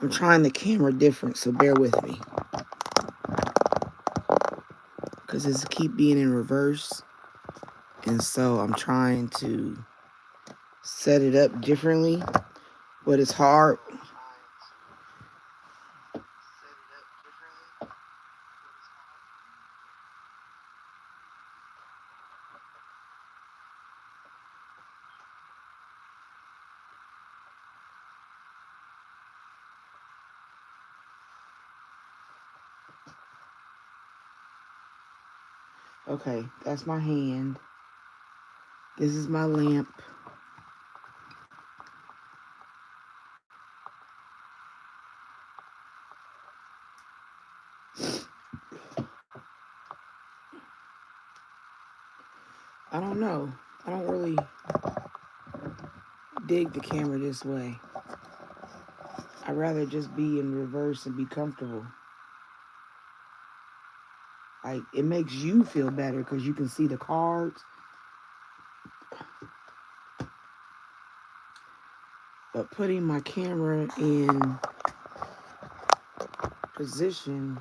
I'm trying the camera different, so bear with me. Because it's keep being in reverse. And so I'm trying to set it up differently. But it's hard. Okay, that's my hand. This is my lamp. I don't know. I don't really dig the camera this way. I'd rather just be in reverse and be comfortable. Like, it makes you feel better because you can see the cards. But putting my camera in position,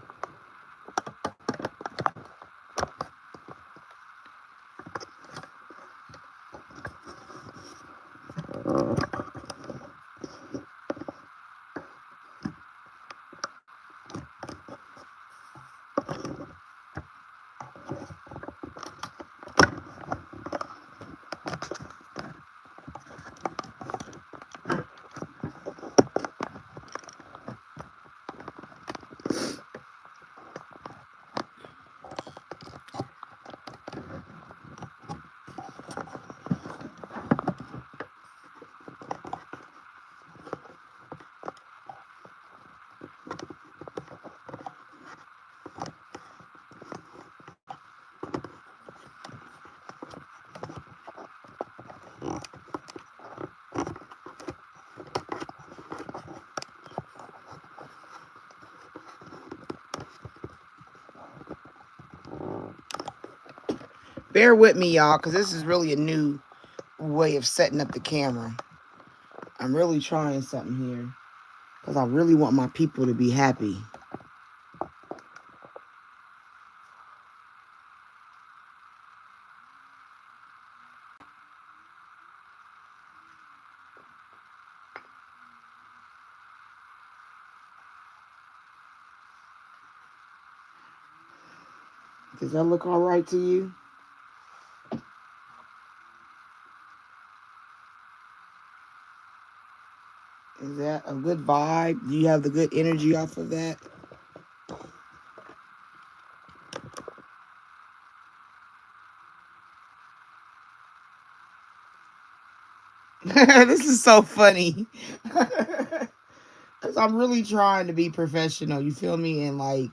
bear with me, y'all, because this is really a new way of setting up the camera. I'm really trying something here because I really want my people to be happy. Does that look all right to you? Is that a good vibe? Do you have the good energy off of that? This is so funny. Because I'm really trying to be professional, you feel me? And like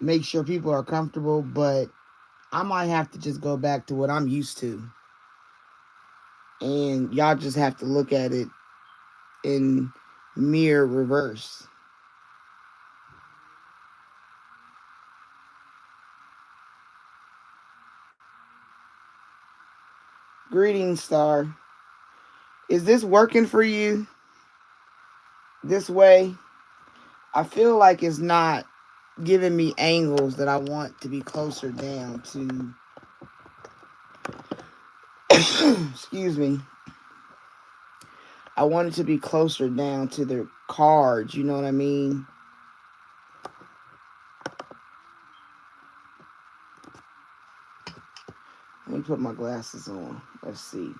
make sure people are comfortable, but I might have to just go back to what I'm used to. And y'all just have to look at it in mirror reverse. Greetings, Star. Is this working for you this way? I feel like it's not giving me angles that I want to be closer down to. Excuse me. I want it to be closer down to the cards, you know what I mean? Let me put my glasses on. Let's see.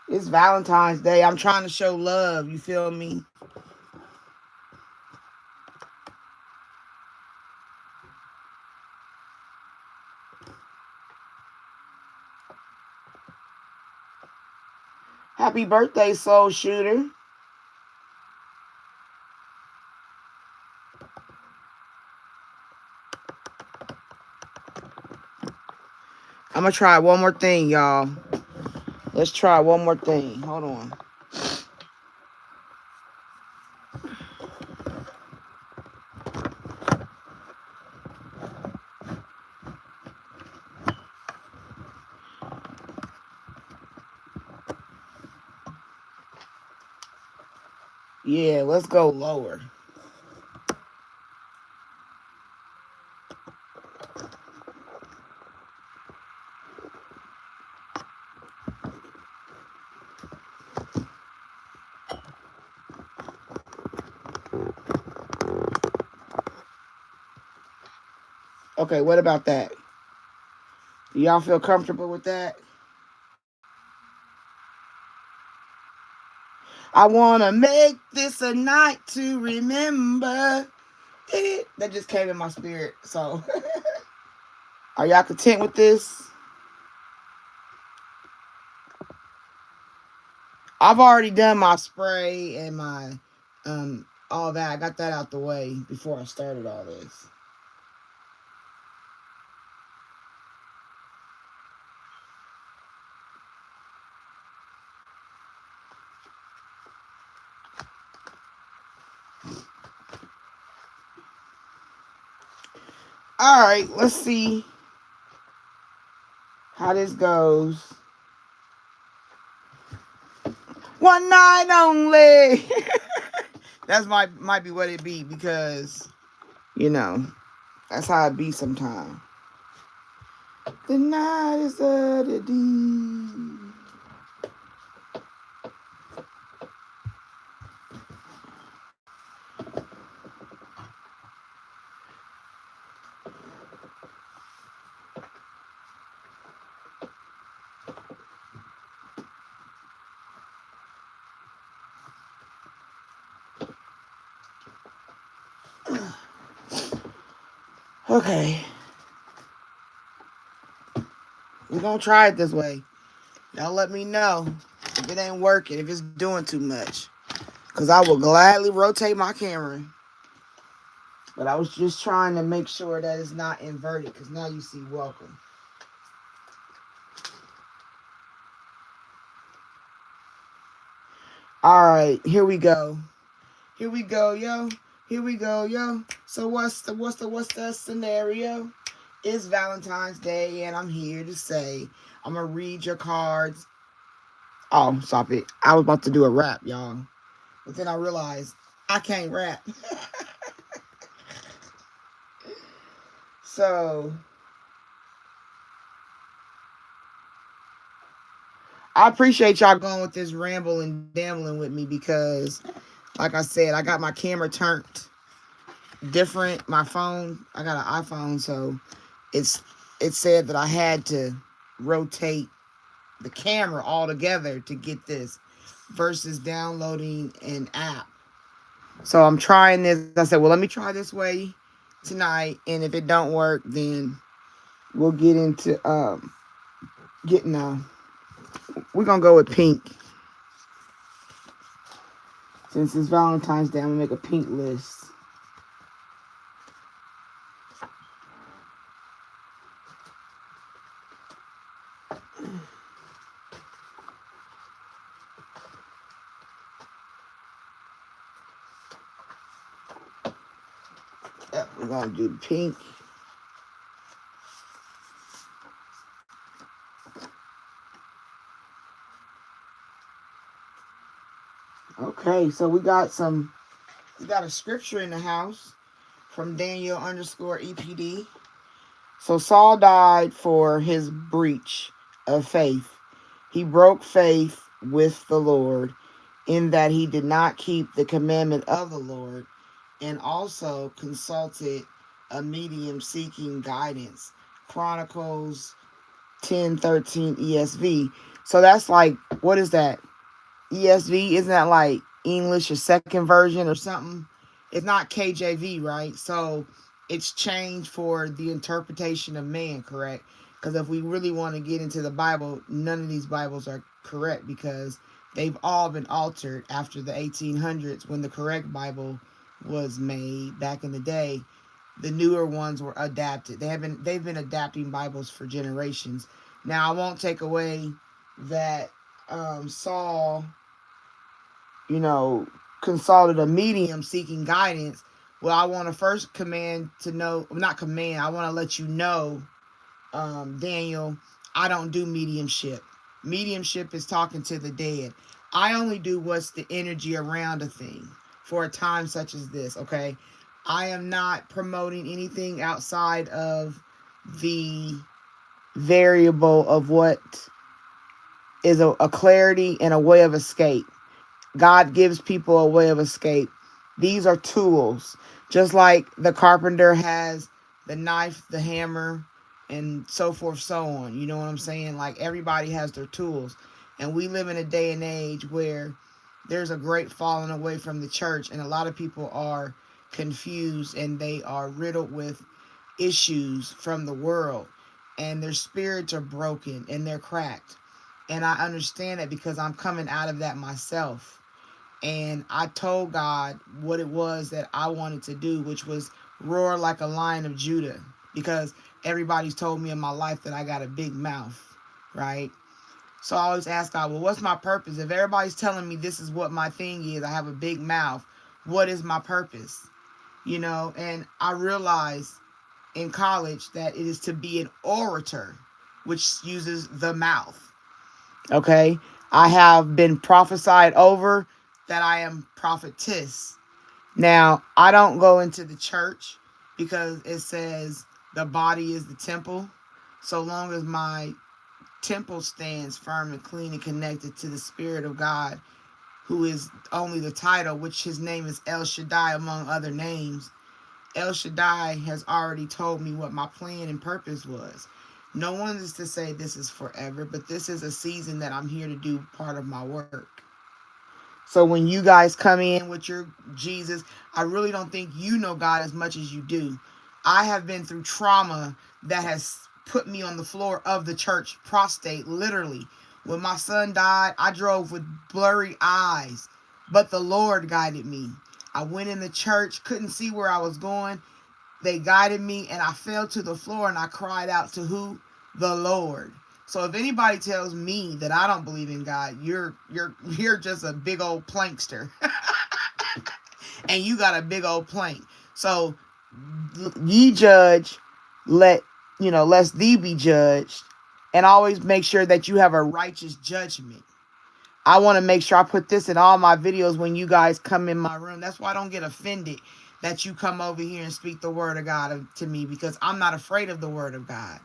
It's Valentine's Day. I'm trying to show love, you feel me? Happy birthday, Soul Shooter. I'm going to try one more thing, y'all. Let's try one more thing. Hold on. Yeah, let's go lower. Okay, what about that? Do y'all feel comfortable with that? I want to make this a night to remember. That just came in my spirit. So, are y'all content with this? I've already done my spray and my all that. I got that out the way before I started all this. All right, let's see how this goes. One night only. That's might be what it be because that's how it be sometimes. The night is the deep. Okay. We're gonna try it this way. Y'all let me know if it ain't working, if it's doing too much. Because I will gladly rotate my camera. But I was just trying to make sure that it's not inverted. Because now you see welcome. Alright, here we go. Here we go, yo. Here we go, yo. So what's the scenario? It's Valentine's Day and I'm here to say I'm gonna read your cards. Oh, stop it. I was about to do a rap, y'all. But then I realized I can't rap. So I appreciate y'all going with this ramble and gambling with me because, like I said, I got my camera turned different. My phone, I got an iPhone, so it said that I had to rotate the camera all together to get this versus downloading an app. So I'm trying this. I said, well, let me try this way tonight, and if it don't work, then we'll get into getting we're gonna go with pink. Since it's Valentine's Day, I'm gonna make a pink list. Yep, we're gonna do pink. Okay, so we got a scripture in the house from Daniel _EPD. So Saul died for his breach of faith. He broke faith with the Lord in that he did not keep the commandment of the Lord and also consulted a medium seeking guidance. Chronicles 10:13 ESV. So that's like, what is that? ESV? Isn't that like English or second version or something? It's not KJV, right? So it's changed for the interpretation of man, correct? Because if we really want to get into the Bible, none of these Bibles are correct because they've all been altered after the 1800s when the correct Bible was made back in the day. The newer ones were adapted. They've been adapting Bibles for generations. Now I won't take away that Saul, consulted a medium seeking guidance. Well, I want to first I want to let you know, Daniel, I don't do mediumship. Mediumship is talking to the dead. I only do what's the energy around a thing. for a time such as this, okay? I am not promoting anything outside of the variable of what is a clarity and a way of escape. God gives people a way of escape. These are tools. Just like the carpenter has the knife, the hammer, and so forth, so on. You know what I'm saying? Like everybody has their tools. And we live in a day and age where there's a great falling away from the church, and a lot of people are confused and they are riddled with issues from the world, and their spirits are broken and they're cracked. And I understand that because I'm coming out of that myself. And I told God what it was that I wanted to do, which was roar like a lion of Judah. Because everybody's told me in my life that I got a big mouth, right? So I always ask God, well, what's my purpose? If everybody's telling me this is what my thing is, I have a big mouth, what is my purpose? You know, and I realized in college that it is to be an orator, which uses the mouth. Okay? I have been prophesied over that I am prophetess. Now, I don't go into the church because it says the body is the temple. So long as my temple stands firm and clean and connected to the Spirit of God, who is only the title, which his name is El Shaddai among other names. El Shaddai has already told me what my plan and purpose was. No one is to say this is forever, but this is a season that I'm here to do part of my work. So when you guys come in with your Jesus, I really don't think you know God as much as you do. I have been through trauma that has put me on the floor of the church, prostrate, literally. When my son died, I drove with blurry eyes, but the Lord guided me. I went in the church, couldn't see where I was going. They guided me, and I fell to the floor, and I cried out to who? The Lord. So if anybody tells me that I don't believe in God, you're just a big old plankster. And you got a big old plank. So ye judge, lest thee be judged, and always make sure that you have a righteous judgment. I want to make sure I put this in all my videos when you guys come in my room. That's why I don't get offended that you come over here and speak the word of God to me, because I'm not afraid of the word of God.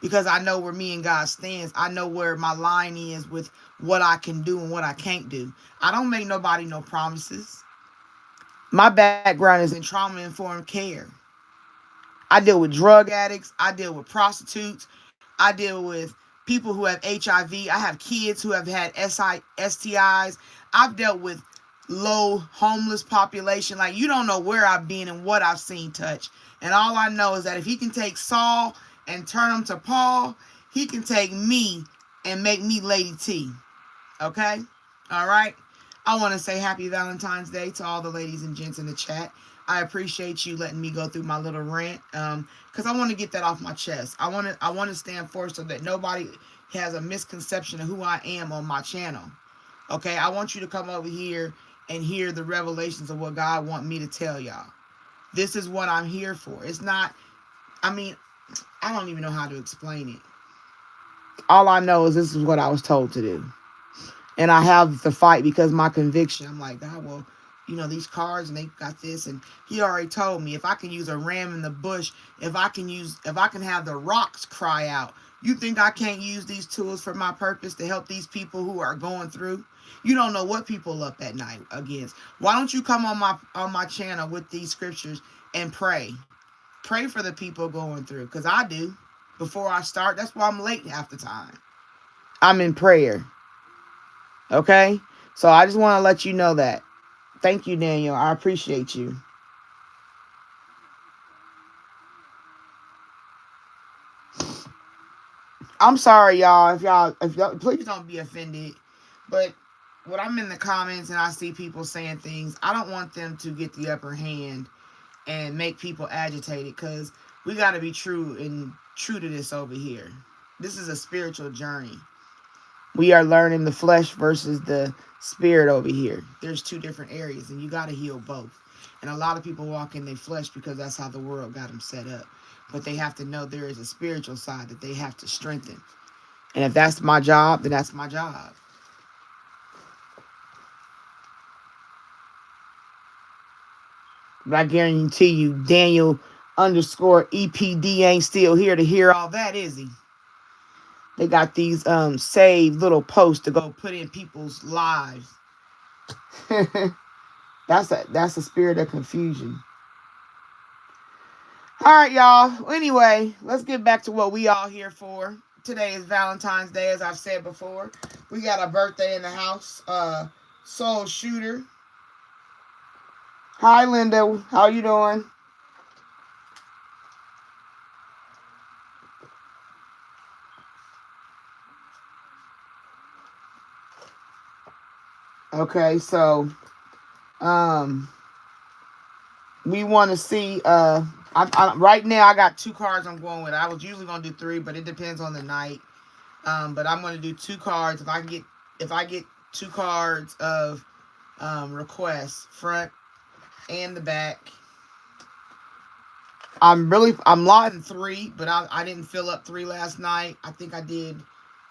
Because I know where me and God stands. I know where my line is with what I can do and what I can't do. I don't make nobody no promises. My background is in trauma-informed care. I deal with drug addicts. I deal with prostitutes. I deal with people who have HIV. I have kids who have had STIs. I've dealt with low homeless population. Like, you don't know where I've been and what I've seen touch. And all I know is that if he can take Saul and turn him to Paul, he can take me and make me Lady T. Okay? All right? I want to say happy Valentine's Day to all the ladies and gents in the chat. I appreciate you letting me go through my little rant, because I want to get that off my chest. I want to stand forth so that nobody has a misconception of who I am on my channel. Okay? I want you to come over here and hear the revelations of what God wants me to tell y'all. This is what I'm here for. It's not, I don't even know how to explain it. All I know is this is what I was told to do. And I have to fight because my conviction. I'm like, God, well, these cars and they got this. And he already told me if I can use a ram in the bush, if I can have the rocks cry out, you think I can't use these tools for my purpose to help these people who are going through? You don't know what people up at night against. Why don't you come on my channel with these scriptures and pray? Pray for the people going through, because I do. Before I start, that's why I'm late half the time. I'm in prayer. Okay? So I just want to let you know that. Thank you, Daniel. I appreciate you. I'm sorry, y'all. If y'all, please don't be offended. But when I'm in the comments and I see people saying things, I don't want them to get the upper hand and make people agitated, because we got to be true to this over here. This is a spiritual journey. We are learning the flesh versus the spirit over here. There's two different areas, and you got to heal both. And a lot of people walk in their flesh because that's how the world got them set up. But they have to know there is a spiritual side that they have to strengthen. And if that's my job, then that's my job. But I guarantee you, Daniel underscore EPD ain't still here to hear all that, is he? They got these saved little posts to go put in people's lives. That's a spirit of confusion. All right, y'all. Well, anyway, let's get back to what we all here for. Today is Valentine's Day, as I've said before. We got a birthday in the house. Soul Shooter. Hi, Linda. How you doing? Okay, so we want to see. Right now I got 2 cards I'm going with. I was usually gonna do 3, but it depends on the night. But I'm gonna do 2 cards. If I get 2 cards of requests, front and the back. I'm lotting 3, but I didn't fill up 3 last night. I think I did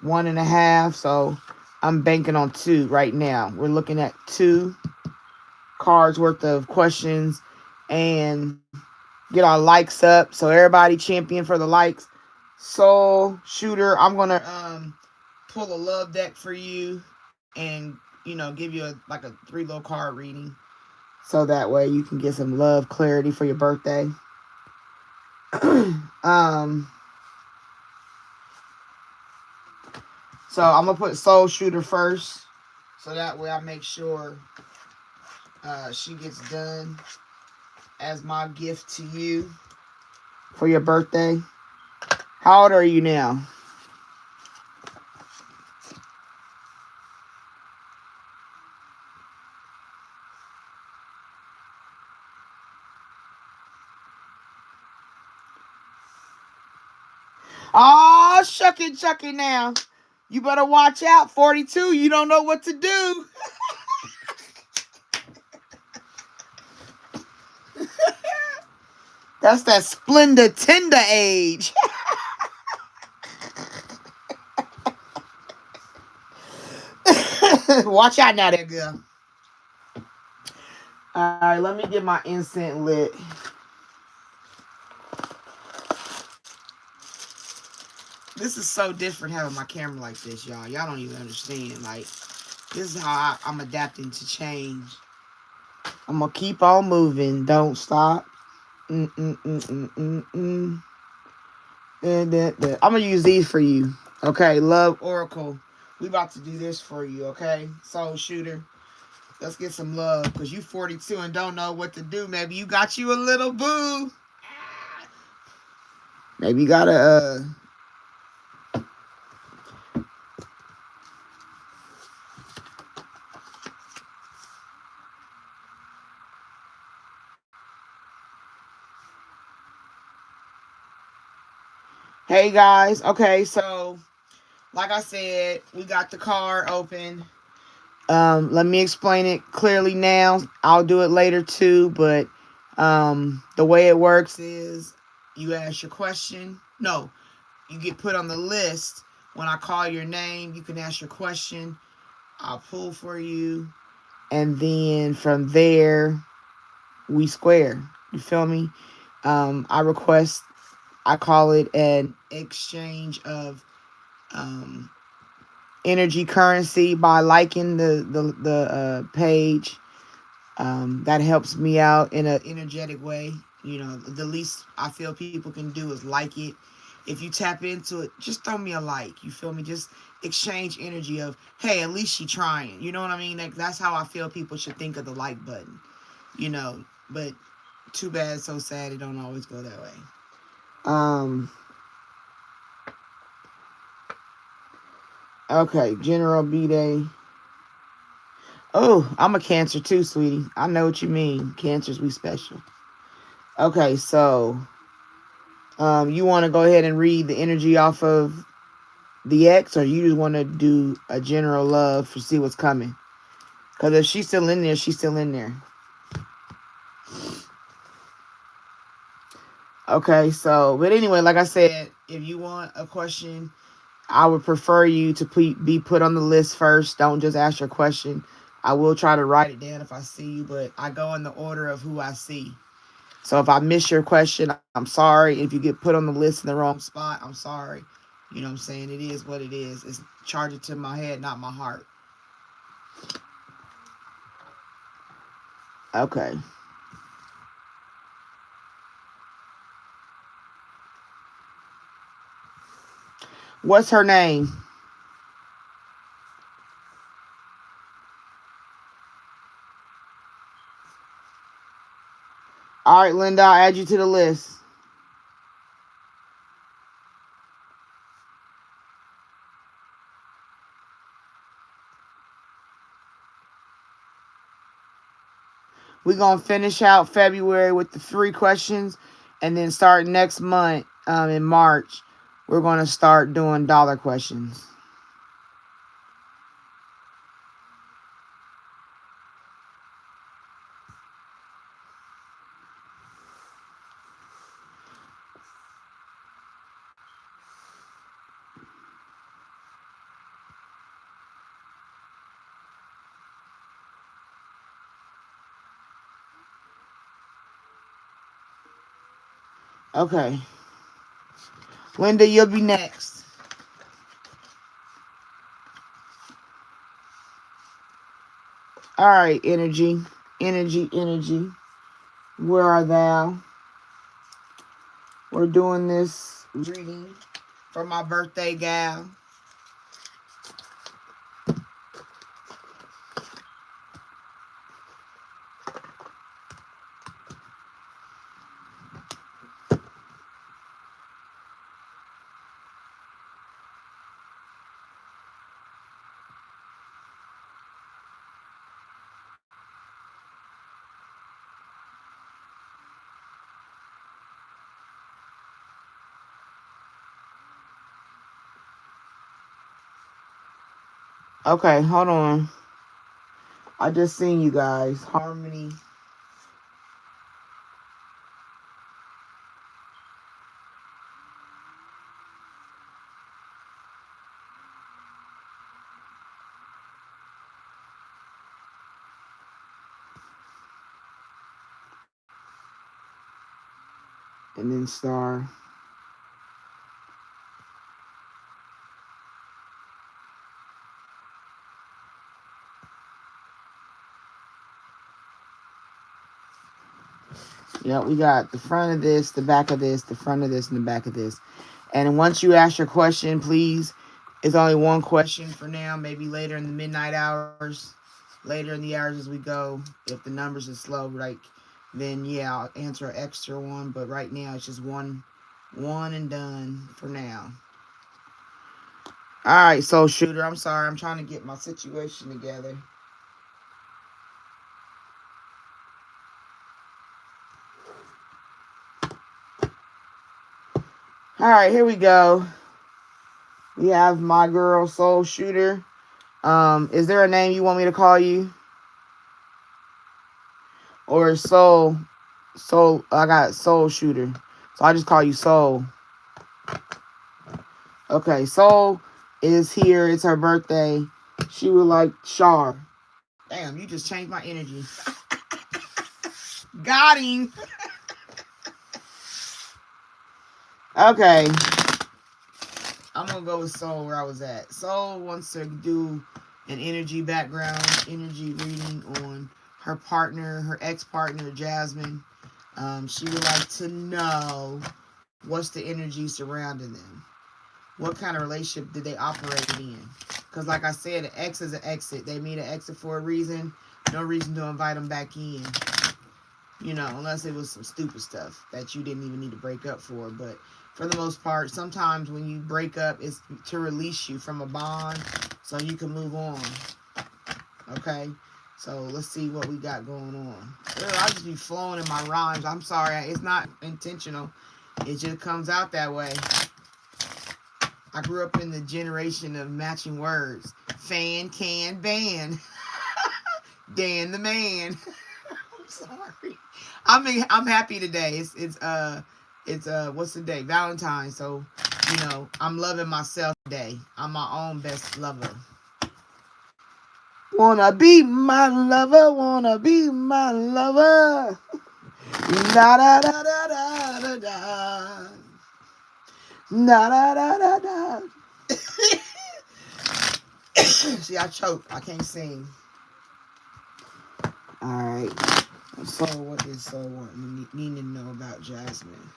1.5, so I'm banking on 2 right now. We're looking at 2 cards worth of questions and get our likes up. So everybody champion for the likes. Soul Shooter, I'm gonna pull a love deck for you and give you a 3 little card reading, so that way you can get some love clarity for your birthday. So I'm gonna put Soul Shooter first, so that way I make sure she gets done as my gift to you for your birthday. How old are you now? Oh, shucky chucky now. You better watch out. 42, you don't know what to do. That's that Splendor tender age. Watch out now, there, girl. All right, let me get my incense lit. This is so different having my camera like this, y'all. Y'all don't even understand. Like, this is how I'm adapting to change. I'm going to keep on moving. Don't stop. I'm going to use these for you. Okay, Love Oracle. We about to do this for you, okay? Soul Shooter. Let's get some love, because you 42 and don't know what to do. Maybe you got you a little boo. Maybe you got to... Hey, guys. Okay, so... like I said, we got the card open. Let me explain it clearly now. I'll do it later too, but the way it works is you ask your question. No, you get put on the list. When I call your name, you can ask your question. I'll pull for you. And then from there, we square. You feel me? I call it an exchange of energy currency by liking the page. That helps me out in an energetic way. The least I feel people can do is like it. If you tap into it, just throw me a like. You feel me? Just exchange energy of, hey, at least she trying. You know what I mean? That's how I feel people should think of the like button. But too bad, so sad, it don't always go that way. Okay, General B-Day. Oh, I'm a Cancer too, sweetie. I know what you mean. Cancers, we special. Okay, so you want to go ahead and read the energy off of the X, or you just want to do a general love for see what's coming? Because if she's still in there, she's still in there. Okay, so, but anyway, like I said, if you want a question, I would prefer you to be put on the list first. Don't just ask your question. I will try to write it down if I see you, but I go in the order of who I see. So if I miss your question, I'm sorry. If you get put on the list in the wrong spot, I'm sorry. You know what I'm saying? It is what it is. It's charge it to my head, not my heart. Okay. What's her name? All right, Linda, I'll add you to the list. We're going to finish out February with the 3 questions. And then start next month, in March, we're going to start doing dollar questions. Okay. Linda, you'll be next. All right, energy. Energy, energy. Where are thou? We're doing this reading for my birthday gal. Okay, hold on. I just seen you guys. Harmony. And then star. Yeah, we got the front of this, the back of this, the front of this, and the back of this. And once you ask your question, please, it's only one question for now. Maybe later in the midnight hours, later in the hours as we go. If the numbers are slow, like, then yeah, I'll answer an extra one. But right now, it's just one and done for now. All right, Soul Shooter. I'm sorry. I'm trying to get my situation together. All right, here we go. We have my girl, Soul Shooter. Is there a name you want me to call you? Or Soul? I got Soul Shooter. So I just call you Soul. Okay, Soul is here. It's her birthday. She would like Char. Damn, you just changed my energy. Got him. Okay. I'm going to go with Soul where I was at. Soul wants to do an energy background, energy reading on her partner, her ex-partner, Jasmine. She would like to know what's the energy surrounding them. What kind of relationship did they operate in? Because like I said, an ex is an exit. They made an exit for a reason. No reason to invite them back in. You know, unless it was some stupid stuff that you didn't even need to break up for. But for the most part, sometimes when you break up, it's to release you from a bond so you can move on. Okay? So let's see what we got going on. I'll just be flowing in my rhymes. I'm sorry. It's not intentional. It just comes out that way. I grew up in the generation of matching words. Fan, can, ban. Dan the man. I'm sorry. I'm happy today. It's what's the day? Valentine's. So, you know, I'm loving myself today. I'm my own best lover. Wanna be my lover, wanna be my lover. Da da da da da da da. Da da da da da. See, I choke. I can't sing. All right. So, what is so what needing to know about Jasmine?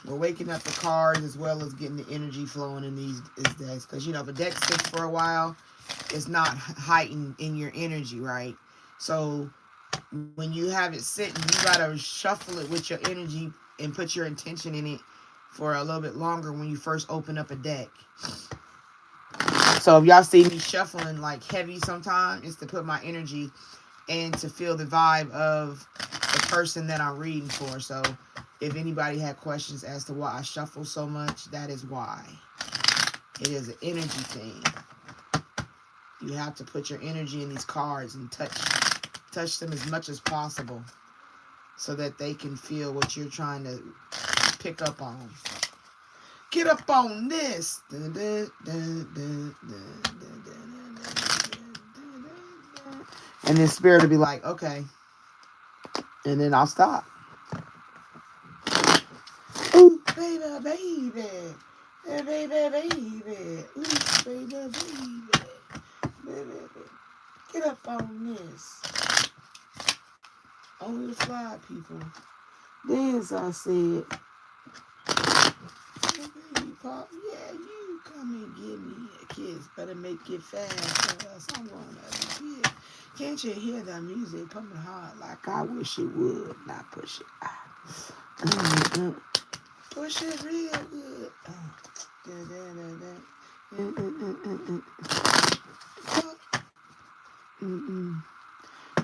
We're waking up the cards as well as getting the energy flowing in these decks. Because, if a deck sits for a while, it's not heightened in your energy, right? So, when you have it sitting, you got to shuffle it with your energy and put your intention in it for a little bit longer when you first open up a deck. So, if y'all see me shuffling like heavy sometimes, it's to put my energy and to feel the vibe of the person that I'm reading for. So, if anybody had questions as to why I shuffle so much, that is why. It is an energy thing. You have to put your energy in these cards and touch them as much as possible so that they can feel what you're trying to pick up on. Get up on this. And then spirit will be like, okay. And then I'll stop. Ooh, baby, baby. Baby, baby. Ooh, baby, baby. Baby. Get up on this. Only the fly people. Then I said, baby, pop, yeah, you come and give me a kiss. Better make it fast, or else I'm gonna be kid. Can't you hear the music pumping hard like I wish it would? Not push it. Push it real good.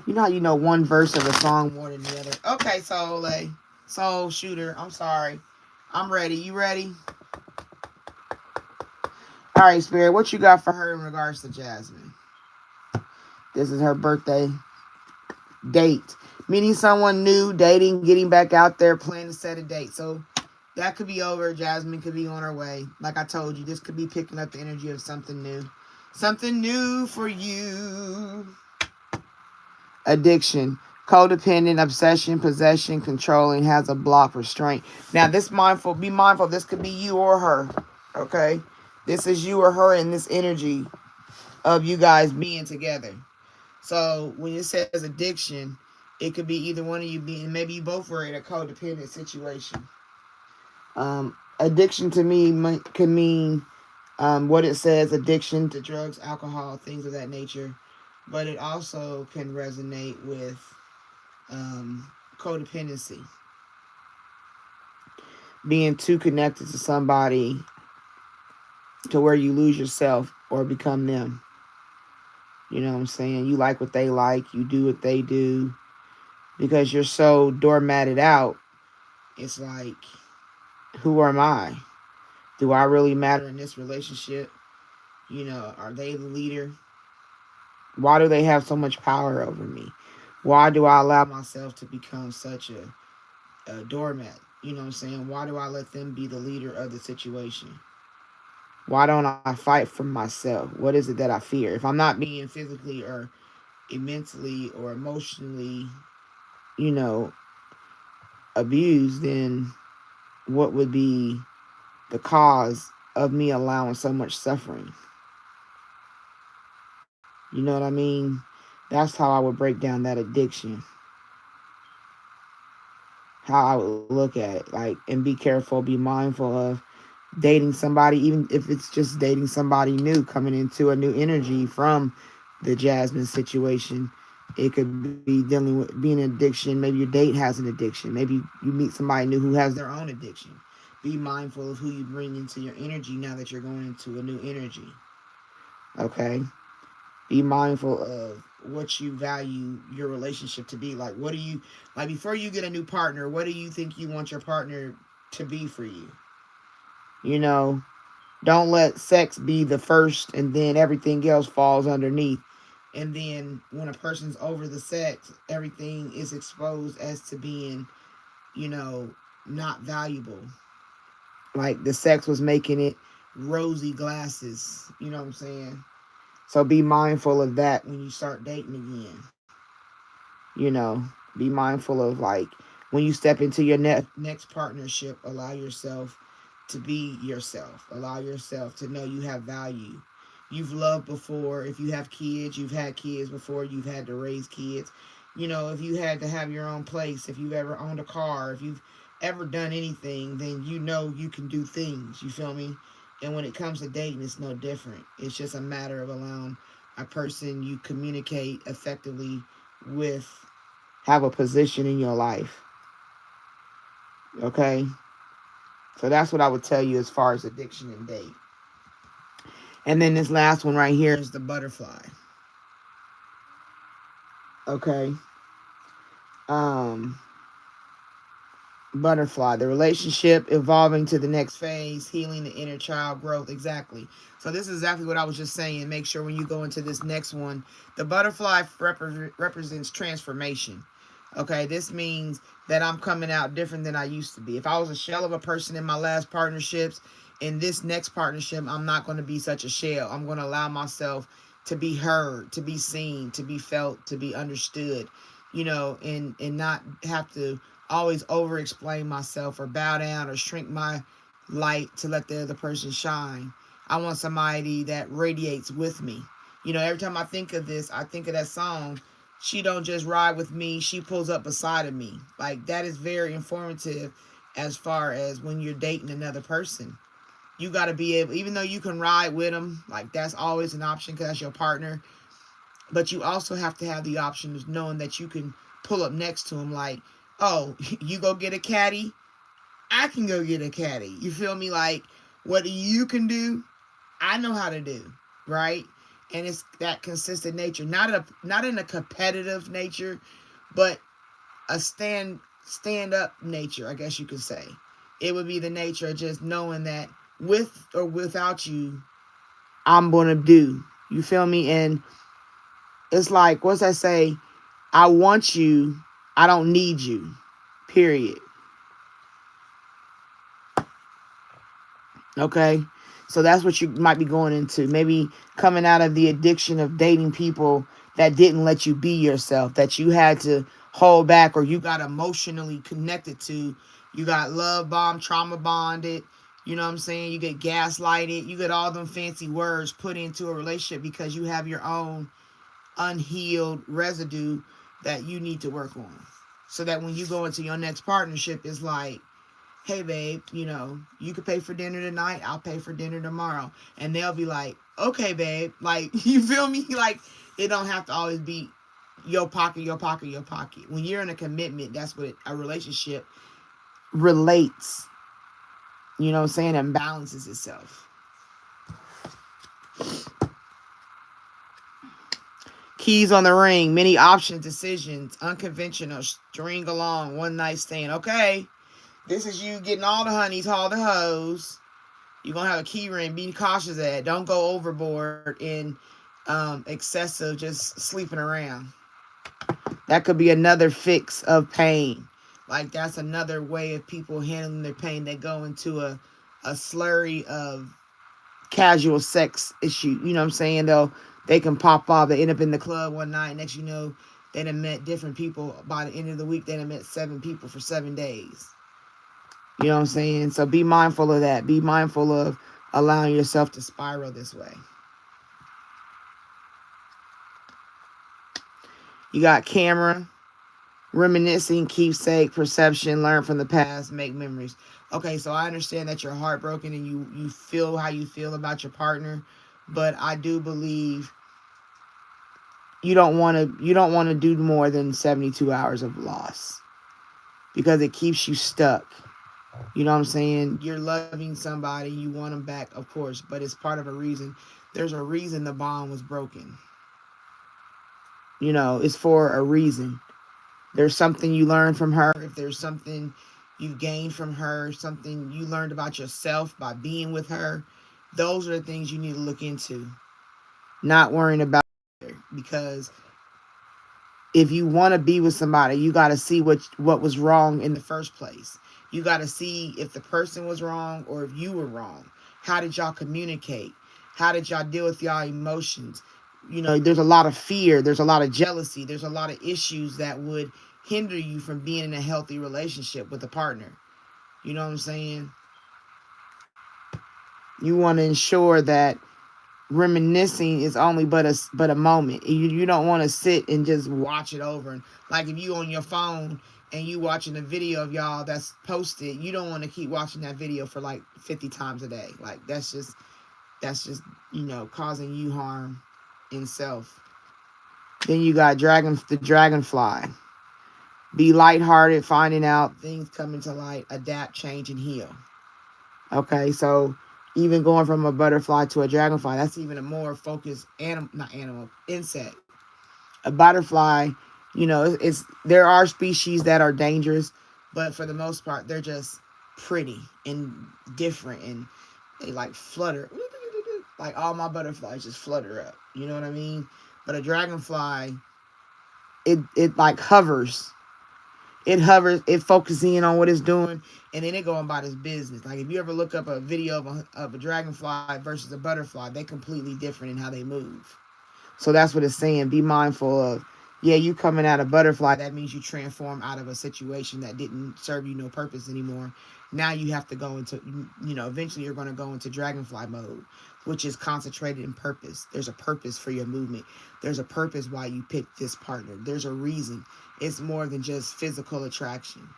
You know how you know one verse of a song more than the other? Okay, Soul Shooter, I'm sorry. I'm ready. You ready? All right, Spirit, what you got for her in regards to Jasmine? This is her birthday date. Meeting someone new, dating, getting back out there, planning to set a date. So that could be over. Jasmine could be on her way. Like I told you, this could be picking up the energy of something new. Something new for you. Addiction. Codependent, obsession, possession, controlling, has a block, restraint. Now, be mindful, this could be you or her. Okay? This is you or her in this energy of you guys being together. So when it says addiction, it could be either one of you being, maybe you both were in a codependent situation. Addiction to me can mean what it says, addiction to drugs, alcohol, things of that nature. But it also can resonate with codependency. Being too connected to somebody to where you lose yourself or become them. You know what I'm saying? You like what they like, you do what they do. Because you're so doormatted out, it's like, who am I? Do I really matter in this relationship? Are they the leader? Why do they have so much power over me? Why do I allow myself to become such a doormat? You know what I'm saying? Why do I let them be the leader of the situation? Why don't I fight for myself? What is it that I fear? If I'm not being physically or mentally or emotionally, you know, abused, then what would be the cause of me allowing so much suffering? You know what I mean? That's how I would break down that addiction. How I would look at it. Like, and be careful, be mindful of dating somebody, even if it's just dating somebody new, coming into a new energy from the Jasmine situation. It could be dealing with being an addiction. Maybe your date has an addiction. Maybe you meet somebody new who has their own addiction. Be mindful of who you bring into your energy now that you're going into a new energy. Okay? Be mindful of what you value your relationship to be. Like, what do you, like, before you get a new partner, what do you think you want your partner to be for you? You know, don't let sex be the first and then everything else falls underneath. And then when a person's over the sex, everything is exposed as to being, not valuable. Like the sex was making it rosy glasses. You know what I'm saying? So be mindful of that when you start dating again. Be mindful of like When you step into your next partnership, allow yourself to be yourself. Allow yourself to know you have value. You've loved before. If you have kids, you've had kids before. You've had to raise kids. You know, if you had to have your own place, if you've ever owned a car, if you've ever done anything, then you know you can do things. You feel me? And when it comes to dating, it's no different. It's just a matter of allowing a person you communicate effectively with have a position in your life. Okay? So that's what I would tell you as far as addiction and date. And then this last one right here is the butterfly. Okay? Um Butterfly, the relationship evolving to the next phase, healing the inner child growth. Exactly. So this is exactly what I was just saying. Make sure when you go into this next one, the butterfly represents transformation. Okay, this means that I'm coming out different than I used to be. If I was a shell of a person in my last partnerships, in this next partnership, I'm not going to be such a shell. I'm going to allow myself to be heard, to be seen, to be felt, to be understood, you know, and not have to always over explain myself or bow down or shrink my light to let the other person shine. I want somebody that radiates with me. You know, every time I think of this, I think of that song, She Don't Just Ride With Me, She Pulls Up Beside of Me. Like, that is very informative as far as when you're dating another person. You got to be able, even though you can ride with them, like that's always an option because that's your partner. But you also have to have the option of knowing that you can pull up next to them. Like, oh, you go get a caddy, I can go get a caddy. You feel me? Like, what you can do, I know how to do, right? And it's that consistent nature, not in a competitive nature, but a stand up nature, I guess you could say. It would be the nature of just knowing that with or without you, I'm gonna do. You feel me? And it's like, what's that say? I want you, I don't need you. Period. Okay? So that's what you might be going into. Maybe coming out of the addiction of dating people that didn't let you be yourself, that you had to hold back or you got emotionally connected to. You got love bombed, trauma bonded. You know what I'm saying? You get gaslighted. You get all them fancy words put into a relationship because you have your own unhealed residue that you need to work on. So that when you go into your next partnership, it's like, hey babe, you know, you could pay for dinner tonight, I'll pay for dinner tomorrow. And they'll be like, okay babe, like, you feel me? Like, it don't have to always be your pocket, your pocket, your pocket. When you're in a commitment, that's what a relationship relates, you know what I'm saying, and balances itself. Keys on the ring, many options, decisions, unconventional, string along, one night stand. Okay, this is you getting all the honeys, all the hoes. You're going to have a key ring. Be cautious of that. Don't go overboard in excessive just sleeping around. That could be another fix of pain. Like, that's another way of people handling their pain. They go into a slurry of casual sex issue. You know what I'm saying? They can pop off. They end up in the club one night. Next you know, they done met different people. By the end of the week, they done met 7 people for 7 days. You know what I'm saying? So be mindful of that. Be mindful of allowing yourself to spiral this way. You got camera, reminiscing, keepsake, perception, learn from the past, make memories. Okay, so I understand that you're heartbroken and you feel how you feel about your partner, but I do believe you don't want to do more than 72 hours of loss because it keeps you stuck. You know what I'm saying? You're loving somebody, you want them back, of course, but it's part of a reason. There's a reason the bond was broken. You know, it's for a reason. There's something you learned from her. If there's something you gained from her, something you learned about yourself by being with her, those are the things you need to look into. Not worrying about her, because if you want to be with somebody, you got to see what was wrong in the first place. You got to see if the person was wrong or if you were wrong. How did y'all communicate? How did y'all deal with y'all emotions? You know, there's a lot of fear. There's a lot of jealousy. There's a lot of issues that would hinder you from being in a healthy relationship with a partner. You know what I'm saying? You want to ensure that reminiscing is only but a moment. You don't want to sit and just watch it over. And like if you on your phone and you watching a video of y'all that's posted, you don't want to keep watching that video for like 50 times a day. Like that's just causing you harm in self. Then you got the dragonfly. Be lighthearted, finding out things coming to light, adapt, change, and heal. Okay, so even going from a butterfly to a dragonfly, that's even a more focused insect. A butterfly, it's there are species that are dangerous, but for the most part, they're just pretty and different, and they like flutter. Like all my butterflies just flutter up. You know what I mean? But a dragonfly, it like hovers. It hovers, it focuses in on what it's doing, and then it going about its business. Like if you ever look up a video of a dragonfly versus a butterfly, they're completely different in how they move. So that's what it's saying. Be mindful of, yeah, you coming out of butterfly, that means you transform out of a situation that didn't serve you no purpose anymore. Now you have to go into, eventually you're going to go into dragonfly mode, which is concentrated in purpose. There's a purpose for your movement. There's a purpose why you picked this partner. There's a reason. It's more than just physical attraction.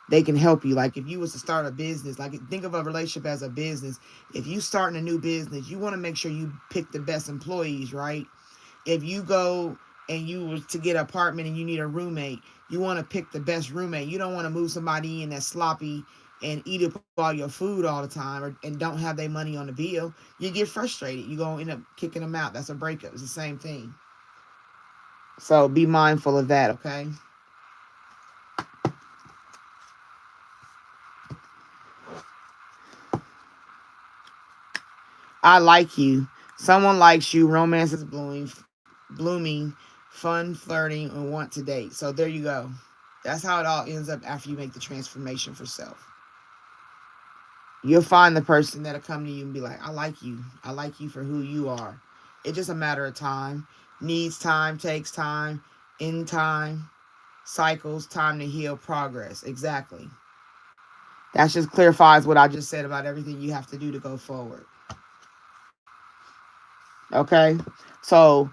They can help you. Like if you was to start a business, like think of a relationship as a business. If you starting a new business, you want to make sure you pick the best employees, right? If you go and you was to get an apartment and you need a roommate, you want to pick the best roommate. You don't want to move somebody in that's sloppy and eat up all your food all the time and don't have their money on the bill. You get frustrated. You're going to end up kicking them out. That's a breakup. It's the same thing. So be mindful of that, okay? I like you. Someone likes you. Romance is blooming, fun, flirting, and want to date. So there you go. That's how it all ends up after you make the transformation for self. You'll find the person that'll come to you and be like, I like you. I like you for who you are. It's just a matter of time. Needs time, takes time, in time, cycles, time to heal, progress. Exactly. That just clarifies what I just said about everything you have to do to go forward. Okay? So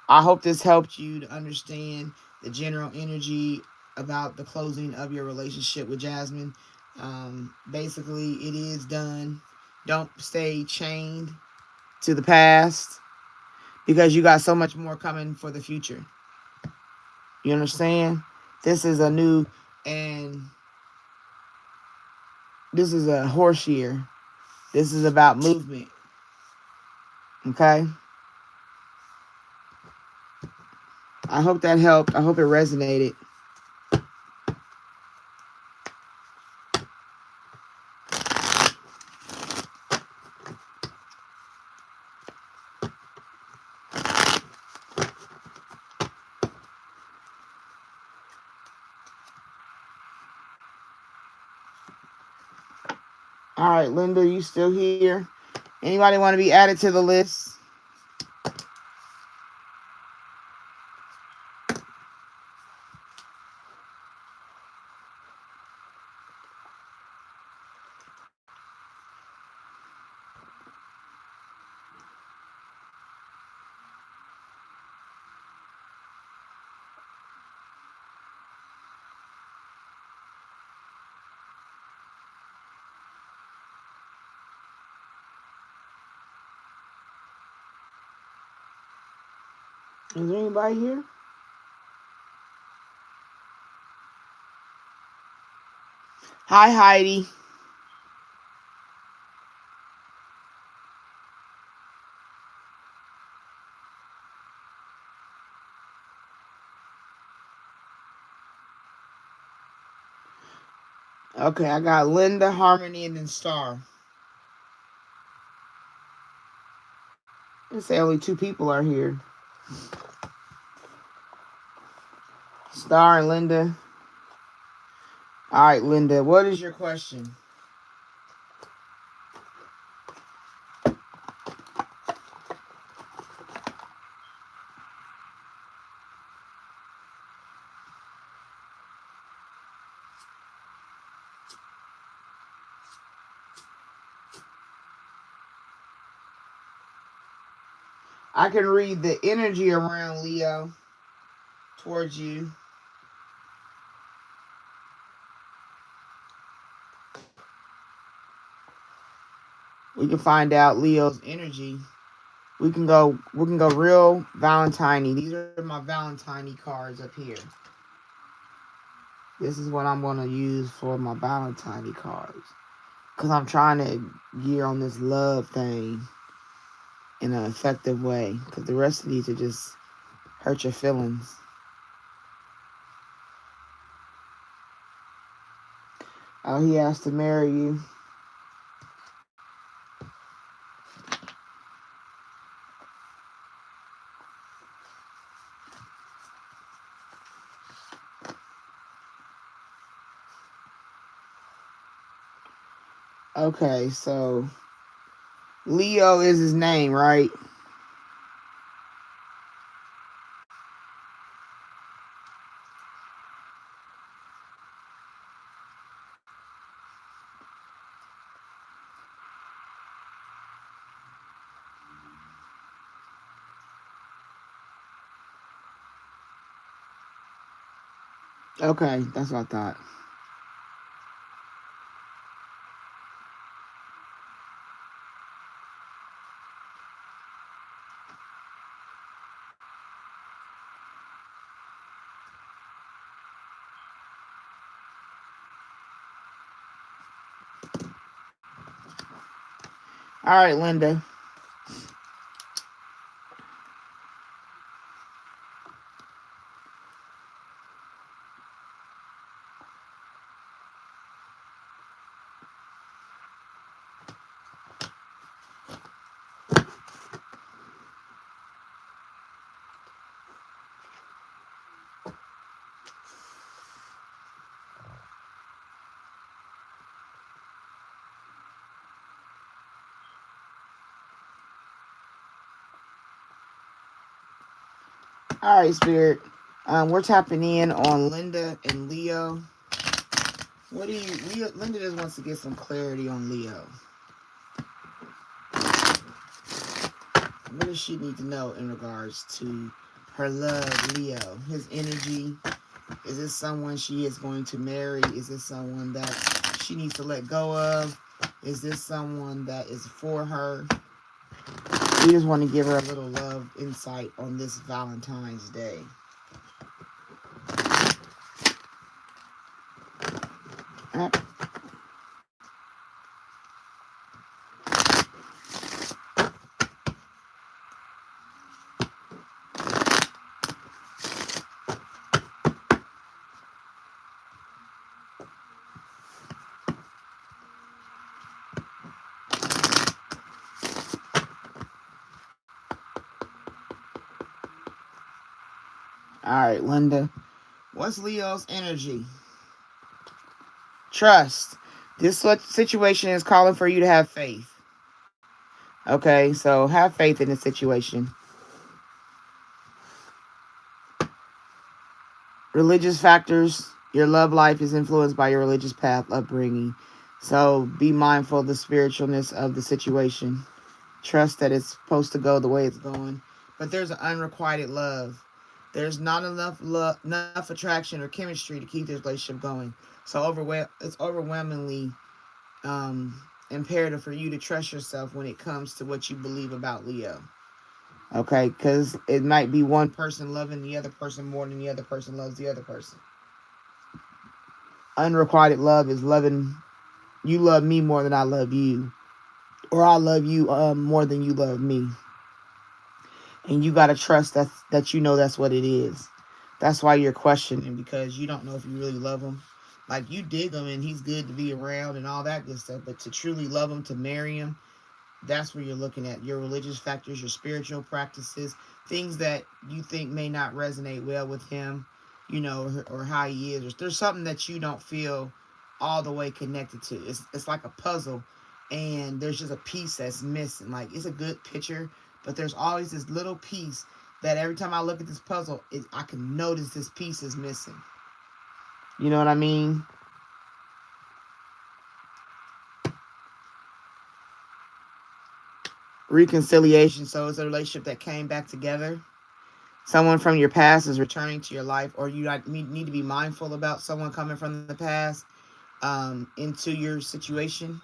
I hope this helped you to understand the general energy about the closing of your relationship with Jasmine. Basically, it is done. Don't stay chained to the past because you got so much more coming for the future. You understand? This is a new, and this is a horse year. This is about movement. Okay? I hope that helped. I hope it resonated. All right, Linda, you still here? Anybody want to be added to the list? Is there anybody here? Hi, Heidi. Okay, I got Linda, Harmony, and then Star. Let's say only 2 people are here. Star and Linda. All right, Linda, what is your question? I can read the energy around Leo towards you. We can find out Leo's energy. We can go real Valentine-y. These are my Valentine-y cards up here. This is what I'm gonna use for my Valentine cards. Cause I'm trying to gear on this love thing in an effective way. Cause the rest of these are just hurt your feelings. Oh, he has to marry you. Okay, so Leo is his name, right? Okay, that's what I thought. All right, Linda. All right, Spirit. We're tapping in on Linda and Leo. What do you, Leo? Linda just wants to get some clarity on Leo. What does she need to know in regards to her love, Leo? His energy. Is this someone she is going to marry? Is this someone that she needs to let go of? Is this someone that is for her? We just want to give her a little love insight on this Valentine's Day. All right, Linda. What's Leo's energy? Trust. This situation is calling for you to have faith. Okay, so have faith in the situation. Religious factors. Your love life is influenced by your religious path, upbringing. So be mindful of the spiritualness of the situation. Trust that it's supposed to go the way it's going. But there's an unrequited love. There's not enough love, enough attraction or chemistry to keep this relationship going. So it's overwhelmingly imperative for you to trust yourself when it comes to what you believe about Leo. Okay, because it might be one person loving the other person more than the other person loves the other person. Unrequited love is loving, you love me more than I love you, or I love you more than you love me. And you got to trust that you know that's what it is. That's why you're questioning, because you don't know if you really love him. Like, you dig him and he's good to be around and all that good stuff, but to truly love him, to marry him, that's where you're looking at your religious factors, your spiritual practices, things that you think may not resonate well with him, or how he is. Or there's something that you don't feel all the way connected to. It's like a puzzle, and there's just a piece that's missing. Like, it's a good picture, but there's always this little piece that every time I look at this puzzle, I can notice this piece is missing. You know what I mean? reconciliation. So it's a relationship that came back together. Someone from your past is returning to your life, or you need to be mindful about someone coming from the past into your situation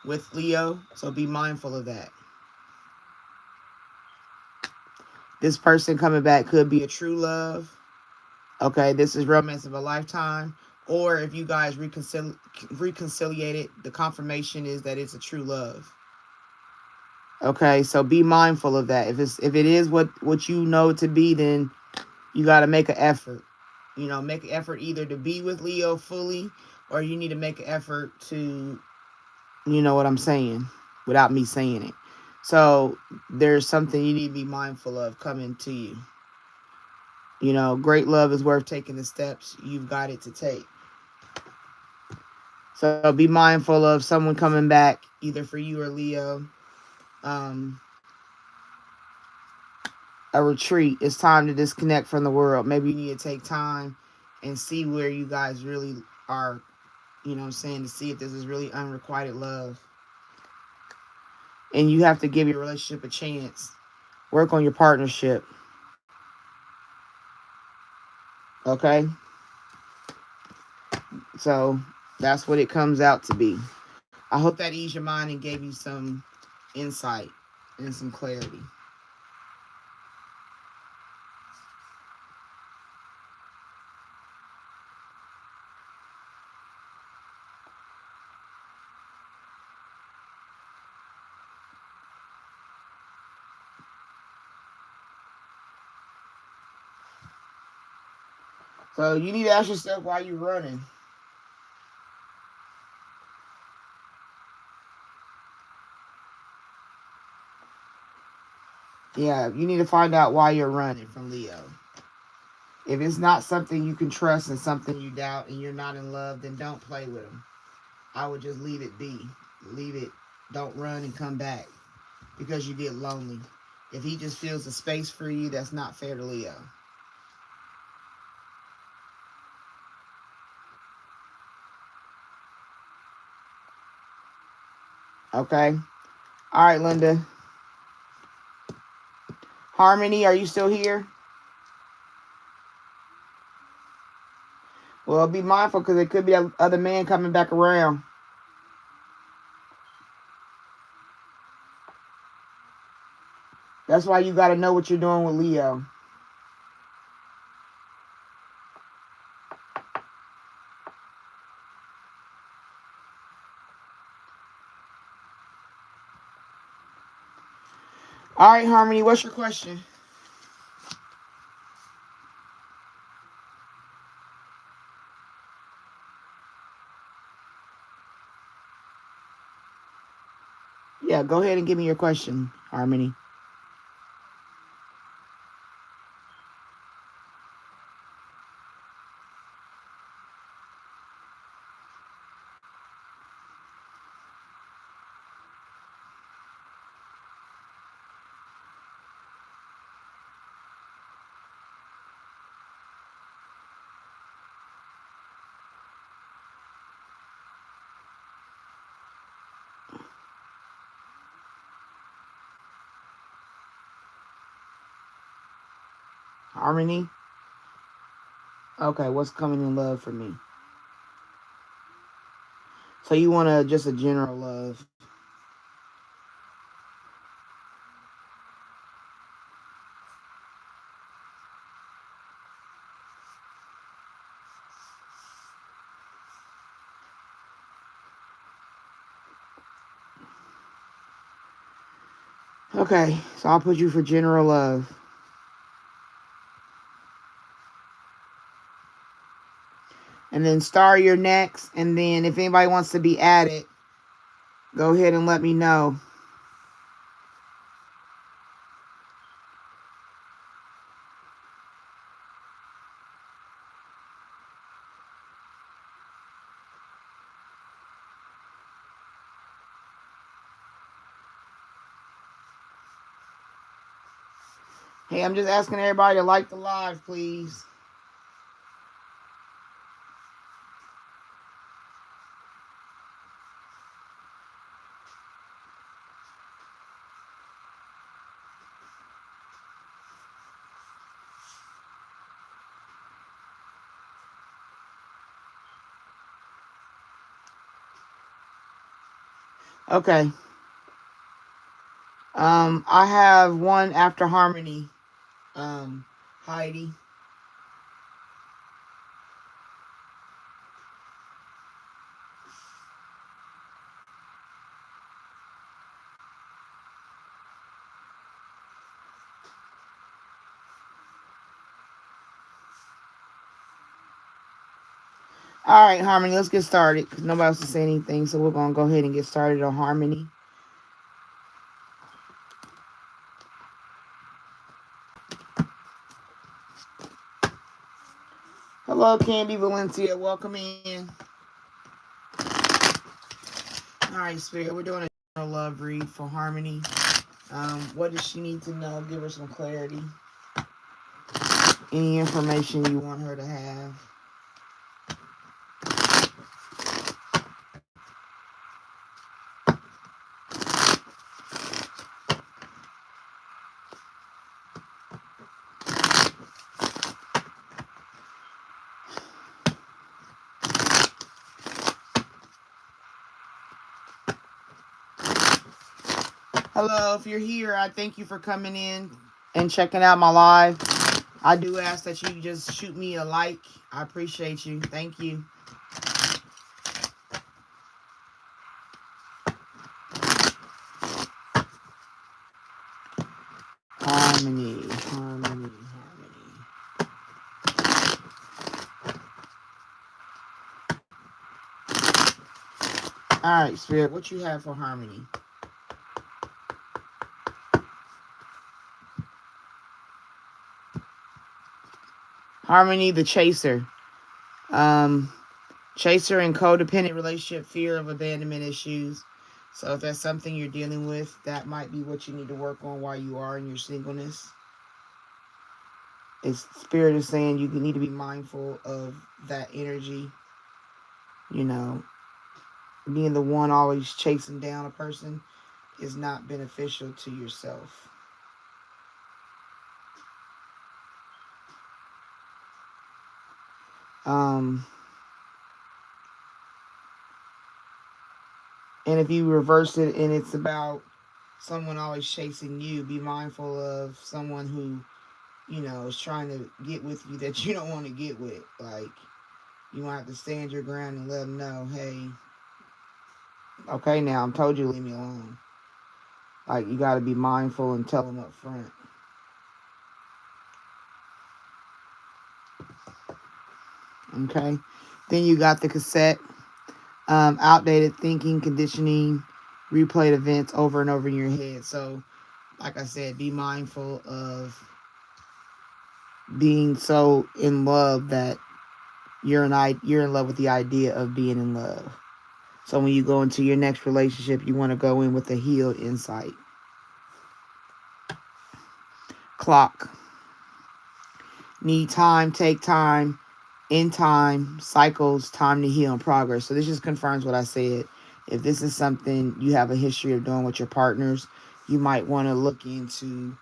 with Leo. So be mindful of that. This person coming back could be a true love. Okay, this is romance of a lifetime. Or if you guys reconciliated, the confirmation is that it's a true love. Okay, so be mindful of that. If it is what you know it to be, then you got to make an effort. You know, make an effort either to be with Leo fully, or you need to make an effort to, you know what I'm saying, without me saying it. So there's something you need to be mindful of coming to you. You know, great love is worth taking the steps you've got it to take. So be mindful of someone coming back, either for you or Leo. Um, a retreat. It's time to disconnect from the world. Maybe you need to take time and see where you guys really are, you know what I'm saying, to see if this is really unrequited love. And you have to give your relationship a chance. Work on your partnership. Okay? So that's what it comes out to be. I hope that eased your mind and gave you some insight and some clarity. So you need to ask yourself why you're running. Yeah, you need to find out why you're running from Leo. If it's not something you can trust and something you doubt and you're not in love, then don't play with him. I would just leave it be. Leave it. Don't run and come back because you get lonely. If he just feels a space for you, that's not fair to Leo. Okay? All right, Linda. Harmony, are you still here? Well, be mindful because it could be that other man coming back around. That's why you got to know what you're doing with Leo. All right, Harmony, what's your question? Yeah, go ahead and give me your question, Harmony. Harmony? Okay, what's coming in love for me? So you want just a general love. Okay, so I'll put you for general love. And then Star, you're next. And then if anybody wants to be added, go ahead and let me know. Hey, I'm just asking everybody to like the live, please. Okay. I have one after Harmony. Heidi. All right, Harmony, let's get started because nobody else is saying anything. So we're going to go ahead and get started on Harmony. Hello, Candy Valencia. Welcome in. All right, Spirit, we're doing a general love read for Harmony. What does she need to know? Give her some clarity. Any information you want her to have. Hello, if you're here, I thank you for coming in and checking out my live. I do ask that you just shoot me a like. I appreciate you. Thank you. Harmony, Harmony, Harmony. All right, Spirit, what you have for Harmony? Harmony, the chaser. Chaser and codependent relationship, fear of abandonment issues. So if that's something you're dealing with, that might be what you need to work on while you are in your singleness. It's Spirit is saying you need to be mindful of that energy. You know, being the one always chasing down a person is not beneficial to yourself. And if you reverse it and it's about someone always chasing you, be mindful of someone who, is trying to get with you that you don't want to get with. Like, you want to have to stand your ground and let them know, hey, okay, now I'm told you leave me alone. Like, you got to be mindful and tell them up front. Okay. Then you got the cassette. Outdated thinking, conditioning, replayed events over and over in your head. So, like I said, be mindful of being so in love that you're in love with the idea of being in love. So when you go into your next relationship, you want to go in with a healed insight. Clock. Need time, take time, in time, cycles, time to heal and progress. So this just confirms what I said. If this is something you have a history of doing with your partners, you might want to look into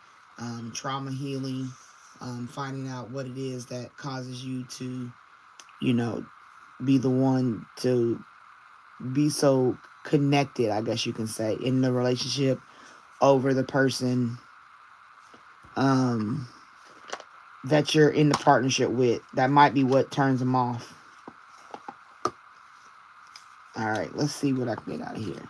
trauma healing, finding out what it is that causes you to, be the one to be so connected, I guess you can say, in the relationship over the person that you're in the partnership with. That might be what turns them off. All right, let's see what I can get out of here.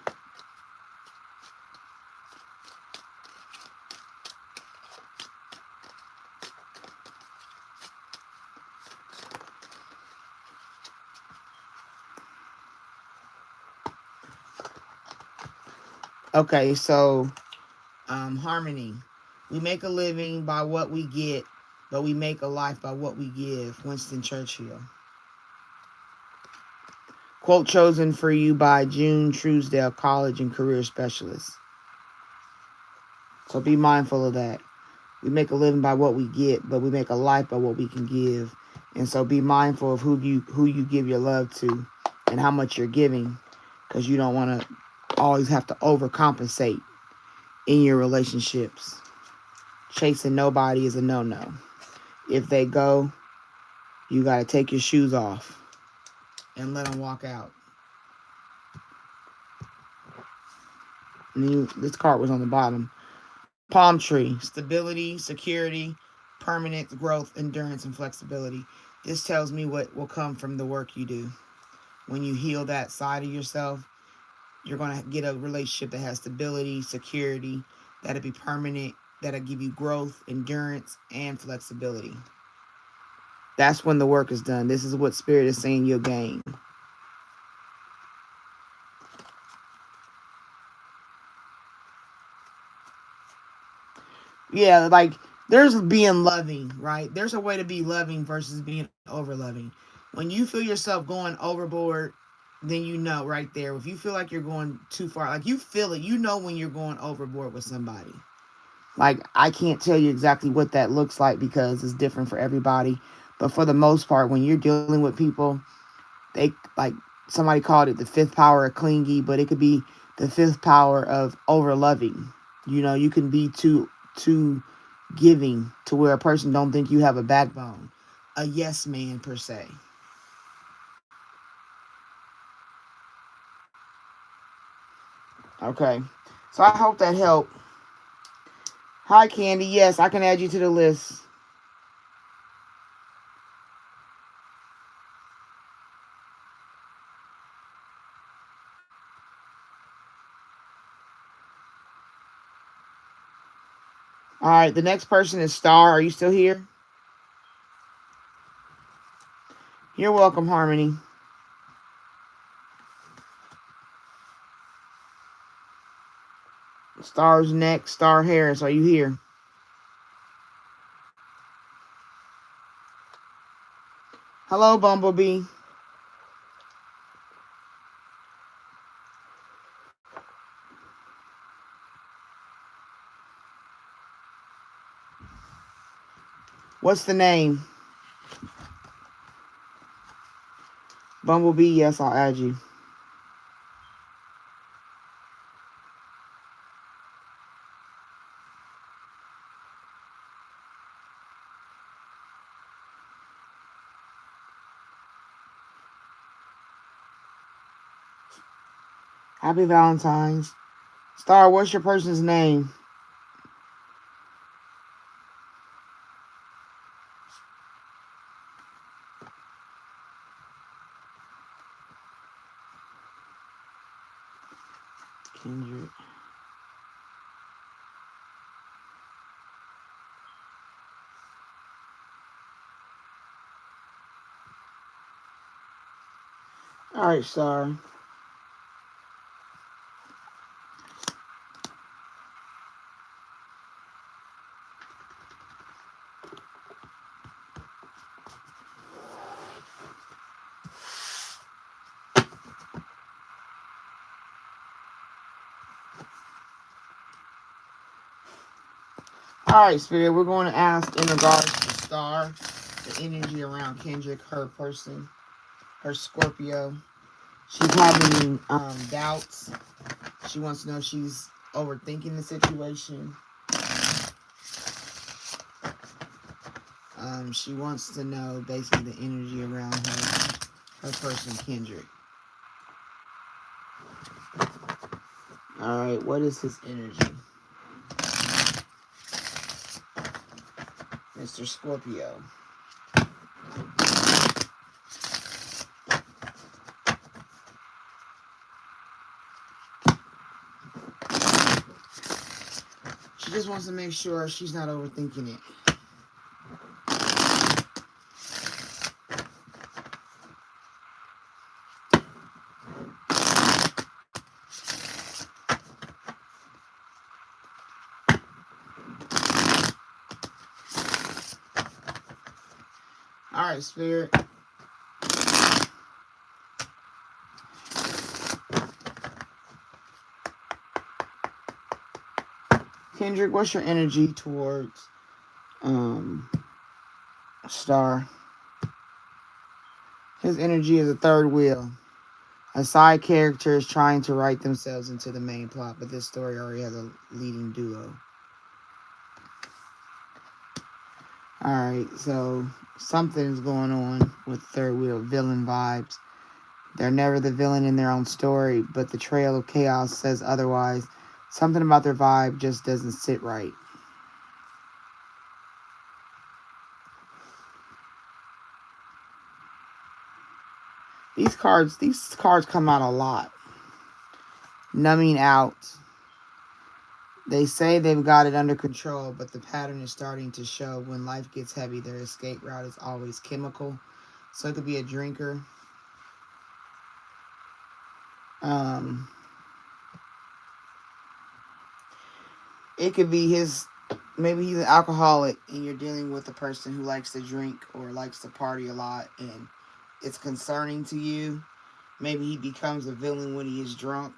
Okay, so harmony. We make a living by what we get, but we make a life by what we give. Winston Churchill. Quote chosen for you by June Truesdale, college and career specialist. So be mindful of that. We make a living by what we get, but we make a life by what we can give. And so be mindful of who you give your love to and how much you're giving, because you don't want to always have to overcompensate in your relationships. Chasing nobody is a no-no. If they go, you got to take your shoes off and let them walk out. This card was on the bottom. Palm tree, stability, security, permanence, growth, endurance, and flexibility. This tells me what will come from the work you do. When you heal that side of yourself, you're going to get a relationship that has stability, security, that'll be permanent, that'll give you growth, endurance, and flexibility. That's when the work is done. This is what Spirit is saying you'll gain. Yeah, like there's being loving, right? There's a way to be loving versus being over loving. When you feel yourself going overboard, then you know right there. If you feel like you're going too far, like you feel it, you know when you're going overboard with somebody. Like I can't tell you exactly what that looks like because it's different for everybody. But for the most part, when you're dealing with people, they like somebody called it the fifth power of clingy, but it could be the fifth power of over loving. You know, you can be too giving to where a person don't think you have a backbone. A yes man per se. Okay. So I hope that helped. Hi Candy. Yes, I can add you to the list. All right, the next person is Star. Are you still here? You're welcome, Harmony. Star's next. Star Harris, are you here? Hello, Bumblebee. What's the name? Bumblebee, yes, I'll add you. Happy Valentine's. Star, what's your person's name? Kendrick. All right, Star. All right, Spirit, we're going to ask in regards to Star, the energy around Kendrick, her person, her Scorpio. She's having doubts. She wants to know if she's overthinking the situation. She wants to know basically the energy around her person, Kendrick. All right, what is his energy? Mr. Scorpio. She just wants to make sure she's not overthinking it. All right, Spirit. Kendrick, what's your energy towards Star? His energy is a third wheel. A side character is trying to write themselves into the main plot, but this story already has a leading duo. Alright, so something's going on with third wheel villain vibes. They're never the villain in their own story, but the trail of chaos says otherwise. Something about their vibe just doesn't sit right. These cards come out a lot. Numbing out. They say they've got it under control, but the pattern is starting to show. When life gets heavy, their escape route is always chemical. So it could be a drinker. Um, it could be maybe he's an alcoholic and you're dealing with a person who likes to drink or likes to party a lot and it's concerning to you. Maybe he becomes a villain when he is drunk.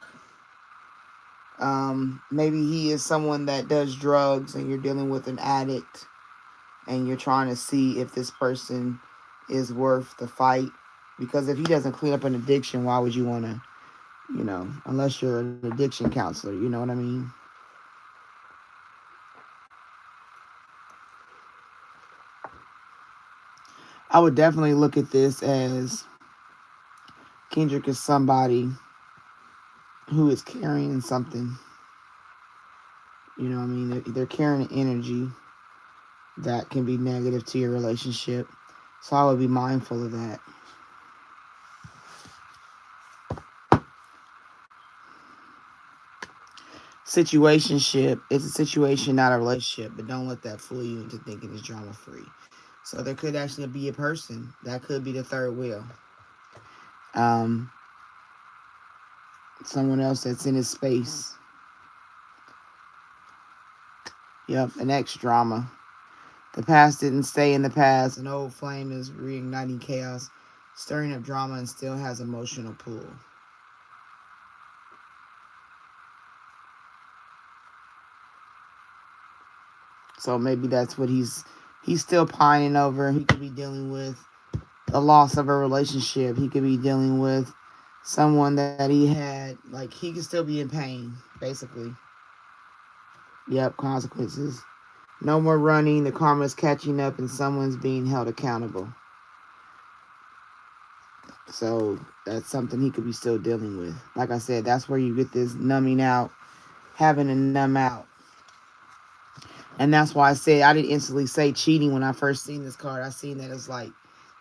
Maybe he is someone that does drugs and you're dealing with an addict and you're trying to see if this person is worth the fight. Because if he doesn't clean up an addiction, why would you want to, unless you're an addiction counselor, you know what I mean? I would definitely look at this as Kendrick is somebody who is carrying something. You know what I mean? They're carrying an energy that can be negative to your relationship. So I would be mindful of that. Situationship, it's a situation, not a relationship, but don't let that fool you into thinking it's drama free. So there could actually be a person that could be the third wheel. Um, Someone else that's in his space. Yep, an ex drama. The past didn't stay in the past. An old flame is reigniting chaos, stirring up drama, and still has emotional pull. So maybe that's what he's still pining over. He could be dealing with the loss of a relationship. He could be dealing with someone that he had. Like, he could still be in pain, basically. Yep, consequences. No more running. The karma's catching up, and someone's being held accountable. So that's something he could be still dealing with. Like I said, that's where you get this numbing out, having to numb out. And that's why I said I didn't instantly say cheating when I first seen this card. I seen that as like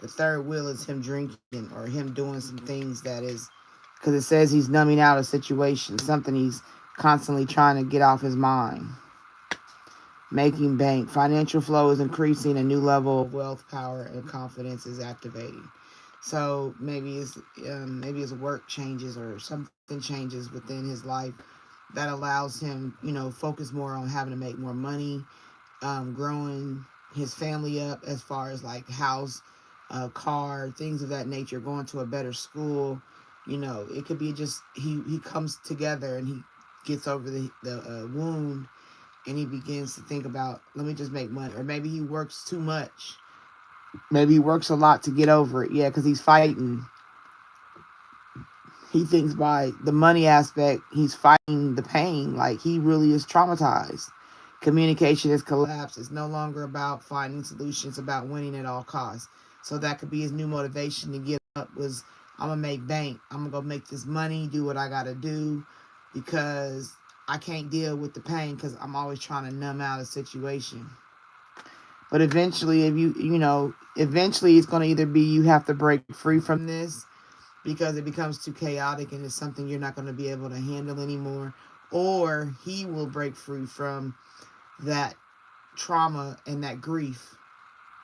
the third wheel is him drinking or him doing some things that is, because it says he's numbing out a situation, something he's constantly trying to get off his mind. Making bank. Financial flow is increasing. A new level of wealth, power, and confidence is activating. So maybe his work changes or something changes within his life that allows him, focus more on having to make more money, growing his family up as far as like house, car, things of that nature, going to a better school. It could be just he comes together and he gets over the wound and he begins to think about, let me just make money. Or maybe he works too much. Maybe he works a lot to get over it. Yeah, because he's fighting. He thinks by the money aspect, he's fighting the pain. Like, he really is traumatized. Communication has collapsed. It's no longer about finding solutions, it's about winning at all costs. So that could be his new motivation to get up was, I'm going to make bank. I'm going to go make this money, do what I got to do, because I can't deal with the pain because I'm always trying to numb out a situation. But eventually, if eventually it's going to either be you have to break free from this because it becomes too chaotic and it's something you're not going to be able to handle anymore, or he will break free from that trauma and that grief.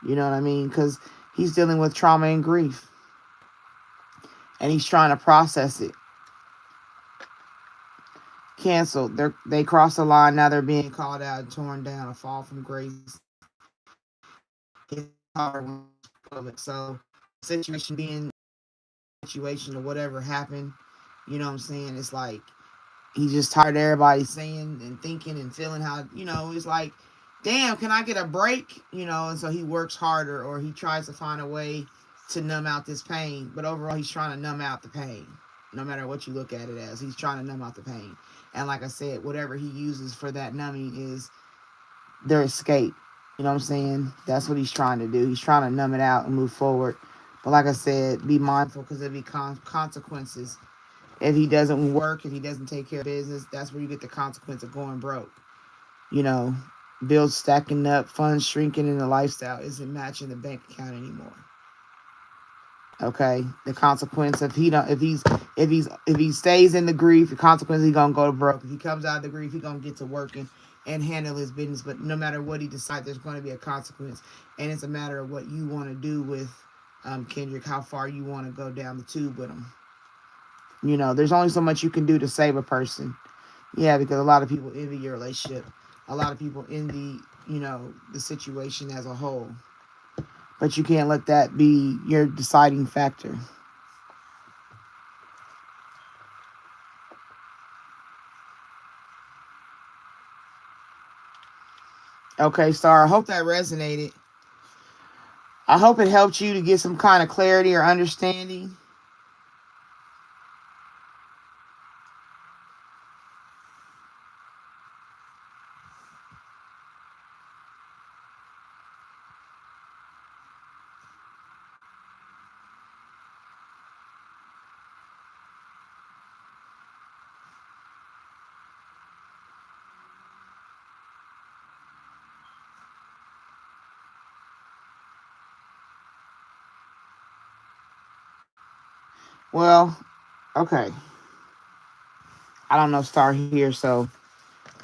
You know what I mean? Because he's dealing with trauma and grief and he's trying to process it. Canceled. They crossed the line. Now they're being called out and torn down. A fall from grace. His heart of it. So, situation being situation or whatever happened, you know what I'm saying? It's like he's just tired of everybody saying and thinking and feeling how, it's like, damn, can I get a break? And so he works harder or he tries to find a way to numb out this pain. But overall, he's trying to numb out the pain. No matter what you look at it as, he's trying to numb out the pain. And like I said, whatever he uses for that numbing is their escape. You know what I'm saying? That's what he's trying to do. He's trying to numb it out and move forward. But like I said, be mindful because there'll be consequences If he doesn't work, if he doesn't take care of business, that's where you get the consequence of going broke. You know, bills stacking up, funds shrinking, and the lifestyle isn't matching the bank account anymore. Okay, the consequence of he don't if he stays in the grief, the consequence he gonna go to broke. If he comes out of the grief, he gonna get to working and handle his business. But no matter what he decides, there's going to be a consequence, and it's a matter of what you want to do with Kendrick. How far you want to go down the tube with him. You know, there's only so much you can do to save a person. Yeah, because a lot of people envy your relationship. A lot of people envy, you know, the situation as a whole. But you can't let that be your deciding factor. Okay, Star, I hope that resonated. I hope it helped you to get some kind of clarity or understanding. Well, okay. I don't know Star here, so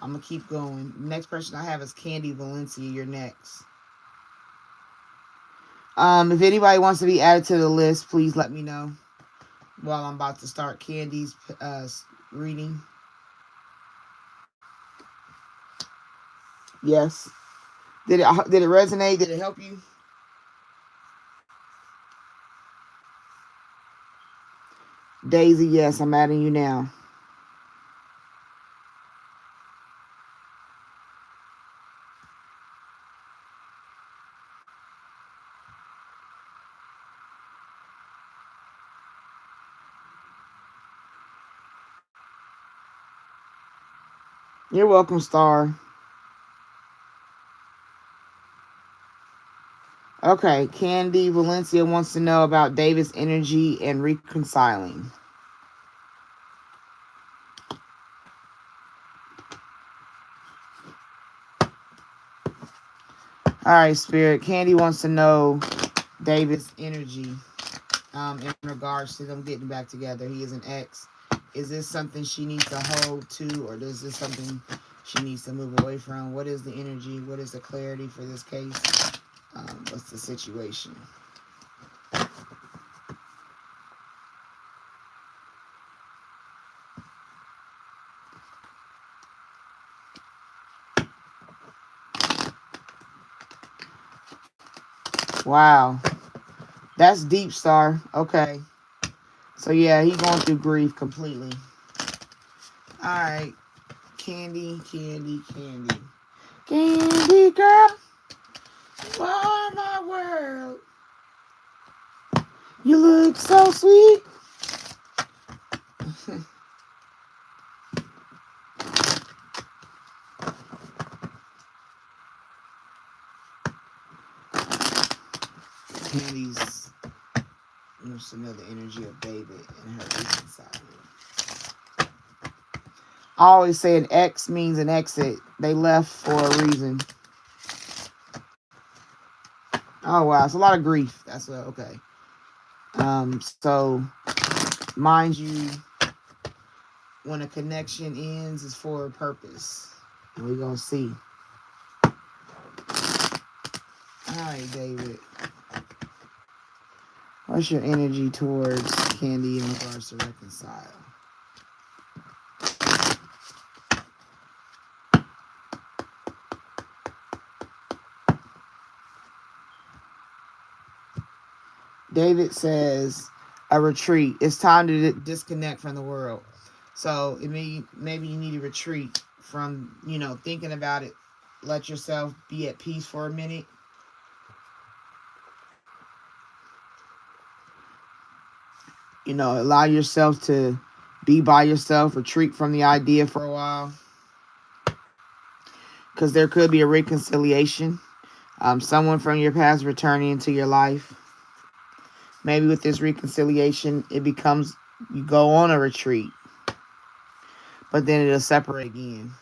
I'm going to keep going. Next person I have is Candy Valencia. You're next. If anybody wants to be added to the list, please let me know while I'm about to start Candy's reading. Yes. Did it resonate? Did it help you? Daisy, yes, I'm adding you now. You're welcome, Star. Okay, Candy Valencia wants to know about David's energy and reconciling. All right, Spirit. Candy wants to know David's energy in regards to them getting back together. He is an ex. Is this something she needs to hold to, or is this something she needs to move away from? What is the energy? What is the clarity for this case? What's the situation? Wow. That's deep, Star. Okay. So, yeah, he's going through grief completely. All right. Candy, Candy, Candy. Candy girl, you are my world. You look so sweet. Candy's wants to know the energy of David and her reconciling. I always say an X means an exit. They left for a reason. Oh wow, it's a lot of grief. That's okay. So mind you, when a connection ends, it's for a purpose, and we're gonna see. All right, David. What's your energy towards Candy in regards to reconcile? David says a retreat. It's time to disconnect from the world. So maybe you need to retreat from, thinking about it. Let yourself be at peace for a minute. Allow yourself to be by yourself, retreat from the idea for a while. Because there could be a reconciliation. Someone from your past returning into your life. Maybe with this reconciliation, it becomes You go on a retreat, but then it'll separate again.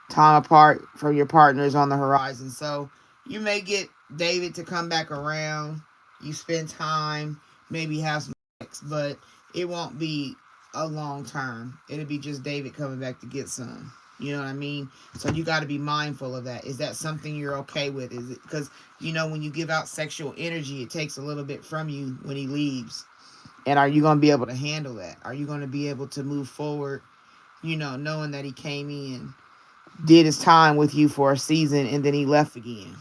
Time apart from your partners on the horizon. So you may get David to come back around. You spend time, maybe have some sex, but it won't be a long term. It'll be just David coming back to get some. You know what I mean? So you got to be mindful of that. Is that something you're okay with? Is it because when you give out sexual energy, it takes a little bit from you when he leaves. And are you going to be able to handle that? Are you going to be able to move forward, knowing that he came in, did his time with you for a season, and then he left again?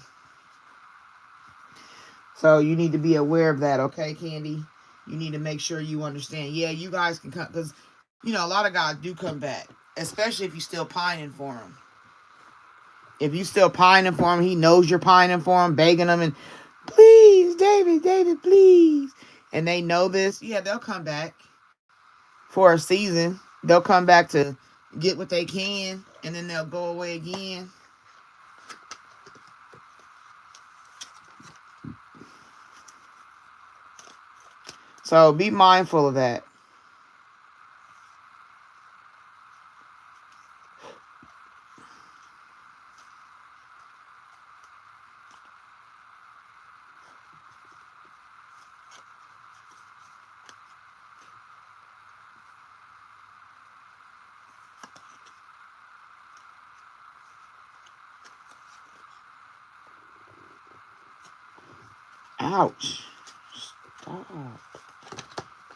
So you need to be aware of that, okay, Candy? You need to make sure you understand. Yeah, you guys can come, because, a lot of guys do come back, especially if you're still pining for him. If you still pining for him, he knows you're pining for him, begging him, and please, David, David, please. And they know this. Yeah, they'll come back for a season. They'll come back to get what they can, and then they'll go away again. So be mindful of that. Ouch. Stop.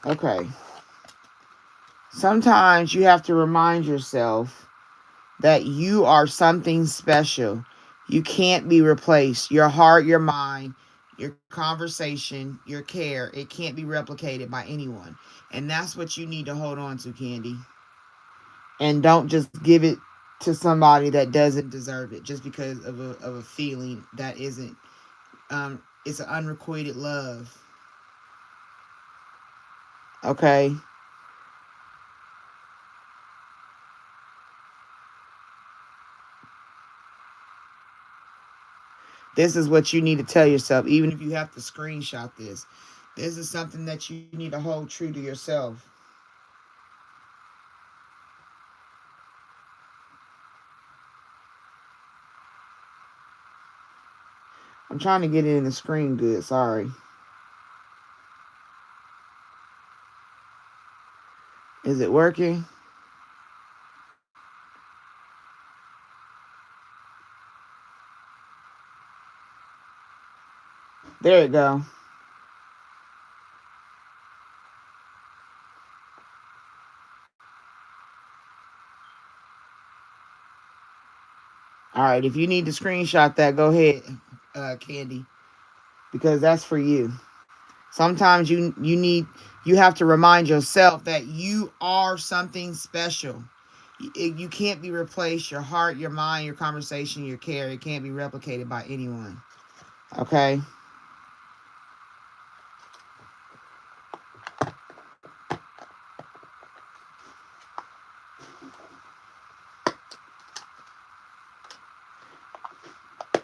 Okay. Sometimes you have to remind yourself that you are something special. You can't be replaced. Your heart, your mind, your conversation, your care, it can't be replicated by anyone. And that's what you need to hold on to, Candy. And don't just give it to somebody that doesn't deserve it just because of a feeling that isn't, it's an unrequited love. Okay? This is what you need to tell yourself, even if you have to screenshot this. This is something that you need to hold true to yourself. I'm trying to get it in the screen good. Sorry. Is it working? There it go. All right. If you need to screenshot that, go ahead, Candy, because that's for you. Sometimes you have to remind yourself that you are something special. You can't be replaced. Your heart, your mind, your conversation, your care, it can't be replicated by anyone. Okay?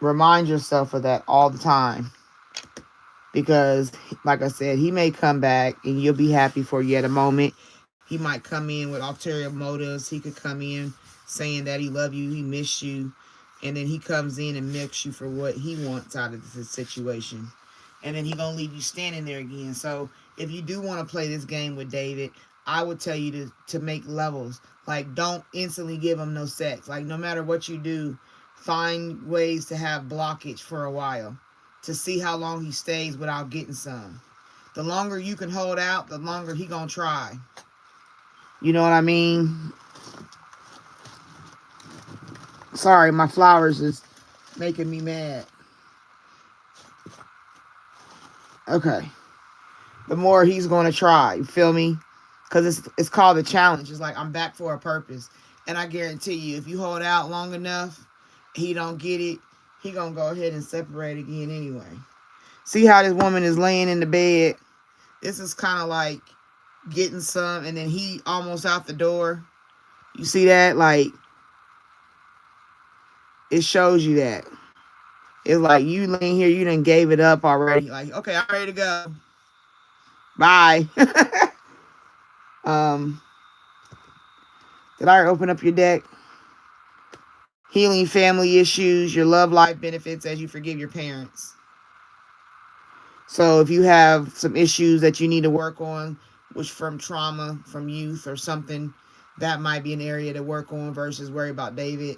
Remind yourself of that all the time. Because, like I said, he may come back and you'll be happy for yet a moment. He might come in with ulterior motives. He could come in saying that he loves you, he missed you. And then he comes in and milks you for what he wants out of the situation. And then he going to leave you standing there again. So if you do want to play this game with David, I would tell you to make levels. Like, don't instantly give him no sex. Like, no matter what you do, find ways to have blockage for a while to see how long he stays without getting some. The longer you can hold out, the longer he gonna try. You know what I mean? Sorry, my flowers is making me mad. Okay. The more he's gonna try, you feel me? Because it's called a challenge. It's like, I'm back for a purpose. And I guarantee you, if you hold out long enough, he don't get it, he gonna go ahead and separate again anyway. See how this woman is laying in the bed? This is kind of like getting some, and then he almost out the door. You see that? Like, it shows you that. It's like you laying here, you done gave it up already. Like, okay, I'm ready to go. Bye. Um, did I open up your deck? Healing family issues, your love life benefits as you forgive your parents. So if you have some issues that you need to work on, which from trauma, from youth or something, that might be an area to work on versus worry about David.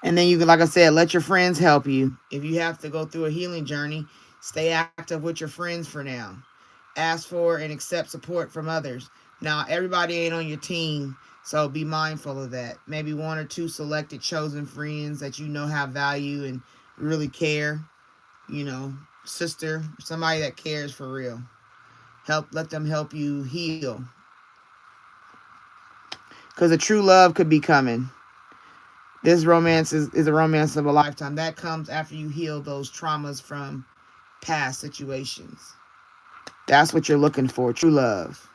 And then you can, like I said, let your friends help you. If you have to go through a healing journey, stay active with your friends for now. Ask for and accept support from others. Now, everybody ain't on your team, so be mindful of that. Maybe one or two selected chosen friends that you know have value and really care. You know, sister, somebody that cares for real. Let them help you heal. Because a true love could be coming. This romance is a romance of a lifetime. That comes after you heal those traumas from past situations. That's what you're looking for, true love.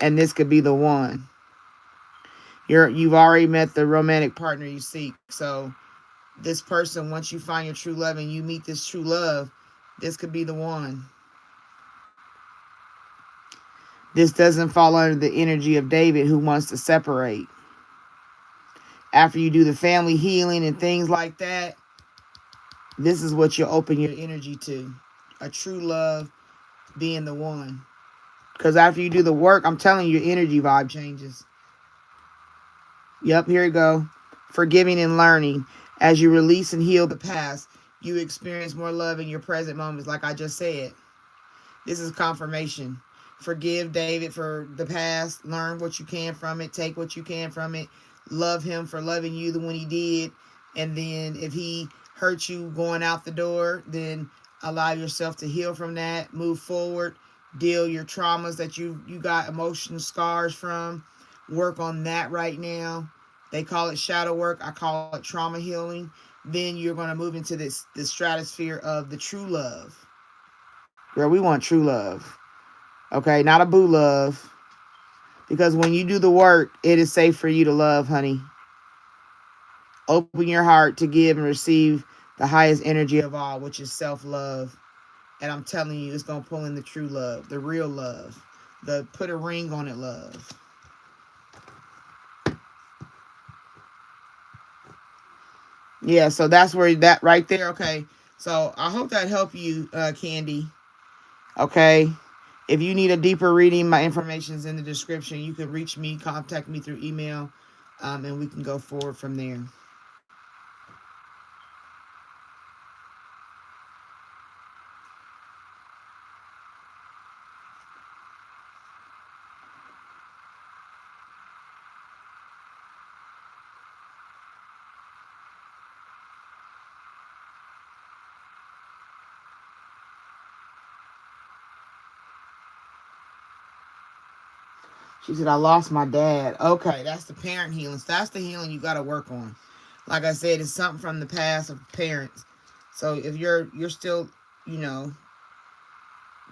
And this could be the one. You've already met the romantic partner you seek. So this person, once you find your true love and you meet this true love, this could be the one. This doesn't fall under the energy of David, who wants to separate. After you do the family healing and things like that, this is what you open your energy to. A true love being the one. Because after you do the work, I'm telling you, your energy vibe changes. Yep, here we go. Forgiving and learning. As you release and heal the past, you experience more love in your present moments, like I just said. This is confirmation. Forgive David for the past. Learn what you can from it. Take what you can from it. Love him for loving you when he did. And then if he hurt you going out the door, then allow yourself to heal from that. Move forward. Deal your traumas that you got emotional scars from. Work on that right now. They call it shadow work. I call it trauma healing. Then you're going to move into the stratosphere of the true love. Girl, we want true love. Okay, not a boo love. Because when you do the work, it is safe for you to love, honey. Open your heart to give and receive the highest energy of all, which is self-love. And I'm telling you, it's going to pull in the true love, the real love, the put a ring on it love. Yeah, so that's where that right there. Okay, so I hope that helped you, Candy. Okay. If you need a deeper reading, my information is in the description. You can reach me, contact me through email, and we can go forward from there. She said, I lost my dad. Okay, that's the parent healing. So that's the healing you got to work on. Like I said, it's something from the past of parents. So if you're still, you know,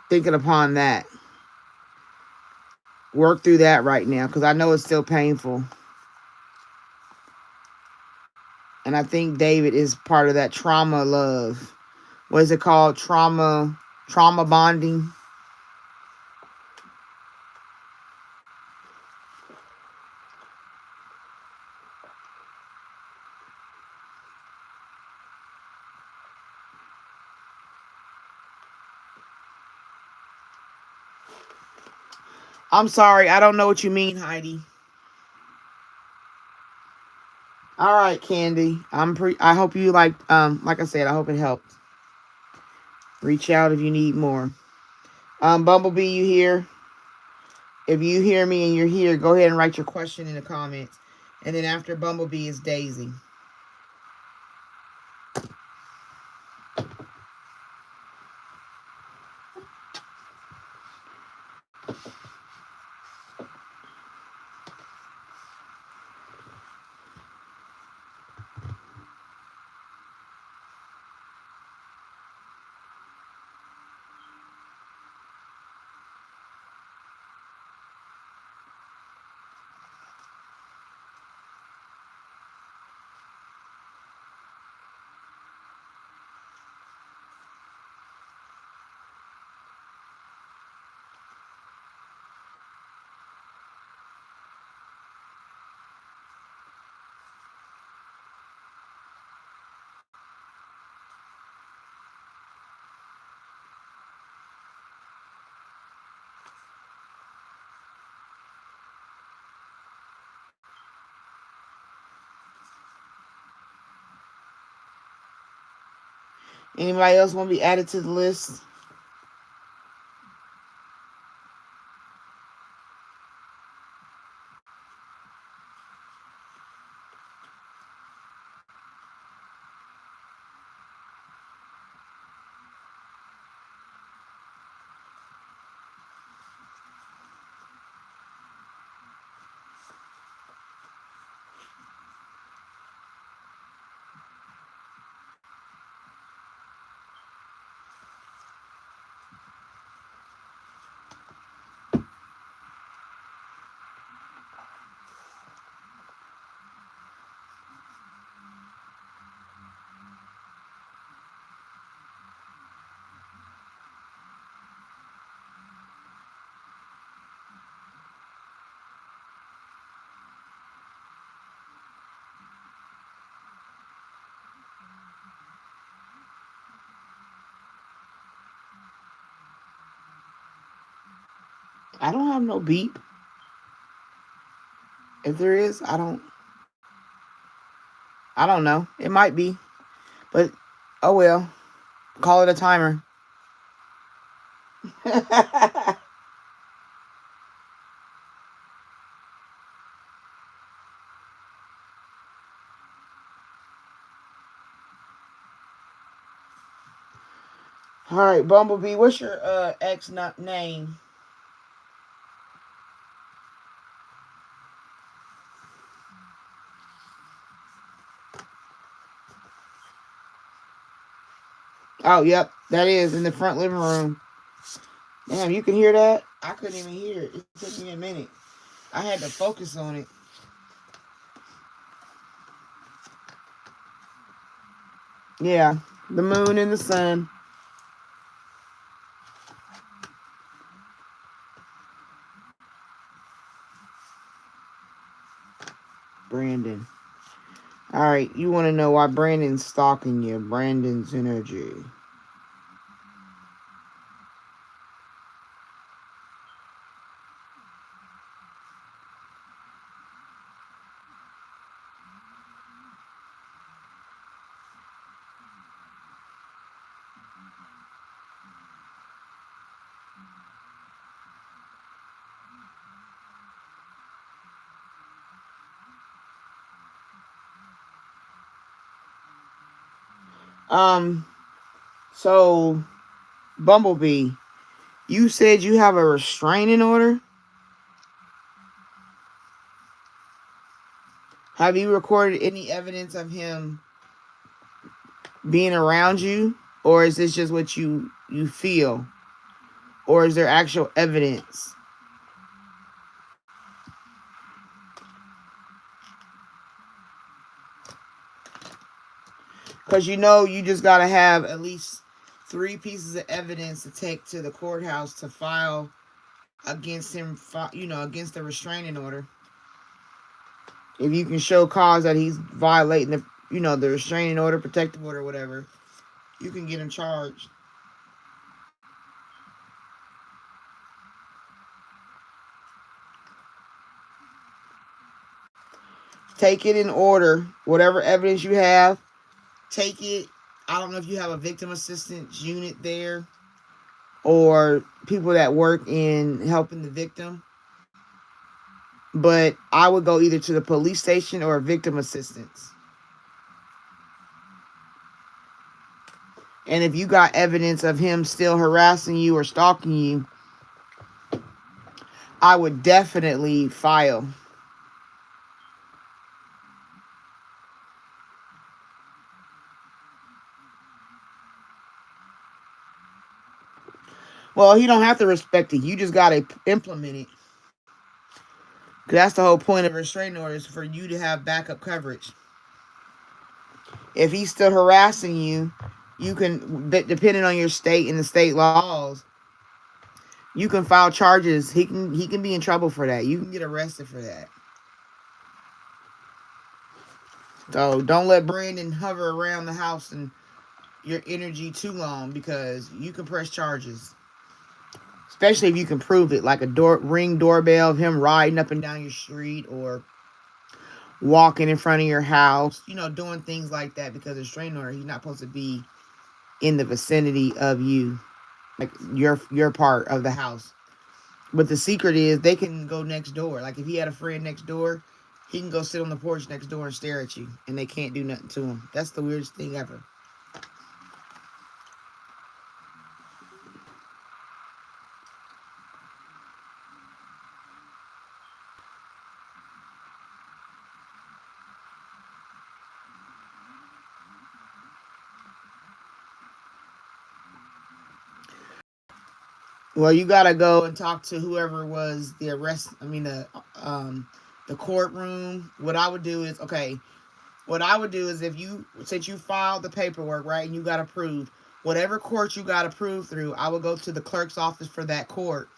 thinking upon that, work through that right now, because I know it's still painful. And I think David is part of that trauma love. What is it called? Trauma bonding. I'm sorry, I don't know what you mean, Heidi. All right, Candy. I hope you like I said, I hope it helped. Reach out if you need more. Bumblebee, you here? If you hear me and you're here, go ahead and write your question in the comments. And then after Bumblebee is Daisy. Anybody else want to be added to the list? I don't have no beep. If there is, I don't know. It might be. But oh well. Call it a timer. All right, Bumblebee, what's your ex name? Oh, yep, that is in the front living room. Damn, you can hear that? I couldn't even hear it. It took me a minute. I had to focus on it. Yeah, the moon and the sun. Brandon. All right, you want to know why Brandon's stalking you? Brandon's energy. Um, so Bumblebee, you said you have a restraining order. Have you recorded any evidence of him being around you, or is this just what you feel, or is there actual evidence? Because you just got to have at least 3 pieces of evidence to take to the courthouse to file against him, against the restraining order. If you can show cause that he's violating the restraining order, protective order, whatever, you can get him charged. Take it in order. Whatever evidence you have, take it. I don't know if you have a victim assistance unit there or people that work in helping the victim. But I would go either to the police station or victim assistance. And if you got evidence of him still harassing you or stalking you, I would definitely file. Well, he don't have to respect it. You just got to implement it. That's the whole point of a restraining order, is for you to have backup coverage. If he's still harassing you, you can, depending on your state and the state laws, you can file charges. He can be in trouble for that. You can get arrested for that. So don't let Brandon hover around the house and your energy too long, because you can press charges. Especially if you can prove it, like a ring doorbell of him riding up and down your street or walking in front of your house, doing things like that, because of restraining order, he's not supposed to be in the vicinity of you, like your part of the house. But the secret is they can go next door. Like if he had a friend next door, he can go sit on the porch next door and stare at you, and they can't do nothing to him. That's the weirdest thing ever. Well, you gotta go and talk to whoever was the arrest. I mean the courtroom. What I would do is okay. What I would do is if you since you filed the paperwork right and you got approved, whatever court you got approved through, I would go to the clerk's office for that court,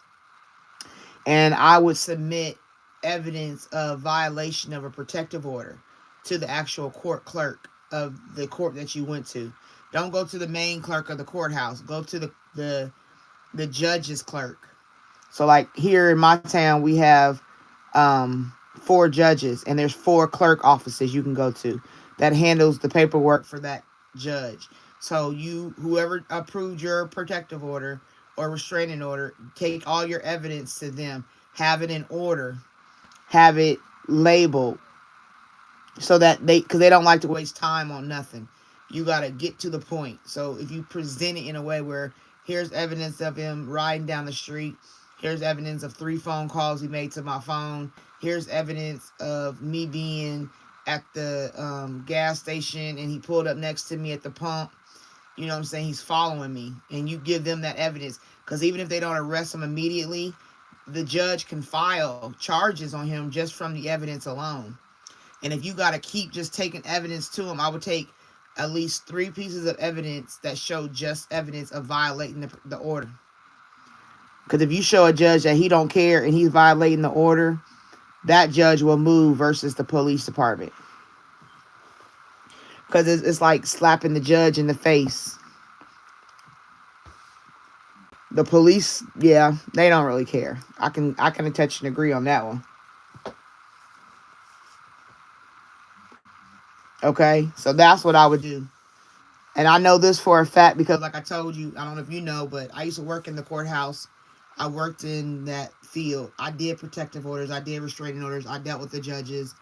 and I would submit evidence of violation of a protective order to the actual court clerk of the court that you went to. Don't go to the main clerk of the courthouse. Go to the judge's clerk. So like here in my town, we have 4 judges, and there's 4 clerk offices you can go to that handles the paperwork for that judge. So whoever approved your protective order or restraining order, take all your evidence to them, have it in order, have it labeled, so that because they don't like to waste time on nothing. You got to get to the point. So if you present it in a way where here's evidence of him riding down the street, here's evidence of 3 phone calls he made to my phone, here's evidence of me being at the gas station and he pulled up next to me at the pump. You know what I'm saying? He's following me. And you give them that evidence. Because even if they don't arrest him immediately, the judge can file charges on him just from the evidence alone. And if you got to keep just taking evidence to him, I would take at least 3 pieces of evidence that show just evidence of violating the order. Because if you show a judge that he don't care and he's violating the order, that judge will move versus the police department. Because it's like slapping the judge in the face. The police, yeah, they don't really care. I can touch and agree on that one. Okay, so that's what I would do. And I know this for a fact because, like I told you, I don't know if you know, but I used to work in the courthouse. I worked in that field. I did protective orders. I did restraining orders. I dealt with the judges.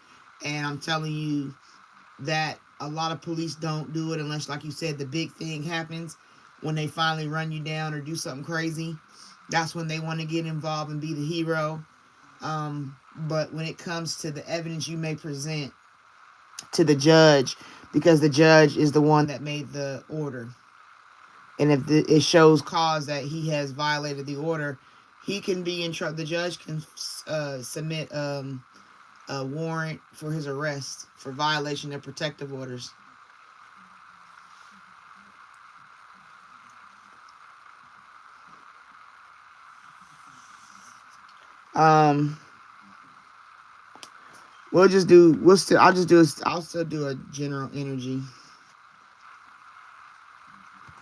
And I'm telling you that a lot of police don't do it unless, like you said, the big thing happens. When they finally run you down or do something crazy, that's when they want to get involved and be the hero. But when it comes to the evidence you may present to the judge, because the judge is the one that made the order, and if it shows cause that he has violated the order, he can be in trouble. The judge can submit a warrant for his arrest for violation of protective orders. I'll still do a general energy.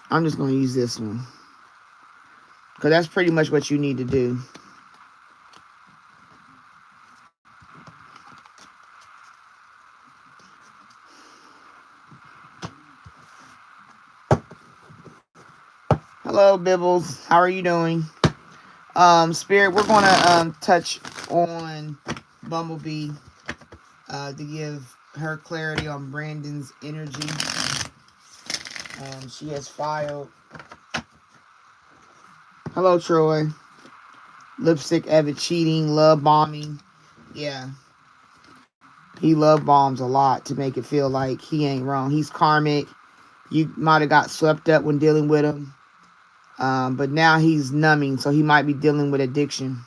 I'm just going to use this one. Because that's pretty much what you need to do. Hello, Bibbles. How are you doing? Spirit, we're going to touch on Bumblebee to give her clarity on Brandon's energy. She has filed. Hello, Troy. Lipstick Evan cheating, love bombing. Yeah. He love bombs a lot to make it feel like he ain't wrong. He's karmic. You might have got swept up when dealing with him. But now he's numbing, so he might be dealing with addiction.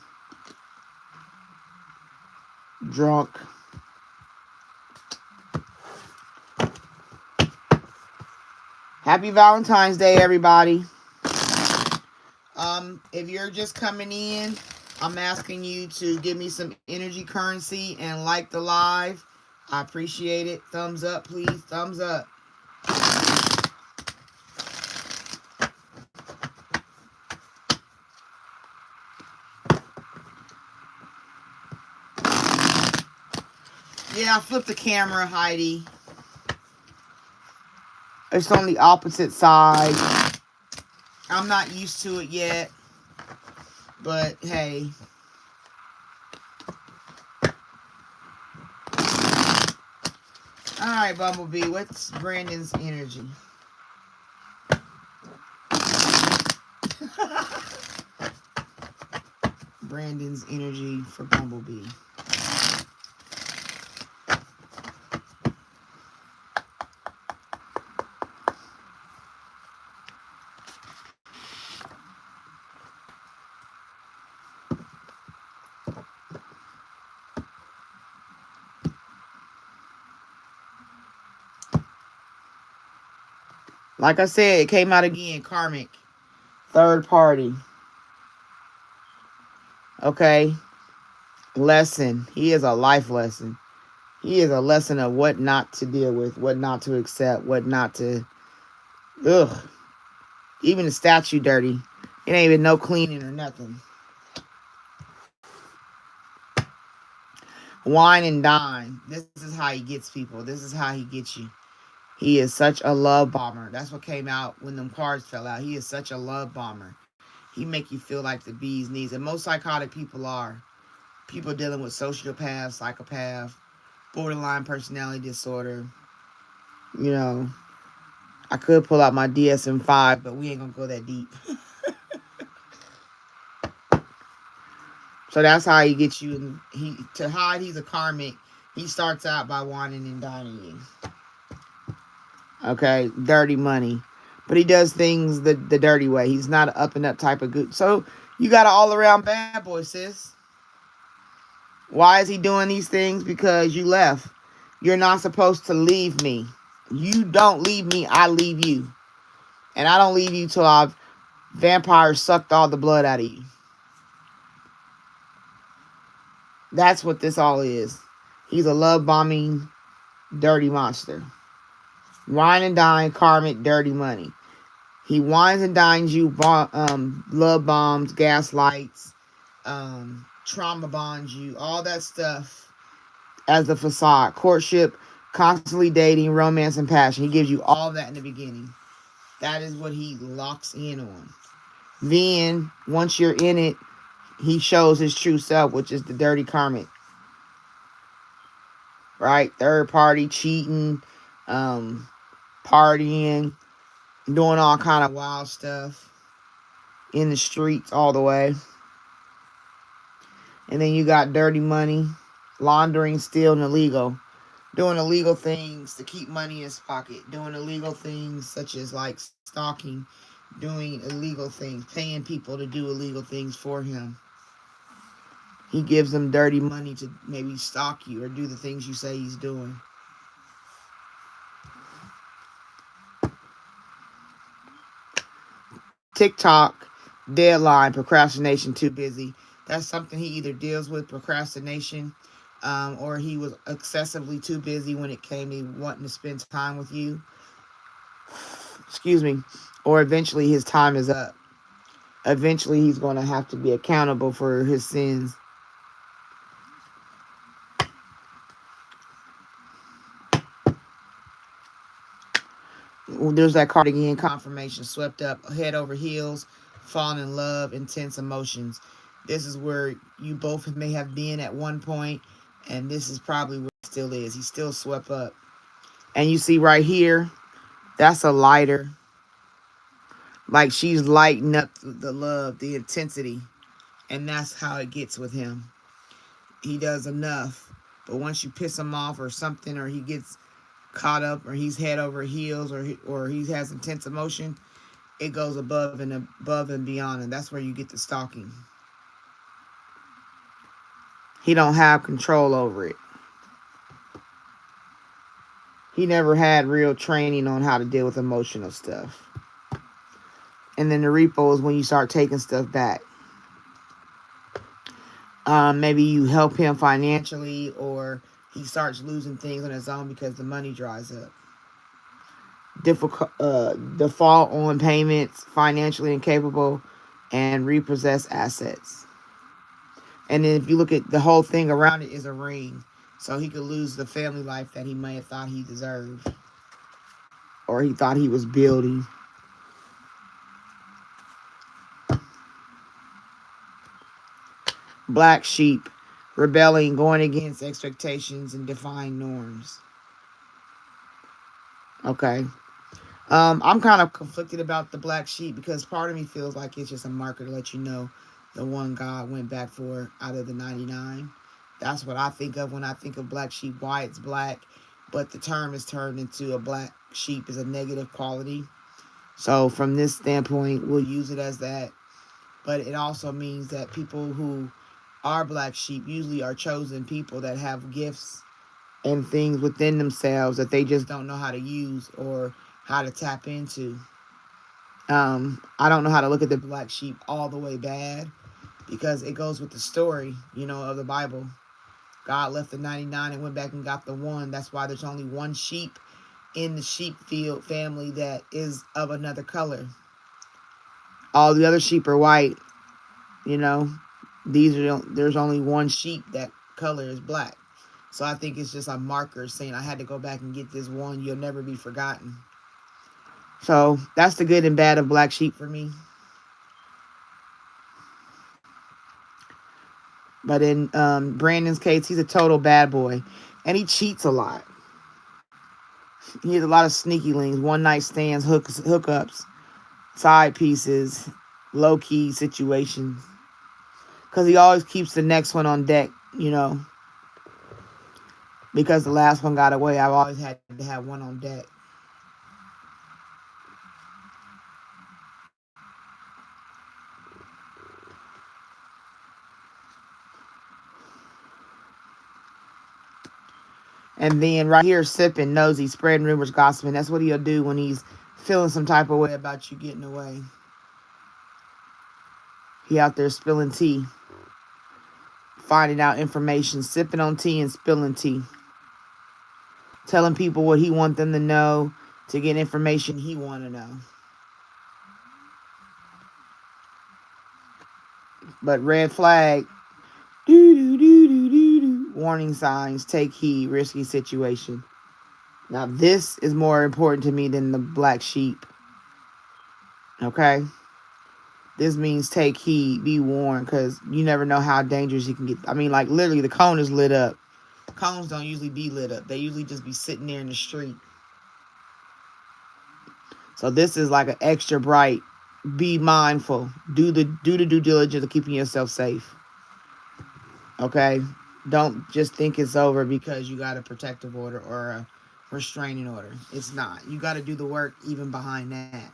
Drunk. Happy Valentine's Day, everybody. If you're just coming in, I'm asking you to give me some energy currency and like the live. I appreciate it. Thumbs up, please. Thumbs up. Yeah, I flipped the camera, Heidi. It's on the opposite side. I'm not used to it yet. But hey. Alright, Bumblebee. What's Brandon's energy? Brandon's energy for Bumblebee. Like I said, it came out again. Karmic. Third party. Okay. Lesson. He is a life lesson. He is a lesson of what not to deal with, what not to accept, what not to... Ugh. Even the statue dirty. It ain't even no cleaning or nothing. Wine and dine. This is how he gets people. This is how he gets you. He is such a love bomber. That's what came out when them cards fell out. He is such a love bomber. He make you feel like the bee's knees. And most psychotic people are. People dealing with sociopath, psychopath, borderline personality disorder. You know, I could pull out my DSM-5, but we ain't going to go that deep. So that's how he gets you. To hide he's a karmic, he starts out by whining and dining you. Okay, dirty money. But he does things the dirty way. He's not an up and up type of good. So you got an all around bad boy, sis. Why is he doing these things? Because you left. You're not supposed to leave me. You don't leave me, I leave you. And I don't leave you till I've vampires sucked all the blood out of you. That's what this all is. He's a love bombing, dirty monster. Wine and dine, karmic, dirty money. He wines and dines you, love bombs, gaslights, trauma bonds you, all that stuff as the facade. Courtship, constantly dating, romance, and passion. He gives you all that in the beginning. That is what he locks in on. Then, once you're in it, he shows his true self, which is the dirty karmic. Right? Third party, cheating, partying, doing all kind of wild stuff in the streets all the way. And then you got dirty money, laundering, stealing, illegal. Doing illegal things to keep money in his pocket. Doing illegal things such as like stalking. Doing illegal things. Paying people to do illegal things for him. He gives them dirty money to maybe stalk you or do the things you say he's doing. TikTok, deadline, procrastination, too busy. That's something he either deals with, procrastination, or he was excessively too busy when it came to wanting to spend time with you. Excuse me. Or eventually his time is up. Eventually he's going to have to be accountable for his sins. There's that card again, confirmation, swept up, head over heels, falling in love, intense emotions. This is where you both may have been at one point, and this is probably where he still is. He's still swept up. And you see right here, that's a lighter. Like she's lighting up the love, the intensity. And that's how it gets with him. He does enough. But once you piss him off or something, or he gets caught up, or he's head over heels, or he has intense emotion, it goes above and beyond, and that's where you get the stalking. He don't have control over it. He never had real training on how to deal with emotional stuff. And then the repo is when you start taking stuff back. Maybe you help him financially, or he starts losing things on his own because the money dries up. Default on payments, financially incapable, and repossess assets. And then if you look at the whole thing around it is a ring. So he could lose the family life that he may have thought he deserved. Or he thought he was building. Black sheep, rebelling, going against expectations, and defying norms. Okay. I'm kind of conflicted about the black sheep because part of me feels like it's just a marker to let you know the one God went back for out of the 99. That's what I think of when I think of black sheep, why it's black. But the term is turned into a black sheep is a negative quality. So from this standpoint, we'll use it as that. But it also means that people who are black sheep usually are chosen people that have gifts and things within themselves that they just don't know how to use or how to tap into. I don't know how to look at the black sheep all the way bad because it goes with the story, of the Bible. God left the 99 and went back and got the one. That's why there's only one sheep in the sheep field family that is of another color. All the other sheep are white, you know. There's only one sheep that color is black. So I think it's just a marker saying I had to go back and get this one. You'll never be forgotten. So that's the good and bad of black sheep for me. But in Brandon's case, he's a total bad boy. And he cheats a lot. He has a lot of sneaky links, one night stands, hookups, side pieces, low key situations. Because he always keeps the next one on deck, Because the last one got away, I've always had to have one on deck. And then right here, sipping, nosy, spreading rumors, gossiping. That's what he'll do when he's feeling some type of way about you getting away. He out there spilling tea, finding out information, sipping on tea and spilling tea. Telling people what he wants them to know to get information he want to know. But red flag, warning signs, take heed, risky situation. Now this is more important to me than the black sheep. Okay? This means take heed, be warned, because you never know how dangerous you can get. I mean, like literally the cone is lit up. Cones don't usually be lit up. They usually just be sitting there in the street. So this is like an extra bright. Be mindful. Do the due diligence of keeping yourself safe. Okay? Don't just think it's over because you got a protective order or a restraining order. It's not. You got to do the work even behind that.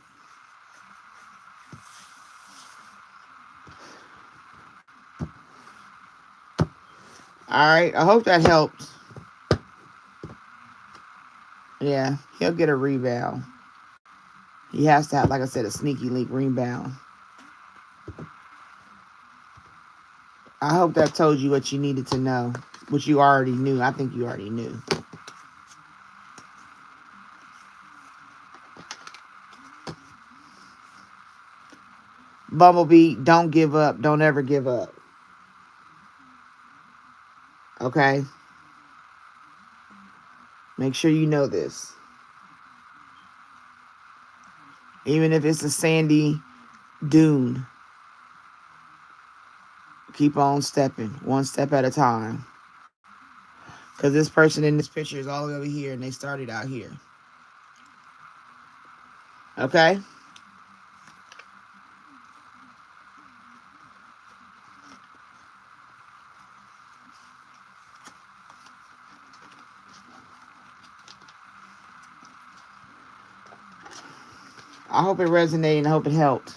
All right. I hope that helped. Yeah. He'll get a rebound. He has to have, like I said, a sneaky link rebound. I hope that told you what you needed to know, which you already knew. I think you already knew. Bumblebee, don't give up. Don't ever give up. Okay? Make sure you know this. Even if it's a sandy dune, keep on stepping, one step at a time. Because this person in this picture is all the way over here and they started out here. Okay? I hope it resonated and I hope it helped.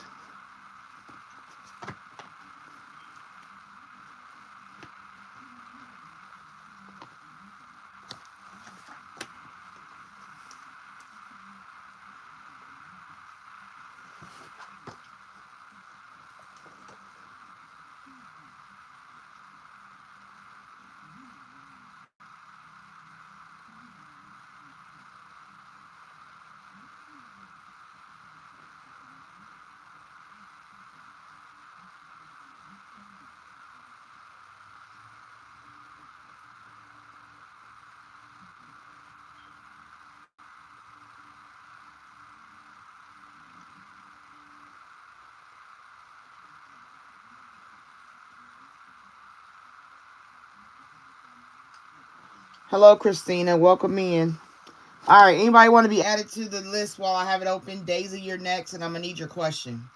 Hello, Christina. Welcome in. All right. Anybody want to be added to the list while I have it open? Daisy, you're next, and I'm going to need your question.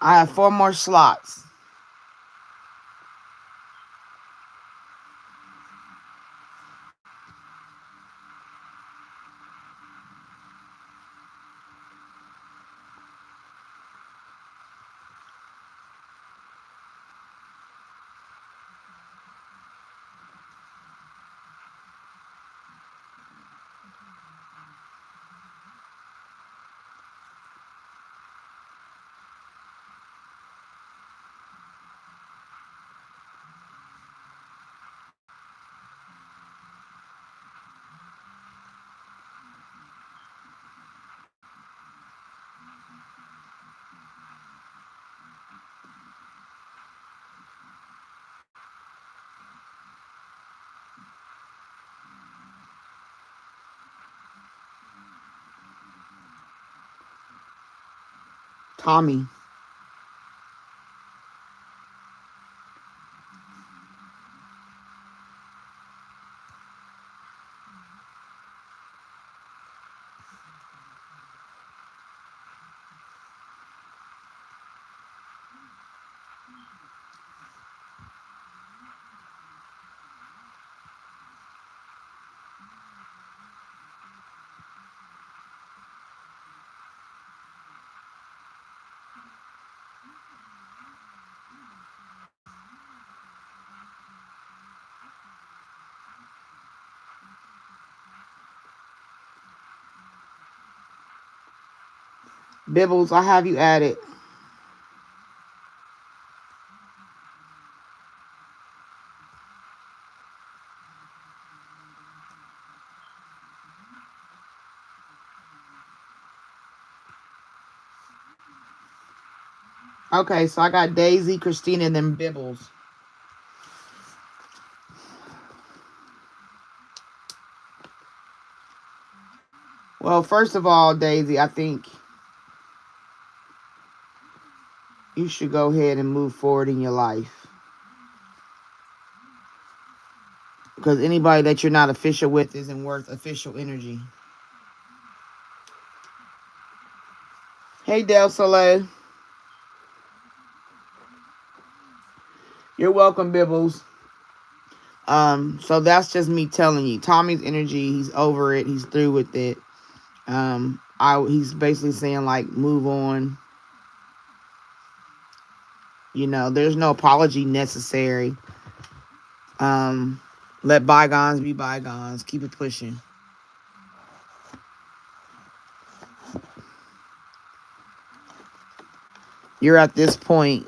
I have 4 more slots. Tommy. Bibbles, I have you added. Okay, so I got Daisy, Christina, and then Bibbles. Well, first of all, Daisy, I think you should go ahead and move forward in your life. Because anybody that you're not official with isn't worth official energy. Hey, Del Soleil. You're welcome, Bibbles. So that's just me telling you. Tommy's energy, he's over it. He's through with it. He's basically saying, like, move on. You know, there's no apology necessary. Let bygones be bygones. Keep it pushing. You're at this point.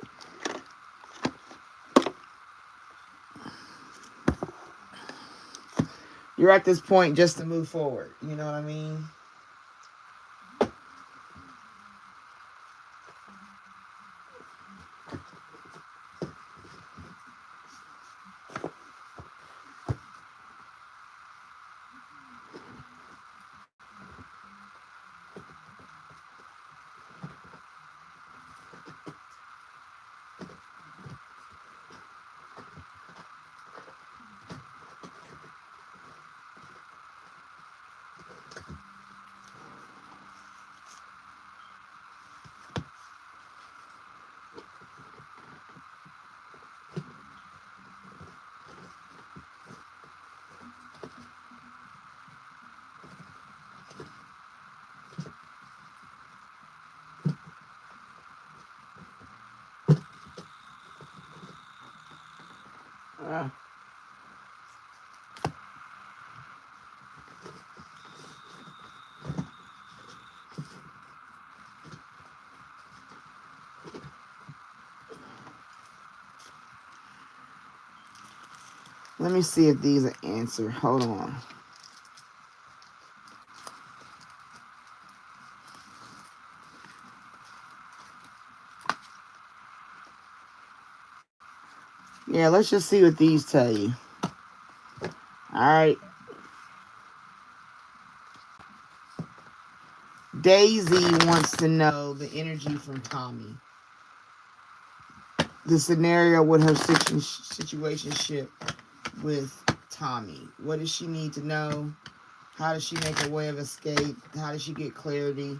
You're at this point just to move forward. You know what I mean? Let me see if these are answered. Hold on. Yeah, let's just see what these tell you. All right. Daisy wants to know the energy from Tommy. The scenario with her situationship with Tommy. What does she need to know? How does she make a way of escape? How does she get clarity?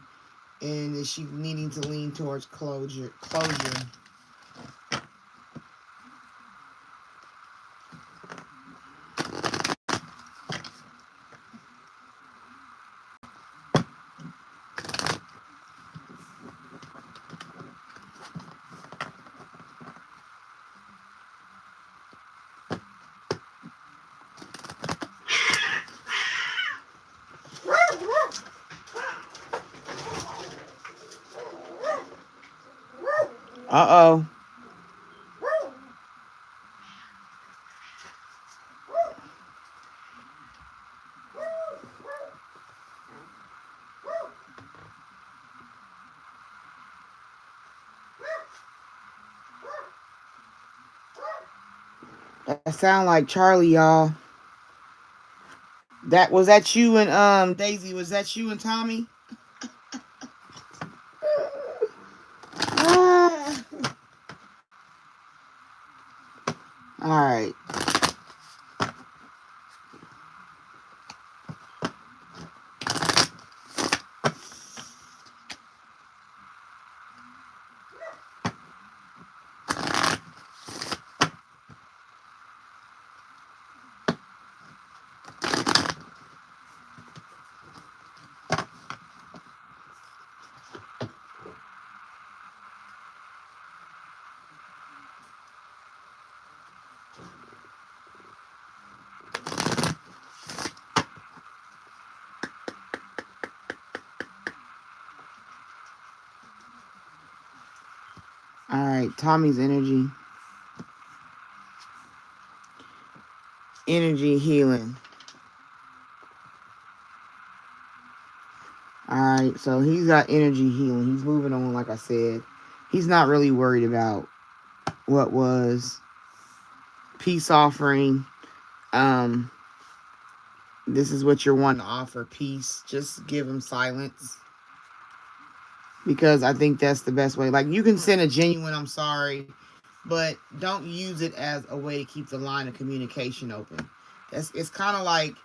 And is she needing to lean towards closure? Uh-oh. That sound like Charlie, y'all. Was that you and Daisy? Was that you and Tommy? All right. All right, Tommy's energy. Energy healing. All right, so he's got energy healing. He's moving on, like I said. He's not really worried about what was. Peace offering. This is what you're wanting to offer. Peace. Just give him silence. Because I think that's the best way. Like, you can send a genuine I'm sorry, but don't use it as a way to keep the line of communication open. It's kind of like,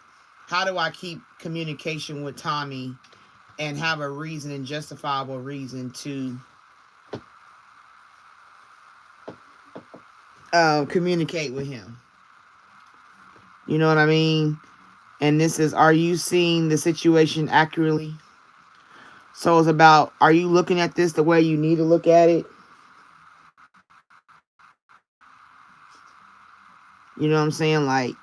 how do I keep communication with Tommy and have a reason and justifiable reason to communicate with him? You know what I mean? And this is, are you seeing the situation accurately? So it's about, are you looking at this the way you need to look at it? You know what I'm saying? Like,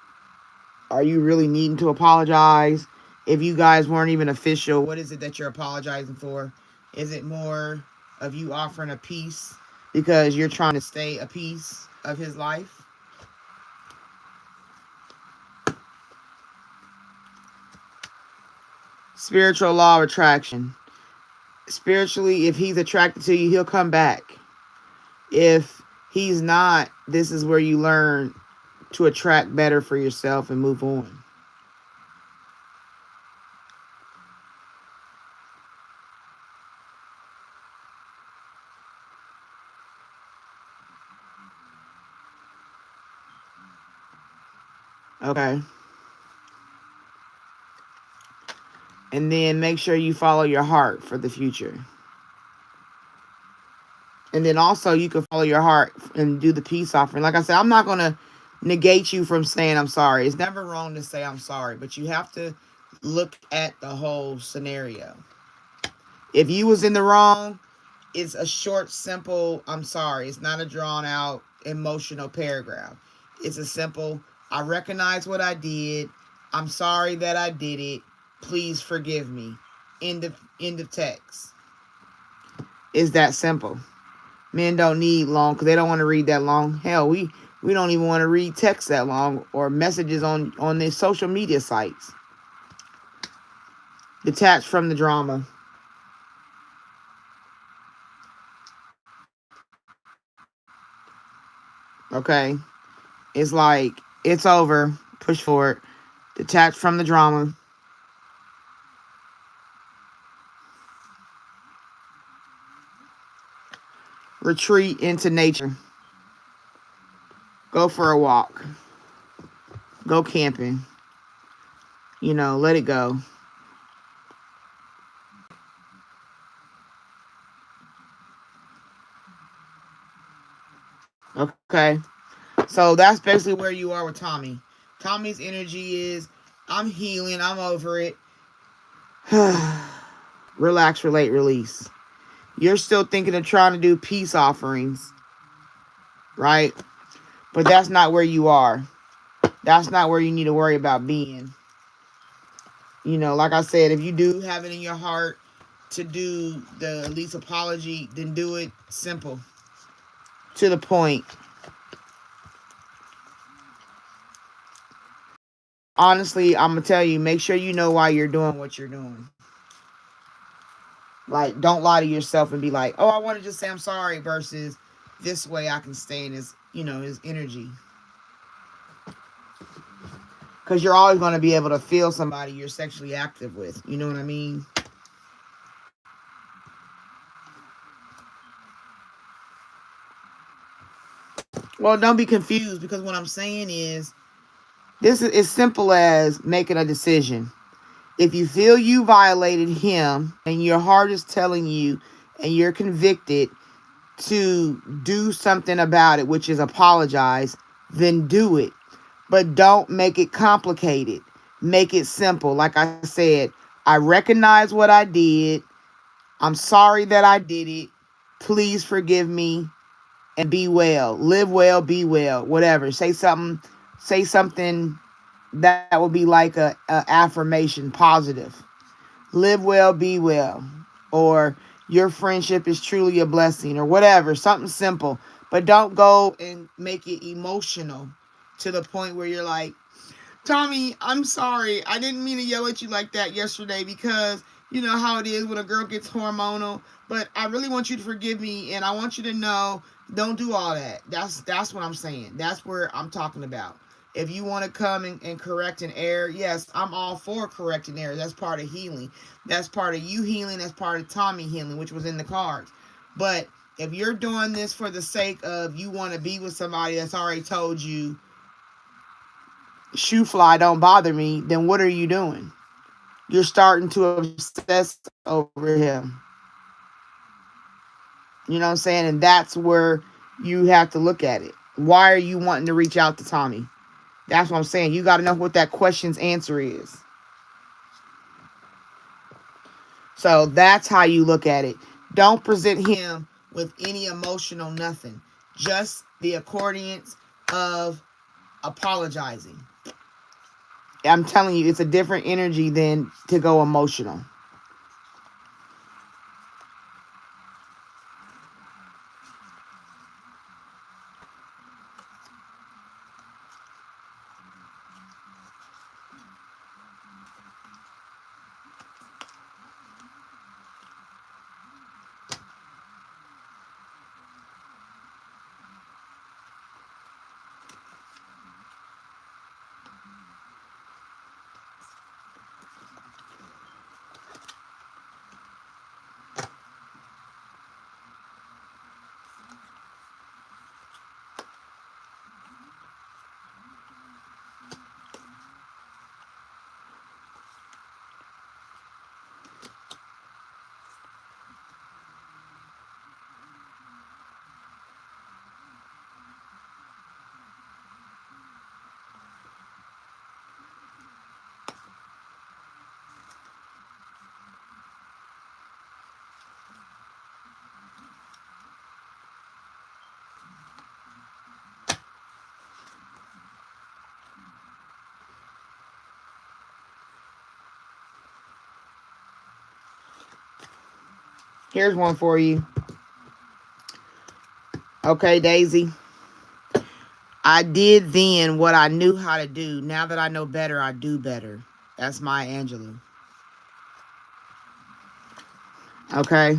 are you really needing to apologize? If you guys weren't even official, what is it that you're apologizing for? Is it more of you offering a piece because you're trying to stay a piece of his life? Spiritual law of attraction. Spiritually, if he's attracted to you, he'll come back. If he's not, this is where you learn to attract better for yourself and move on. Okay. And then make sure you follow your heart for the future. And then also you can follow your heart and do the peace offering. Like I said, I'm not going to negate you from saying I'm sorry. It's never wrong to say I'm sorry, but you have to look at the whole scenario. If you was in the wrong, it's a short, simple I'm sorry. It's not a drawn out emotional paragraph. It's a simple, I recognize what I did. I'm sorry that I did it. Please forgive me. End of text. It's that simple. Men don't need long because they don't want to read that long. Hell, we don't even want to read text that long or messages on their social media sites. Detached from the drama. Okay? It's like, it's over. Push forward. Detached from the drama. retreat into nature. Go for a walk. Go camping. Let it go. Okay. So that's basically where you are with Tommy. Tommy's energy is, I'm healing. I'm over it. Relax, relate, release. You're still thinking of trying to do peace offerings, right? But that's not where you are. That's not where you need to worry about being. Like I said, if you do have it in your heart to do the least apology, then do it simple, to the point. Honestly, I'm going to tell you, make sure you know why you're doing what you're doing. Like, don't lie to yourself and be like, oh, I want to just say I'm sorry, versus this way I can stay in his energy. Because you're always going to be able to feel somebody you're sexually active with. You know what I mean? Well, don't be confused, because what I'm saying is, this is as simple as making a decision. If you feel you violated him and your heart is telling you and you're convicted to do something about it, which is apologize, then do it. But don't make it complicated. Make it simple. Like I said, I recognize what I did. I'm sorry that I did it. Please forgive me and be well. Live well, be well, whatever. Say something that will be like a affirmation, positive. Live well, be well. Or your friendship is truly a blessing, or whatever. Something simple. But don't go and make it emotional to the point where you're like, Tommy, I'm sorry. I didn't mean to yell at you like that yesterday, because you know how it is when a girl gets hormonal. But I really want you to forgive me, and I want you to know, don't do all that. That's what I'm saying. That's where I'm talking about. If you want to come and correct an error, yes, I'm all for correcting error. That's part of healing. That's part of you healing. That's part of Tommy healing, which was in the cards. But if you're doing this for the sake of you want to be with somebody that's already told you, shoe fly don't bother me, then what are you doing? You're starting to obsess over him. You know what I'm saying? And that's where you have to look at it. Why are you wanting to reach out to Tommy? That's what I'm saying. You got to know what that question's answer is. So that's how you look at it. Don't present him with any emotional nothing. Just the accordance of apologizing. I'm telling you, it's a different energy than to go emotional. Here's one for you. Okay, Daisy. I did then what I knew how to do. Now that I know better, I do better. That's Maya Angelou. Okay.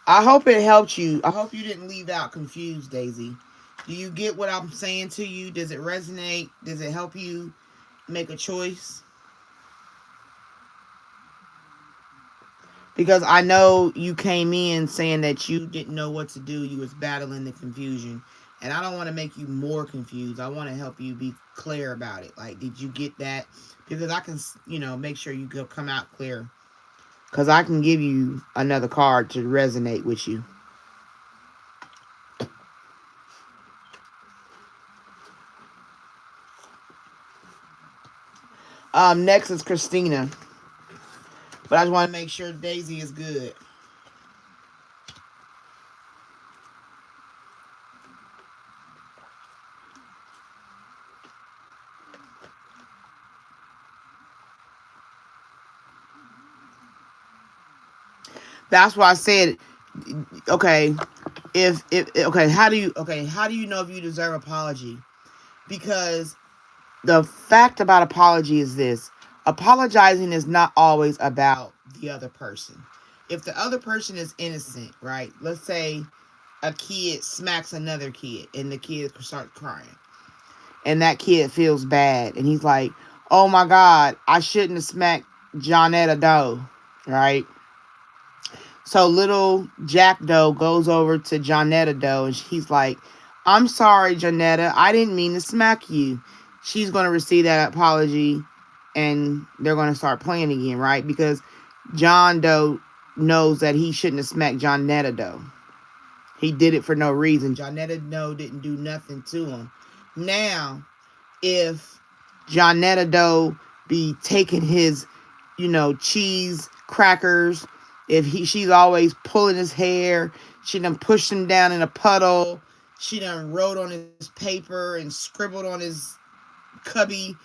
I hope it helped you. I hope you didn't leave out confused, Daisy. Do you get what I'm saying to you? Does it resonate? Does it help you make a choice? Because I know you came in saying that you didn't know what to do. You was battling the confusion. And I don't want to make you more confused. I want to help you be clear about it. Like, did you get that? Because I can, make sure you come out clear. Because I can give you another card to resonate with you. Next is Christina. But I just want to make sure Daisy is good. That's why I said, okay, how do you know if you deserve apology? Because the fact about apology is this: apologizing is not always about the other person. If the other person is innocent, right? Let's say a kid smacks another kid and the kid starts crying. And that kid feels bad. And he's like, oh my God, I shouldn't have smacked Johnetta Doe, right? So little Jack Doe goes over to Johnetta Doe and he's like, I'm sorry, Johnetta. I didn't mean to smack you. She's going to receive that apology and they're going to start playing again, right? Because John Doe knows that he shouldn't have smacked Johnetta Doe. He did it for no reason. Johnetta Doe didn't do nothing to him. Now, if Johnetta Doe be taking his, cheese crackers, if she's always pulling his hair, she done pushed him down in a puddle, she done wrote on his paper and scribbled on his cubby,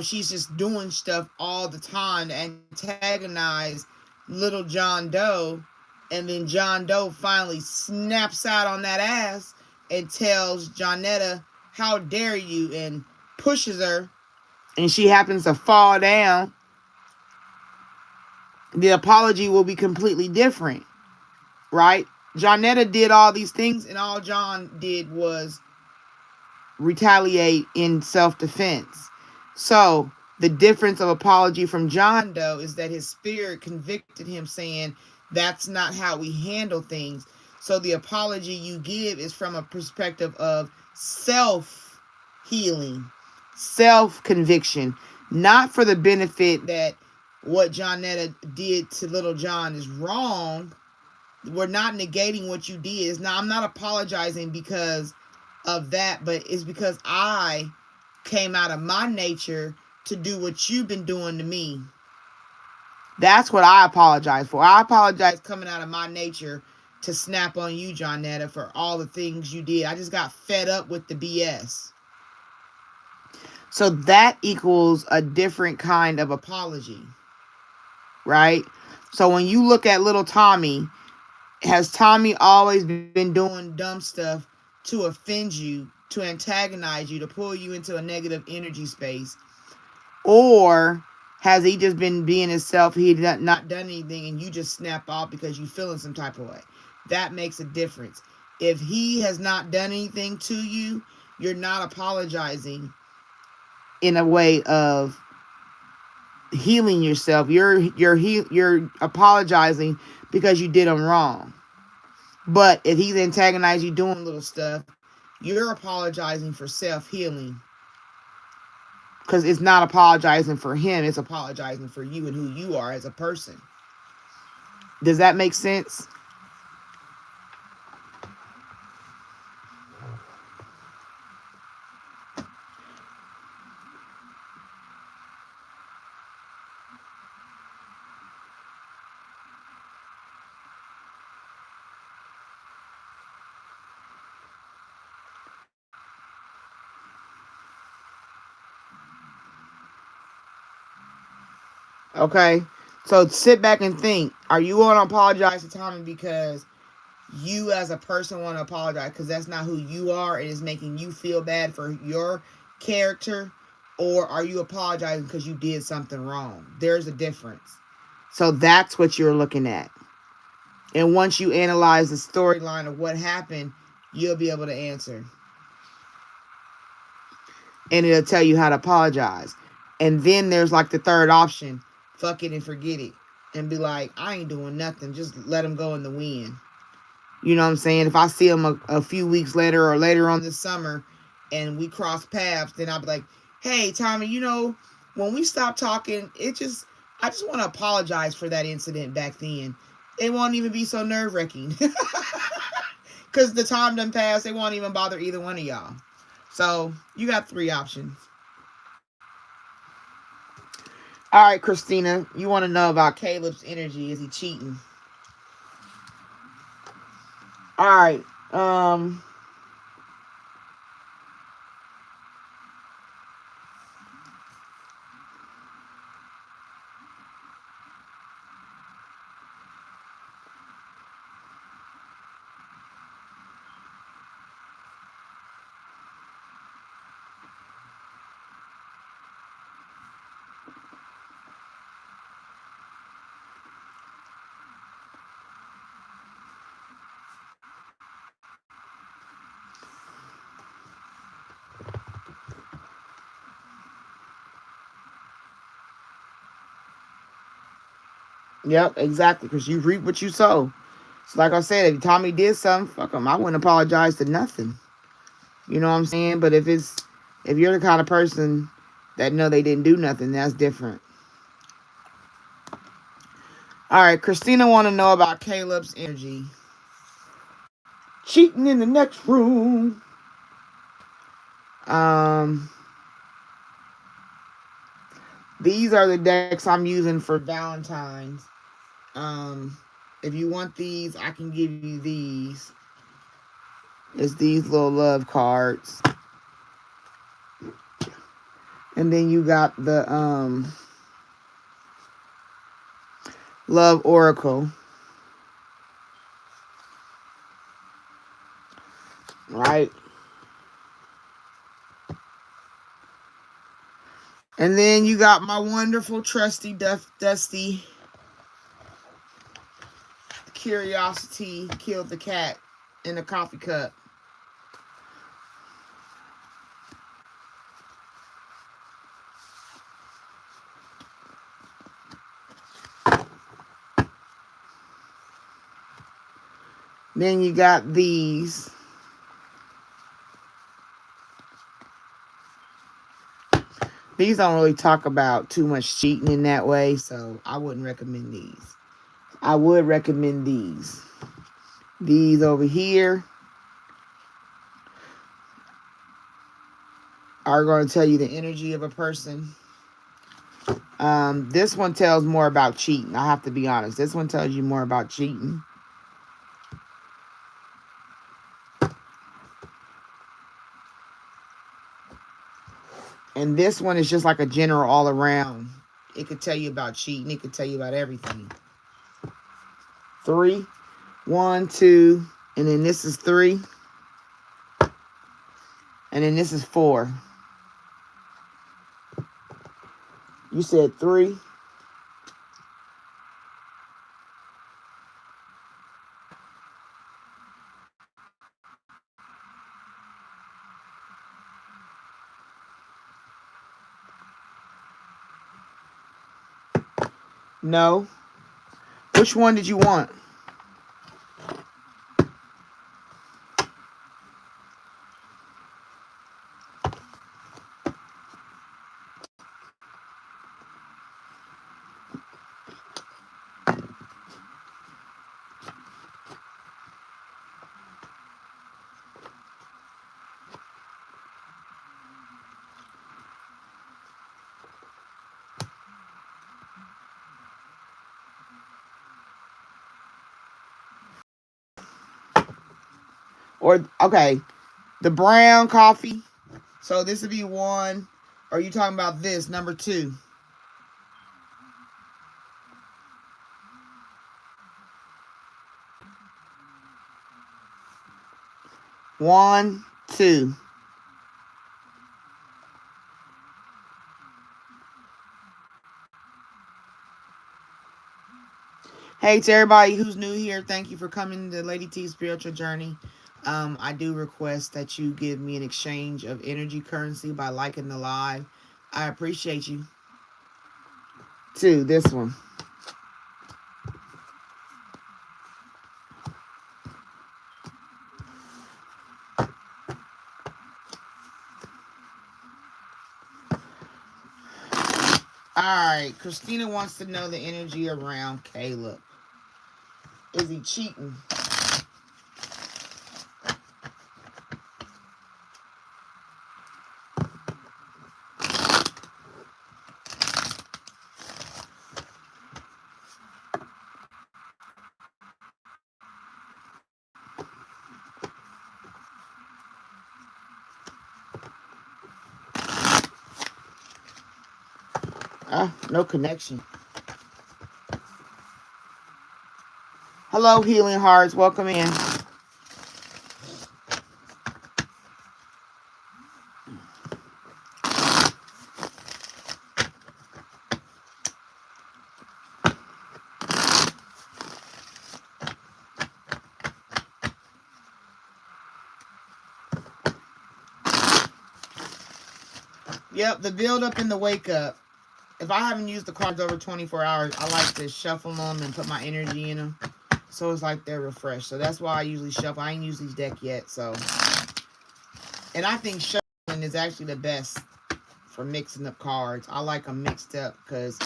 she's just doing stuff all the time to antagonize little John Doe, and then John Doe finally snaps out on that ass and tells Johnetta, how dare you, and pushes her, and she happens to fall down, the apology will be completely different, right? Johnetta did all these things, and all John did was retaliate in self-defense. So the difference of apology from John Doe is that his spirit convicted him, saying that's not how we handle things. So the apology you give is from a perspective of self-healing, self-conviction, not for the benefit that what Johnetta did to little John is wrong. We're not negating what you did. I'm not apologizing because of that, but it's because I came out of my nature to do what you've been doing to me. That's what I apologize for. I apologize coming out of my nature to snap on you, Johnetta, for all the things you did. I just got fed up with the BS. So that equals a different kind of apology, right? So when you look at little Tommy, has Tommy always been doing dumb stuff to offend you, to antagonize you, to pull you into a negative energy space? Or has he just been being himself? He had not done anything and you just snap off because you feeling some type of way. That makes a difference. If he has not done anything to you, you're not apologizing in a way of healing yourself. You're apologizing because you did him wrong. But if he's antagonized you doing little stuff, you're apologizing for self-healing. Because it's not apologizing for him, it's apologizing for you and who you are as a person. Does that make sense? Okay, so sit back and think. Are you going to apologize to Tommy because you as a person want to apologize because that's not who you are and it's making you feel bad for your character? Or are you apologizing because you did something wrong? There's a difference. So that's what you're looking at. And once you analyze the storyline of what happened, you'll be able to answer. and it'll tell you how to apologize. And then there's like the third option, fuck it and forget it. And be like, I ain't doing nothing. Just let them go in the wind. You know what I'm saying? If I see them a few weeks later or later on this summer and we cross paths, then I'll be like, hey, Tommy, when we stopped talking, I just want to apologize for that incident back then. It won't even be so nerve-wracking. Because the time done passed, it won't even bother either one of y'all. So, you got 3 options. All right, Christina, you want to know about Caleb's energy. Is he cheating? All right. Yep, exactly. Because you reap what you sow. So, like I said, if Tommy did something, fuck him. I wouldn't apologize to nothing. You know what I'm saying? But if you're the kind of person that know they didn't do nothing, that's different. All right, Christina want to know about Caleb's energy. Cheating in the next room. These are the decks I'm using for Valentine's. If you want these, I can give you these. It's these little love cards. And then you got the Love Oracle. Right? And then you got my wonderful, trusty, dusty Curiosity Killed the Cat in a coffee cup. Then you got these. These don't really talk about too much cheating in that way, so I wouldn't recommend these. I would recommend these. These over here are going to tell you the energy of a person. This one tells more about cheating. I have to be honest. This one tells you more about cheating. And this one is just like a general all around. It could tell you about cheating. It could tell you about everything. 3, 1, 2, and then this is 3. And then this is 4. You said 3. No. Which one did you want? Or, okay, the brown coffee. So this would be 1. Or are you talking about this, number 2? 1, 2. Hey, to everybody who's new here, thank you for coming to Lady T's Spiritual Journey. I do request that you give me an exchange of energy currency by liking the live. I appreciate you. Too, this one. Alright, Christina wants to know the energy around Caleb. Is he cheating? No connection. Hello, Healing Hearts. Welcome in. Yep, the build up and the wake up. If I haven't used the cards over 24 hours, I like to shuffle them and put my energy in them. So it's like they're refreshed. So that's why I usually shuffle. I ain't used these deck yet. So, and I think shuffling is actually the best for mixing up cards. I like them mixed up because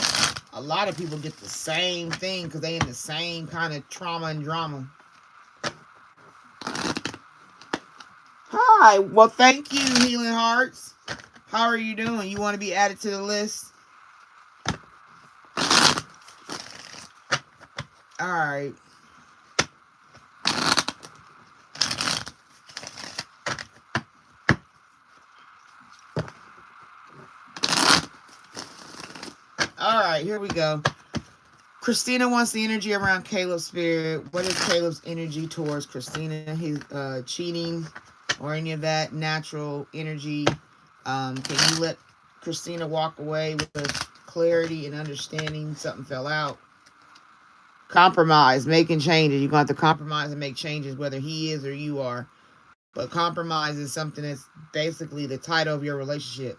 a lot of people get the same thing because they in the same kind of trauma and drama. Hi. Well, thank you, Healing Hearts. How are you doing? You want to be added to the list? All right. All right, here we go. Christina wants the energy around Caleb's spirit. What is Caleb's energy towards Christina? He's cheating or any of that natural energy. Can you let Christina walk away with clarity and understanding something fell out? Compromise, making changes. You're going to have to compromise and make changes, whether he is or you are. But compromise is something that's basically the title of your relationship.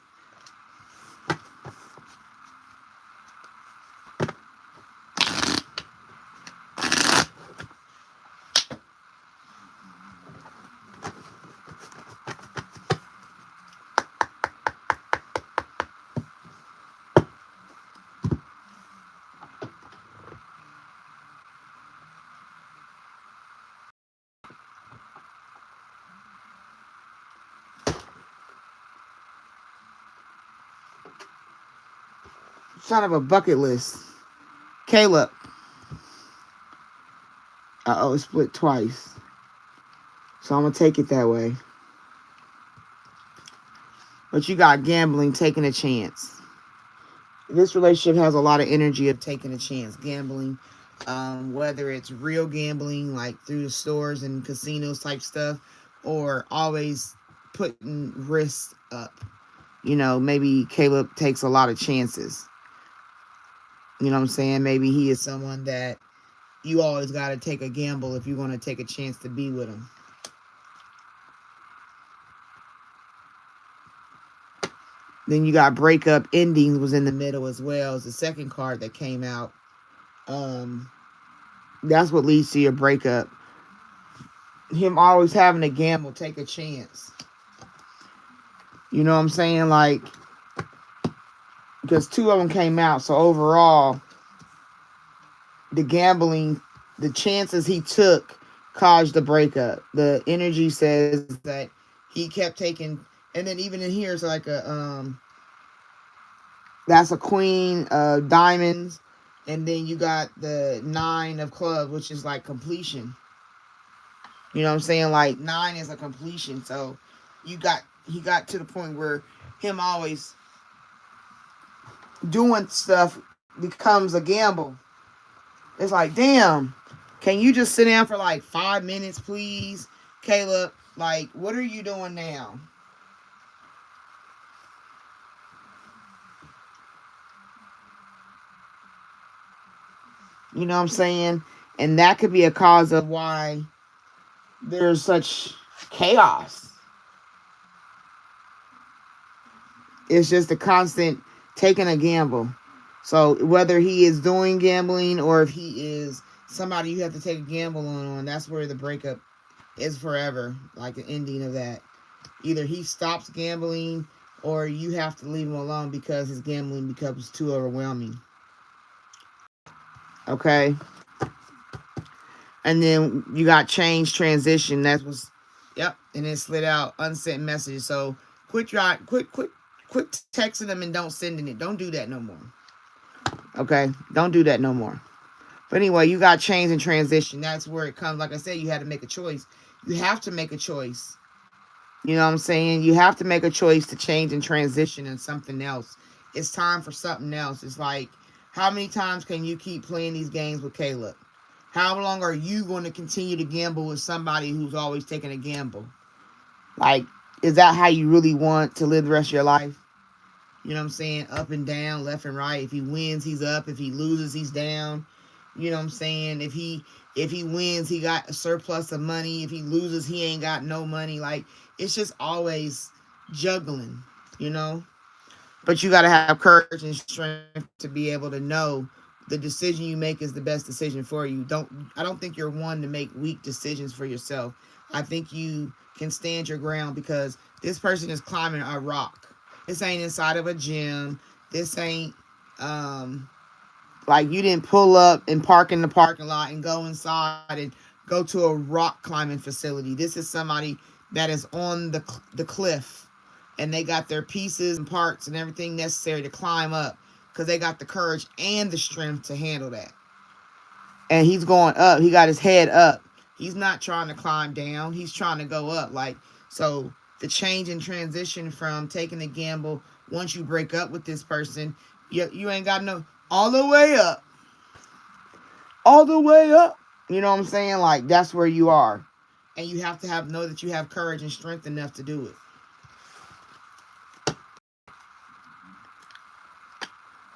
Son of a bucket list. Caleb. It split twice. So I'm going to take it that way. But you got gambling, taking a chance. This relationship has a lot of energy of taking a chance. Gambling, whether it's real gambling, like through the stores and casinos type stuff, or always putting risks up. You know, maybe Caleb takes a lot of chances. You know what I'm saying? Maybe he is someone that you always got to take a gamble if you're going to take a chance to be with him. Then you got breakup endings was in the middle as well as the second card that came out. That's what leads to your breakup. Him always having to gamble, take a chance. You know what I'm saying? Like, because two of them came out. So overall, the gambling, the chances he took caused the breakup. The energy says that he kept taking, and then even in here, it's like that's a queen of diamonds, and then you got the 9 of clubs, which is like completion. You know what I'm saying? Like 9 is a completion. So he got to the point where him always doing stuff becomes a gamble. It's like, damn, can you just sit down for like 5 minutes, please, Caleb? Like, what are you doing now? You know what I'm saying? And that could be a cause of why there's such chaos. It's just a constant taking a gamble. So whether he is doing gambling or if he is somebody you have to take a gamble on, that's where the breakup is forever. Like the ending of that. Either he stops gambling or you have to leave him alone because his gambling becomes too overwhelming. Okay? And then you got change transition. That was, yep. And it slid out unsent messages. So quit texting them and don't sending it. Don't do that no more. Okay? Don't do that no more. But anyway, you got change and transition. That's where it comes. Like I said, you had to make a choice. You have to make a choice. You know what I'm saying? You have to make a choice to change and transition in something else. It's time for something else. It's like, how many times can you keep playing these games with Caleb? How long are you going to continue to gamble with somebody who's always taking a gamble? Like, is that how you really want to live the rest of your life? You know what I'm saying? Up and down, left and right. If he wins, he's up. If he loses, he's down. You know what I'm saying? If he wins, he got a surplus of money. If he loses, he ain't got no money. Like, it's just always juggling, you know? But you got to have courage and strength to be able to know the decision you make is the best decision for you. I don't think you're one to make weak decisions for yourself. I think you can stand your ground because this person is climbing a rock. This ain't inside of a gym. This ain't like you didn't pull up and park in the parking lot and go inside and go to a rock climbing facility. This is somebody that is on the cliff and they got their pieces and parts and everything necessary to climb up because they got the courage and the strength to handle that. And he's going up. He got his head up. He's not trying to climb down. He's trying to go up. Like, so the change and transition from taking the gamble, once you break up with this person, you ain't got no, all the way up. All the way up. You know what I'm saying? Like, that's where you are. And you have to know that you have courage and strength enough to do it.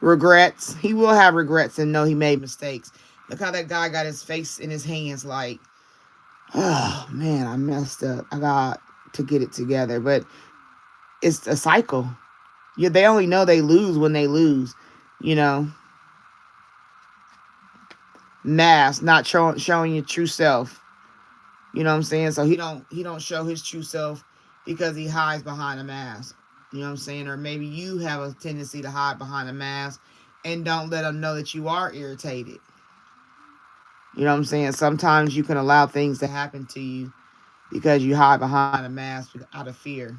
Regrets. He will have regrets and know he made mistakes. Look how that guy got his face in his hands like, oh, man, I messed up. I got to get it together. But it's a cycle. They only know they lose when they lose, you know. Mask, not showing your true self. You know what I'm saying? So he don't show his true self because he hides behind a mask. You know what I'm saying? Or maybe you have a tendency to hide behind a mask and don't let them know that you are irritated. You know what I'm saying? Sometimes you can allow things to happen to you because you hide behind a mask out of fear.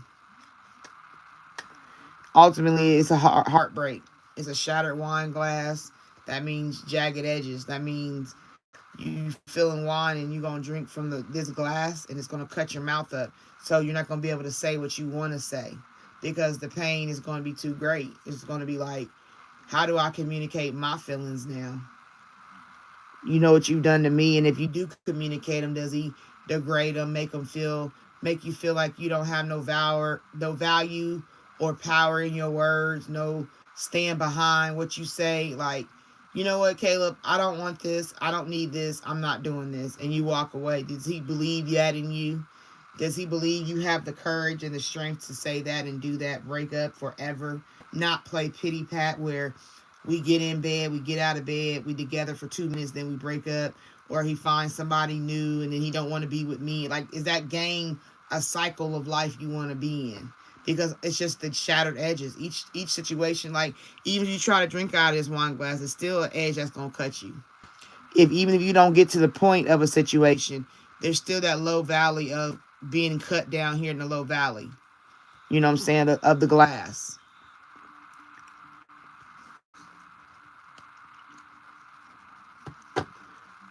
Ultimately, it's a heartbreak. It's a shattered wine glass. That means jagged edges. That means you filling wine and you're going to drink from this glass and it's going to cut your mouth up. So you're not going to be able to say what you want to say because the pain is going to be too great. It's going to be like, how do I communicate my feelings now? You know what you've done to me, and if you do communicate them, does he degrade them, make you feel like you don't have no value or power in your words, no stand behind what you say, like, you know what, Caleb, I don't want this, I don't need this, I'm not doing this, and you walk away. Does he believe that in you? Does he believe you have the courage and the strength to say that and do that, break up forever, not play pity pat where we get in bed, we get out of bed, we together for 2 minutes, then we break up, or he finds somebody new and then he don't want to be with me. Like, is that game a cycle of life you want to be in? Because it's just the shattered edges. Each situation, like, even if you try to drink out of this wine glass, it's still an edge that's going to cut you. Even if you don't get to the point of a situation, there's still that low valley of being cut down here in the low valley. You know what I'm saying? Of the glass.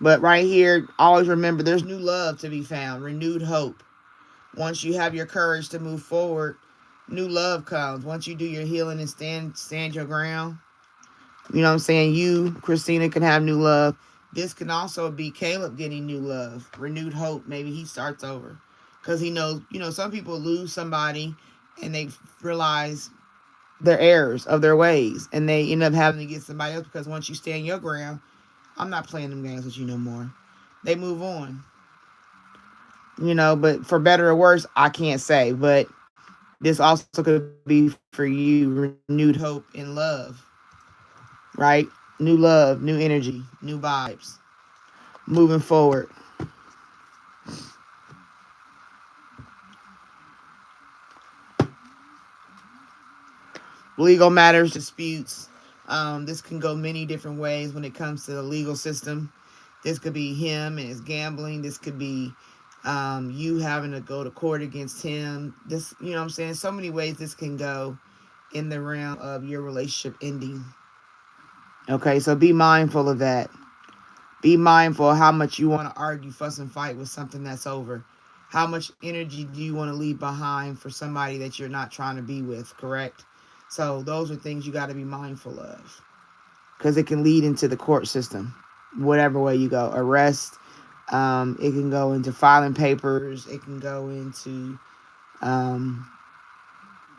But right here, always remember there's new love to be found, renewed hope. Once you have your courage to move forward, new love comes. Once you do your healing and stand your ground, you know what I'm saying? You, Christina, can have new love. This can also be Caleb getting new love, renewed hope. Maybe he starts over. Because he knows, some people lose somebody and they realize their errors of their ways. And they end up having to get somebody else because once you stand your ground, I'm not playing them games with you no more. They move on. But for better or worse, I can't say. But this also could be for you renewed hope and love, right? New love, new energy, new vibes, moving forward. Legal matters, disputes. This can go many different ways when it comes to the legal system. This could be him and his gambling. This could be you having to go to court against him. This, what I'm saying? So many ways this can go in the realm of your relationship ending. Okay, so be mindful of that. Be mindful of how much you want to argue, fuss, and fight with something that's over. How much energy do you want to leave behind for somebody that you're not trying to be with, correct? So those are things you got to be mindful of because it can lead into the court system, whatever way you go. Arrest, it can go into filing papers. It can go into,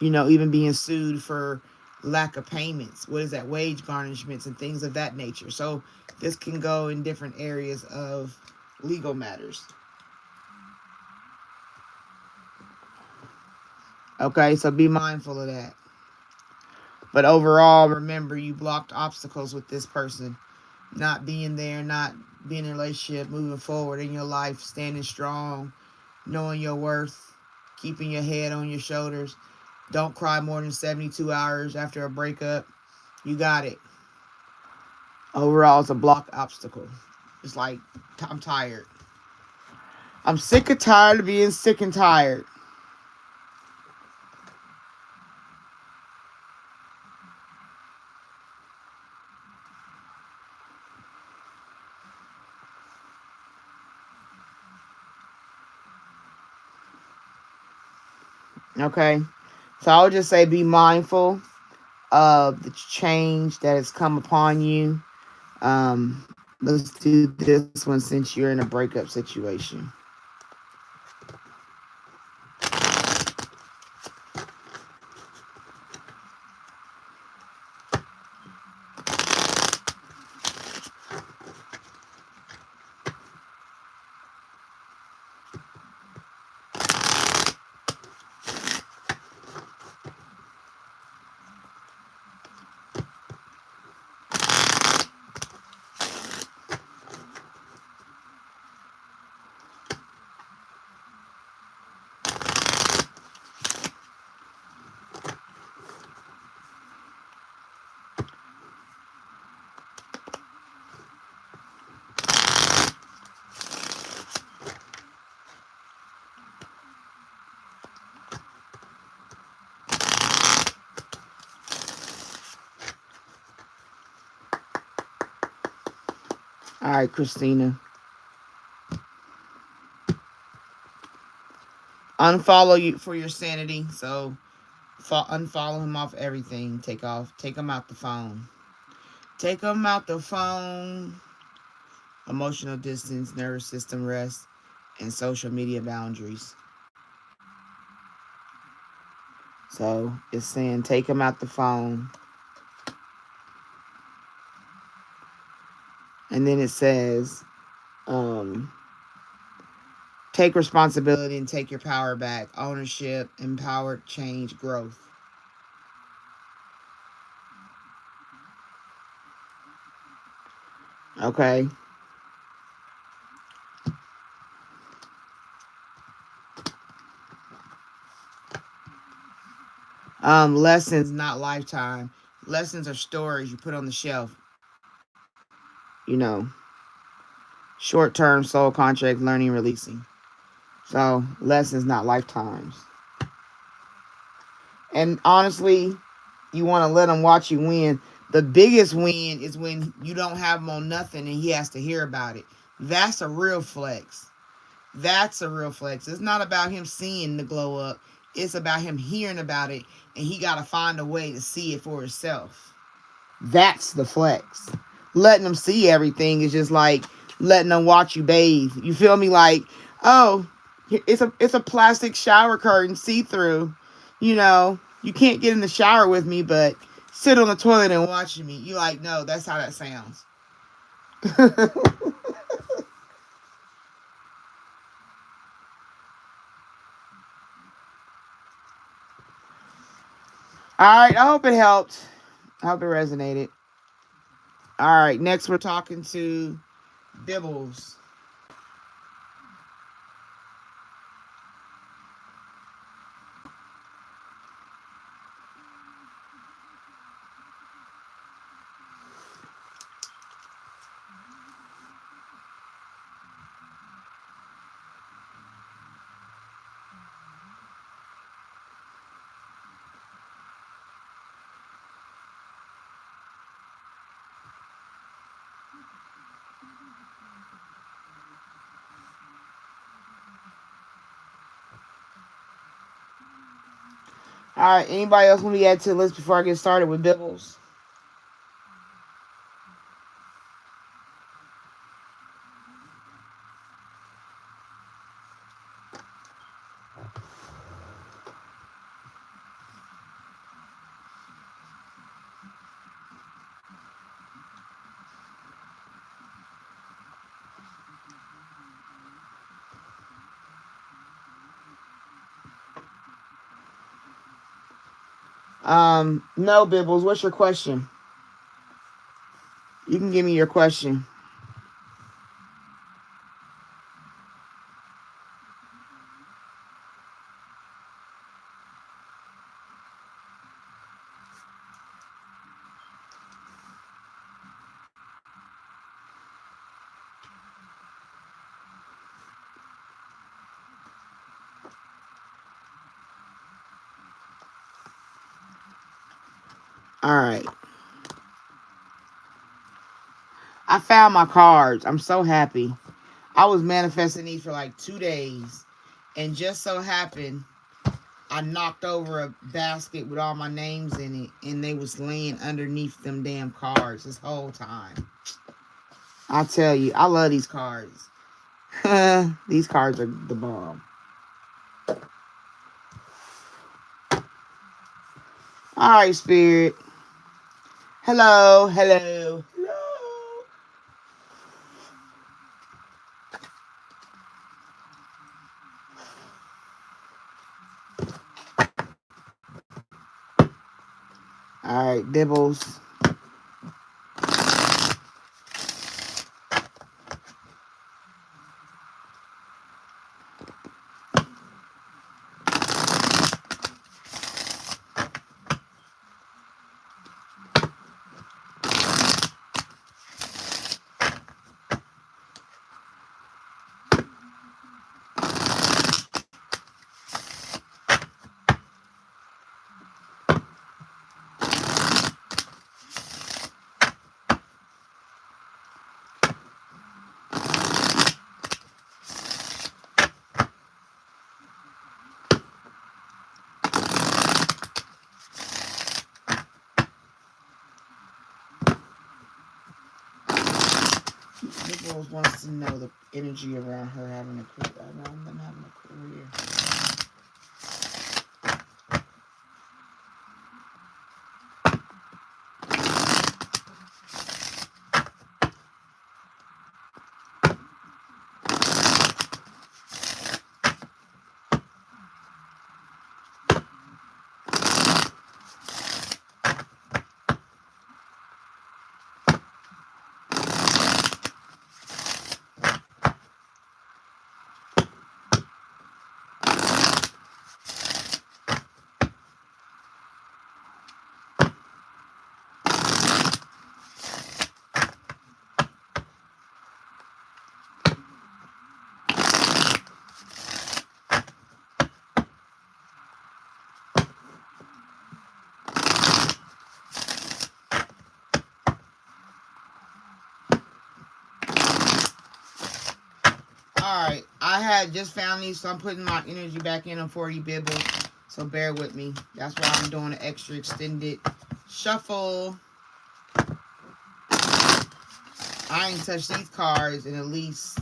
even being sued for lack of payments. What is that? Wage garnishments and things of that nature. So this can go in different areas of legal matters. Okay, so be mindful of that. But overall, remember, you blocked obstacles with this person. Not being there, not being in a relationship, moving forward in your life, standing strong, knowing your worth, keeping your head on your shoulders. Don't cry more than 72 hours after a breakup. You got it. Overall, it's a blocked obstacle. It's like, I'm tired. I'm sick and tired of being sick and tired. Okay? So I would just say be mindful of the change that has come upon you. Let's do this one since you're in a breakup situation. All right, Christina. Unfollow you for your sanity. So unfollow him off everything. Take him out the phone. Take him out the phone. Emotional distance, nervous system rest, and social media boundaries. So it's saying take him out the phone. And then it says, take responsibility and take your power back. Ownership, empowered change, growth. Okay. Lessons, not lifetime. Lessons are stories you put on the shelf. You know, short term soul contract, learning, releasing. So, lessons, not lifetimes. And honestly, you want to let him watch you win. The biggest win is when you don't have him on nothing and he has to hear about it. That's a real flex. That's a real flex. It's not about him seeing the glow up. It's about him hearing about it and he got to find a way to see it for himself. That's the flex. Letting them see everything is just like letting them watch you bathe. You feel me? Like, oh, it's a plastic shower curtain, see through. You can't get in the shower with me, but sit on the toilet and watch me. You like, no, that's how that sounds. All right, I hope it helped. I hope it resonated. All right, next we're talking to Dibbles. All right, anybody else want to add to the list before I get started with Dibbles? No, Bibbles. What's your question? You can give me your question. All right. I found my cards. I'm so happy. I was manifesting these for like 2 days. And just so happened, I knocked over a basket with all my names in it. And they was laying underneath them damn cards this whole time. I tell you, I love these cards. These cards are the bomb. All right, Spirit. Hello, hello, hello. All right, Dibbles. Dibbles wants to know the energy around her having a career. Around them having a career. Alright, I had just found these, so I'm putting my energy back in them for you, Bibbles. So bear with me. That's why I'm doing an extra extended shuffle. I ain't touched these cards in at least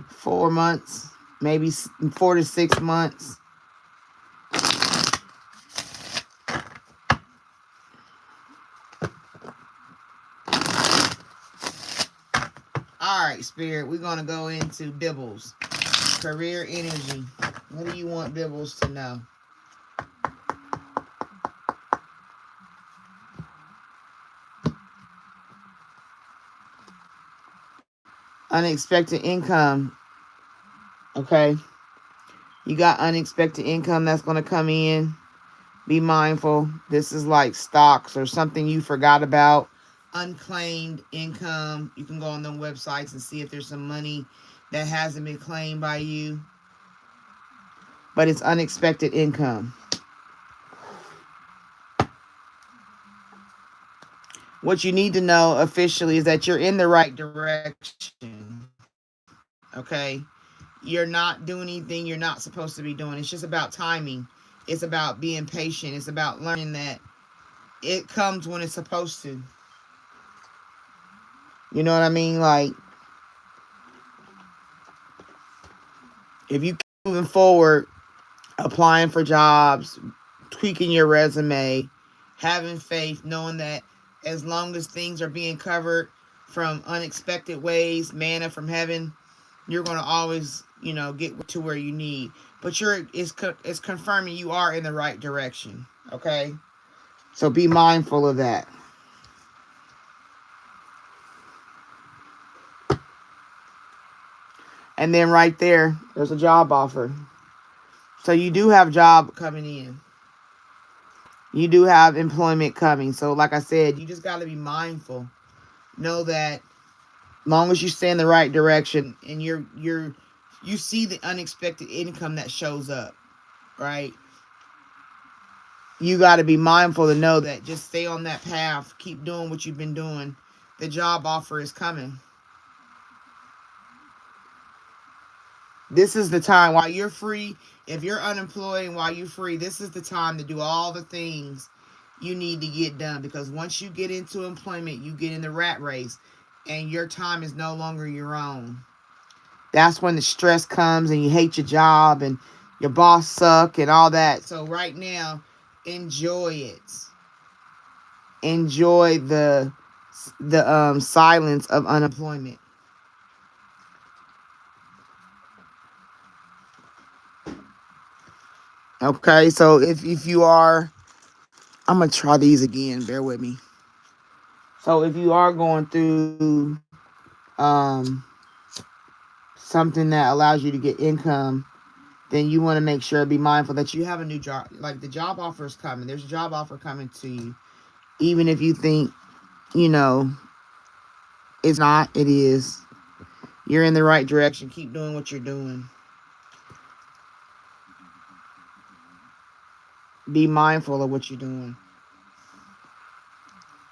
4 months, maybe 4 to 6 months. Alright, Spirit, we're going to go into Bibbles. Career energy. What do you want Bibbles to know? unexpected income. Okay. You got unexpected income that's going to come in. Be mindful. This is like stocks or something you forgot about. Unclaimed income. You can go on them websites and see if there's some money that hasn't been claimed by you. But it's unexpected income. What you need to know officially is that you're in the right direction. Okay? You're not doing anything you're not supposed to be doing. It's just about timing. It's about being patient. It's about learning that it comes when it's supposed to. You know what I mean? Like, if you keep moving forward, applying for jobs, tweaking your resume, having faith, knowing that as long as things are being covered from unexpected ways, manna from heaven, you're going to always, get to where you need. But it's confirming you are in the right direction. Okay? So be mindful of that. And then right there's a job offer. So you do have job coming in. You do have employment coming. So like I said, you just got to be mindful. Know that long as you stay in the right direction and you see the unexpected income that shows up, right? You got to be mindful to know that just stay on that path. Keep doing what you've been doing. The job offer is coming. This is the time while you're free. If you're unemployed and while you're free, this is the time to do all the things you need to get done. Because once you get into employment, you get in the rat race and your time is no longer your own. That's when the stress comes and you hate your job and your boss suck and all that. So right now, enjoy it. Enjoy the silence of unemployment. Okay, so if you are, I'm going to try these again. Bear with me. So if you are going through something that allows you to get income, then you want to make sure, be mindful that you have a new job. Like the job offer is coming. There's a job offer coming to you. Even if you think, it's not, it is. You're in the right direction. Keep doing what you're doing. Be mindful of what you're doing.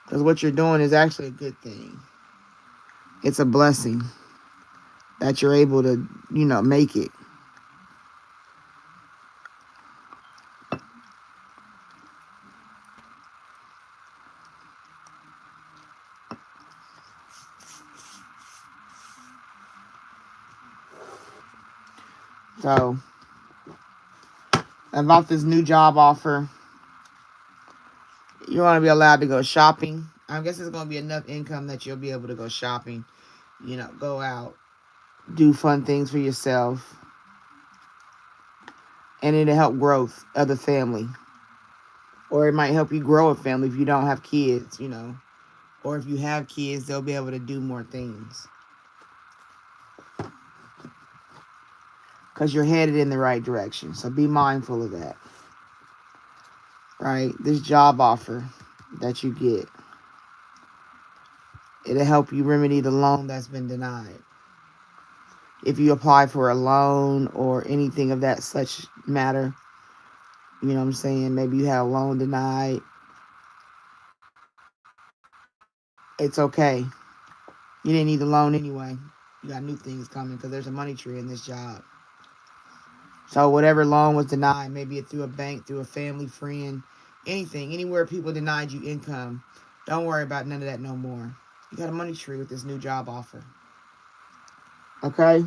Because what you're doing is actually a good thing. It's a blessing that you're able to, make it. So, about this new job offer, you want to be allowed to go shopping. I guess it's going to be enough income that you'll be able to go shopping, go out, do fun things for yourself. And it'll help growth of the family. Or it might help you grow a family if you don't have kids, Or if you have kids, they'll be able to do more things. Because you're headed in the right direction. So be mindful of that. Right? This job offer that you get, it'll help you remedy the loan that's been denied. If you apply for a loan or anything of that such matter, you know what I'm saying? Maybe you had a loan denied. It's okay. You didn't need the loan anyway. You got new things coming because there's a money tree in this job. So whatever loan was denied, maybe it through a bank, through a family, friend, anything, anywhere people denied you income, don't worry about none of that no more. You got a money tree with this new job offer. Okay?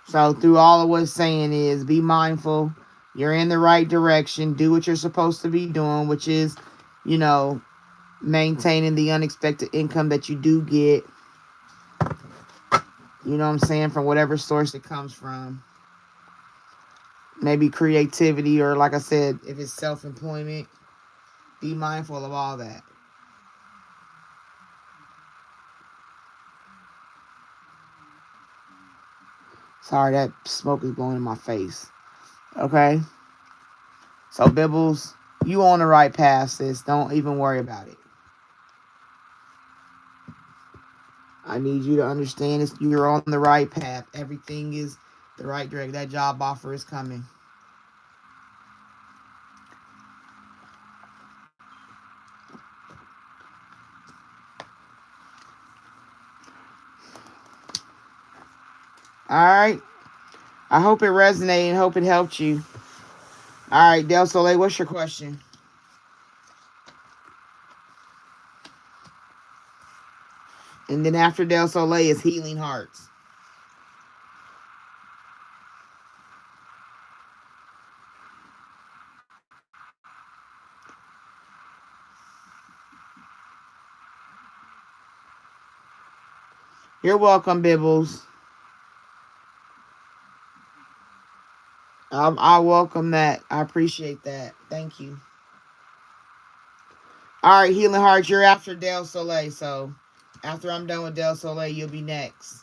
So through all of what's saying is be mindful. You're in the right direction. Do what you're supposed to be doing, which is, maintaining the unexpected income that you do get. You know what I'm saying? From whatever source it comes from. maybe creativity, or like I said, if it's self-employment, be mindful of all that. Sorry, that smoke is blowing in my face. Okay? So, Bibbles, you on the right path, sis. Don't even worry about it. I need you to understand this. You're on the right path. Everything is the right direction. That job offer is coming. All right. I hope it resonated. Hope it helped you. All right, Del Soleil, what's your question? And then after Del Soleil is Healing Hearts. You're welcome, Bibbles. I welcome that. I appreciate that. Thank you. All right, Healing Hearts, you're after Del Soleil. So after I'm done with Del Soleil, you'll be next.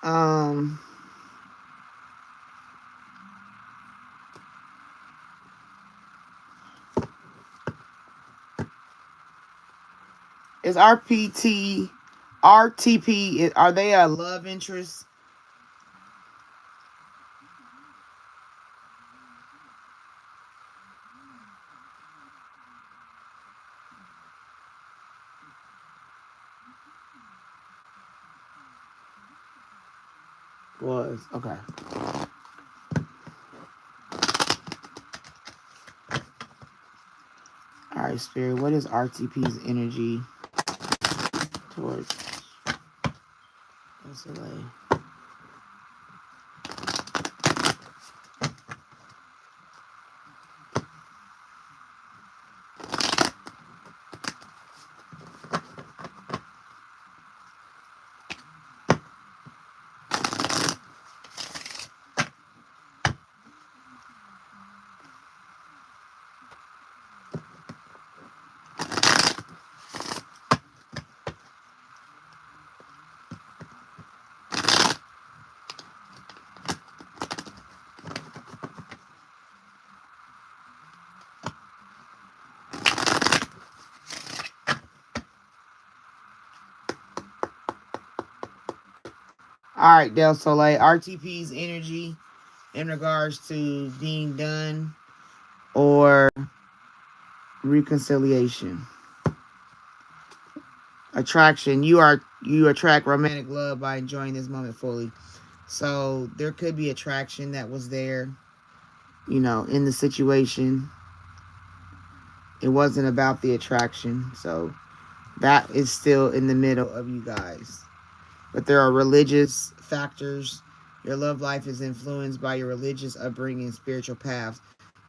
Um, is RTP, are they a love interest? Was okay. All right, Spirit. What is RTP's energy towards SLA? All right, Del Soleil. RTP's energy in regards to being done or reconciliation. Attraction. You attract romantic love by enjoying this moment fully. So there could be attraction that was there, in the situation. It wasn't about the attraction. So that is still in the middle of you guys. But there are religious factors. Your love life is influenced by your religious upbringing and spiritual paths.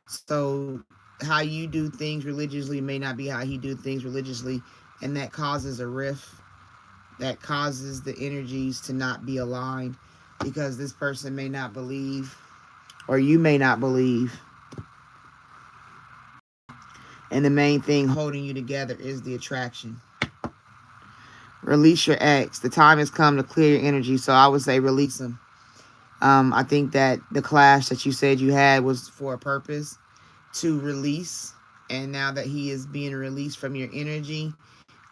So how you do things religiously may not be how he do things religiously, and that causes a rift. That causes the energies to not be aligned because this person may not believe, or you may not believe. And the main thing holding you together is the attraction. Release your ex. The time has come to clear your energy, so I would say release them. I think that the clash that you said you had was for a purpose, to release. And now that he is being released from your energy,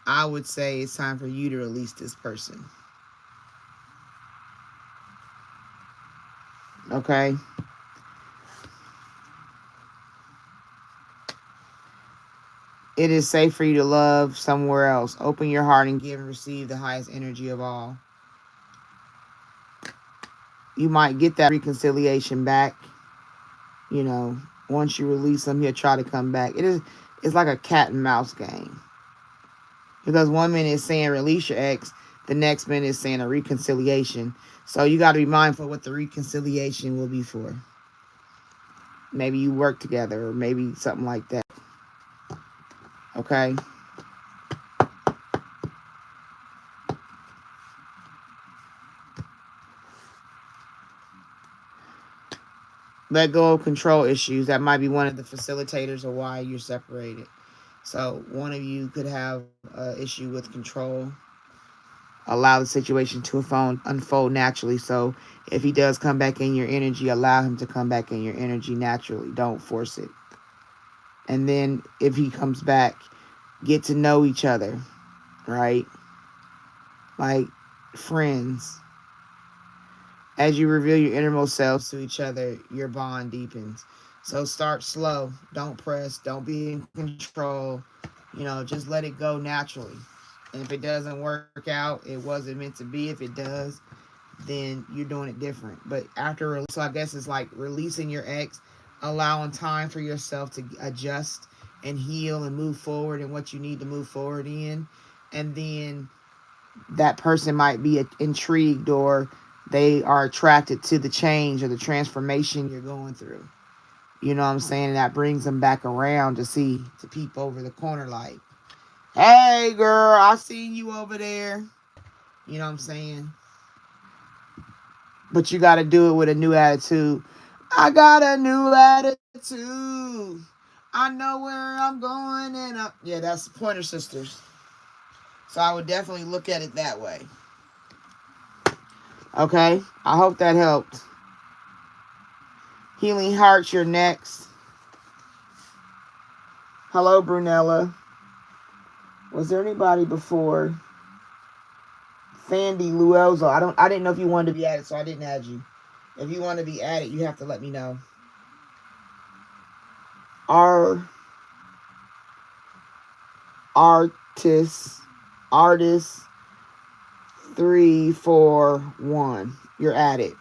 I would say it's time for you to release this person. Okay? It is safe for you to love somewhere else. Open your heart and give and receive the highest energy of all. You might get that reconciliation back. You know, once you release him, he'll try to come back. It's like a cat and mouse game. Because one minute is saying release your ex, the next minute is saying a reconciliation. So you got to be mindful what the reconciliation will be for. Maybe you work together or maybe something like that. Okay? Let go of control issues. That might be one of the facilitators of why you're separated. So one of you could have an issue with control. Allow the situation to unfold naturally. So if he does come back in your energy, allow him to come back in your energy naturally. Don't force it. And then if he comes back, get to know each other, right? Like friends. As you reveal your innermost selves to each other, your bond deepens. So start slow. Don't press. Don't be in control. Just let it go naturally. And if it doesn't work out, it wasn't meant to be. If it does, then you're doing it different. But after, so I guess it's like releasing your ex, allowing time for yourself to adjust and heal and move forward in what you need to move forward in. And then that person might be intrigued or they are attracted to the change or the transformation you're going through. You know what I'm saying? And that brings them back around to peep over the corner like, hey, girl, I seen you over there. You know what I'm saying? But you got to do it with a new attitude. I got a new attitude. I know where I'm going yeah, that's Pointer Sisters. So I would definitely look at it that way. Okay? I hope that helped. Healing Hearts, you're next. Hello, Brunella. Was there anybody before? Sandy Luelzo. I didn't know if you wanted to be added, so I didn't add you. If you want to be added, you have to let me know. Artist 341. You're added.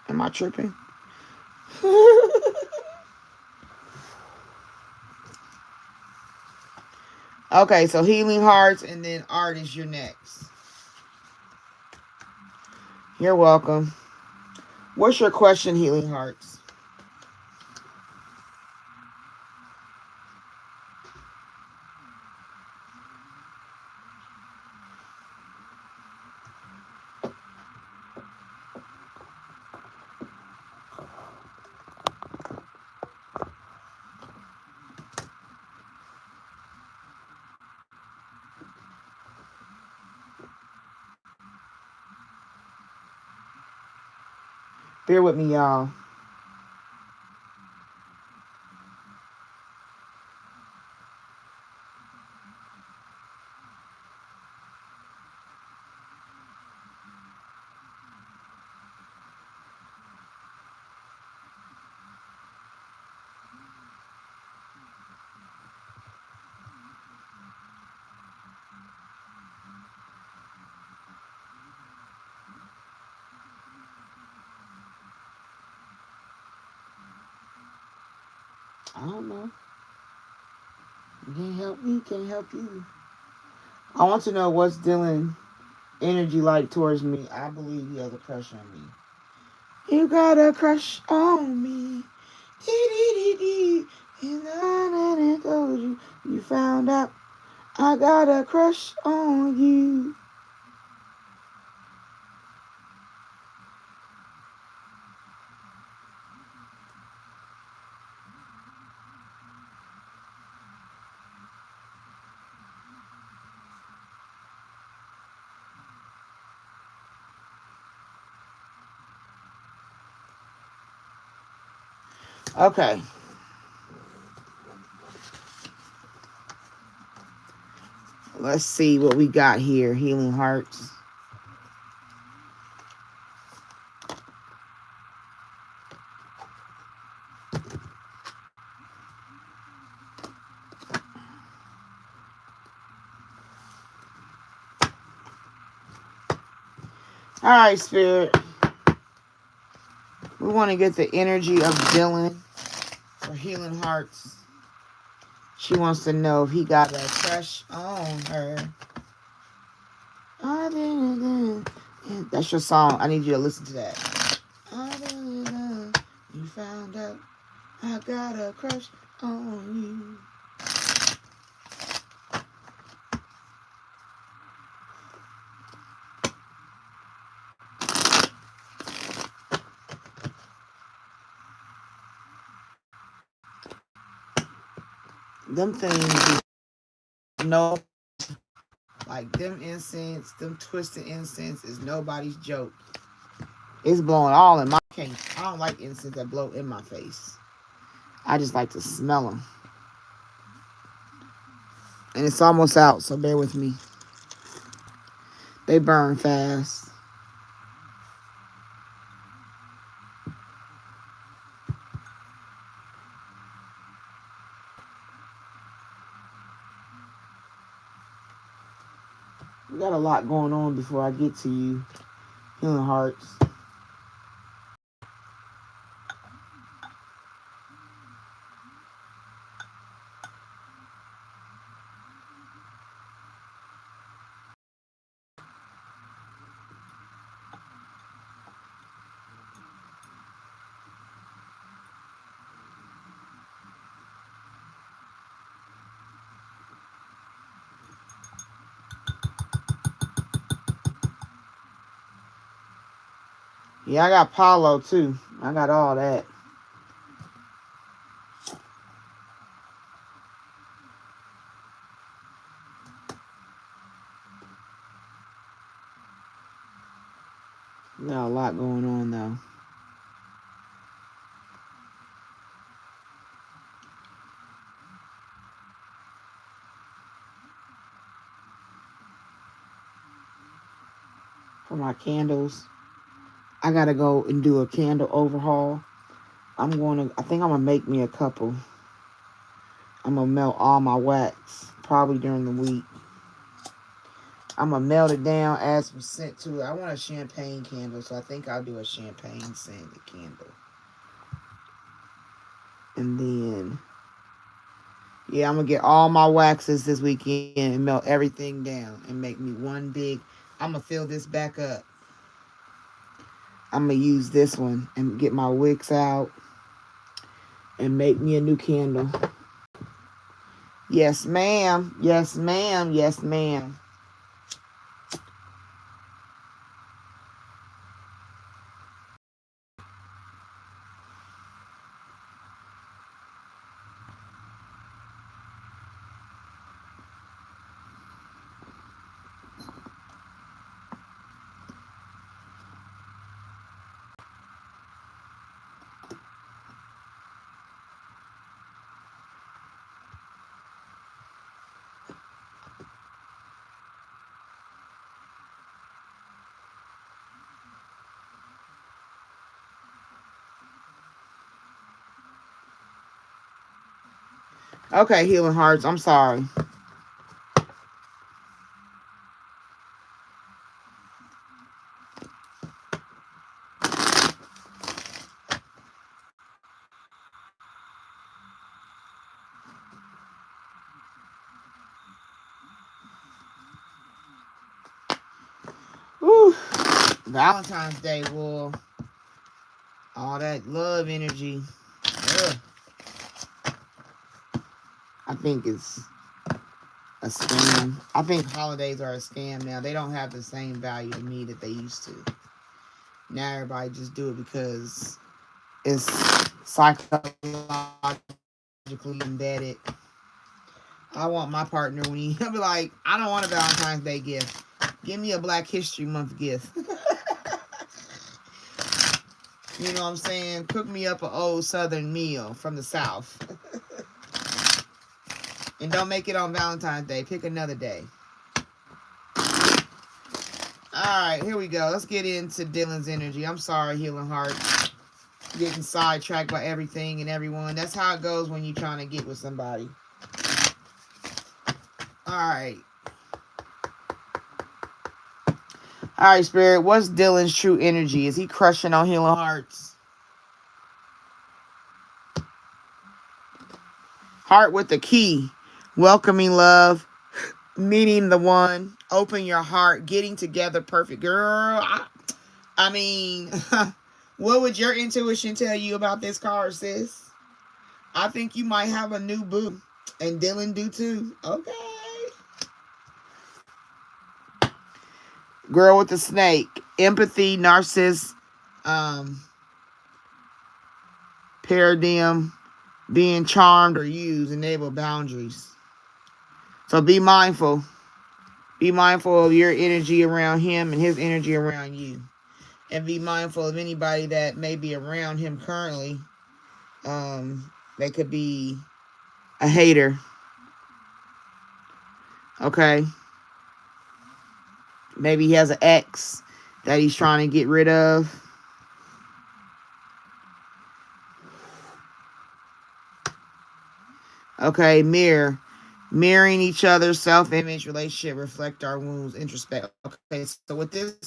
Am I tripping? Okay, so Healing Hearts and then Artist, you're next. You're welcome. What's your question, Healing Hearts? Bear with me, y'all. I don't know. You can't help me, can't help you. I want to know what's Dylan energy like towards me. I believe he has a crush on me. You got a crush on me. Dee. And I told you. You found out I got a crush on you. Okay. Let's see what we got here. Healing Hearts. All right, Spirit. We want to get the energy of Dylan for Healing Hearts. She wants to know if he got a crush on her. That's your song. I need you to listen to that. You found out I got a crush on you. Them things, no, like them incense, them twisted incense is nobody's joke. It's blowing all in my face. I don't like incense that blow in my face. I just like to smell them. And it's almost out, so bear with me. They burn fast. We got a lot going on before I get to you, Healing Hearts. Yeah, I got Paulo too. I got all that. We got a lot going on though. For my candles, I gotta go and do a candle overhaul. I think I'm gonna make me a couple. I'm gonna melt all my wax probably during the week. I'm gonna melt it down, add some scent to it. I want a champagne candle, so I think I'll do a champagne scented candle. And then, yeah, I'm gonna get all my waxes this weekend and melt everything down and make me one big. I'm gonna fill this back up. I'm gonna use this one and get my wicks out and make me a new candle. Yes, ma'am. Yes, ma'am. Yes, ma'am. Okay, Healing Hearts. I'm sorry. Whew. Valentine's Day, boy. All that love energy. Ugh. I think it's a scam. I think holidays are a scam now. They don't have the same value to me that they used to. Now everybody just do it because it's psychologically embedded. I want my partner when he'll be like, I don't want a Valentine's Day gift. Give me a Black History Month gift. You know what I'm saying? Cook me up an old Southern meal from the South. And don't make it on Valentine's Day. Pick another day. Alright, here we go. Let's get into Dylan's energy. I'm sorry, Healing Heart. Getting sidetracked by everything and everyone. That's how it goes when you're trying to get with somebody. Alright. All right, Spirit. What's Dylan's true energy? Is he crushing on healing hearts? Heart with the key. Welcoming love. Meeting the one. Open your heart. Getting together. Perfect. Girl. I mean, what would your intuition tell you about this card, sis? I think you might have a new boo. And Dylan do too. Okay. Girl with the snake. Empathy, narcissist, um, paradigm, being charmed or used, enable boundaries. So be mindful. Be mindful of your energy around him and his energy around you. And be mindful of anybody that may be around him currently. They could be a hater. Okay. Maybe he has an ex that he's trying to get rid of. Okay, mirror. Mirroring each other, self-image, relationship, reflect our wounds, introspect. Okay, so what this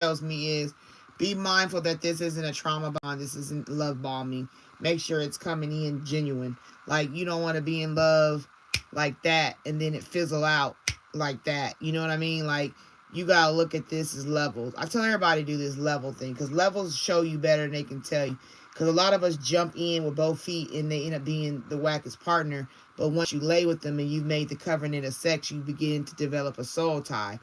tells me is be mindful that this isn't a trauma bond. This isn't love bombing. Make sure it's coming in genuine. Like, you don't want to be in love like that and then it fizzle out like that. You know what I mean? Like, you got to look at this as levels. I tell everybody to do this level thing because levels show you better than they can tell you. Because a lot of us jump in with both feet and they end up being the wackest partner. But once you lay with them and you've made the covenant of sex, you begin to develop a soul tie.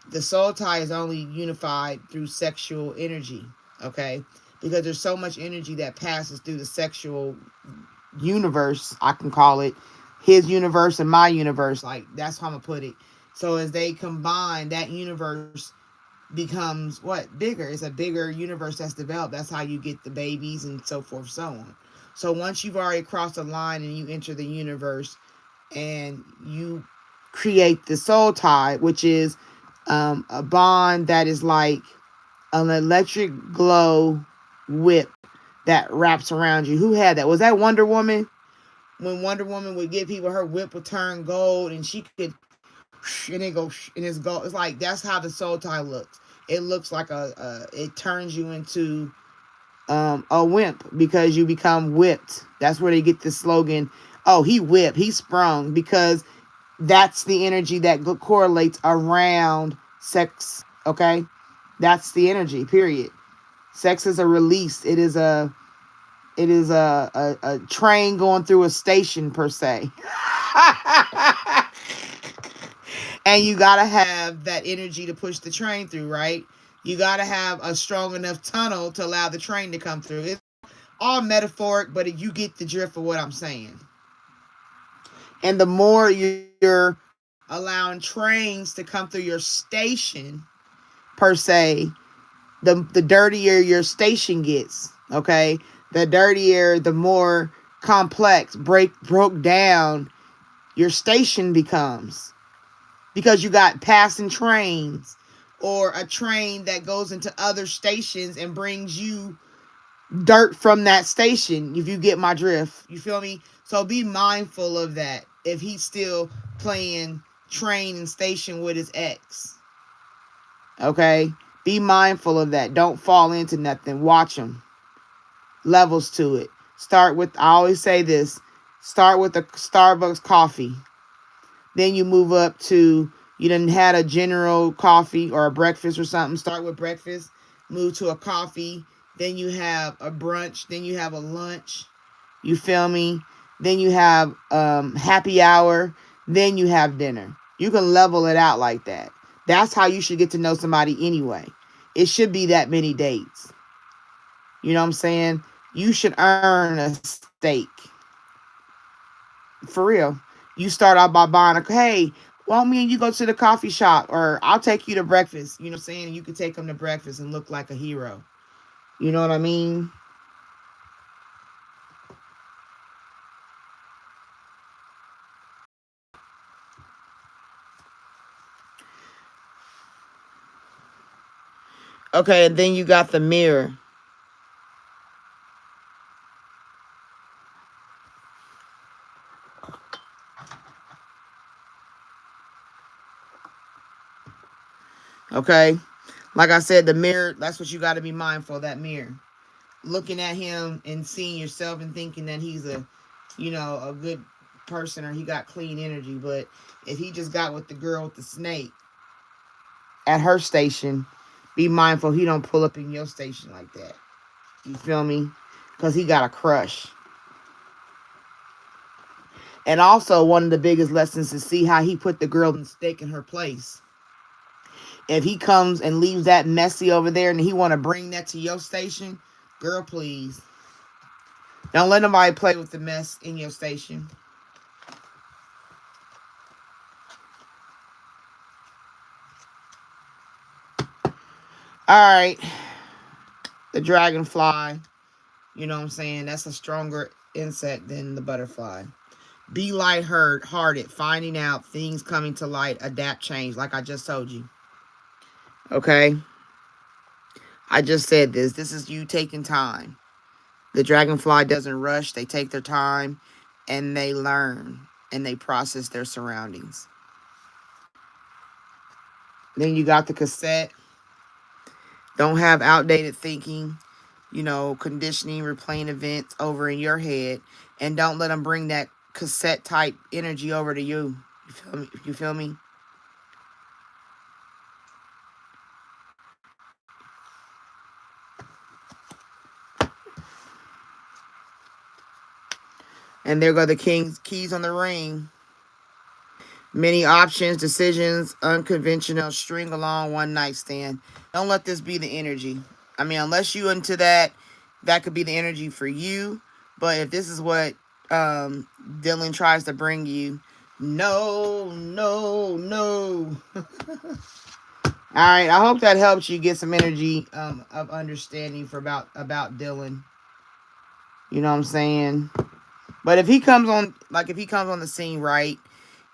The soul tie is only unified through sexual energy, okay? Because there's so much energy that passes through the sexual universe, I can call it, his universe and my universe. Like, that's how I'm going to put it. So as they combine, that universe becomes what? Bigger. It's a bigger universe that's developed. That's how you get the babies and so forth, so on. So once you've already crossed the line and you enter the universe and you create the soul tie, which is a bond that is like an electric glow whip that wraps around you. Who had that? Was that Wonder Woman? When Wonder Woman would give people, her whip would turn gold and she could, and it go, and it's gold. It's like, that's how the soul tie looks. It looks like it turns you into a wimp because you become whipped. That's where they get the slogan, oh, he whipped, he sprung, because that's the energy that correlates around sex. Okay, that's the energy, period. Sex is a release. It is a train going through a station, per se. And you got to have that energy to push the train through, right? You got to have a strong enough tunnel to allow the train to come through. It's all metaphoric, but you get the drift of what I'm saying. And the more you're allowing trains to come through your station, per se, the dirtier your station gets, okay? The dirtier, the more complex, broke down your station becomes. Because you got passing trains or a train that goes into other stations and brings you dirt from that station, if you get my drift. You feel me? So be mindful of that if he's still playing train and station with his ex. Okay? Be mindful of that. Don't fall into nothing. Watch him. Levels to it. Start with, I always say this, start with a Starbucks coffee. Then you move up to, you done had a general coffee or a breakfast or something. Start with breakfast. Move to a coffee. Then you have a brunch. Then you have a lunch. You feel me? Then you have happy hour. Then you have dinner. You can level it out like that. That's how you should get to know somebody anyway. It should be that many dates. You know what I'm saying? You should earn a steak. For real. You start out by buying hey, why don't me and you go to the coffee shop? Or I'll take you to breakfast. You know what I'm saying? You could take them to breakfast and look like a hero. You know what I mean? Okay, and then you got the mirror. Okay? Like I said, the mirror, that's what you got to be mindful of, that mirror. Looking at him and seeing yourself and thinking that he's a, a good person or he got clean energy. But if he just got with the girl with the snake at her station, be mindful he don't pull up in your station like that. You feel me? Because he got a crush. And also, one of the biggest lessons is see how he put the girl mistake in her place. If he comes and leaves that messy over there and he want to bring that to your station, girl, please. Don't let nobody play with the mess in your station. All right. The dragonfly, you know what I'm saying? That's a stronger insect than the butterfly. Be light-hearted, finding out things coming to light, adapt, change, like I just told you. Okay? I just said this. This is you taking time. The dragonfly doesn't rush. They take their time and they learn and they process their surroundings. Then you got the cassette. Don't have outdated thinking, conditioning, replaying events over in your head. And don't let them bring that cassette type energy over to you. You feel me? And there go the king's keys on the ring. Many options, decisions, unconventional, string along, one night stand. Don't let this be the energy. I mean, unless you into that, that could be the energy for you. But if this is what Dylan tries to bring you, no, no, no. All right, I hope that helps you get some energy of understanding for about Dylan. You know what I'm saying? But if he comes on, if he comes on the scene right,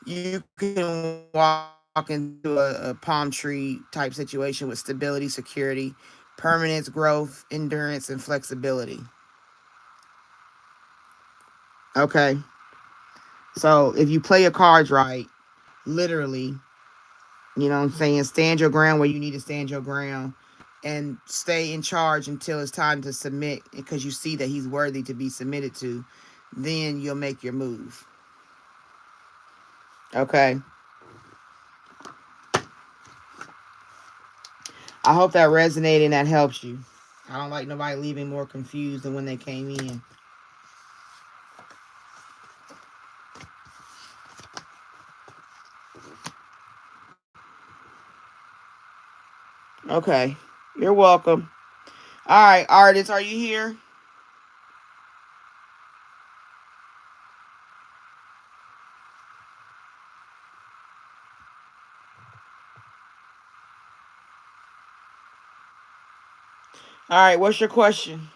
you can walk into a palm tree type situation with stability, security, permanence, growth, endurance, and flexibility. Okay. So if you play your cards right, literally, you know what I'm saying, stand your ground where you need to stand your ground and stay in charge until it's time to submit because you see that he's worthy to be submitted to, then you'll make your move. Okay. I hope that resonated and that helps you. I don't like nobody leaving more confused than when they came in. Okay. You're welcome. All right, artists, are you here? All right, what's your question?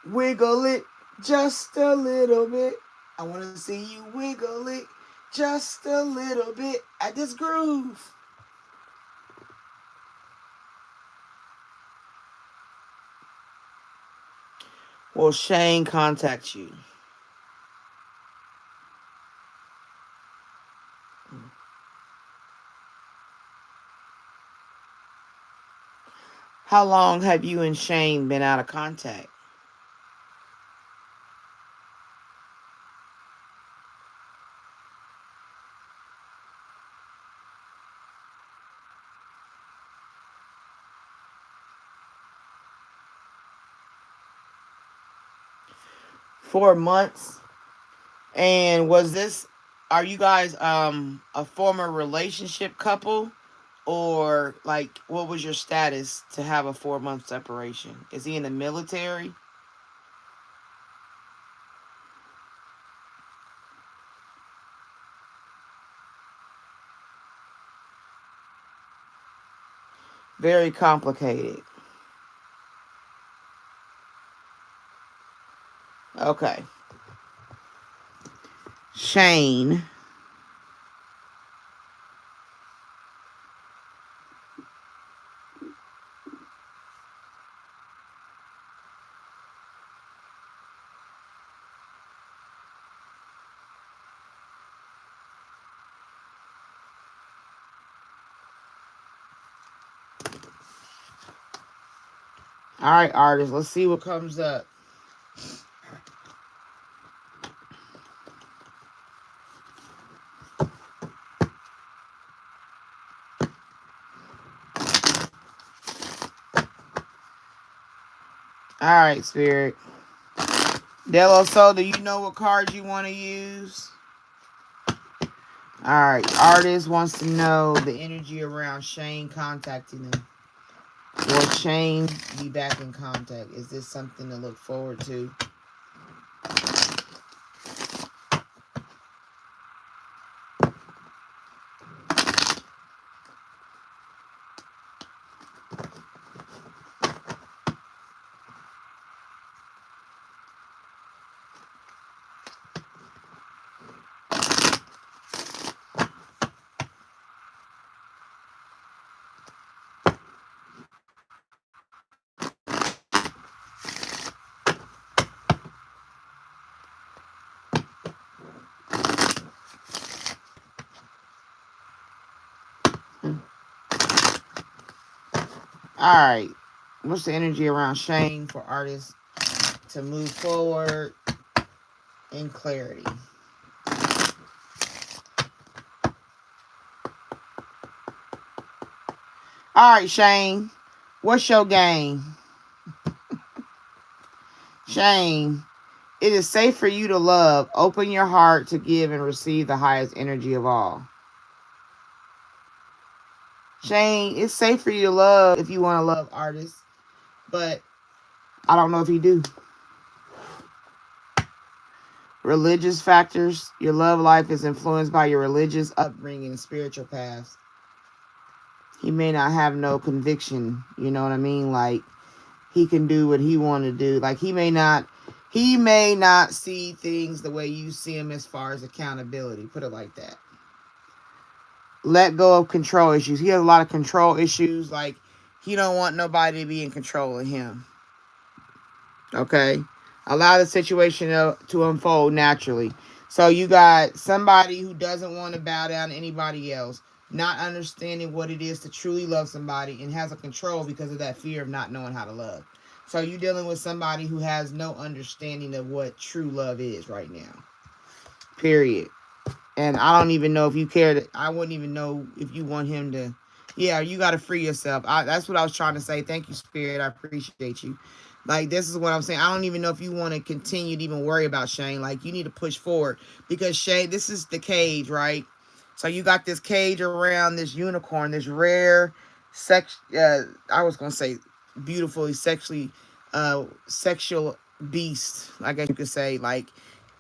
Wiggle it just a little bit. I want to see you wiggle it just a little bit at this groove. Will Shane contact you? How long have you and Shane been out of contact? $4 months. And are you guys a former relationship couple? Or what was your status to have a 4 month separation? Is he in the military? Very complicated. Okay. Shane. All right, artists, let's see what comes up. All right, Spirit. Delo So, do you know what cards you want to use? All right, artist wants to know the energy around Shane contacting them. Will Shane be back in contact? Is this something to look forward to? All right. What's the energy around Shane for artists to move forward in clarity? All right, Shane. What's your game? Shane, it is safe for you to love. Open your heart to give and receive the highest energy of all. Shane, it's safe for you to love if you want to love artists, but I don't know if you do. Religious factors. Your love life is influenced by your religious upbringing and spiritual paths. He may not have no conviction, you know what I mean? Like, he can do what he want to do. Like, he may not see things the way you see them as far as accountability. Put it like that. Let go of control issues. He has a lot of control issues. Like, he don't want nobody to be in control of him. Okay? Allow the situation to unfold naturally. So you got somebody who doesn't want to bow down to anybody else, not understanding what it is to truly love somebody, and has a control because of that fear of not knowing how to love. So you're dealing with somebody who has no understanding of what true love is right now. Period. And I don't even know if you care. I wouldn't even know if you want him to. Yeah, you got to free yourself. That's what I was trying to say. Thank you, Spirit. I appreciate you. Like, this is what I'm saying. I don't even know if you want to continue to even worry about Shane. Like, you need to push forward. Because Shane, this is the cage, right? So you got this cage around this unicorn, this rare I was going to say beautifully sexual beast, I guess you could say. Like,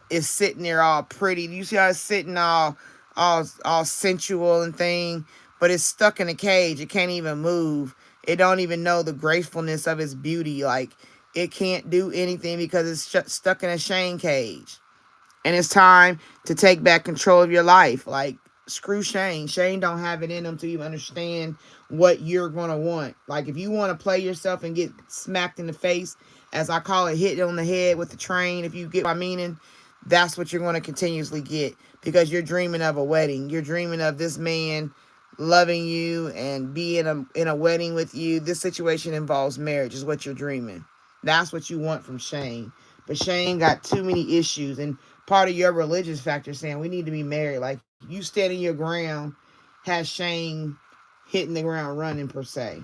it's sitting there all pretty. You see how it's sitting all sensual and thing, but it's stuck in a cage. It can't even move. It don't even know the gracefulness of its beauty. Like, it can't do anything because it's stuck in a Shane cage. And it's time to take back control of your life. Like, screw Shane. Shane don't have it in him to even understand what you're going to want. Like, if you want to play yourself and get smacked in the face, as I call it, hit on the head with the train, if you get my meaning, that's what you're going to continuously get, because you're dreaming of a wedding. You're dreaming of this man loving you and being in a wedding with you. This situation involves marriage is what you're dreaming. That's what you want from Shane. But Shane got too many issues, and part of your religious factor saying we need to be married. Like, you standing your ground has Shane hitting the ground running, per se.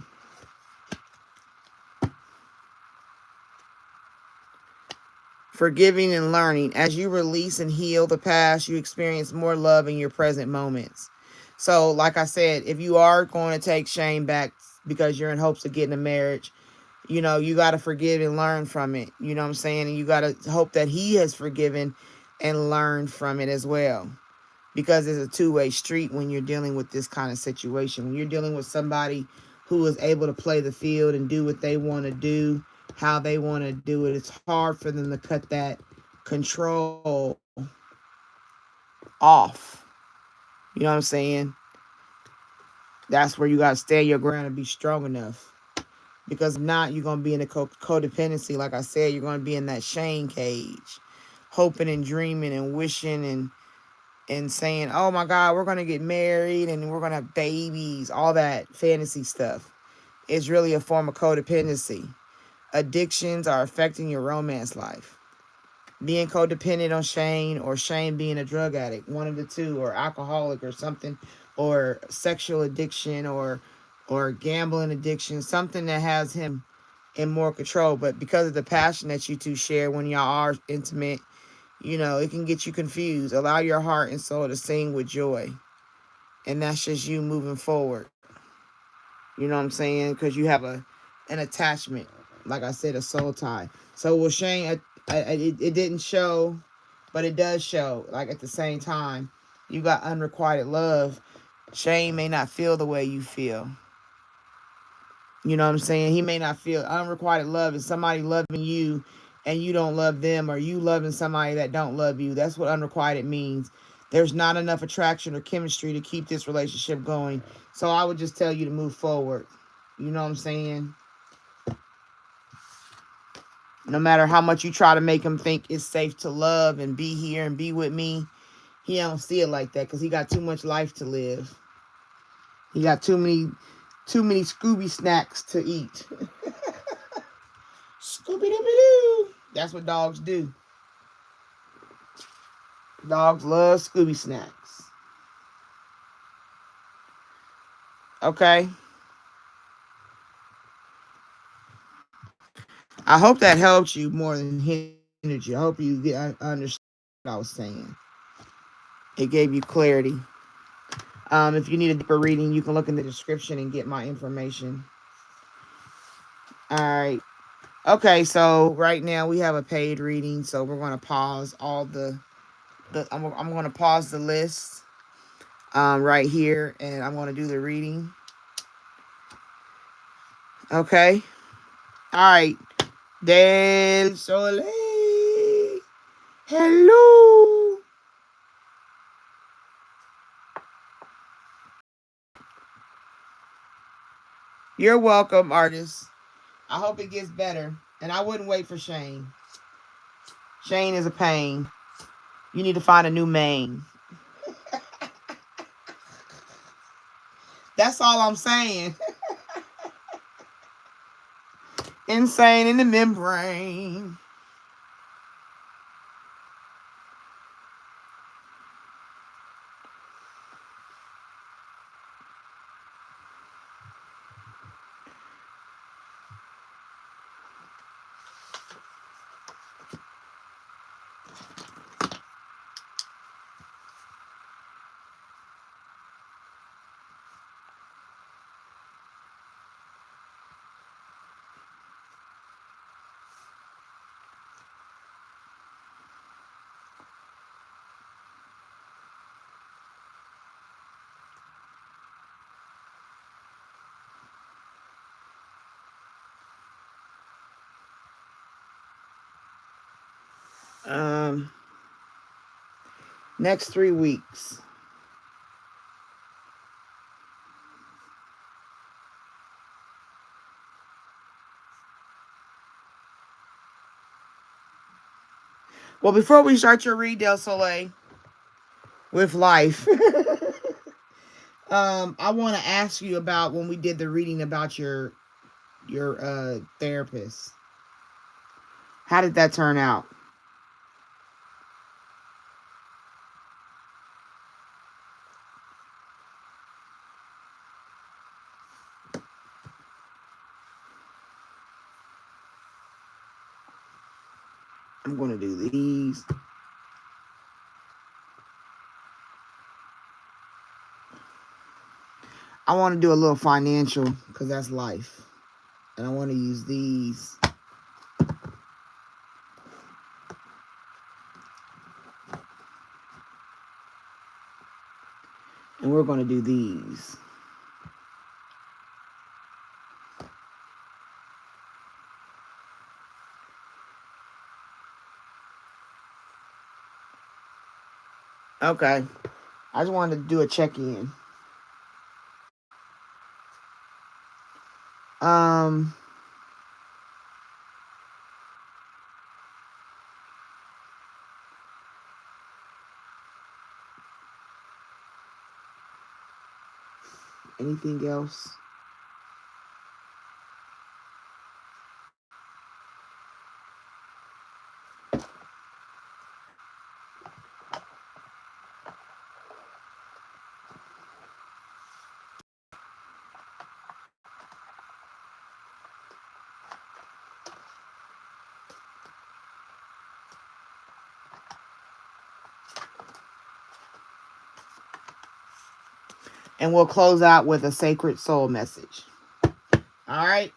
Forgiving and learning. As you release and heal the past, you experience more love in your present moments. So, like I said, if you are going to take Shane back because you're in hopes of getting a marriage, you got to forgive and learn from it. You know what I'm saying? And you got to hope that he has forgiven and learned from it as well. Because it's a two-way street when you're dealing with this kind of situation. When you're dealing with somebody who is able to play the field and do what they want to do, how they want to do it, it's hard for them to cut that control off. You know what I'm saying? That's where you got to stand your ground and be strong enough. Because if not, you're going to be in a codependency. Like I said, you're going to be in that Shane cage, hoping and dreaming and wishing and saying, oh my God, we're going to get married and we're going to have babies, all that fantasy stuff. It's really a form of codependency. addictions are affecting your romance life. Being codependent on Shane, or Shane being a drug addict, one of the two, or alcoholic or something, or sexual addiction, or gambling addiction, something that has him in more control. But because of the passion that you two share when y'all are intimate, it can get you confused. Allow your heart and soul to sing with joy. And that's just you moving forward. You know what I'm saying? Because you have an attachment. Like I said, a soul tie. So with Shane, it didn't show, but it does show. Like at the same time, you got unrequited love. Shane may not feel the way you feel. You know what I'm saying? He may not feel unrequited love is somebody loving you and you don't love them, or you loving somebody that don't love you. That's what unrequited means. There's not enough attraction or chemistry to keep this relationship going. So I would just tell you to move forward. You know what I'm saying? No matter how much you try to make him think it's safe to love and be here and be with me, he don't see it like that because he got too much life to live. He got too many Scooby snacks to eat. Scooby-Dooby-Doo. That's what dogs do. Dogs love Scooby snacks. Okay? I hope that helped you more than hindered you. I hope you understand what I was saying. It gave you clarity. If you need a deeper reading, you can look in the description and get my information. All right. Okay, so right now we have a paid reading, so we're going to pause all I'm going to pause the list right here, and I'm going to do the reading. Okay. All right. Del Soleil. Hello. You're welcome, artist. I hope it gets better. And I wouldn't wait for Shane. Shane is a pain. You need to find a new main. That's all I'm saying. Insane in the membrane. Um, Next 3 weeks. Well, before we start your read, Del Soleil, with life, I want to ask you about when we did the reading about your therapist. How did that turn out? I'm going to do these. I want to do a little financial because that's life. And I want to use these. And we're going to do these. Okay. I just wanted to do a check-in. Um, Anything else? And we'll close out with a sacred soul message. All right.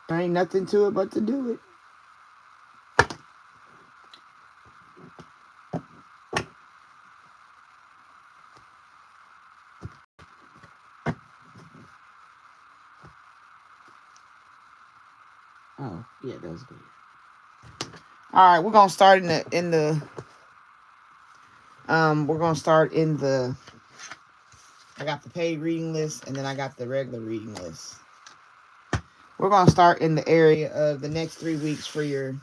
There ain't nothing to it but to do it. Oh, yeah, that was good. All right, we're gonna start we're gonna start in the. I got the paid reading list, and then I got the regular reading list. We're gonna start in the area of the next 3 weeks for your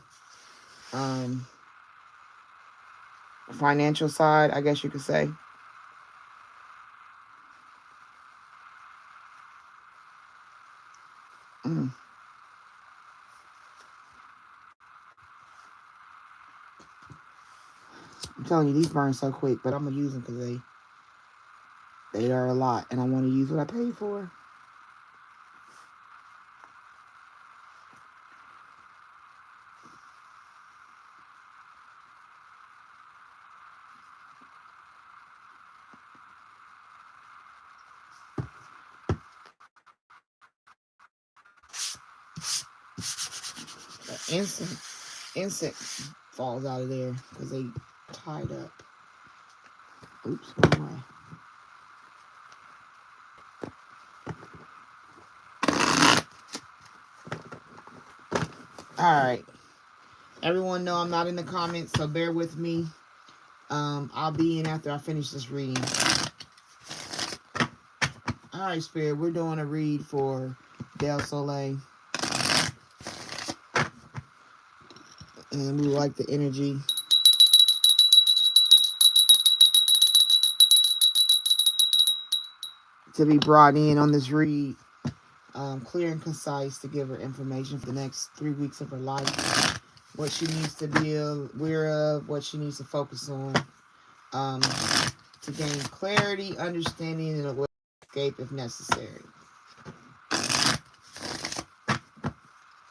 financial side, I guess you could say. I'm telling you, these burn so quick, but I'm gonna use them because they are a lot, and I want to use what I paid for. Insect falls out of there because they tied up. Oops, wrong way. All right. Everyone know I'm not in the comments, so bear with me. I'll be in after I finish this reading. All right, Spirit, we're doing a read for Del Soleil. And we like the energy. To be brought in on this read. Clear and concise to give her information for the next 3 weeks of her life. What she needs to be aware of, what she needs to focus on. To gain clarity, understanding, and a way to escape if necessary.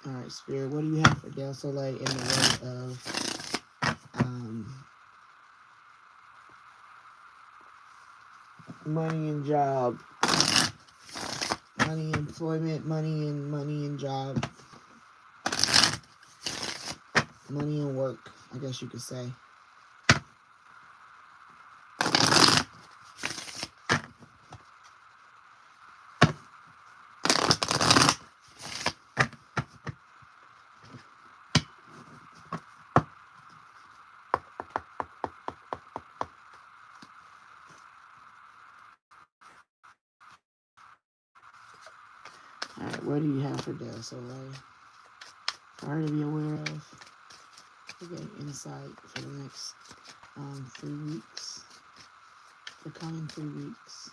All right, Spirit, what do you have for Del Soleil in the way of money and job? Money, employment, money and job. Money and work, I guess you could say. All right, what do you have for Del Soleil? For her to be aware of. Again, insight for the next 3 weeks. The coming 3 weeks.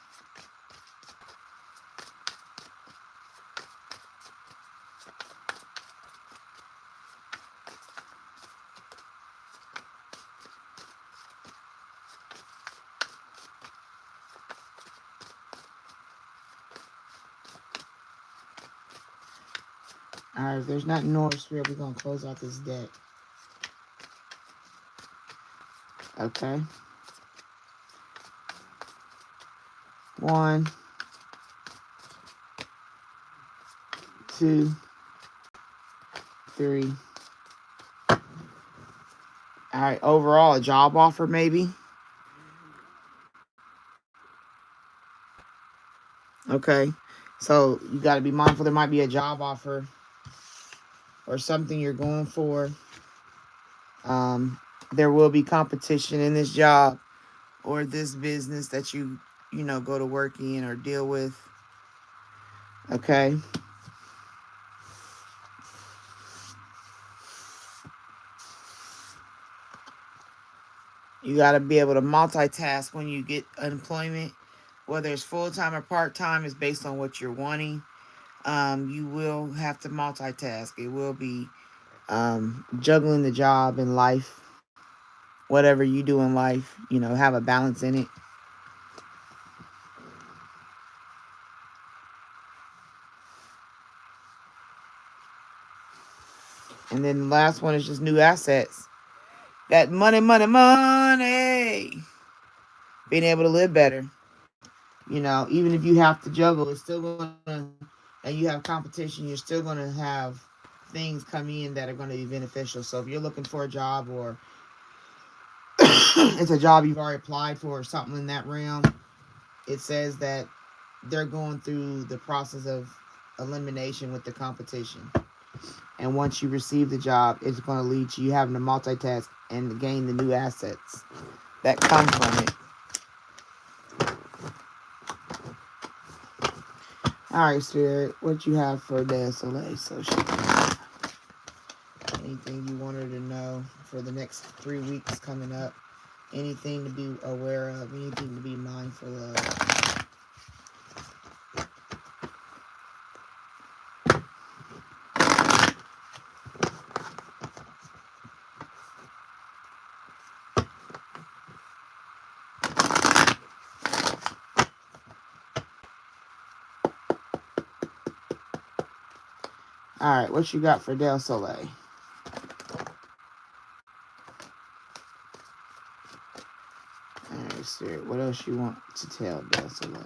All right, if there's not North Spirit, we're going to close out this deck. Okay. 1, 2, 3. All right, overall, a job offer maybe. Okay, so you got to be mindful there might be a job offer or something you're going for. There will be competition in this job or this business that you go to work in or deal with. Okay. You got to be able to multitask when you get unemployment. Whether it's full-time or part-time is based on what you're wanting. You will have to multitask. It will be juggling the job and life. Whatever you do in life, have a balance in it. And then the last one is just new assets. That money. Being able to live better. You know, even if you have to juggle, it's still gonna, and you have competition, you're still gonna have things come in that are gonna be beneficial. So if you're looking for a job, or it's a job you've already applied for or something in that realm, it says that they're going through the process of elimination with the competition. And once you receive the job, it's going to lead to you having to multitask and gain the new assets that come from it. All right, Spirit, what you have for DSLA? So anything you want her to know for the next 3 weeks coming up? Anything to be aware of? Anything to be mindful of? All right, what you got for Del Soleil? All right, Spirit, what else you want to tell Del Soleil?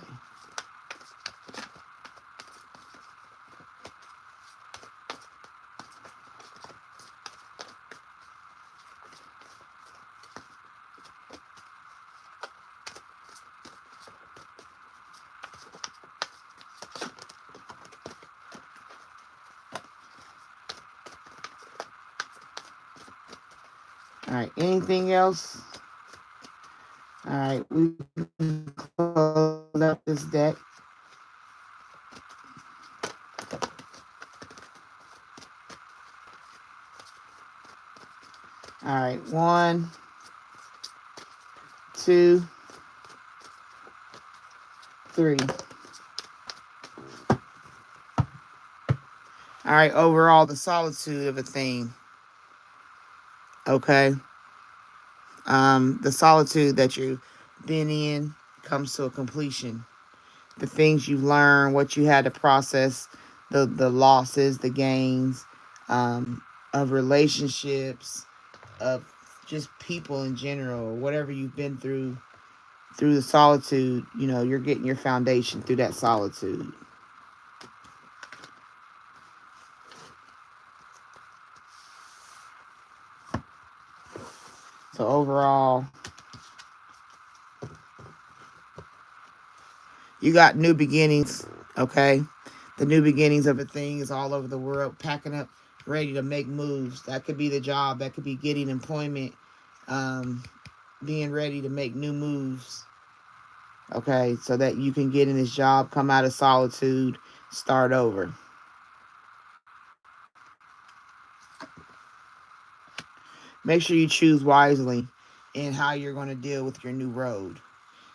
All right, anything else? All right, we can close up this deck. All right, 1, 2, 3. All right, overall, the solitude of a thing. Okay. The solitude that you've been in comes to a completion. The things you learn, what you had to process, the losses, the gains, of relationships, of just people in general, whatever you've been through the solitude, you know, you're getting your foundation through that solitude. So overall, you got new beginnings, okay? The new beginnings of a thing is all over the world, packing up, ready to make moves. That could be the job. That could be getting employment, being ready to make new moves, okay? So that you can get in this job, come out of solitude, start over. Make sure you choose wisely in how you're going to deal with your new road.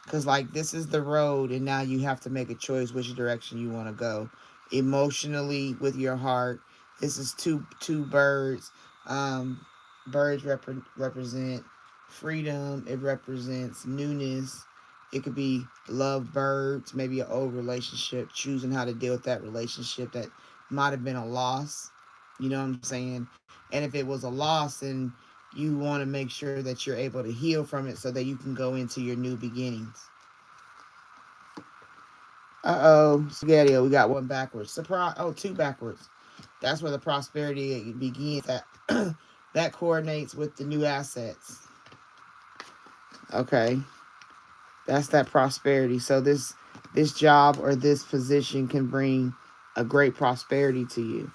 Because, like, this is the road, and now you have to make a choice which direction you want to go. Emotionally, with your heart. This is two birds. Birds represent freedom. It represents newness. It could be love birds, maybe an old relationship, choosing how to deal with that relationship that might have been a loss. You know what I'm saying? And if it was a loss, then you want to make sure that you're able to heal from it so that you can go into your new beginnings. Uh-oh, spaghetti. We got one backwards. Surprise. Oh, 2 backwards. That's where the prosperity begins. That coordinates with the new assets. Okay. That's that prosperity. So this job or this position can bring a great prosperity to you.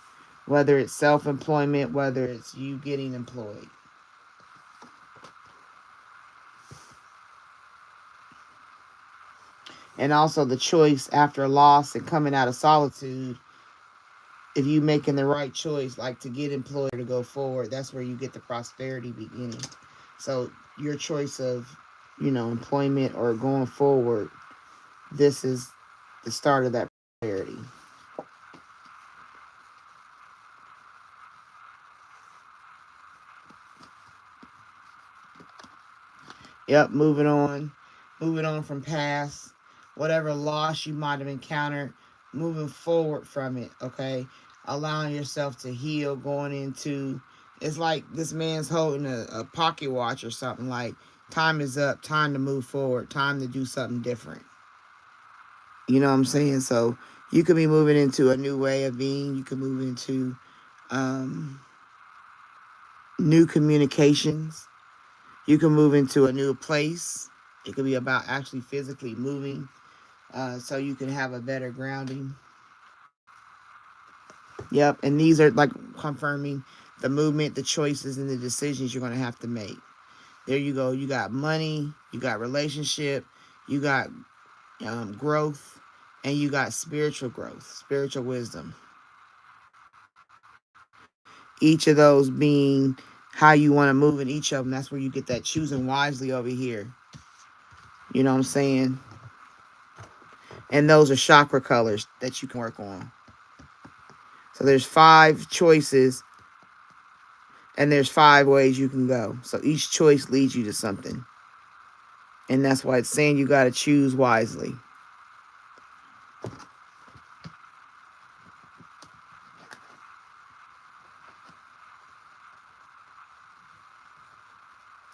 Whether it's self-employment, whether it's you getting employed. And also the choice after loss and coming out of solitude, if you making the right choice, like to get employed or to go forward, that's where you get the prosperity beginning. So your choice of, you know, employment or going forward, this is the start of that prosperity. Yep, moving on. Moving on from past, whatever loss you might have encountered, moving forward from it, okay? Allowing yourself to heal, going into, it's like this man's holding a pocket watch or something, like time is up, time to move forward, time to do something different. You know what I'm saying? So you could be moving into a new way of being. You could move into um, new communications. You can move into a new place. It could be about actually physically moving, so you can have a better grounding. Yep, and these are like confirming the movement, the choices, and the decisions you're going to have to make. There you go. You got money, you got relationship, you got growth, and you got spiritual growth, spiritual wisdom. Each of those being how you want to move in each of them. That's where you get that choosing wisely over here. You know what I'm saying? And those are chakra colors that you can work on. So there's 5 choices and there's 5 ways you can go. So each choice leads you to something. And that's why it's saying you got to choose wisely.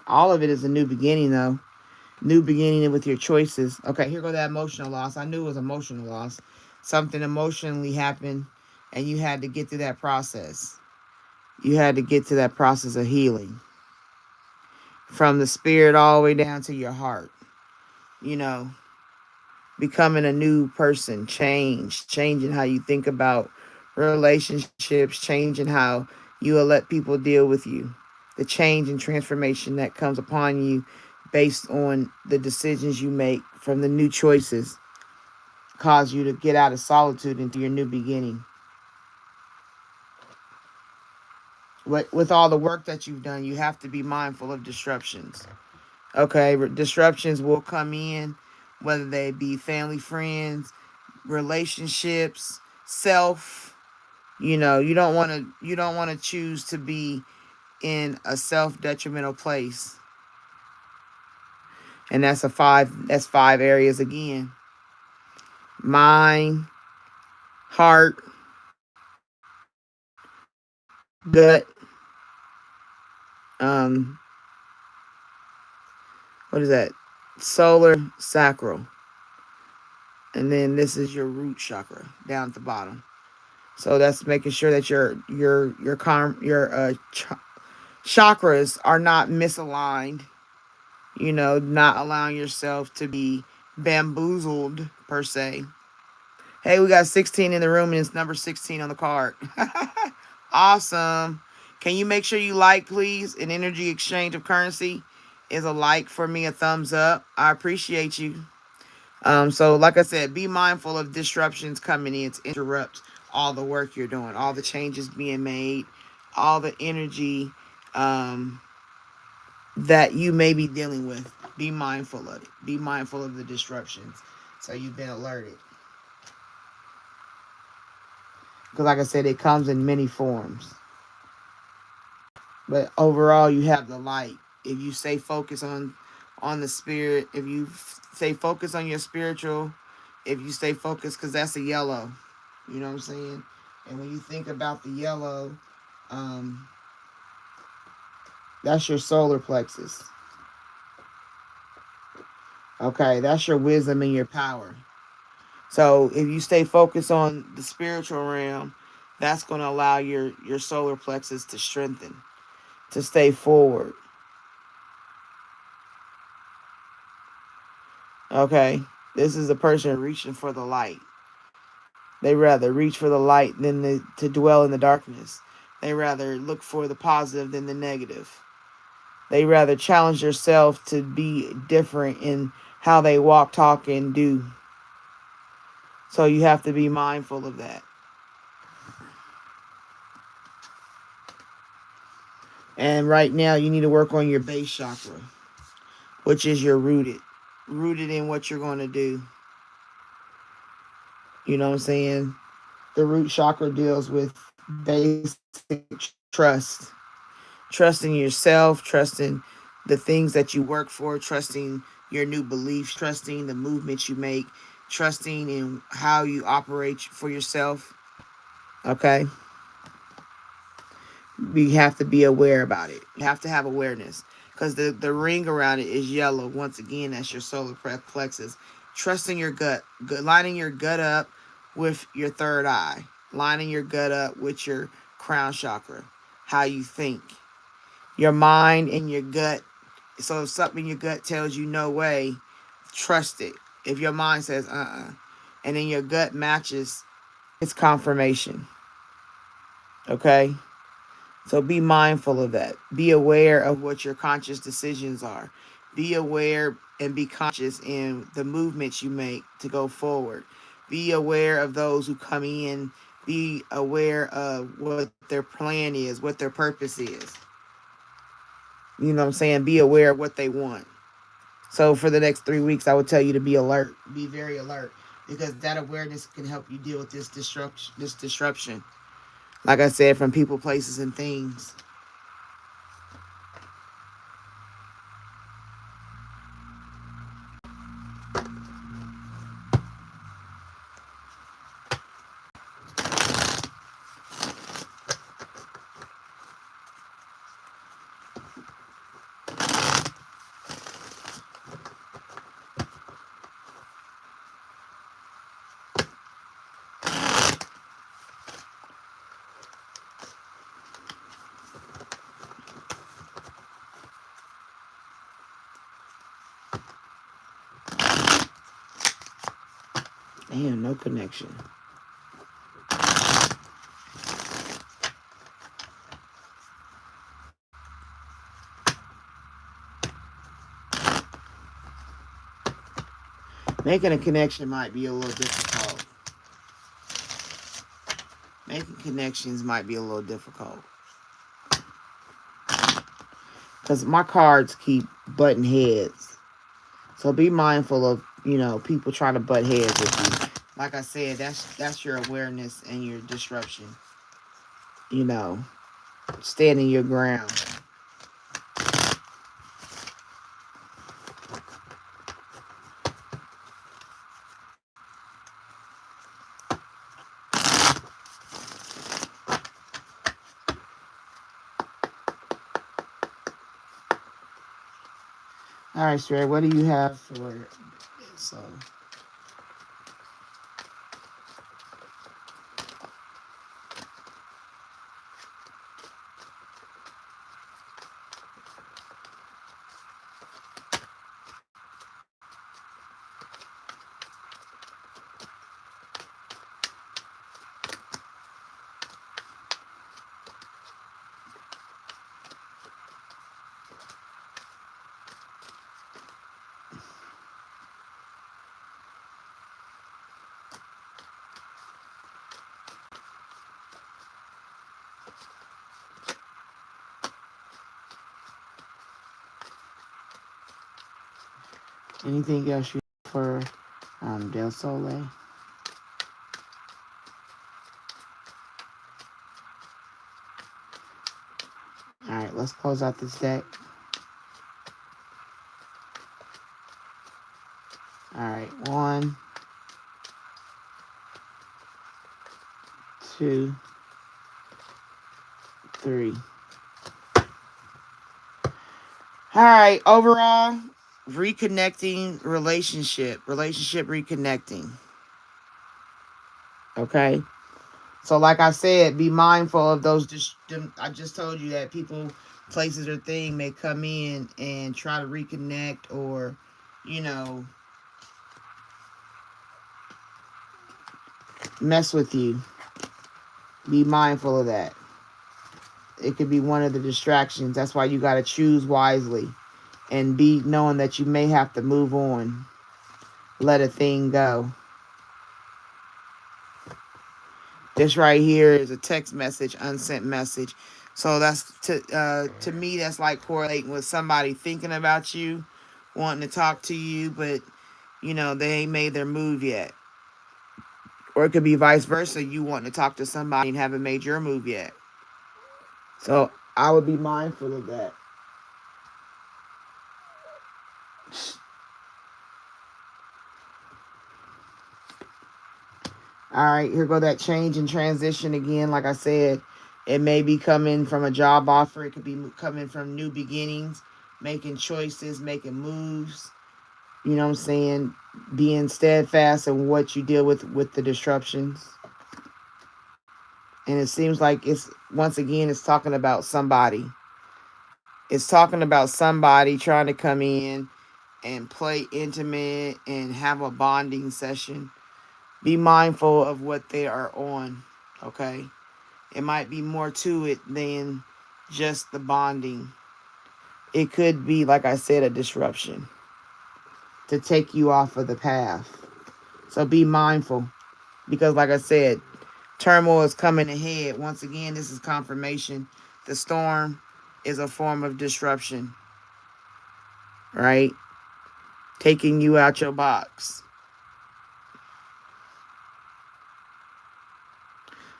All of it is a new beginning, though. New beginning with your choices. Okay, here go that emotional loss. I knew it was emotional loss. Something emotionally happened, and you had to get through that process. You had to get to that process of healing. From the spirit all the way down to your heart. You know, becoming a new person, changing how you think about relationships, changing how you will let people deal with you. The change and transformation that comes upon you based on the decisions you make from the new choices cause you to get out of solitude into your new beginning. With all the work that you've done, you have to be mindful of disruptions. Okay, disruptions will come in, whether they be family, friends, relationships, self. You don't want to choose to be in a self detrimental place. And that's 5 areas again. Mind, heart, gut, um what is that? Solar, sacral. And then this is your root chakra down at the bottom. So that's making sure that your chakras are not misaligned, not allowing yourself to be bamboozled per se. Hey, we got 16 in the room and it's number 16 on the card. Awesome. Can you make sure you like, please? An energy exchange of currency is a like for me, a thumbs up. I appreciate you. So like I said, be mindful of disruptions coming in to interrupt all the work you're doing, all the changes being made, all the energy that you may be dealing with. Be mindful of it. Be mindful of the disruptions. So you've been alerted. Because like I said, it comes in many forms. But overall, you have the light. If you stay focused on the spirit, if you stay focused on your spiritual, if you stay focused, because that's a yellow. You know what I'm saying? And when you think about the yellow, um, that's your solar plexus. Okay, that's your wisdom and your power. So if you stay focused on the spiritual realm, that's going to allow your solar plexus to strengthen, to stay forward. Okay, this is a person reaching for the light. They rather reach for the light than to dwell in the darkness. They rather look for the positive than the negative. They rather challenge themselves to be different in how they walk, talk, and do. So you have to be mindful of that. And right now, you need to work on your base chakra, which is your rooted in what you're going to do. You know what I'm saying? The root chakra deals with basic trust. Trusting yourself, trusting the things that you work for, trusting your new beliefs, trusting the movements you make, trusting in how you operate for yourself. Okay? You have to be aware about it. You have to have awareness. Because the ring around it is yellow. Once again, that's your solar plexus. Trusting your gut, lining your gut up with your third eye, lining your gut up with your crown chakra, how you think, your mind and your gut. So if something in your gut tells you no way, trust it. If your mind says and then your gut matches, it's confirmation. Okay? So be mindful of that. Be aware of what your conscious decisions are. Be aware and be conscious in the movements you make to go forward. Be aware of those who come in. Be aware of what their plan is, what their purpose is. You know what I'm saying? Be aware of what they want. So for the next 3 weeks, I would tell you to be alert. Be very alert. Because that awareness can help you deal with this disruption. Like I said, from people, places, and things. Damn, no connection. Making a connection might be a little difficult. Making connections might be a little difficult. Because my cards keep butting heads. So be mindful of, people trying to butt heads with you. Like I said, that's your awareness and your disruption. Standing your ground. All right, Stray, what do you have for it? So, anything else you for Del Sole? All right, let's close out this deck. All right, 1, 2, 3. All right, overall, reconnecting relationship reconnecting. Okay? So like I said, be mindful of those. I just told you that people, places, or thing may come in and try to reconnect or, mess with you. Be mindful of that. It could be one of the distractions. That's why you got to choose wisely and be knowing that you may have to move on. Let a thing go. This right here is a text message, unsent message. So that's to me, that's like correlating with somebody thinking about you, wanting to talk to you, but they ain't made their move yet. Or it could be vice versa. You wanting to talk to somebody and haven't made your move yet. So I would be mindful of that. All right, here go that change and transition again. Like I said, it may be coming from a job offer. It could be coming from new beginnings, making choices, making moves. You know what I'm saying? Being steadfast in what you deal with the disruptions. And it seems like it's, once again, it's talking about somebody. It's talking about somebody trying to come in and play intimate and have a bonding session. Be mindful of what they are on, okay? It might be more to it than just the bonding. It could be, like I said, a disruption to take you off of the path. So be mindful because, like I said, turmoil is coming ahead. Once again, this is confirmation. The storm is a form of disruption, right? Taking you out your box.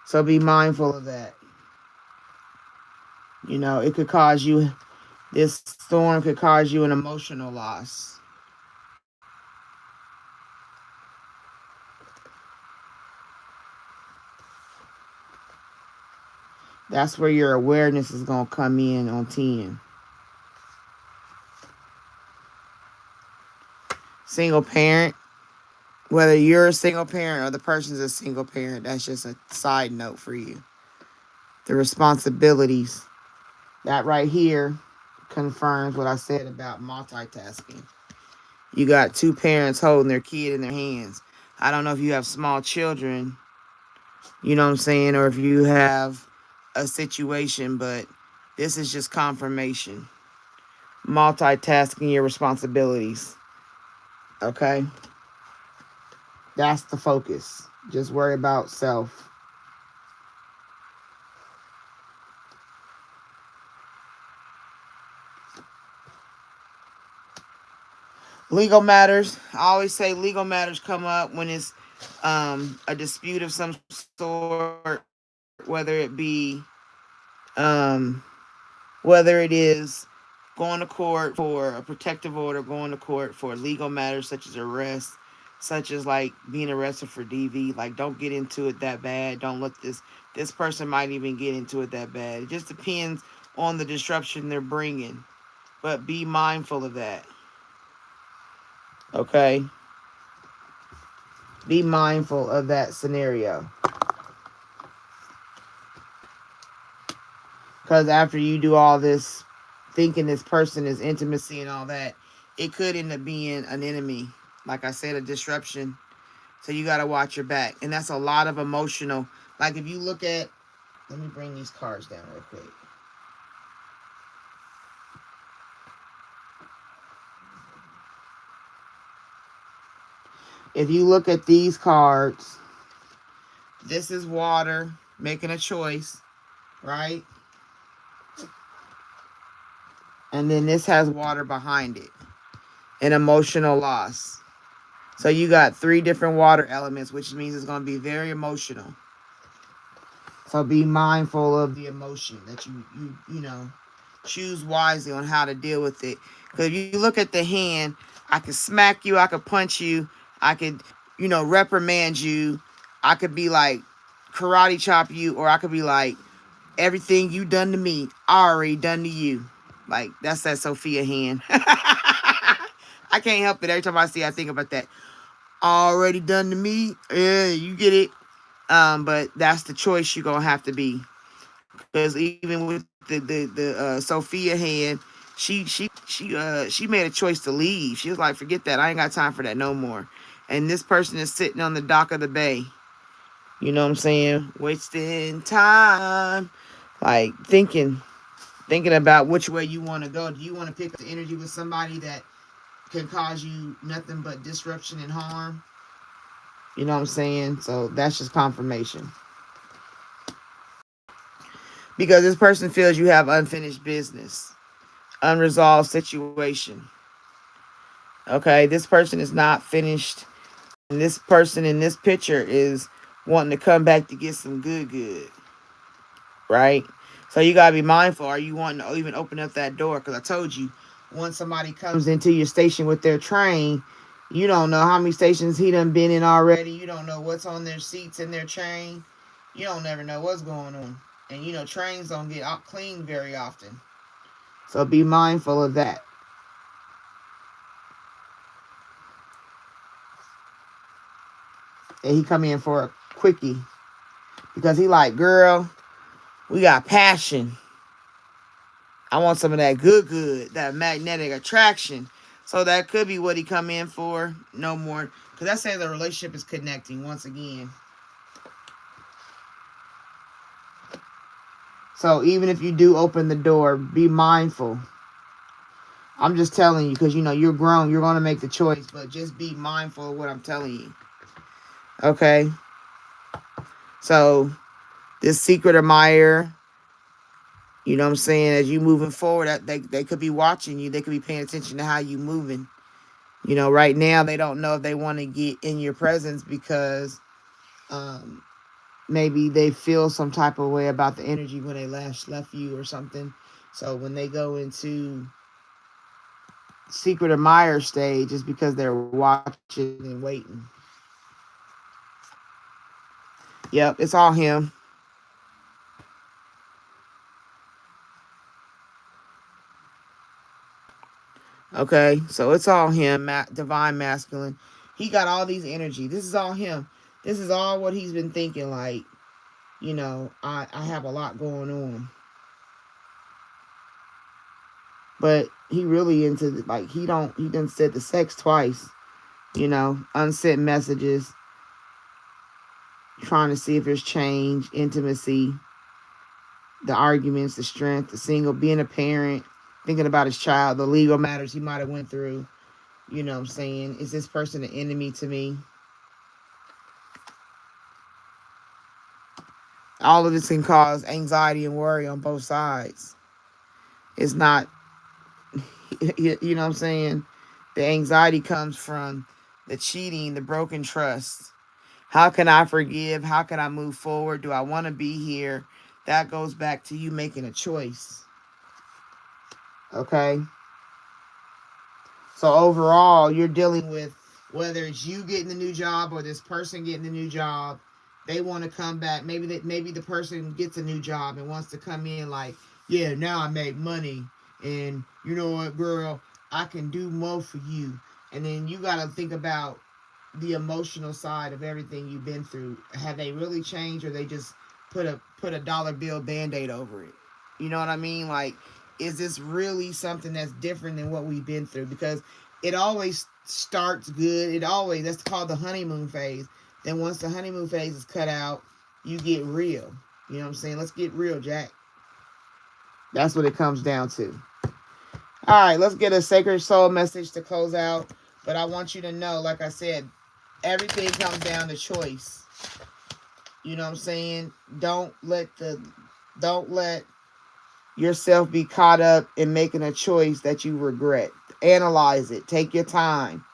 So be mindful of that. You know, it could cause you, this storm could cause you an emotional loss. That's where your awareness is going to come in on 10. Single parent, whether you're a single parent or the person's a single parent, that's just a side note for you. The responsibilities, that right here confirms what I said about multitasking. You got two parents holding their kid in their hands. I don't know if you have small children, you know what I'm saying, or if you have a situation, but this is just confirmation. Multitasking your responsibilities. Okay? That's the focus. Just worry about self. Legal matters. I always say legal matters come up when it's a dispute of some sort, whether it be whether it is going to court for a protective order, going to court for legal matters such as arrest, such as like being arrested for DV. Like, don't get into it that bad. Don't let this person might even get into it that bad. It just depends on the disruption they're bringing, but be mindful of that. Okay, be mindful of that scenario, because after you do all this thinking this person is intimacy and all that, it could end up being an enemy. Like I said, a disruption. So you got to watch your back. And that's a lot of emotional. Like if you look at, let me bring these cards down real quick. If you look at these cards, this is water, making a choice, right? And then this has water behind it, an emotional loss. So you got 3 different water elements, which means it's going to be very emotional. So be mindful of the emotion that you know, choose wisely on how to deal with it. Because if you look at the hand, I could smack you, I could punch you, I could, you know, reprimand you, I could be like karate chop you, or I could be like, everything you done to me, I already done to you. Like, that's that Sophia hand. I can't help it. Every time I see it, I think about that. Already done to me. Yeah, you get it. But that's the choice you're gonna have to be. Because even with the Sophia hand, she made a choice to leave. She was like, forget that. I ain't got time for that no more. And this person is sitting on the dock of the bay. You know what I'm saying? Wasting time. Like thinking about which way you want to go. Do you want to pick up the energy with somebody that can cause you nothing but disruption and harm? You know what I'm saying? So that's just confirmation. Because this person feels you have unfinished business, unresolved situation. Okay, this person is not finished. And this person in this picture is wanting to come back to get some good. Right? So you got to be mindful. Are you wanting to even open up that door? Because I told you, once somebody comes into your station with their train, you don't know how many stations he done been in already. You don't know what's on their seats in their train. You don't never know what's going on. And you know, trains don't get out clean very often. So be mindful of that. And he come in for a quickie. Because he like, girl, we got passion. I want some of that good, that magnetic attraction. So that could be what he come in for. No more. Because that says the relationship is connecting once again. So even if you do open the door, be mindful. I'm just telling you because, you're grown. You're going to make the choice. But just be mindful of what I'm telling you. Okay? So this secret admirer, you know what I'm saying, as you moving forward, they could be watching you. They could be paying attention to how you moving. Right now they don't know if they want to get in your presence because maybe they feel some type of way about the energy when they last left you or something. So when they go into secret admirer stage, it's because they're watching and waiting. Yep, it's all him. Okay, so it's all him, divine masculine. He got all these energy. This is all him. This is all what he's been thinking. Like, I have a lot going on. But he really into like he done said the sex twice. Unsent messages, trying to see if there's change, intimacy, the arguments, the strength, the single, being a parent, thinking about his child, the legal matters he might have went through. You know what I'm saying? Is this person an enemy to me? All of this can cause anxiety and worry on both sides. It's not, you know what I'm saying? The anxiety comes from the cheating, the broken trust. How can I forgive? How can I move forward? Do I want to be here? That goes back to you making a choice. Okay? So overall, you're dealing with whether it's you getting the new job or this person getting the new job. They want to come back. Maybe the person gets a new job and wants to come in like, yeah, now I make money. And you know what, girl, I can do more for you. And then you got to think about the emotional side of everything you've been through. Have they really changed, or they just put a dollar bill band-aid over it? You know what I mean? Like, is this really something that's different than what we've been through? Because it always starts good. That's called the honeymoon phase. Then once the honeymoon phase is cut out, you get real. You know what I'm saying? Let's get real, Jack. That's what it comes down to. All right, let's get a sacred soul message to close out. But I want you to know, like I said, everything comes down to choice. You know what I'm saying? Don't let yourself be caught up in making a choice that you regret. Analyze it. Take your time.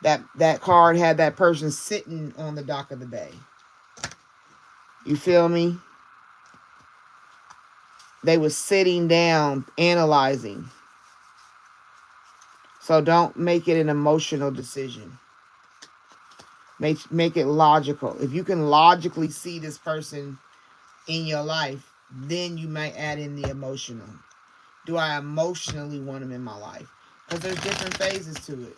That card had that person sitting on the dock of the bay. You feel me? They were sitting down, analyzing. So don't make it an emotional decision. Make it logical. If you can logically see this person in your life, then you might add in the emotional. Do I emotionally want them in my life? Because there's different phases to it.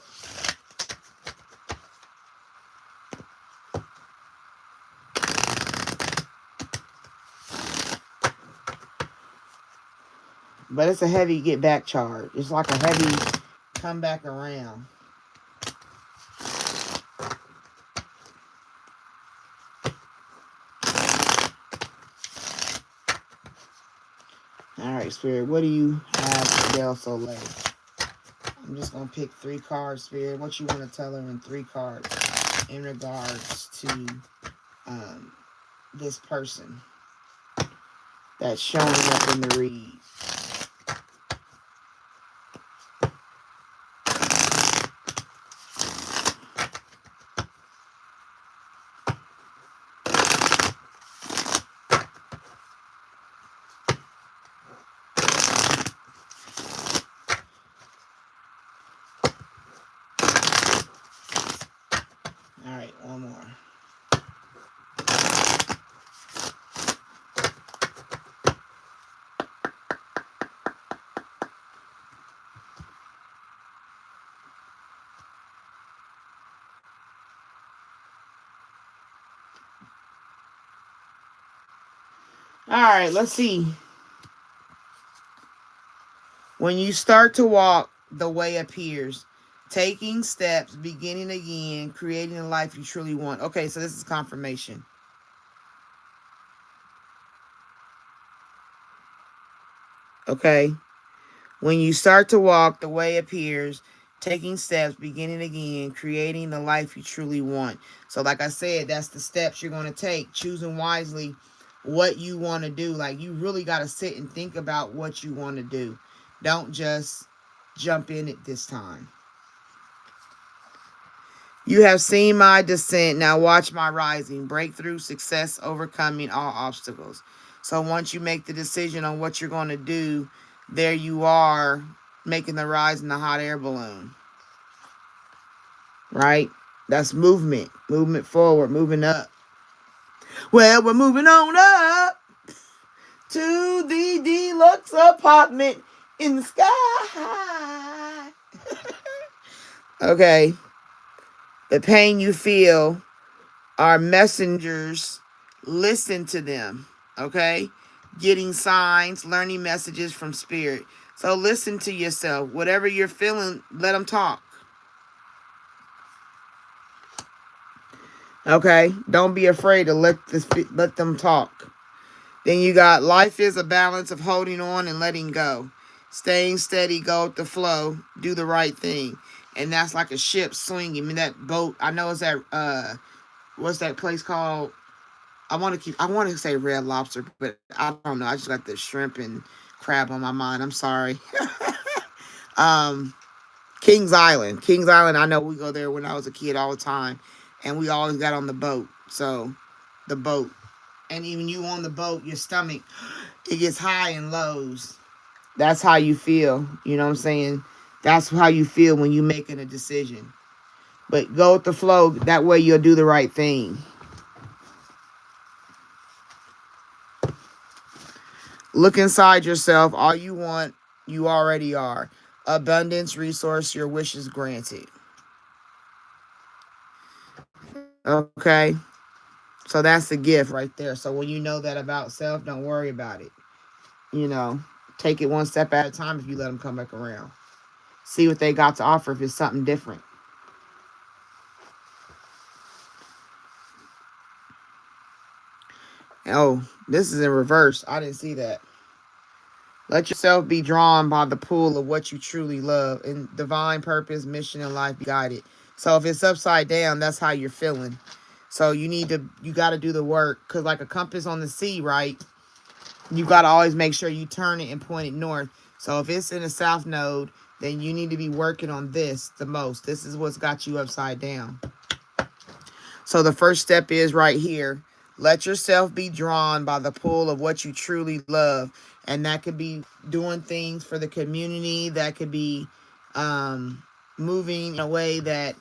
But it's a heavy get back charge. It's like a heavy come back around. All right, Spirit, what do you have for Del Soleil? I'm just going to pick 3 cards, Spirit. What you want to tell her in 3 cards in regards to this person that's showing up in the read. All right, one more. All right, let's see. When you start to walk, the way appears. Taking steps, beginning again, creating the life you truly want. Okay, so this is confirmation. Okay. When you start to walk, the way appears. Taking steps, beginning again, creating the life you truly want. So, like I said, that's the steps you're going to take. Choosing wisely what you want to do. Like, you really got to sit and think about what you want to do. Don't just jump in it this time. You have seen my descent. Now watch my rising. Breakthrough, success, overcoming all obstacles. So once you make the decision on what you're going to do, there you are making the rise in the hot air balloon. Right? That's movement. Movement forward, moving up. Well, we're moving on up to the deluxe apartment in the sky. Okay. The pain you feel are messengers. Listen to them. Okay. Getting signs, learning messages from spirit. So listen to yourself. Whatever you're feeling, let them talk. Okay. Don't be afraid to let them talk. Then you got life is a balance of holding on and letting go. Staying steady, go with the flow, do the right thing. And that's like a ship swinging. I mean, that boat, I know it's that, what's that place called? I want to say Red Lobster, but I don't know. I just got the shrimp and crab on my mind. I'm sorry. um, Kings Island. Kings Island, I know we go there when I was a kid all the time. And we always got on the boat. So, the boat. And even you on the boat, your stomach, it gets high and lows. That's how you feel. You know what I'm saying? That's how you feel when you're making a decision. But go with the flow. That way you'll do the right thing. Look inside yourself. All you want, you already are. Abundance, resource, your wishes granted. Okay? So that's the gift right there. So when you know that about self, don't worry about it. You know, take it one step at a time if you let them come back around. See what they got to offer if it's something different. Oh, this is in reverse. I didn't see that. Let yourself be drawn by the pull of what you truly love. And divine purpose, mission, and life be guided. So if it's upside down, that's how you're feeling. So you got to do the work. Because like a compass on the sea, right? You got to always make sure you turn it and point it north. So if it's in the south node, then you need to be working on this the most. This is what's got you upside down. So the first step is right here. Let yourself be drawn by the pull of what you truly love. And that could be doing things for the community. That could be moving in a way that,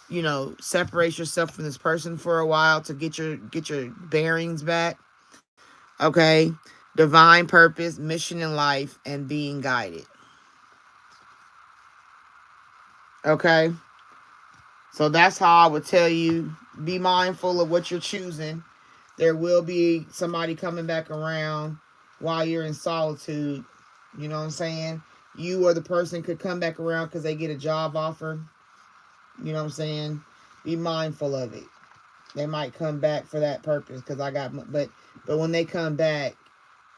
you know, separates yourself from this person for a while to get your bearings back. Okay. Divine purpose, mission in life, and being guided. Okay. So that's how I would tell you, be mindful of what you're choosing. There will be somebody coming back around while you're in solitude. You know what I'm saying? You or the person could come back around because they get a job offer. You know what I'm saying? Be mindful of it. They might come back for that purpose because but when they come back,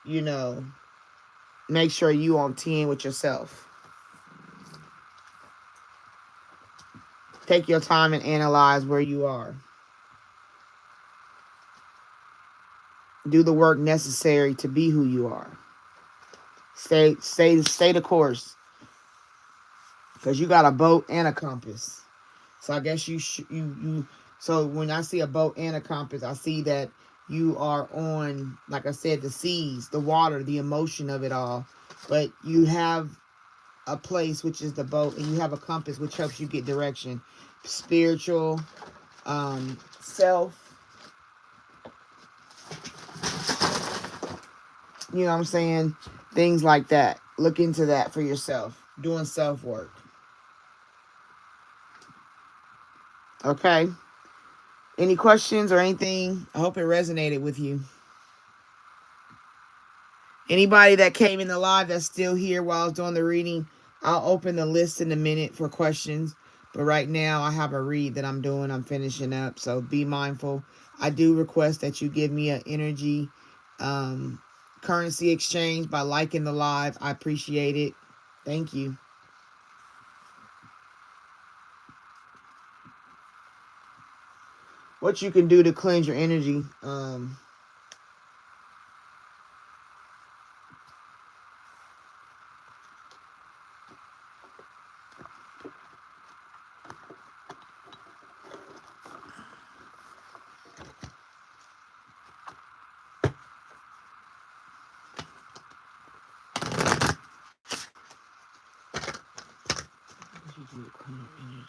you know, make sure you on 10 with yourself. Take your time and analyze where you are. Do the work necessary to be who you are. Stay the course. Because you got a boat and a compass. So I guess you. So when I see a boat and a compass, I see that you are on, like I said, the seas, the water, the emotion of it all. But you have a place, which is the boat, and you have a compass, which helps you get direction. Spiritual, self. You know what I'm saying? Things like that. Look into that for yourself. Doing self work. Okay? Any questions or anything? I hope it resonated with you. Anybody that came in the live that's still here while I was doing the reading, I'll open the list in a minute for questions. But right now, I have a read that I'm doing. I'm finishing up. So be mindful. I do request that you give me an energy currency exchange by liking the live. I appreciate it. Thank you. What you can do to cleanse your energy. What you do to clean your energy?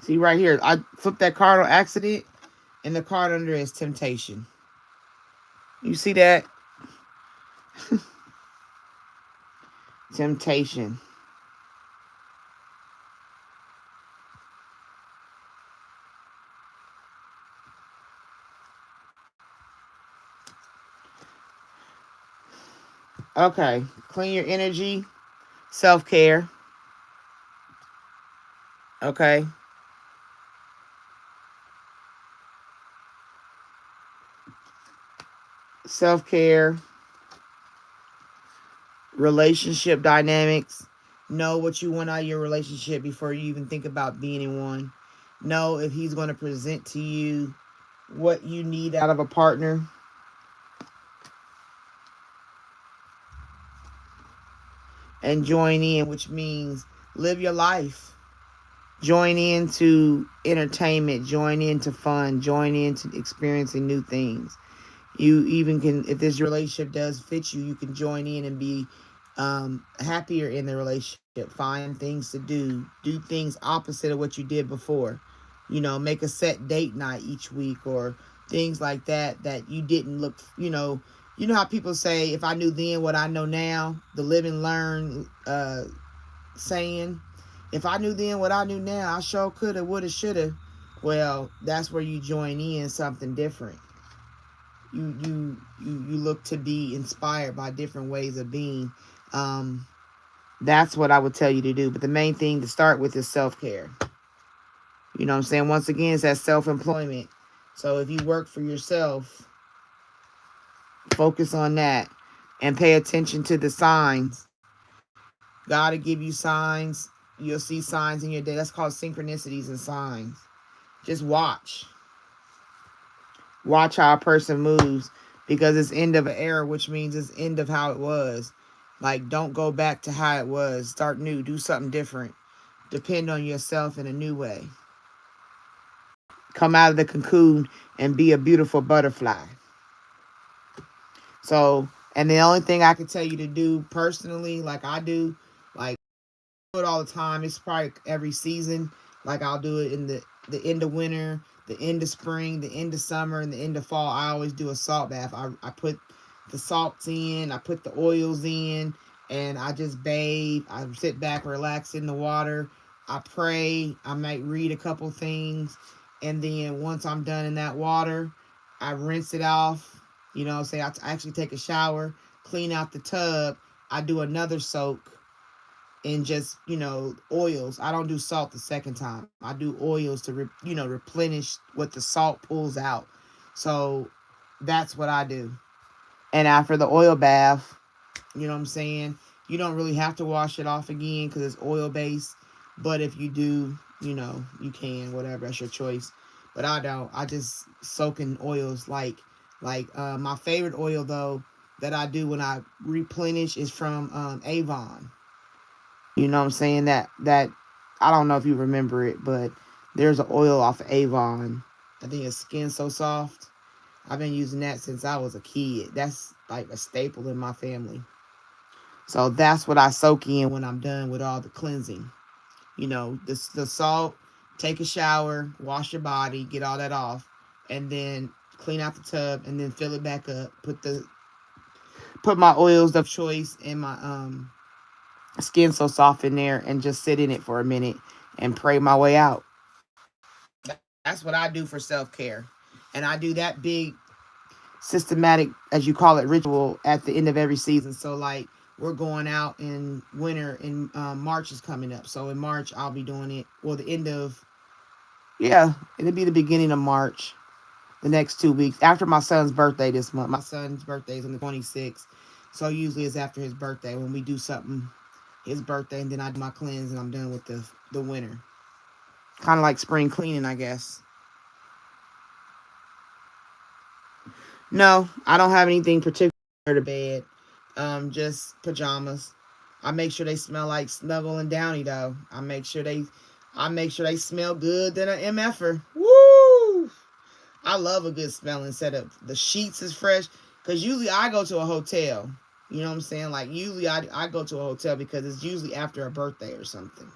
See right here, I flipped that card on accident, and the card under is temptation. You see that? Temptation. Okay, clean your energy, self-care. Okay. Self-care, relationship dynamics. Know what you want out of your relationship before you even think about being in one. Know if he's going to present to you what you need out of a partner. And join in, which means live your life. Join into entertainment, join into fun, join into experiencing new things. You even can, if this relationship does fit you, you can join in and be happier in the relationship. Find things to do things opposite of what you did before. Make a set date night each week or things like that you didn't look. How people say, if I knew then what I know now, the live and learn saying. If I knew then what I knew now, I sure coulda, woulda, shoulda. Well, that's where you join in something different. You look to be inspired by different ways of being. That's what I would tell you to do. But the main thing to start with is self-care. You know what I'm saying? Once again, it's that self-employment. So if you work for yourself, focus on that and pay attention to the signs. God will give you signs. You'll see signs in your day. That's called synchronicities and signs. Just watch. Watch how a person moves, because it's end of an era, which means it's end of how it was. Like, don't go back to how it was. Start new. Do something different. Depend on yourself in a new way. Come out of the cocoon and be a beautiful butterfly. So, and the only thing I can tell you to do personally, like I do, like I do it all the time. It's probably every season. Like I'll do it in the end of winter, the end of spring, the end of summer, and the end of fall. I always do a salt bath. I put the salts in, I put the oils in, and I just bathe. I sit back, relax in the water. I pray. I might read a couple things. And then once I'm done in that water, I rinse it off. Say I actually take a shower, clean out the tub. I do another soak in just, oils. I don't do salt the second time. I do oils to, replenish what the salt pulls out. So that's what I do. And after the oil bath, you know what I'm saying? You don't really have to wash it off again because it's oil based. But if you do, you can, whatever, that's your choice. but I don't. I just soak in oils like my favorite oil though that I do when I replenish is from Avon. You know what I'm saying? That I don't know if you remember it, but there's an oil off of Avon. I think it's Skin So Soft. I've been using that since I was a kid. That's like a staple in my family. So that's what I soak in when I'm done with all the cleansing. The salt, take a shower, wash your body, get all that off, and then clean out the tub and then fill it back up. Put my oils of choice and my Skin So Soft in there and just sit in it for a minute and pray my way out. That's what I do for self-care. And I do that big systematic, as you call it, ritual at the end of every season. So like we're going out in winter and March is coming up. So in March, I'll be doing it. Well, it'll be the beginning of March, the next 2 weeks after my son's birthday this month. My son's birthday is on the 26th. So usually it's after his birthday when we do something, his birthday, and then I do my cleanse and I'm done with the winter. Kind of like spring cleaning, I guess. No, I don't have anything particular to bed. Just pajamas. I make sure they smell like Snuggle and Downy though. I make sure they smell good than an MFer. Woo! I love a good smelling setup. The sheets is fresh. Cause usually I go to a hotel. You know what I'm saying? Like usually I go to a hotel because it's usually after a birthday or something.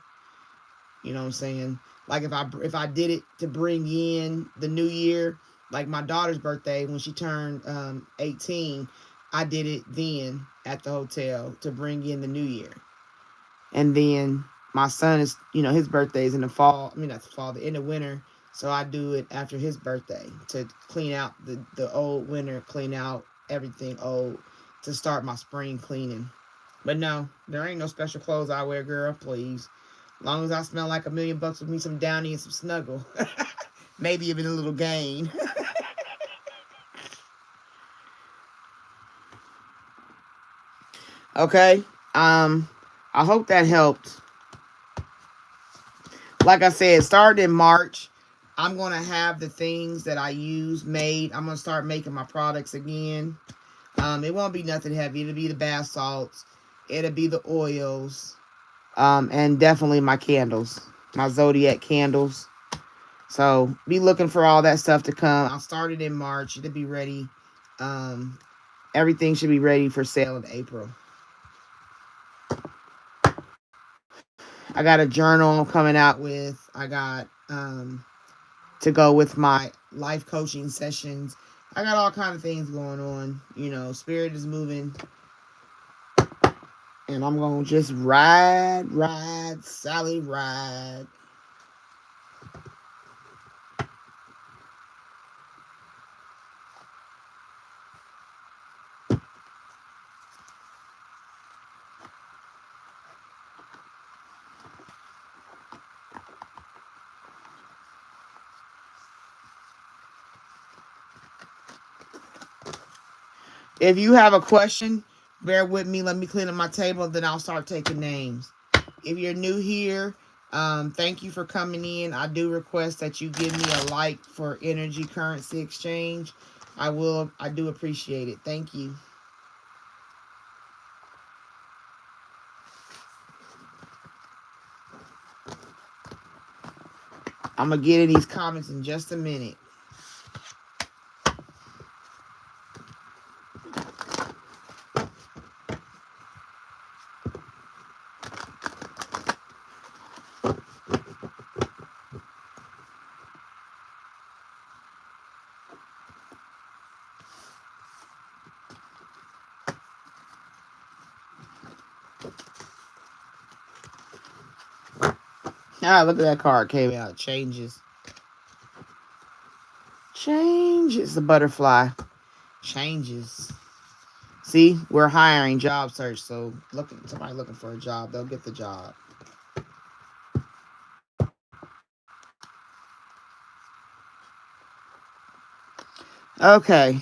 You know what I'm saying? Like if I did it to bring in the new year, like my daughter's birthday when she turned 18, I did it then at the hotel to bring in the new year. And then my son is, his birthday is in the fall. I mean, not the fall, the end of winter. So I do it after his birthday to clean out the old winter, clean out everything old to start my spring cleaning. But no, there ain't no special clothes I wear, girl, please. As long as I smell like $1,000,000 with me some Downy and some Snuggle. Maybe even a little Gain. Okay. I hope that helped. Like I said, starting in March, I'm going to have the things that I use made. I'm going to start making my products again. It won't be nothing heavy. It'll be the bath salts. It'll be the oils. And definitely my candles. My Zodiac candles. So be looking for all that stuff to come. I'll start it in March. It'll be ready. Everything should be ready for sale in April. I got a journal I'm coming out with. I got to go with my life coaching sessions. I got all kind of things going on. Spirit is moving. And I'm going to just ride, Sally, ride. If you have a question, bear with me. Let me clean up my table, then I'll start taking names. If you're new here, thank you for coming in. I do request that you give me a like for energy currency exchange. I do appreciate it. Thank you. I'm going to get in these comments in just a minute. Ah, look at that card came out. Changes. Changes. The butterfly. Changes. See, we're hiring, job search. So somebody looking for a job, they'll get the job. Okay.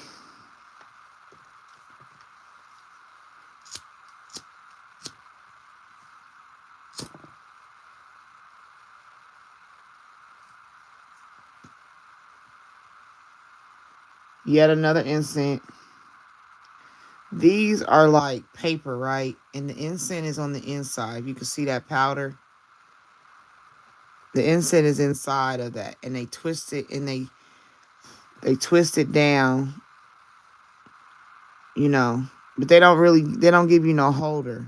Yet another incense. These are like paper, right? And the incense is on the inside. You can see that powder. The incense is inside of that. And they twist it and they twist it down, you know. But they don't give you no holder.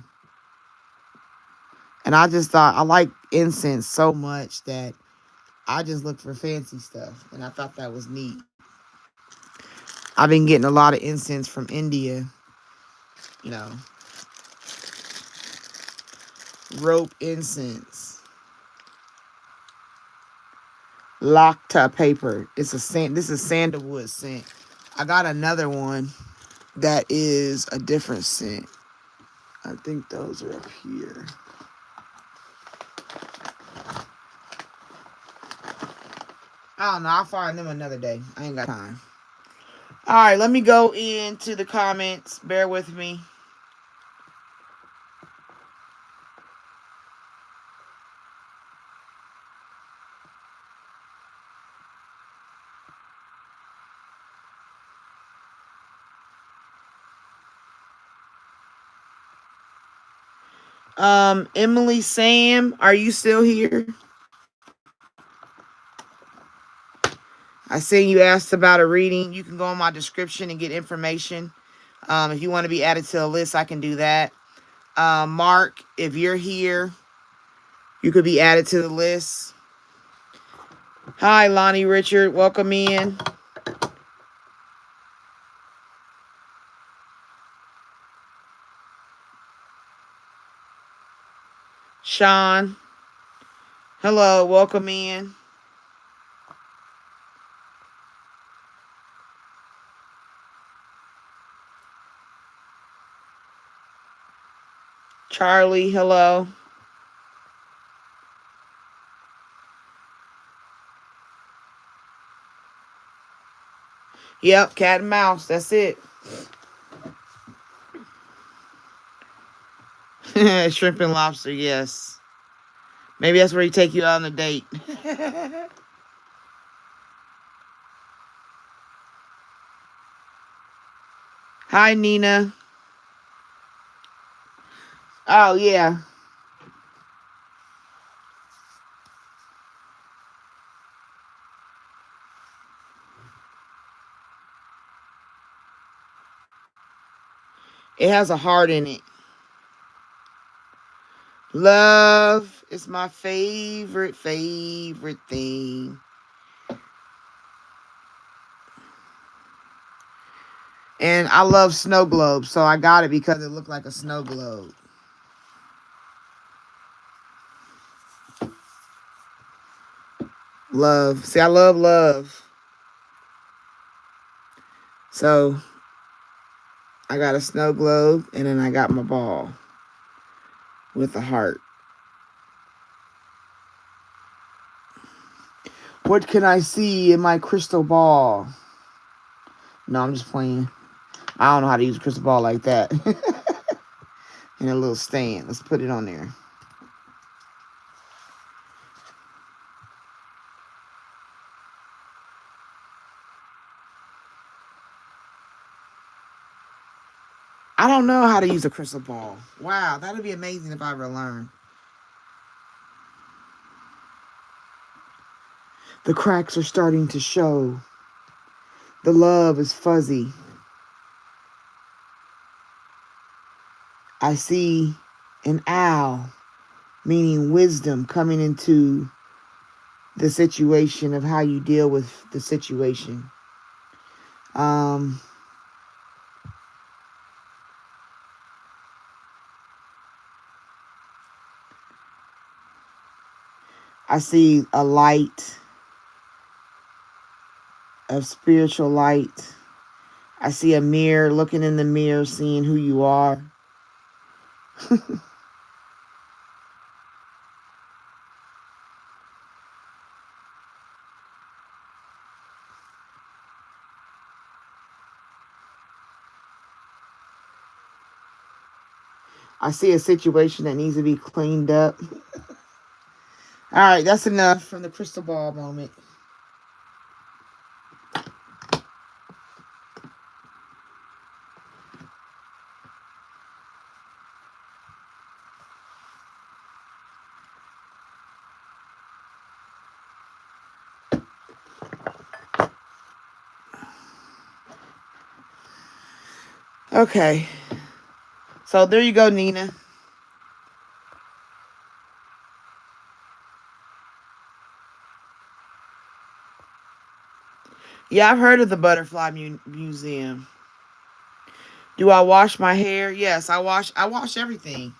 And I just thought, I like incense so much that I just look for fancy stuff. And I thought that was neat. I've been getting a lot of incense from India, you know. Rope incense. Lacta paper. It's a scent. This is sandalwood scent. I got another one that is a different scent. I think those are up here. I don't know. I'll find them another day. I ain't got time. All right, let me go into the comments. Bear with me. Emily Sam, are you still here? I seen you asked about a reading. You can go in my description and get information. If you want to be added to a list, I can do that. Mark, if you're here, you could be added to the list. Hi, Lonnie Richard. Welcome in. Sean. Hello. Welcome in. Charlie. Hello. Yep. Cat and mouse. That's it. Shrimp and lobster. Yes. Maybe that's where he take you out on a date. Hi, Nina. Oh, yeah. It has a heart in it. Love is my favorite thing. And I love snow globes, so I got it because it looked like a snow globe. Love. See, I love love. So I got a snow globe, and then I got my ball with a heart. What can I see in my crystal ball? No, I'm just playing. I don't know how to use a crystal ball like that. In a little stand. Let's put it on there. I don't know how to use a crystal ball. Wow, that would be amazing if I ever learned. The cracks are starting to show. The love is fuzzy. I see an owl, meaning wisdom, coming into the situation of how you deal with the situation. I see a light of spiritual light. I see a mirror, looking in the mirror, seeing who you are. I see a situation that needs to be cleaned up. All right, that's enough from the crystal ball moment. Okay. So there you go, Nina. Yeah, I've heard of the Butterfly Museum. Do I wash my hair? Yes, I wash everything.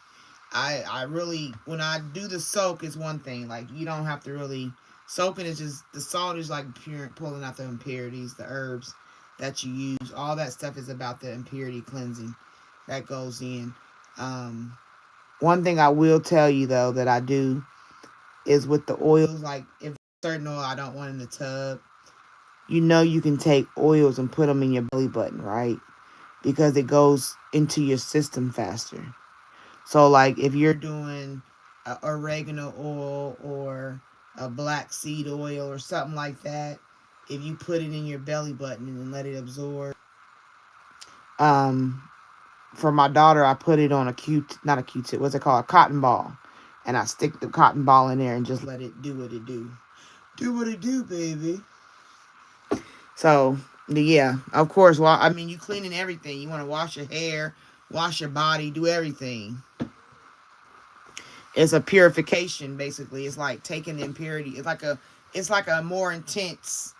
I really, when I do the soak is one thing. Like, you don't have to really, soaking is just, the salt is like pure, pulling out the impurities, the herbs that you use. All that stuff is about the impurity cleansing that goes in. Um, One thing I will tell you though that I do is with the oils, like if certain oil I don't want in the tub, you can take oils and put them in your belly button, right? Because it goes into your system faster. So, like, if you're doing a oregano oil or a black seed oil or something like that, if you put it in your belly button and let it absorb, um, for my daughter, I put it on not a Q-tip, what's it called, a cotton ball, and I stick the cotton ball in there and just let it do what it do what it do, baby. So, yeah, of course. Well, I mean, you cleaning everything. You want to wash your hair, wash your body, do everything. It's a purification, basically. It's like taking the impurity. It's like a more intense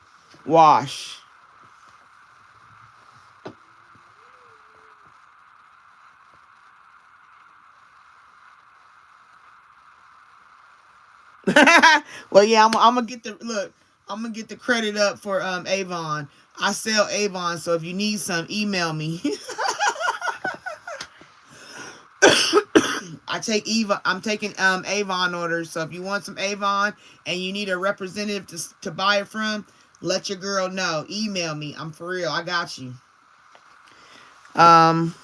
wash. Well, yeah, I'm gonna get the look. I'm gonna get the credit up for Avon. I sell Avon, so if you need some, email me. I'm taking Avon orders. So if you want some Avon and you need a representative to buy it from, let your girl know. Email me. I'm for real. I got you. Um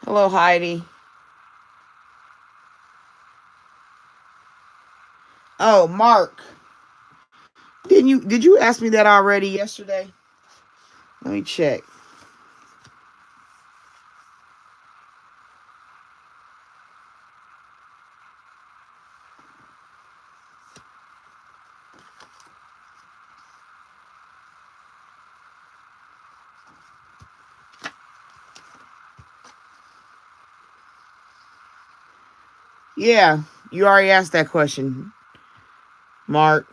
Hello, Heidi. Oh, Mark. Did you ask me that already yesterday? Let me check. Yeah, you already asked that question, Mark,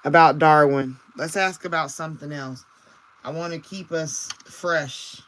about Darwin. Let's ask about something else. I want to keep us fresh.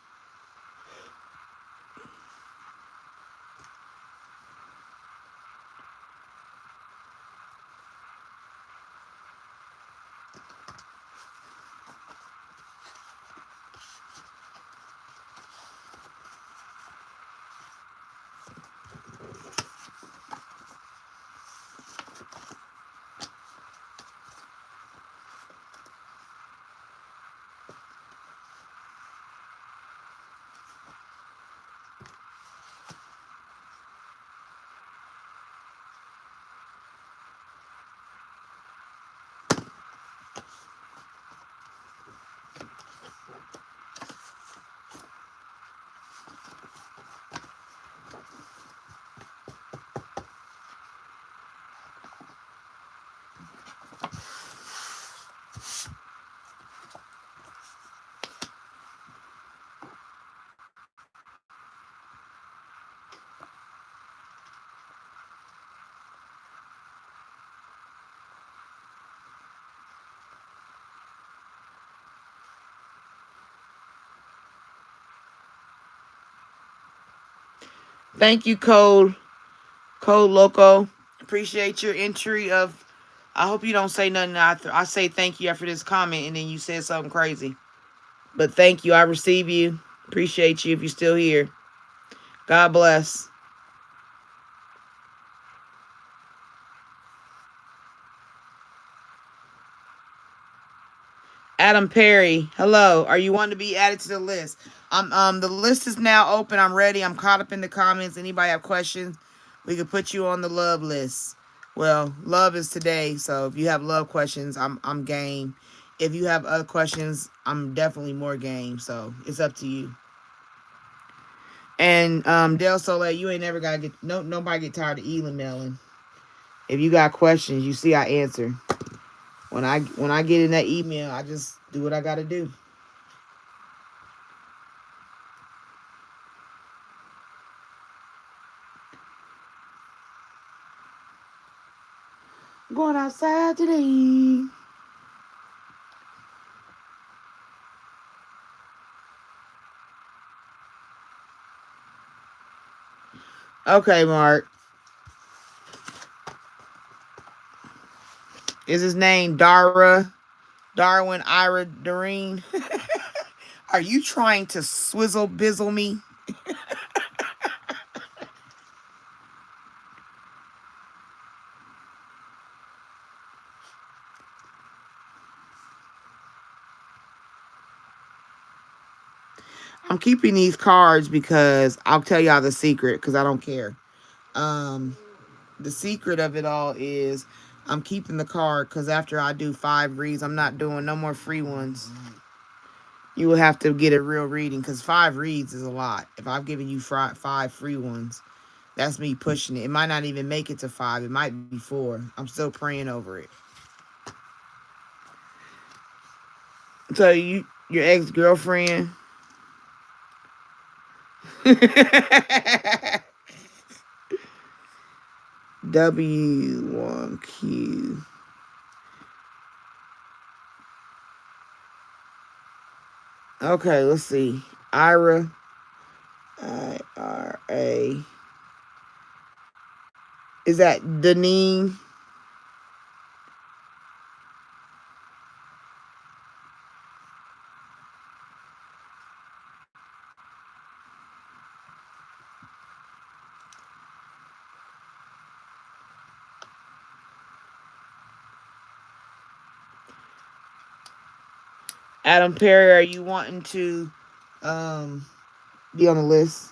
Thank you, Code Loco. Appreciate your entry of. I hope you don't say nothing after I say thank you after this comment and then you said something crazy. But thank you. I receive you. Appreciate you if you're still here. God bless. Adam Perry, hello. Are you wanting to be added to the list? The list is now open. I'm ready. I'm caught up in the comments. Anybody have questions? We can put you on the love list. Well, love is today, so if you have love questions, I'm game. If you have other questions, I'm definitely more game. So it's up to you. And Del Soleil, you ain't never gotta get nobody get tired of emailing. If you got questions, you see I answer. When I get in that email, I just do what I gotta do. I'm going outside today. Okay, Mark. Is his name Darwin Ira Doreen? Are you trying to swizzle bizzle me? I'm keeping these cards because I'll tell y'all the secret because I don't care. Um, the secret of it all is I'm keeping the card because after I do 5 reads, I'm not doing no more free ones. You will have to get a real reading because 5 reads is a lot. If I've given you 5 free ones, that's me pushing it. It might not even make it to 5. It might be 4. I'm still praying over it. So your ex-girlfriend. W1Q. Okay, let's see. Ira. IRA. Is that Deneen? Adam Perry, are you wanting to be on the list?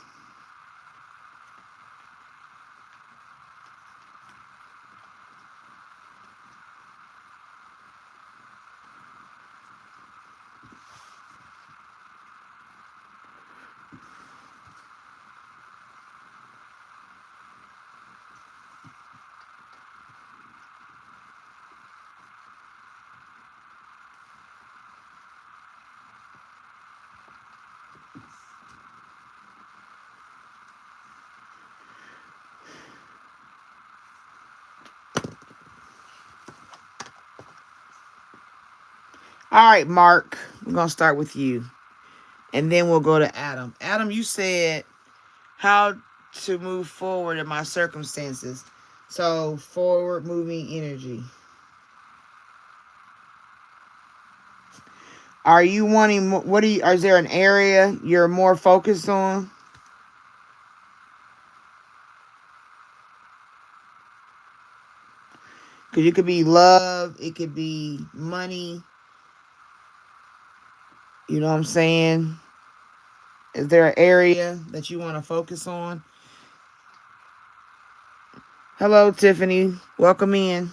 All right, Mark. We're going to start with you. And then we'll go to Adam. Adam, you said how to move forward in my circumstances. So, forward moving energy. Are you wanting, is there an area you're more focused on? Because it could be love, it could be money. You know what I'm saying? Is there an area that you want to focus on? Hello, Tiffany. Welcome in.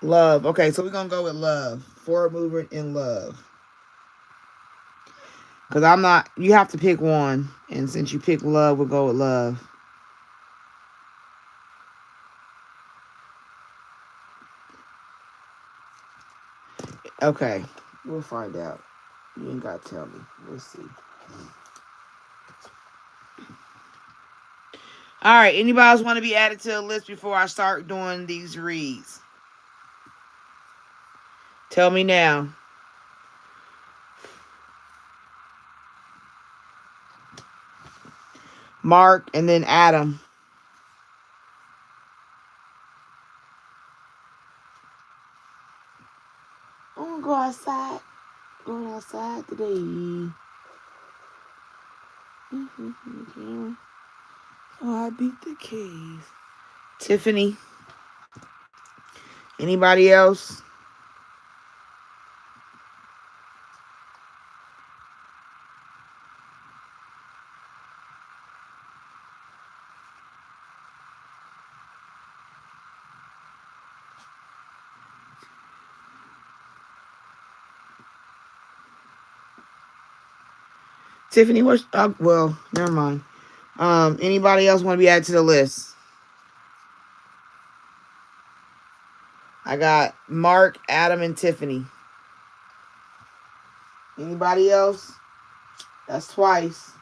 Love. Okay, so we're going to go with love. Forward movement in love. Because you have to pick one. And since you pick love, we'll go with love. Okay, we'll find out. You ain't got to tell me. We'll see. All right, anybody else want to be added to the list before I start doing these reads? Tell me now. Mark and then Adam. I'm going to go outside. Going outside today. Oh, I beat the cave. Tiffany. Anybody else? Tiffany, what's well, never mind. Anybody else want to be added to the list? I got Mark, Adam, and Tiffany. Anybody else? That's twice.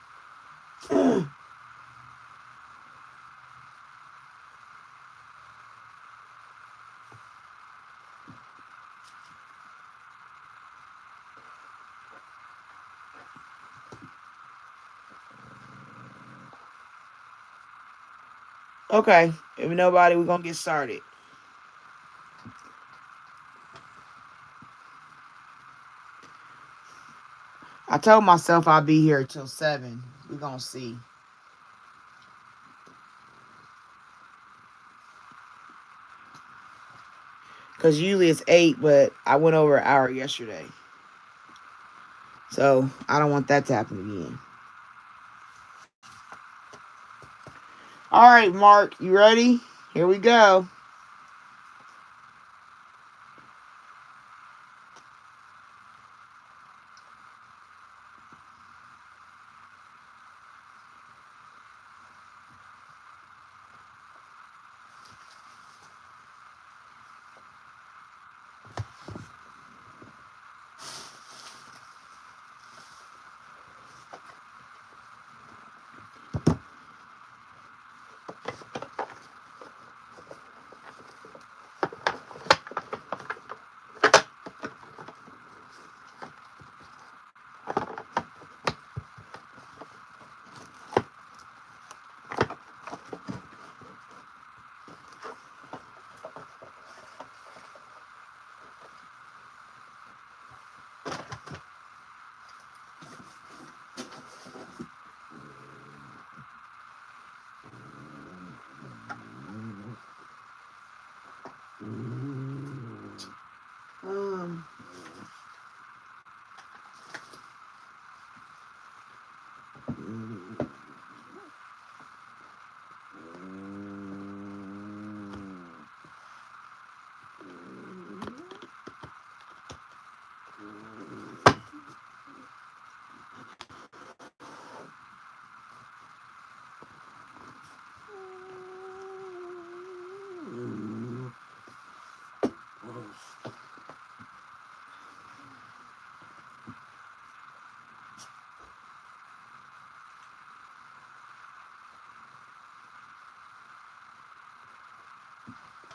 Okay, if nobody, we're gonna get started. I told myself I'll be here till 7. We're gonna see. Because usually it's 8, but I went over an hour yesterday. So I don't want that to happen again. All right, Mark, you ready? Here we go.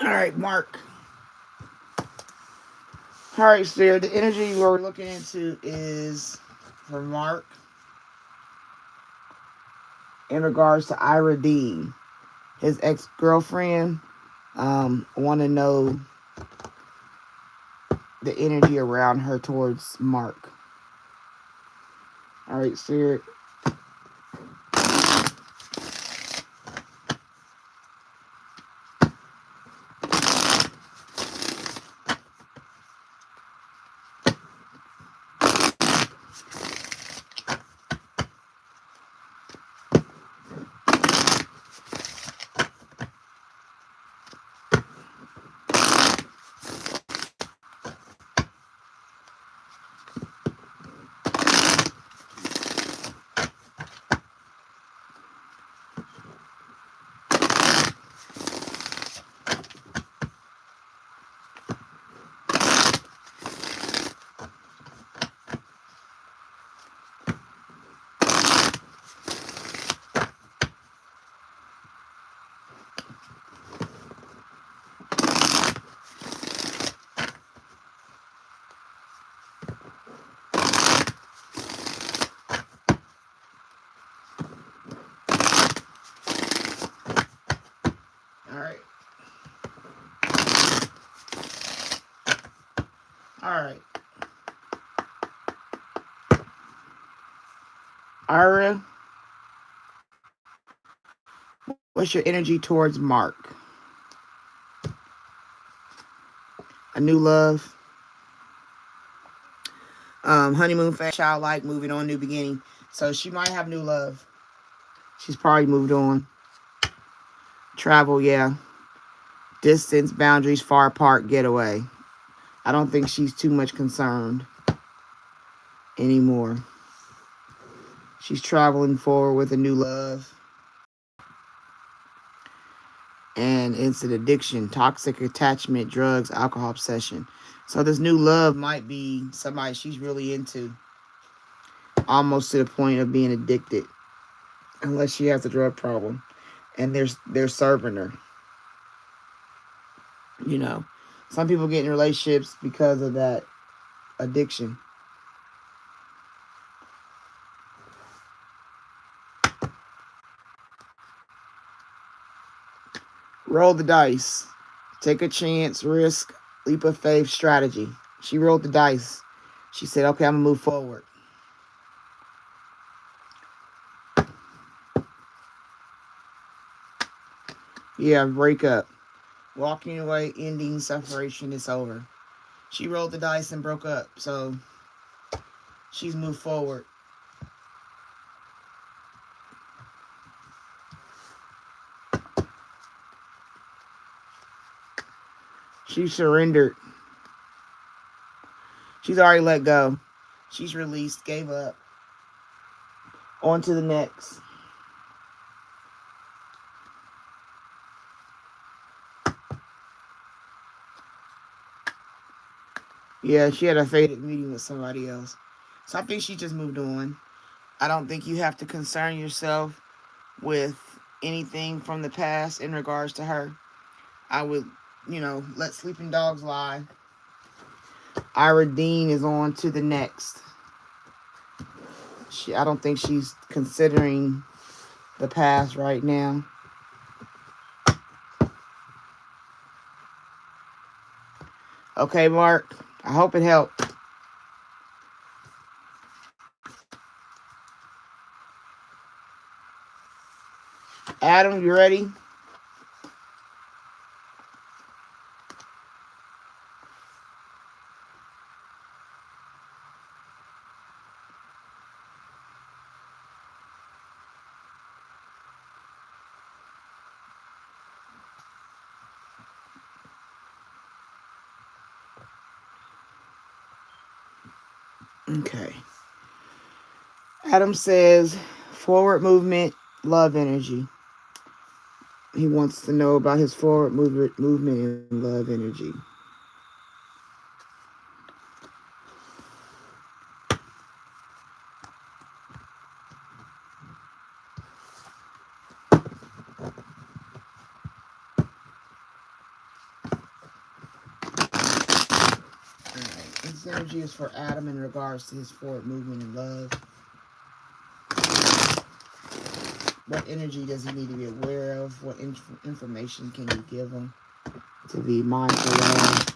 All right, Mark. All right, so the energy we're looking into is for Mark in regards to Ladii, his ex-girlfriend. Want to know the energy around her towards Mark. All right, Spirit. All right. All right. Aria, what's your energy towards Mark? A new love. Honeymoon phase, childlike, moving on, new beginning. So she might have new love. She's probably moved on. Travel, yeah. Distance, boundaries, far apart, getaway. I don't think she's too much concerned anymore. She's traveling forward with a new love. And it's an addiction, toxic attachment, drugs, alcohol obsession. So this new love might be somebody she's really into, almost to the point of being addicted, unless she has a drug problem, and they're serving her. You know, some people get in relationships because of that addiction. Roll the dice. Take a chance, risk, leap of faith strategy. She rolled the dice. She said, okay, I'm going to move forward. Yeah, break up. Walking away, ending, separation, it's over. She rolled the dice and broke up. So she's moved forward. She surrendered. She's already let go. She's released, gave up. On to the next. Yeah, she had a faded meeting with somebody else. So I think she just moved on. I don't think you have to concern yourself with anything from the past in regards to her. I would, let sleeping dogs lie. Ira Dean is on to the next. I don't think she's considering the past right now. Okay, Mark. I hope it helped. Adam, you ready? Okay. Adam says, forward movement, love energy. He wants to know about his forward movement and love energy. This energy is for Adam in regards to his forward movement and love. What energy does he need to be aware of? What information can you give him to be mindful of?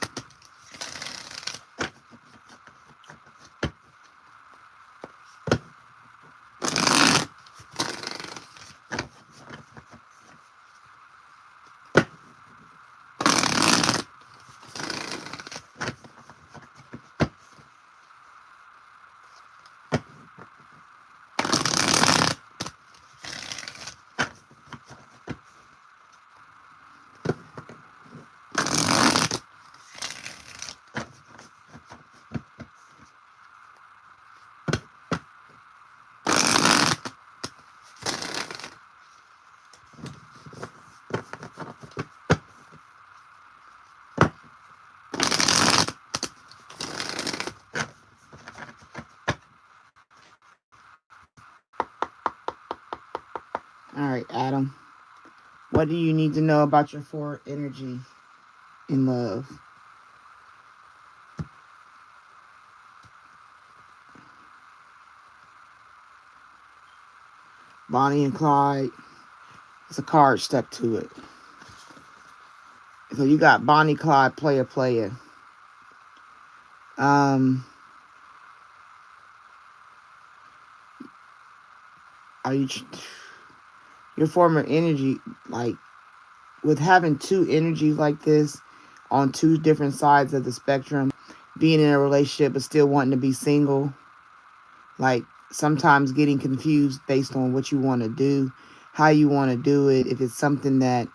All right, Adam. What do you need to know about your forward energy in love? Bonnie and Clyde. There's a card stuck to it. So you got Bonnie, Clyde, player. Are you your former energy, like with having two energies like this on two different sides of the spectrum, being in a relationship but still wanting to be single, like sometimes getting confused based on what you want to do, how you want to do it, if it's something that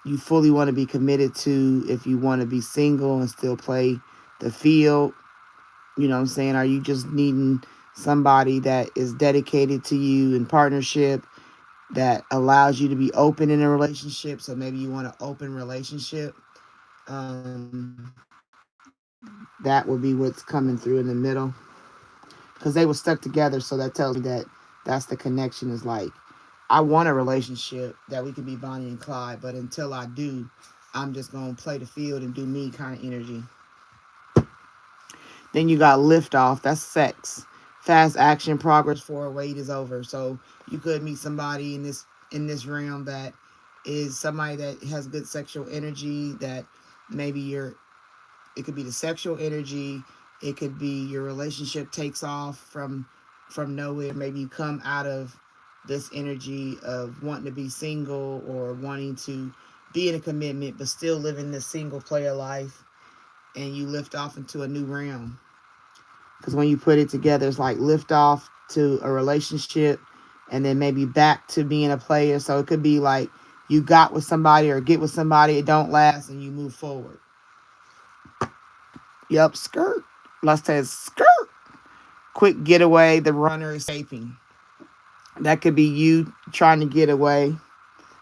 you fully want to be committed to, if you want to be single and still play the field, you know what I'm saying? Are you just needing somebody that is dedicated to you in partnership, that allows you to be open in a relationship. So maybe you want an open relationship. That would be what's coming through in the middle, because they were stuck together. So that tells me that that's the connection. Is like, I want a relationship that we could be Bonnie and Clyde, but until I do, I'm just gonna play the field and do me kind of energy. Then you got lift off. That's sex. Fast action, progress forward, wait is over. So you could meet somebody in this realm that is somebody that has good sexual energy. That maybe it could be the sexual energy. It could be your relationship takes off from nowhere. Maybe you come out of this energy of wanting to be single or wanting to be in a commitment, but still living this single player life, and you lift off into a new realm. Because when you put it together, it's like lift off to a relationship and then maybe back to being a player. So it could be like you got with somebody or get with somebody, it don't last, and you move forward. Yup, skirt. Let's say skirt. Quick getaway, the runner escaping. That could be you trying to get away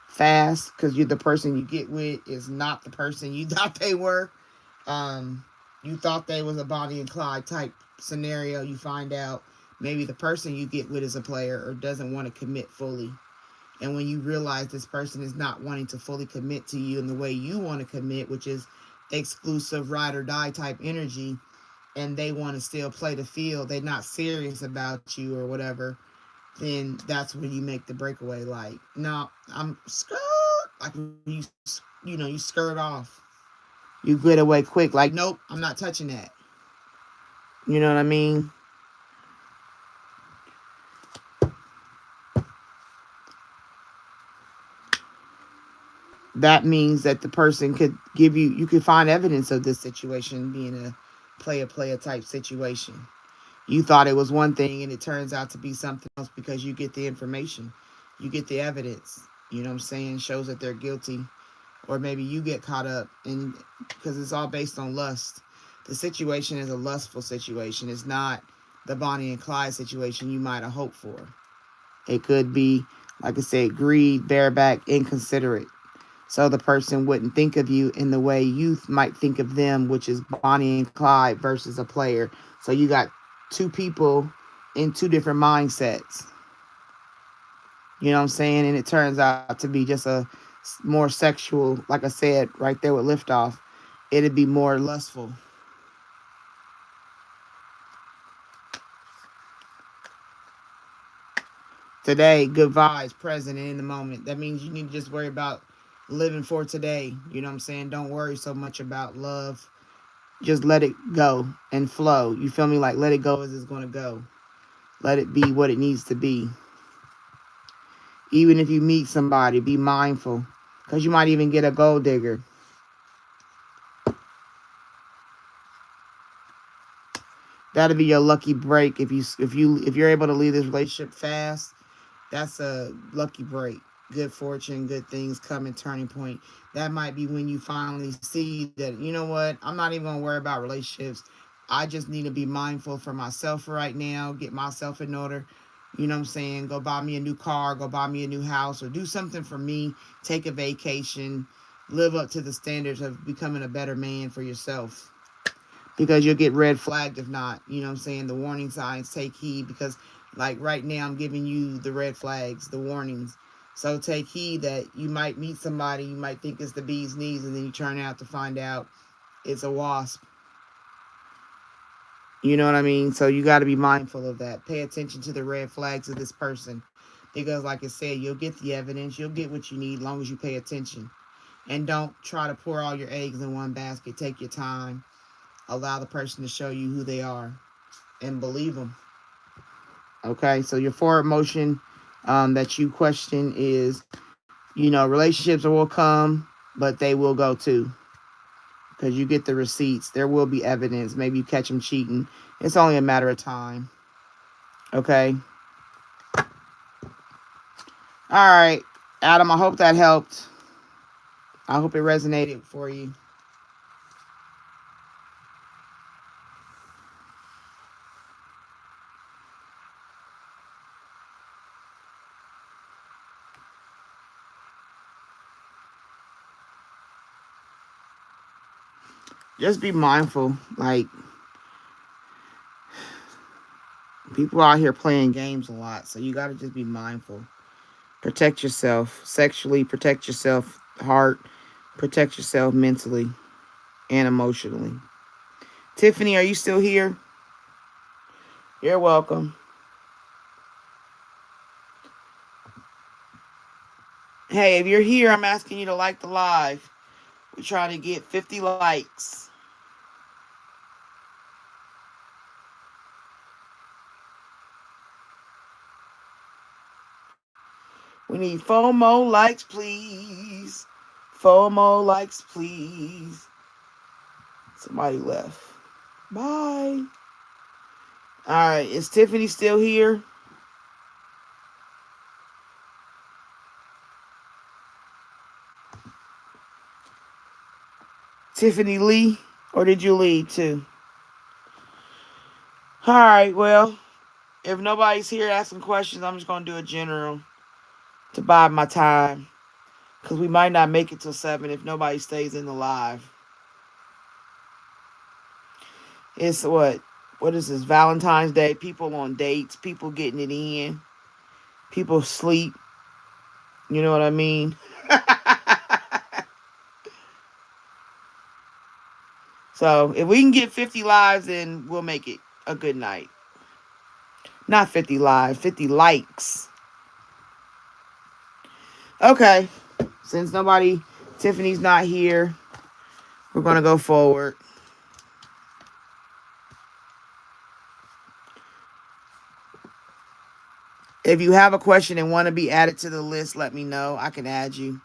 fast because the person you get with is not the person you thought they were. You thought they was a Bonnie and Clyde type scenario. You find out maybe the person you get with is a player or doesn't want to commit fully. And when you realize this person is not wanting to fully commit to you in the way you want to commit, which is exclusive ride or die type energy, and they want to still play the field, they're not serious about you or whatever, then that's when you make the breakaway. Like, no, I'm skirt. Like, you skirt off. You get away quick. Like, nope, I'm not touching that. You know what I mean? That means that the person could you could find evidence of this situation being a player type situation. You thought it was one thing and it turns out to be something else because you get the information. You get the evidence. You know what I'm saying? Shows that they're guilty. Or maybe you get caught up in, because it's all based on lust. The situation is a lustful situation. It's not the Bonnie and Clyde situation you might have hoped for. It could be, like I said, greed, bareback, inconsiderate. So the person wouldn't think of you in the way you might think of them, which is Bonnie and Clyde versus a player. So you got two people in two different mindsets. You know what I'm saying? And it turns out to be just a more sexual, like I said, right there with liftoff. It'd be more lustful. Today, good vibes, present and in the moment. That means you need to just worry about living for today. You know what I'm saying? Don't worry so much about love. Just let it go and flow. You feel me? Like, let it go as it's going to go. Let it be what it needs to be. Even if you meet somebody, be mindful. Because you might even get a gold digger. That'll be your lucky break. If you're able to leave this relationship fast, that's a lucky break. Good fortune, good things coming, turning point. That might be when you finally see that, you know what, I'm not even going to worry about relationships. I just need to be mindful for myself right now, get myself in order. You know what I'm saying? Go buy me a new car, go buy me a new house, or do something for me. Take a vacation. Live up to the standards of becoming a better man for yourself. Because you'll get red flagged if not. You know what I'm saying? The warning signs, take heed, because like right now I'm giving you the red flags, the warnings. So take heed that you might meet somebody, you might think it's the bee's knees, and then you turn out to find out it's a wasp. You know what I mean? So you got to be mindful of that. Pay attention to the red flags of this person. Because like I said, you'll get the evidence, you'll get what you need as long as you pay attention. And don't try to pour all your eggs in one basket. Take your time. Allow the person to show you who they are and believe them. Okay, so your forward motion that you question is, relationships will come, but they will go too. Because you get the receipts. There will be evidence. Maybe you catch them cheating. It's only a matter of time. Okay. All right, Adam, I hope that helped. I hope it resonated for you. Just be mindful. Like, people out here playing games a lot, so you got to just be mindful. Protect yourself sexually, protect yourself heart, protect yourself mentally and emotionally. Tiffany, are you still here? You're welcome. Hey, if you're here, I'm asking you to like the live. We're trying to get 50 likes. We need 4 more likes, please. 4 more likes, please. Somebody left. Bye. All right, is Tiffany still here? Tiffany Lee? Or did you leave too? All right, well, if nobody's here asking questions, I'm just going to do a general to buy my time. Because we might not make it till 7 if nobody stays in the live. It's what? What is this? Valentine's Day. People on dates. People getting it in. People sleep. You know what I mean? So if we can get 50 lives, then we'll make it a good night. Not 50 lives, 50 likes. Okay. Since Tiffany's not here, we're going to go forward. If you have a question and want to be added to the list, let me know. I can add you.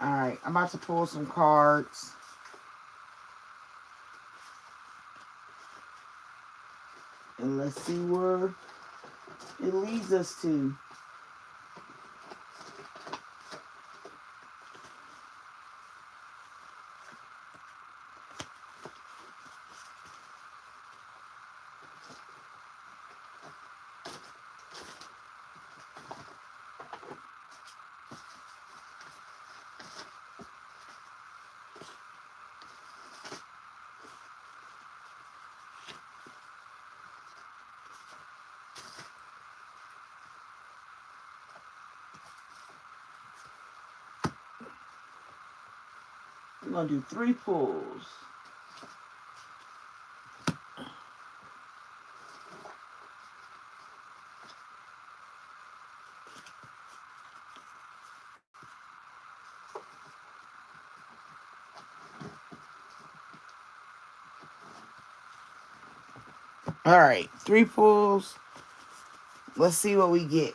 All right. I'm about to pull some cards. And let's see where it leads us to. I'm going to do 3 pulls. All right, 3 pulls. Let's see what we get.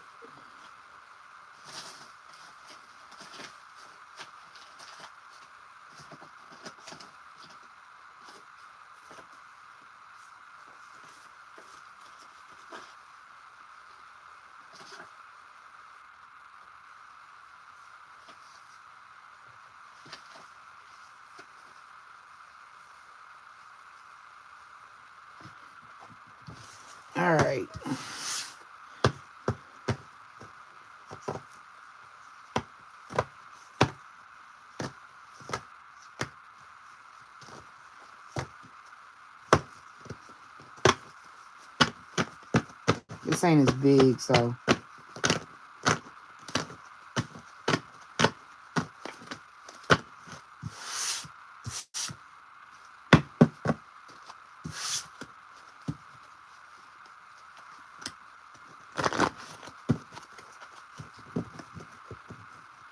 All right. This ain't as big, so.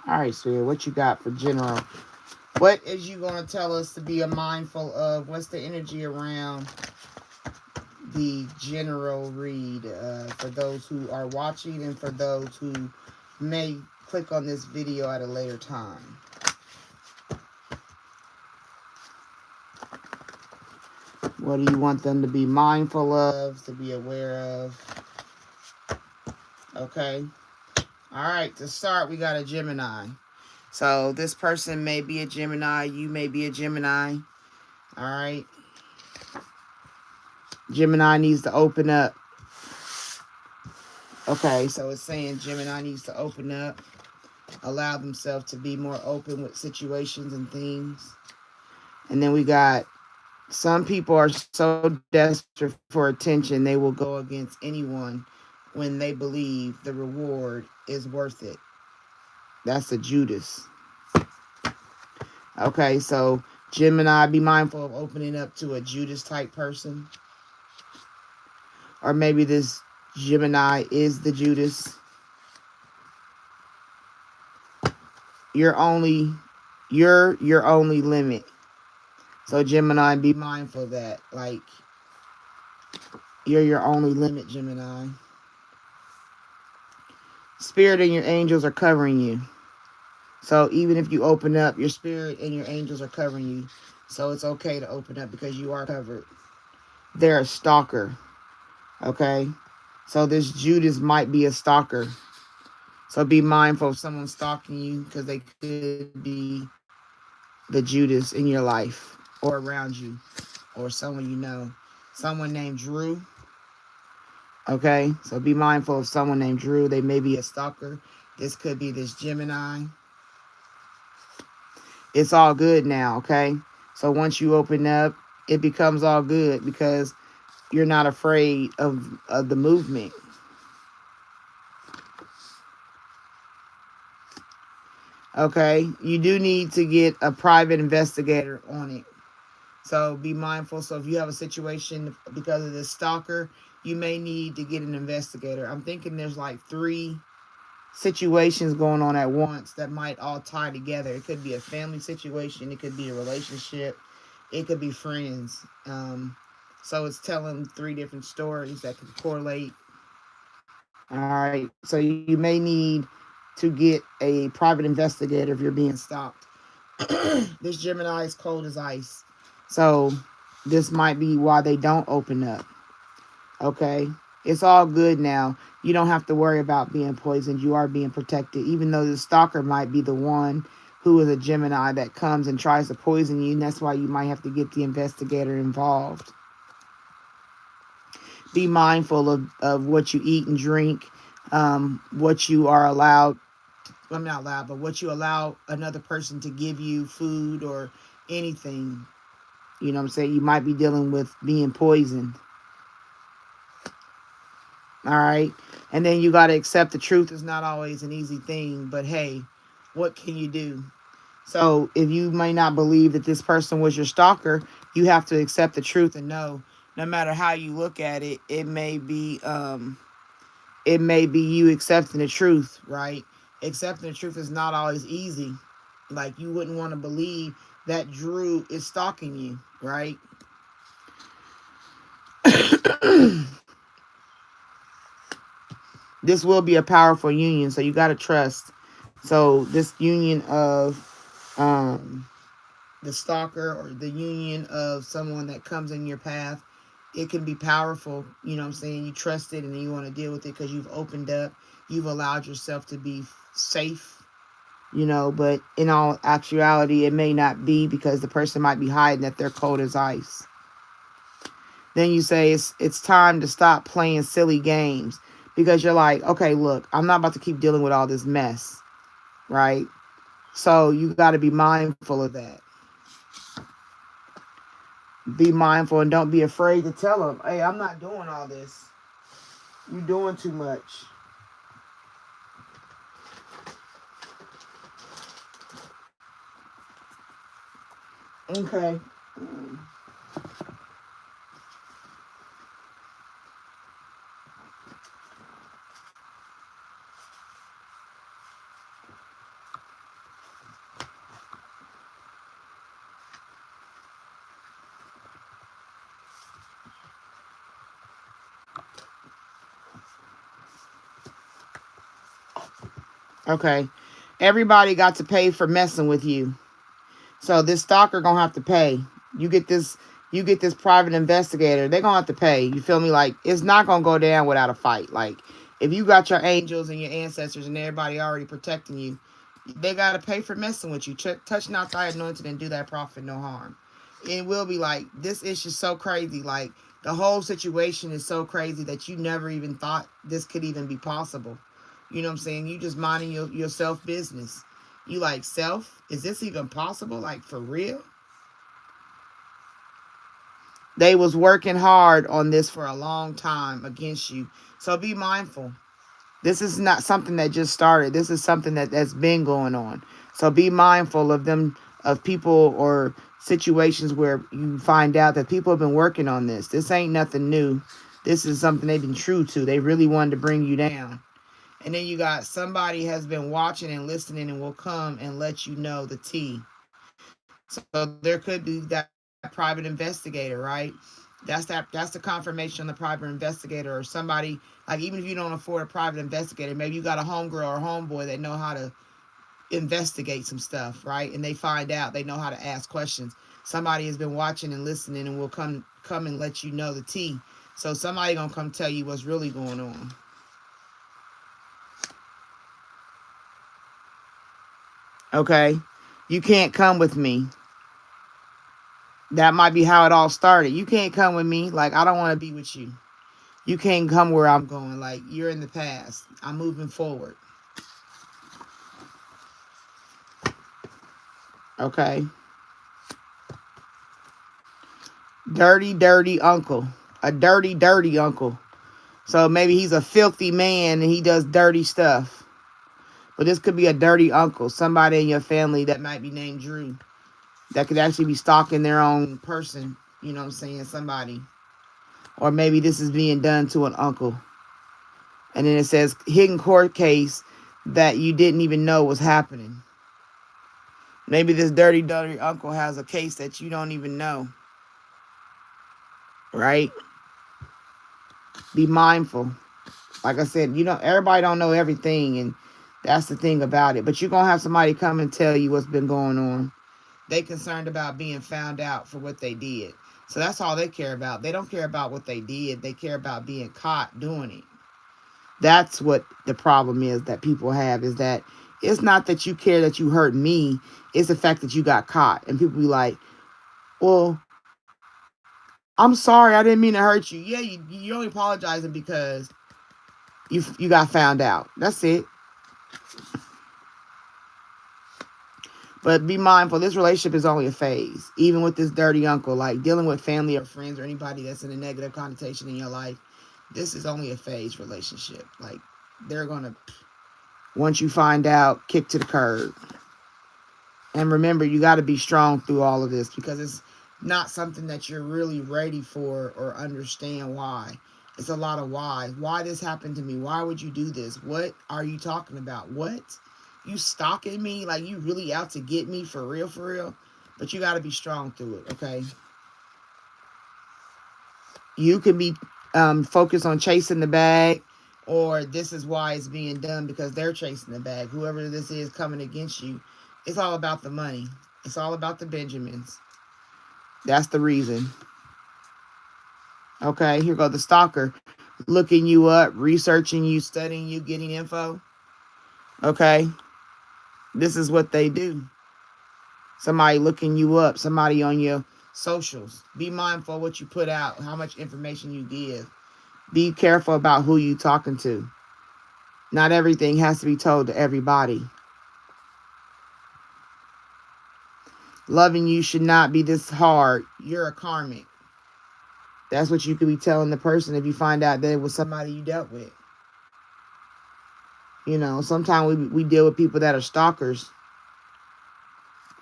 All right, Spirit, what you got for general? What is you going to tell us to be a mindful of? What's the energy around the general read for those who are watching and for those who may click on this video at a later time? What do you want them to be mindful of, to be aware of? Okay. All right. To start, we got a Gemini. So this person may be a Gemini. You may be a Gemini. All right. Gemini needs to open up. Okay. So it's saying Gemini needs to open up. Allow themselves to be more open with situations and things. And then we got some people are so desperate for attention, they will go against anyone when they believe the reward is worth it. That's a Judas. Okay, so Gemini, be mindful of opening up to a Judas type person. Or maybe this Gemini is the Judas. You're your only limit. So Gemini, be mindful of that. Like, you're your only limit, Gemini. Spirit and your angels are covering you. So even if you open up, your spirit and your angels are covering you. So it's okay to open up because you are covered. They're a stalker. Okay? So this Judas might be a stalker. So be mindful of someone stalking you because they could be the Judas in your life or around you or someone you know. Someone named Drew. Okay? So be mindful of someone named Drew. They may be a stalker. This could be this Gemini. It's all good now, okay? So once you open up, it becomes all good because you're not afraid of the movement. Okay? You do need to get a private investigator on it. So be mindful. So if you have a situation because of this stalker, you may need to get an investigator. I'm thinking there's like 3 situations going on at once that might all tie together. It could be a family situation. It could be a relationship. It could be friends. So it's telling 3 different stories that could correlate. All right. So you may need to get a private investigator if you're being stalked. This Gemini is cold as ice. So this might be why they don't open up. Okay? It's all good now. You don't have to worry about being poisoned. You are being protected. Even though the stalker might be the one who is a Gemini that comes and tries to poison you. And that's why you might have to get the investigator involved. Be mindful of what you eat and drink. What you are allowed. I'm not allowed, but what you allow another person to give you, food or anything. You know what I'm saying? You might be dealing with being poisoned. All right. And then you got to accept the truth is not always an easy thing. But hey, what can you do? So if you may not believe that this person was your stalker, you have to accept the truth and know no matter how you look at it, it may be you accepting the truth, right? Accepting the truth is not always easy. Like you wouldn't want to believe that Drew is stalking you, right? This will be a powerful union, so you got to trust. So this union of the stalker or the union of someone that comes in your path, it can be powerful. You know what I'm saying? You trust it and you want to deal with it because you've opened up. You've allowed yourself to be safe, you know, but in all actuality, it may not be because the person might be hiding that they're cold as ice. Then you say it's time to stop playing silly games because you're like, okay, look, I'm not about to keep dealing with all this mess, right? So you got to be mindful of that. Be mindful and don't be afraid to tell them, hey, I'm not doing all this. You're doing too much. Okay. Okay. Everybody got to pay for messing with you. So this stalker gonna have to pay. You get this you get this private investigator, they're gonna have to pay. You feel me? Like, it's not gonna go down without a fight. Like, if you got your angels and your ancestors and everybody already protecting you, they gotta pay for messing with you. Touch not thy anointed and do that prophet no harm. It will be like, this is just so crazy. Like, the whole situation is so crazy that you never even thought this could even be possible. You know what I'm saying? You just minding your self business. You like, self? Is this even possible? Like, for real? They was working hard on this for a long time against you. So be mindful. This is not something that just started. This is something that's been going on. So be mindful of them, of people or situations where you find out that people have been working on this. This ain't nothing new. This is something they've been true to. They really wanted to bring you down. And then you got somebody has been watching and listening and will come and let you know the tea. So there could be that private investigator, right? That's the confirmation on the private investigator, or somebody, like, even if you don't afford a private investigator, maybe you got a homegirl or homeboy that know how to investigate some stuff, right? And they find out, they know how to ask questions. Somebody has been watching and listening and will come and let you know the tea. So somebody gonna come tell you what's really going on. Okay? You can't come with me. That might be how it all started. You can't come with me. Like, I don't want to be with you. You can't come where I'm going. Like, you're in the past. I'm moving forward. Okay? Dirty, dirty uncle. A dirty, dirty uncle. So maybe he's a filthy man and he does dirty stuff. But this could be a dirty uncle. Somebody in your family that might be named Drew. That could actually be stalking their own person. You know what I'm saying? Somebody. Or maybe this is being done to an uncle. And then it says hidden court case that you didn't even know was happening. Maybe this dirty, dirty uncle has a case that you don't even know. Right? Be mindful. Like I said, everybody don't know everything, and that's the thing about it. But you're going to have somebody come and tell you what's been going on. They concerned about being found out for what they did. So that's all they care about. They don't care about what they did. They care about being caught doing it. That's what the problem is that people have, is that it's not that you care that you hurt me. It's the fact that you got caught. And people be like, well, I'm sorry. I didn't mean to hurt you. Yeah, you're only apologizing because you got found out. That's it. But be mindful, this relationship is only a phase. Even with this dirty uncle, like dealing with family or friends or anybody that's in a negative connotation in your life, this is only a phase relationship. Like, they're going to, once you find out, kick to the curb. And remember, you got to be strong through all of this, because it's not something that you're really ready for or understand why. It's a lot of why. Why this happened to me? Why would you do this? What are you talking about? What? You stalking me? Like, you really out to get me for real, for real? But you got to be strong through it, okay? You can be focused on chasing the bag, or this is why it's being done, because they're chasing the bag. Whoever this is coming against you, it's all about the money. It's all about the Benjamins. That's the reason. Okay, here go the stalker. Looking you up, researching you, studying you, getting info. Okay, this is what they do. Somebody looking you up, somebody on your socials. Be mindful of what you put out, how much information you give. Be careful about who you talking to. Not everything has to be told to everybody. Loving you should not be this hard. You're a karmic. That's what you could be telling the person if you find out that it was somebody you dealt with. Sometimes we deal with people that are stalkers.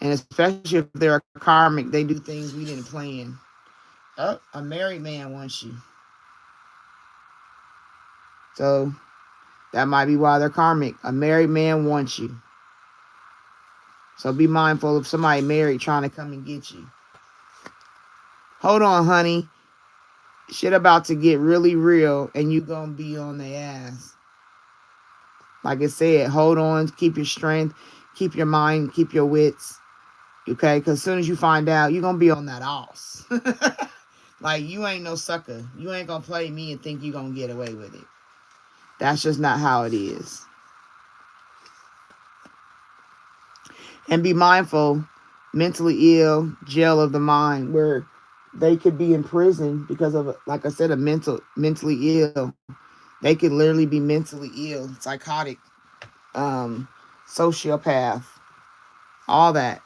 And especially if they're a karmic, they do things we didn't plan. Oh, a married man wants you. So that might be why they're karmic. A married man wants you. So be mindful of somebody married trying to come and get you. Hold on, honey. Shit about to get really real and you gonna be on their ass. Like I said, hold on, keep your strength, keep your mind, keep your wits. Okay, because as soon as you find out, you're gonna be on that ass. Like, you ain't no sucker. You ain't gonna play me and think you're gonna get away with it. That's just not how it is. And be mindful, mentally ill, jail of the mind, where they could be in prison because of, like I said, mentally ill. They could literally be mentally ill, psychotic, um, sociopath, all that,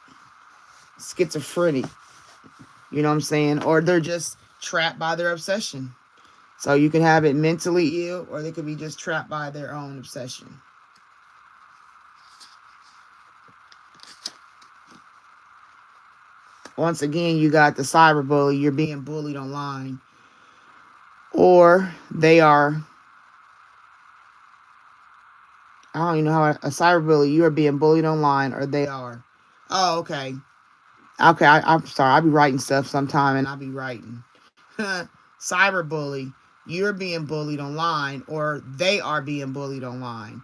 schizophrenic. You know what I'm saying? Or they're just trapped by their obsession. So you can have it mentally ill, or they could be just trapped by their own obsession. Once again, you got the cyberbully. You're being bullied online. Or they are, I don't even know how, a cyberbully, you are being bullied online, or they are. Oh, okay. Okay, I'm sorry. I'll be writing stuff sometime, and I'll be writing. Cyberbully, you're being bullied online, or they are being bullied online.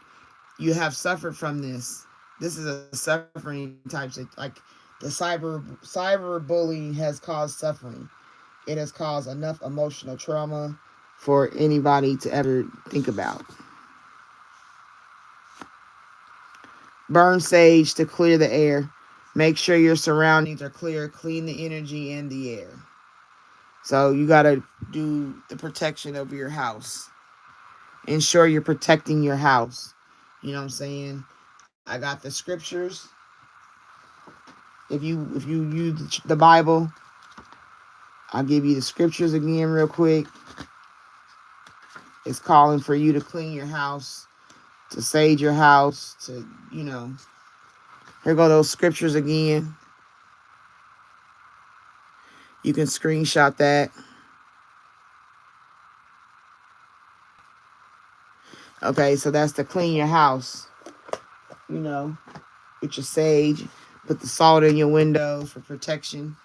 You have suffered from this. This is a suffering type of, like, the cyberbullying has caused suffering. It has caused enough emotional trauma for anybody to ever think about. Burn sage to clear the air. Make sure your surroundings are clear. Clean the energy and the air. So you got to do the protection over your house. Ensure you're protecting your house. You know what I'm saying? I got the scriptures. If you use the Bible, I'll give you the scriptures again real quick. It's calling for you to clean your house, to sage your house, to, here go those scriptures again. You can screenshot that. Okay, so that's to clean your house, with your sage. Put the salt in your windows for protection.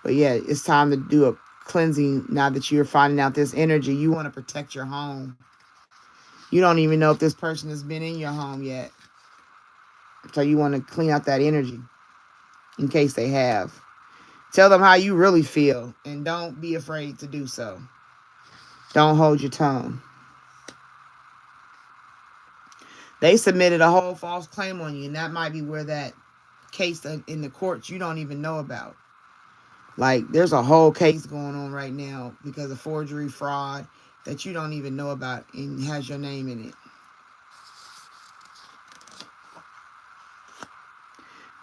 But yeah, it's time to do a cleansing now that you're finding out this energy. You want to protect your home. You don't even know if this person has been in your home yet. So you want to clean out that energy in case they have. Tell them how you really feel, and don't be afraid to do so. Don't hold your tongue. They submitted a whole false claim on you, and that might be where that case in the courts you don't even know about. Like, there's a whole case going on right now because of forgery, fraud, that you don't even know about and has your name in it.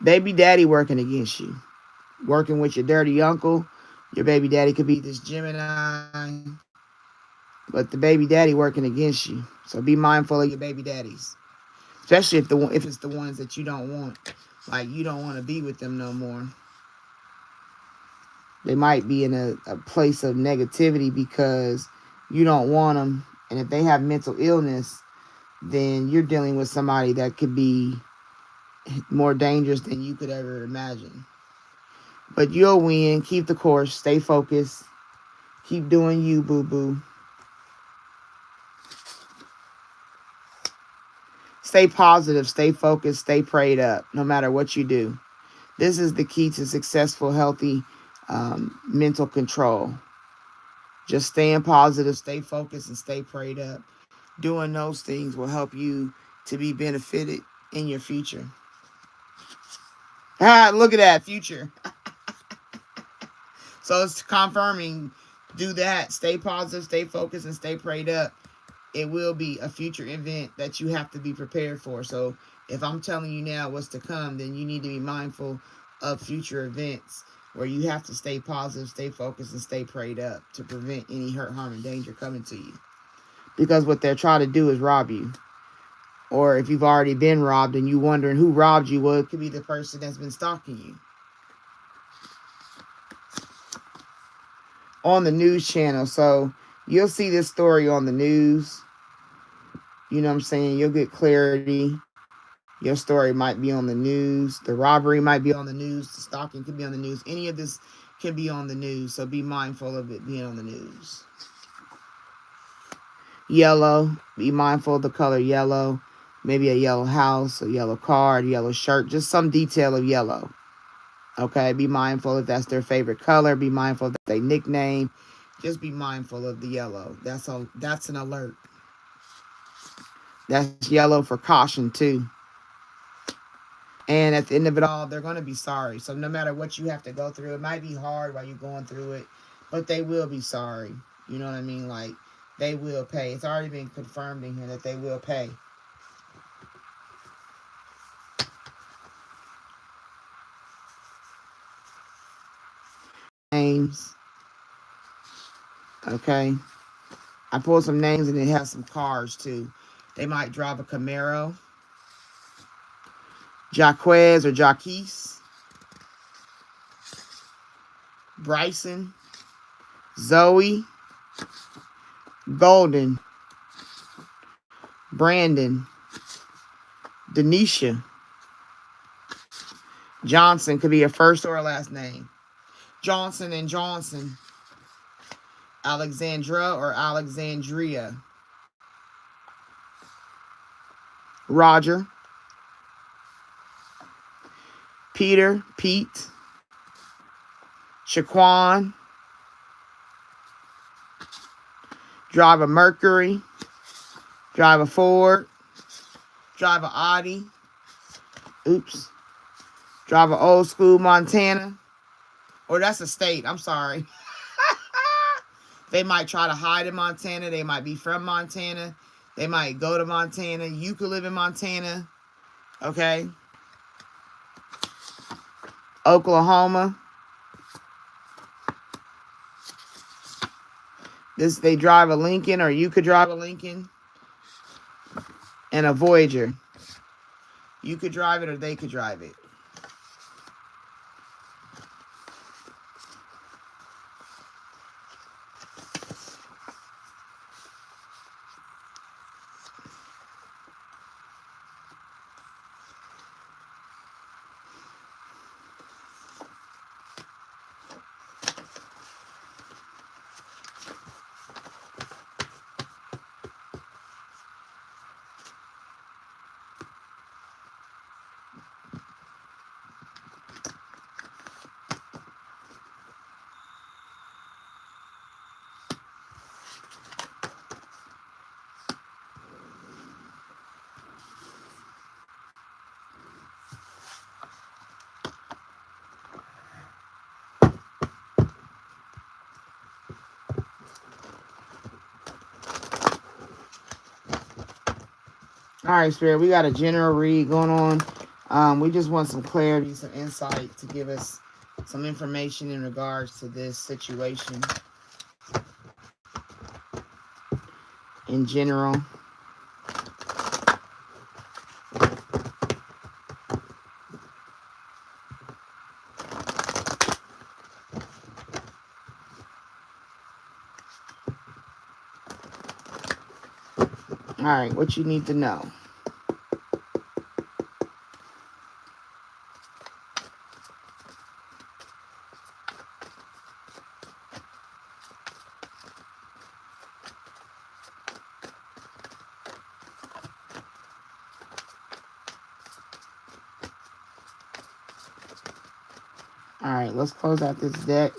Baby daddy working against you. Working with your dirty uncle. Your baby daddy could be this Gemini. But the baby daddy working against you. So be mindful of your baby daddies. Especially if it's the ones that you don't want. Like, you don't want to be with them no more. They might be in a place of negativity because you don't want them. And if they have mental illness, then you're dealing with somebody that could be more dangerous than you could ever imagine. But you'll win. Keep the course. Stay focused. Keep doing you, boo-boo. Stay positive. Stay focused. Stay prayed up, no matter what you do. This is the key to successful, healthy mental control. Just staying positive, stay focused, and stay prayed up. Doing those things will help you to be benefited in your future. Look at that, future. So it's confirming, do that. Stay positive, stay focused, and stay prayed up. It will be a future event that you have to be prepared for. So if I'm telling you now what's to come, then you need to be mindful of future events where you have to stay positive, stay focused, and stay prayed up to prevent any hurt, harm, and danger coming to you. Because what they're trying to do is rob you. Or if you've already been robbed and you're wondering who robbed you, well, it could be the person that's been stalking you. On the news channel. So you'll see this story on the news. You know what I'm saying? You'll get clarity. Your story might be on the news. The robbery might be on the news. The stalking could be on the news. Any of this can be on the news. So be mindful of it being on the news. Yellow, be mindful of the color yellow. Maybe a yellow house, a yellow card, yellow shirt, just some detail of yellow. Okay, be mindful if that's their favorite color. Be mindful if they nickname. Just be mindful of the yellow. That's an alert. That's yellow for caution too. And at the end of it all, they're going to be sorry. So no matter what you have to go through, it might be hard while you're going through it, but they will be sorry. You know what I mean? Like, they will pay. It's already been confirmed in here that they will pay. Names. Okay. I pulled some names and it has some cars too. They might drive a Camaro. Jaquez or Jaquez. Bryson. Zoe. Golden. Brandon. Denisha. Johnson could be a first or a last name. Johnson and Johnson. Alexandra or Alexandria. Roger. Peter, Pete. Shaquan. Drive a Mercury. Drive a Ford. Drive a Audi. Oops. Drive a old school Montana. Or that's a state. I'm sorry. They might try to hide in Montana. They might be from Montana. They might go to Montana. You could live in Montana. Okay. Oklahoma. They drive a Lincoln, or you could drive a Lincoln. And a Voyager. You could drive it or they could drive it. All right, Spirit, we got a general read going on. We just want some clarity, some insight to give us some information in regards to this situation in general. All right, what you need to know. All right, let's close out this deck,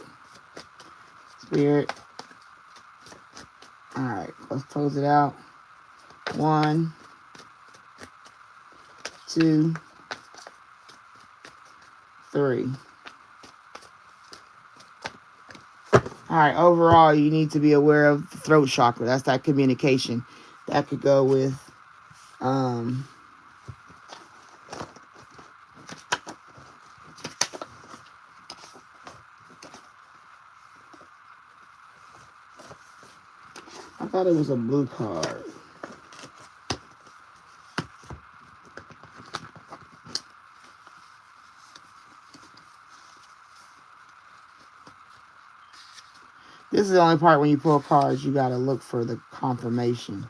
Spirit. All right, let's close it out. 1, 2, 3. All right, overall, you need to be aware of the throat chakra. That's that communication. That could go with I thought it was a blue card. This is the only part when you pull cards, you got to look for the confirmation.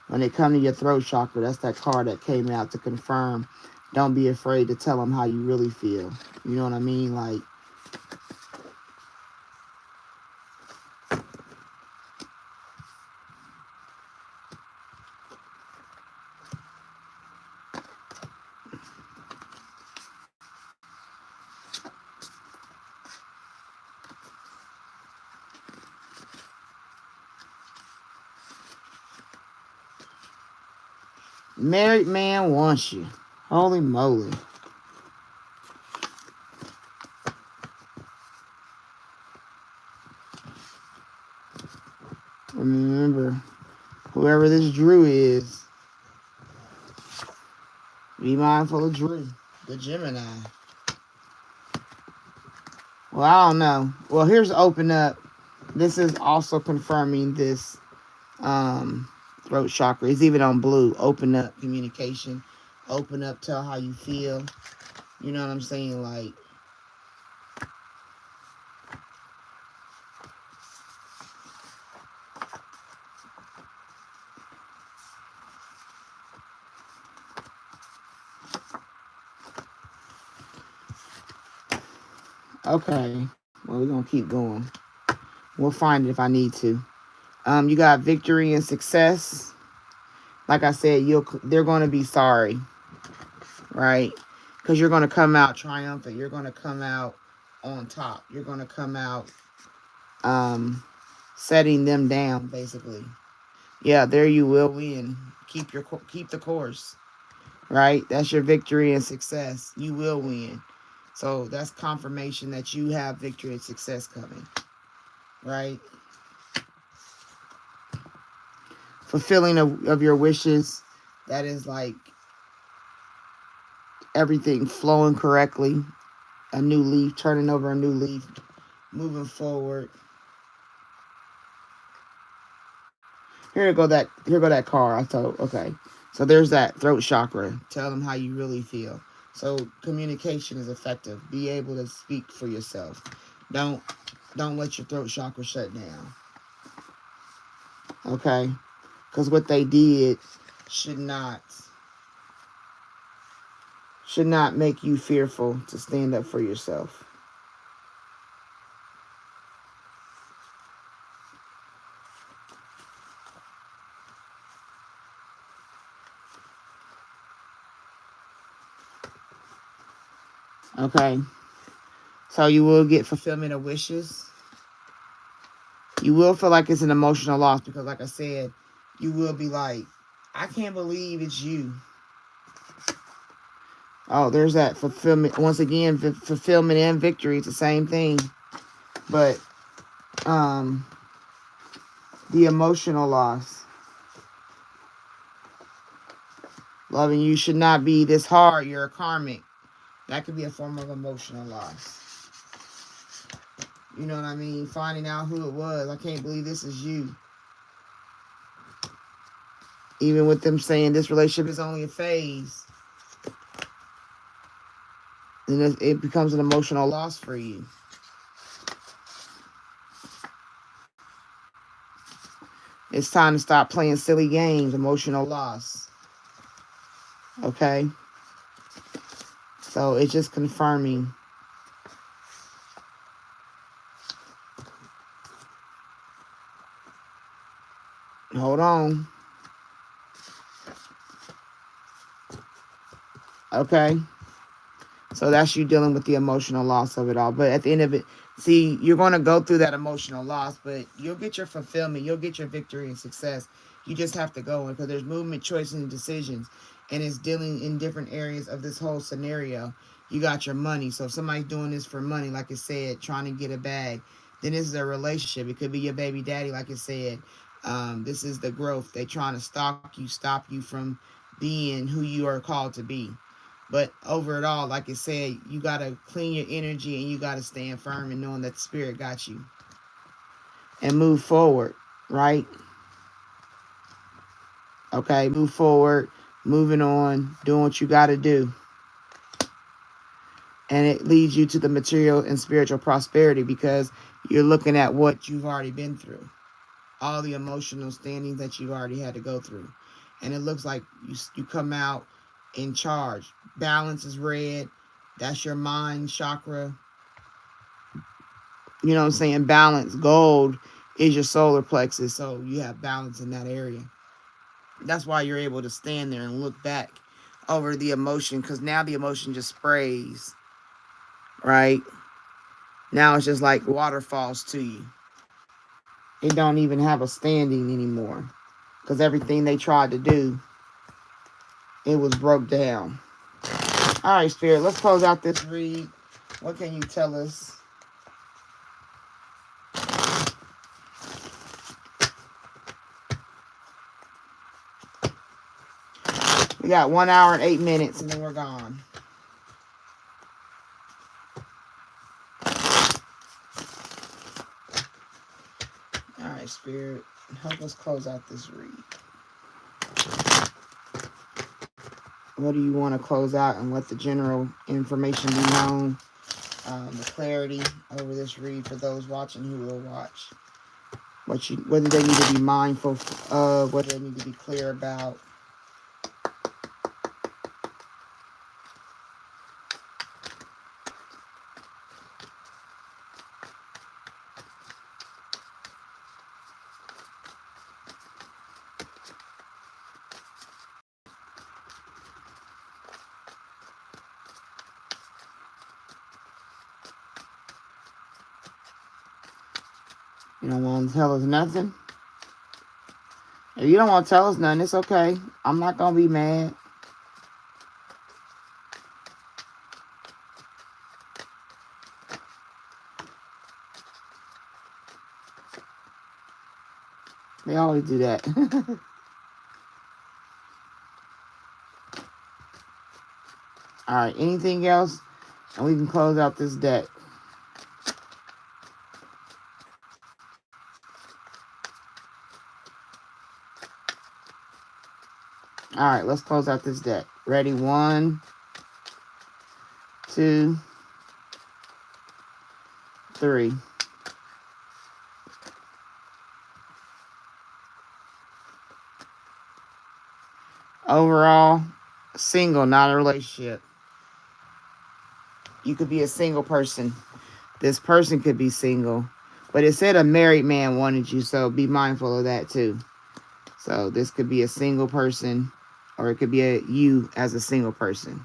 When they come to your throat chakra, that's that card that came out to confirm. Don't be afraid to tell them how you really feel. You know what I mean? Like, Married man wants you. Holy moly. Remember, whoever this Drew is, be mindful of Drew, the Gemini. Well, I don't know. Well, here's open up. This is also confirming this throat chakra. It's even on blue. Open up communication. Open up, tell how you feel. You know what I'm saying? Like, okay. Well, we're going to keep going. We'll find it if I need to. You got victory and success. Like I said, they're going to be sorry, right? Because you're going to come out triumphant. You're going to come out on top. You're going to come out setting them down, basically. Yeah, there you will win. Keep the course, right? That's your victory and success. You will win. So that's confirmation that you have victory and success coming, right? Fulfilling of your wishes. That is like everything flowing correctly. A new leaf, turning over a new leaf, moving forward. Here go that car. I thought, okay. So there's that throat chakra. Tell them how you really feel. So communication is effective. Be able to speak for yourself. Don't let your throat chakra shut down. Okay? Because what they did should not make you fearful to stand up for yourself. Okay? So you will get fulfillment of wishes. You will feel like it's an emotional loss because, like I said, you will be like, I can't believe it's you. Oh, there's that fulfillment. Once again, fulfillment and victory. It's the same thing. But the emotional loss. Loving you should not be this hard. You're a karmic. That could be a form of emotional loss. You know what I mean? Finding out who it was. I can't believe this is you. Even with them saying this relationship is only a phase. Then it becomes an emotional loss for you. It's time to stop playing silly games. Emotional loss. Okay? So it's just confirming. Hold on. Okay? So that's you dealing with the emotional loss of it all. But at the end of it, see, you're going to go through that emotional loss, but you'll get your fulfillment. You'll get your victory and success. You just have to go in because there's movement, choices, and decisions. And it's dealing in different areas of this whole scenario. You got your money. So if somebody's doing this for money, like I said, trying to get a bag, then this is a relationship. It could be your baby daddy, like I said. This is the growth. They're trying to stop you from being who you are called to be. But over it all, like I said, you got to clean your energy and you got to stand firm and knowing that the spirit got you. And move forward, right? Okay, move forward, moving on, doing what you got to do. And it leads you to the material and spiritual prosperity because you're looking at what you've already been through. All the emotional standings that you've already had to go through. And it looks like you come out in charge. Balance is red. That's your mind chakra. You know what I'm saying? Balance. Gold is your solar plexus. So you have balance in that area. That's why you're able to stand there and look back over the emotion. Because now the emotion just sprays. Right? Now it's just like waterfalls to you. It don't even have a standing anymore. Because everything they tried to do it was broke down. All right, Spirit, let's close out this read. What can you tell us? We got 1 hour and 8 minutes, and then we're gone. All right, Spirit, help us close out this read. What do you want to close out and let the general information be known? The clarity over this read for those watching who will watch. Whether they need to be mindful of, whether they need to be clear about. You don't want to tell us nothing? If you don't want to tell us nothing, it's okay. I'm not going to be mad. They always do that. All right, anything else? And we can close out this deck. All right, let's close out this deck. Ready? 1, 2, 3. Overall, single, not a relationship. You could be a single person. This person could be single. But it said a married man wanted you, so be mindful of that too. So this could be a single person, or it could be you as a single person.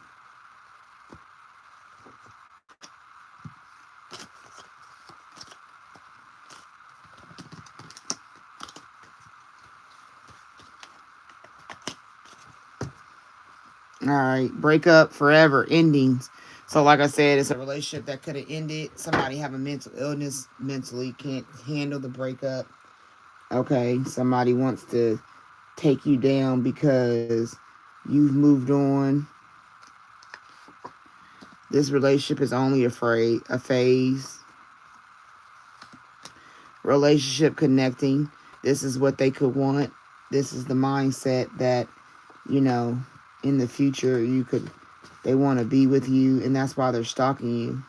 All right, breakup, forever, endings. So like I said, it's a relationship that could have ended. Somebody have a mental illness, mentally can't handle the breakup. Okay, somebody wants to take you down because you've moved on. This relationship is only a phase. Relationship connecting. This is what they could want. This is the mindset that, you know, in the future they want to be with you, and that's why they're stalking you.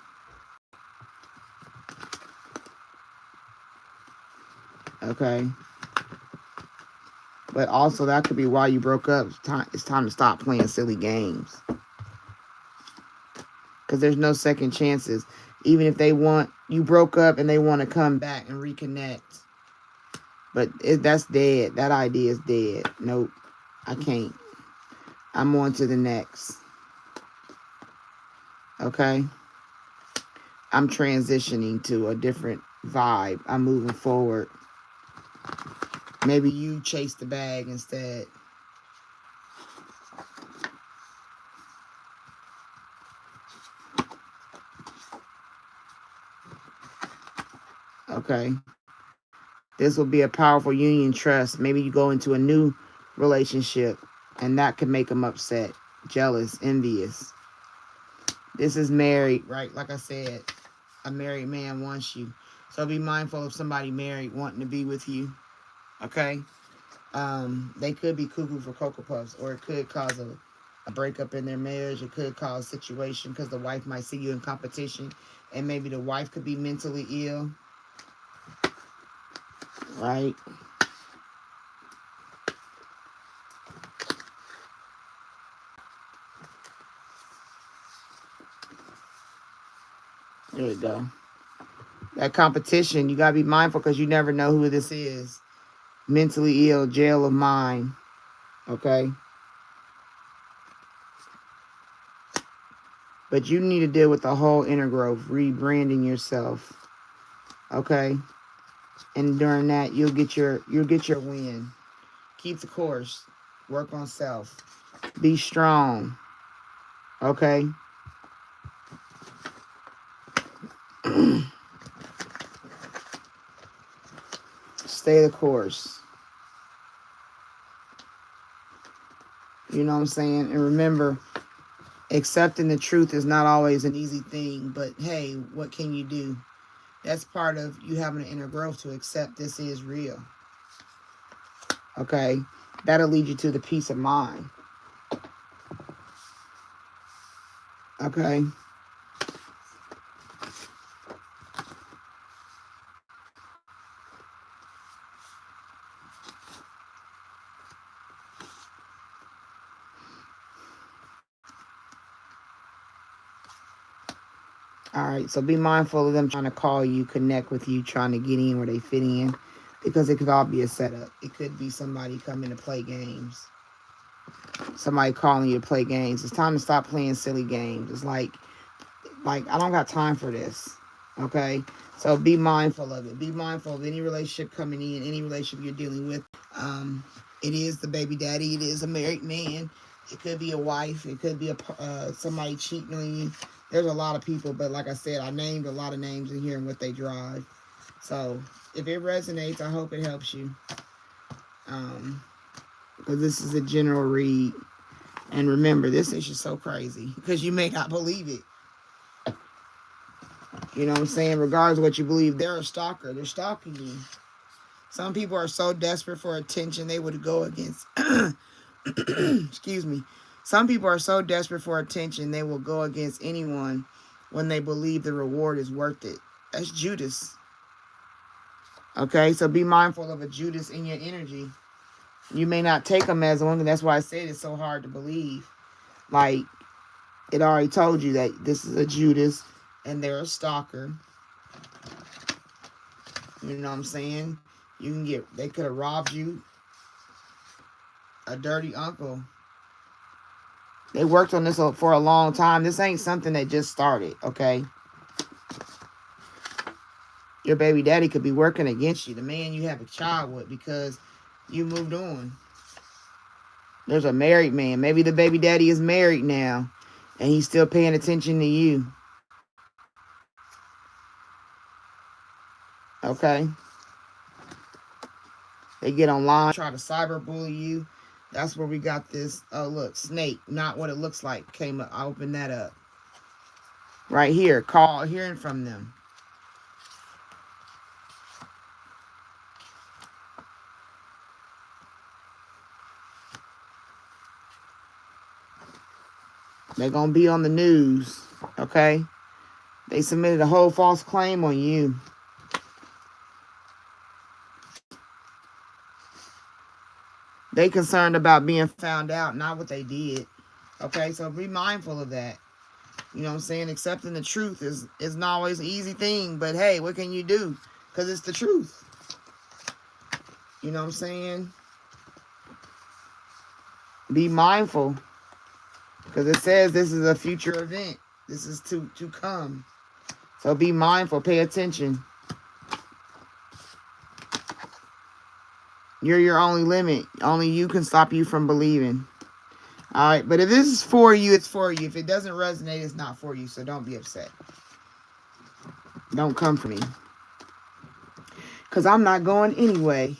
Okay. But also that could be why you broke up. It's time to stop playing silly games. Because there's no second chances. Even if you broke up and they want to come back and reconnect. But that's dead. That idea is dead. Nope. I can't. I'm on to the next. Okay? I'm transitioning to a different vibe. I'm moving forward. Maybe you chase the bag instead. Okay? This will be a powerful union trust. Maybe you go into a new relationship and that could make them upset, jealous, envious. This is married, right? Like I said, a married man wants you. So be mindful of somebody married wanting to be with you. Okay? They could be cuckoo for Cocoa Puffs, or it could cause a breakup in their marriage. It could cause a situation because the wife might see you in competition, and maybe the wife could be mentally ill. Right? There we go. That competition, you got to be mindful because you never know who this is. Mentally ill, jail of mind. Okay? But you need to deal with the whole inner growth, rebranding yourself. Okay? And during that, you'll get your win. Keep the course. Work on self. Be strong. Okay? Stay the course. You know what I'm saying? And remember, accepting the truth is not always an easy thing, but hey, what can you do? That's part of you having an inner growth, to accept this is real. Okay? That'll lead you to the peace of mind. Okay? All right, so be mindful of them trying to call you, connect with you, trying to get in where they fit in, because it could all be a setup. It could be somebody coming to play games, somebody calling you to play games. It's time to stop playing silly games. It's like I don't got time for this. Okay, so be mindful of it. Be mindful of any relationship coming in, any relationship you're dealing with. It is the baby daddy. It is a married man. It could be a wife. It could be somebody cheating on you. There's a lot of people, but like I said, I named a lot of names in here and what they drive. So if it resonates, I hope it helps you. Because this is a general read. And remember, this is just so crazy because you may not believe it. You know what I'm saying? Regardless of what you believe, they're a stalker. They're stalking you. Some people are so desperate for attention, they would go against... excuse me. Some people are so desperate for attention, they will go against anyone when they believe the reward is worth it. That's Judas. Okay, so be mindful of a Judas in your energy. You may not take them as one, and that's why I said it's so hard to believe. Like, it already told you that this is a Judas, and they're a stalker. You know what I'm saying? They could have robbed you. A dirty uncle. They worked on this for a long time. This ain't something that just started, okay? Your baby daddy could be working against you, the man you have a child with, because you moved on. There's a married man. Maybe the baby daddy is married now, and he's still paying attention to you. Okay? They get online, try to cyberbully you. That's where we got this, oh, look, snake, not what it looks like, came up. I opened that up. Right here, hearing from them. They're going to be on the news, okay? They submitted a whole false claim on you. They concerned about being found out, not what they did. Okay, so be mindful of that. You know what I'm saying? Accepting the truth is not always an easy thing, but hey, what can you do? Because it's the truth. You know what I'm saying? Be mindful. Because it says this is a future event. This is to come. So be mindful. Pay attention. You're your only limit. Only you can stop you from believing. All right. But if this is for you, it's for you. If it doesn't resonate, it's not for you. So don't be upset. Don't come for me. Because I'm not going anyway.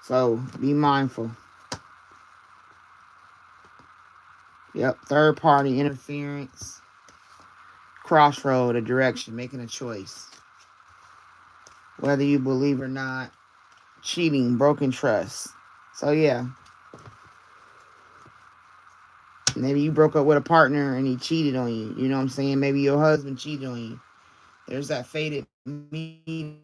So be mindful. Yep. Third party interference. Crossroad, a direction, making a choice. Whether you believe or not. Cheating, broken trust. So yeah. Maybe you broke up with a partner and he cheated on you. You know what I'm saying? Maybe your husband cheated on you. There's that fated meeting.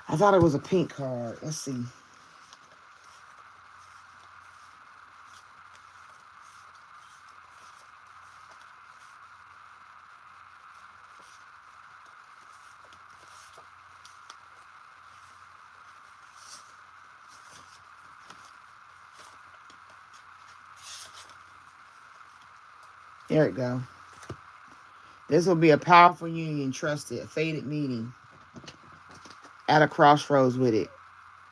I thought it was a pink card. Let's see. There it go. This will be a powerful union, trusted, a fated meeting at a crossroads with it.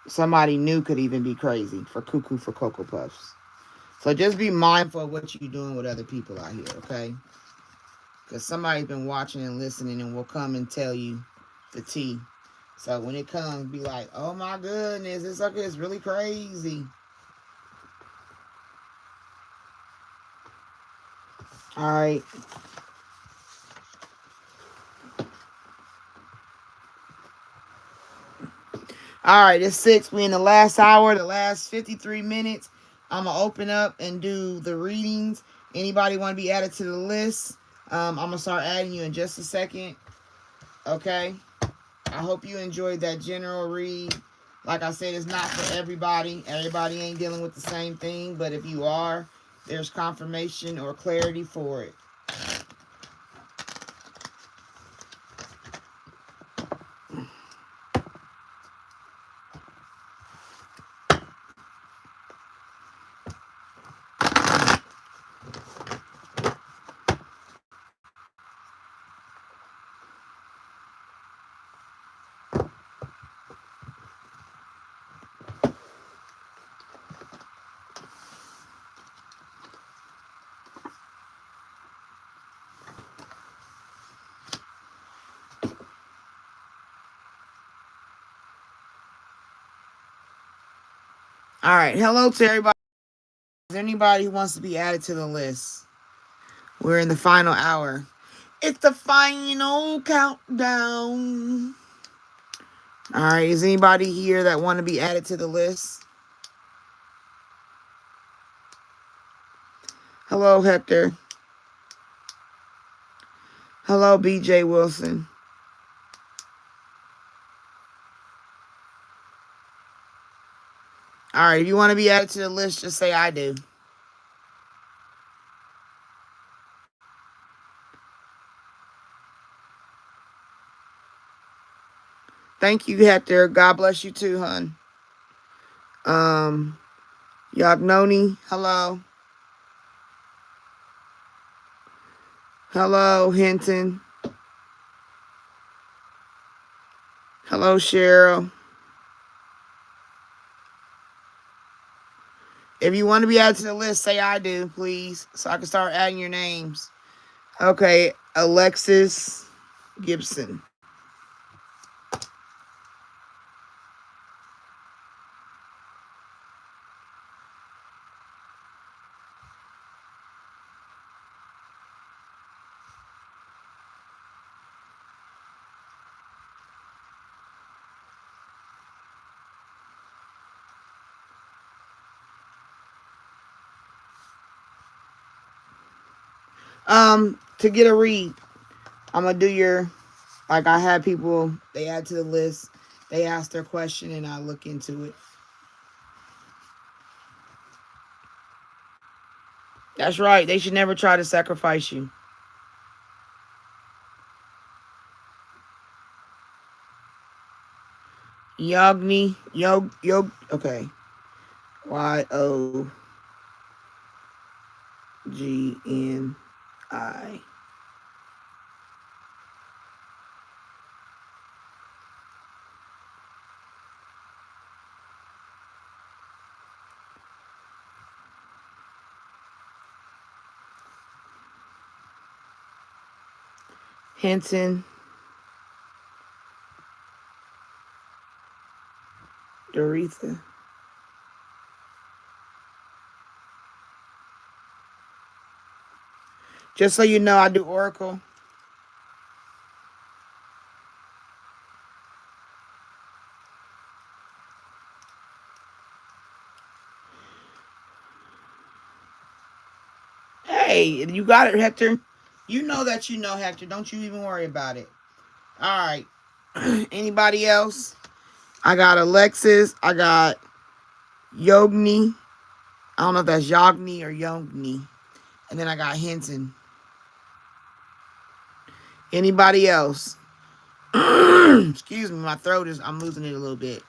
Somebody new could even be crazy for cuckoo for Cocoa Puffs. So just be mindful of what you're doing with other people out here, okay? Because somebody's been watching and listening and will come and tell you the tea. So when it comes, be like, oh my goodness, it's okay, it's really crazy. All right. All right, it's 6. We in the last hour, the last 53 minutes. I'm going to open up and do the readings. Anybody want to be added to the list? I'm going to start adding you in just a second. Okay? I hope you enjoyed that general read. Like I said, it's not for everybody. Everybody ain't dealing with the same thing. But if you are, there's confirmation or clarity for it. All right. Hello to everybody. Is there anybody who wants to be added to the list? We're in the final hour. It's the final countdown. All right. Is anybody here that want to be added to the list? Hello, Hector. Hello, BJ Wilson. All right. If you want to be added to the list, just say I do. Thank you, Hector. God bless you too, hon. Yagnoni, hello. Hello, Hinton. Hello, Cheryl. If you want to be added to the list, say I do, please, so I can start adding your names. Okay, Alexis Gibson. To get a read, I'm gonna do your, like I had people, they add to the list, they ask their question, and I look into it. That's right. They should never try to sacrifice you. Yogni, okay. Yogni. Hinton. Doretha. Just so you know, I do Oracle. Hey, you got it, Hector. You know that you know, Hector. Don't you even worry about it. All right. Anybody else? I got Alexis. I got Yogni. I don't know if that's Yogni or Yogni. And then I got Hinton. Anybody else? Excuse me, my throat is, I'm losing it a little bit.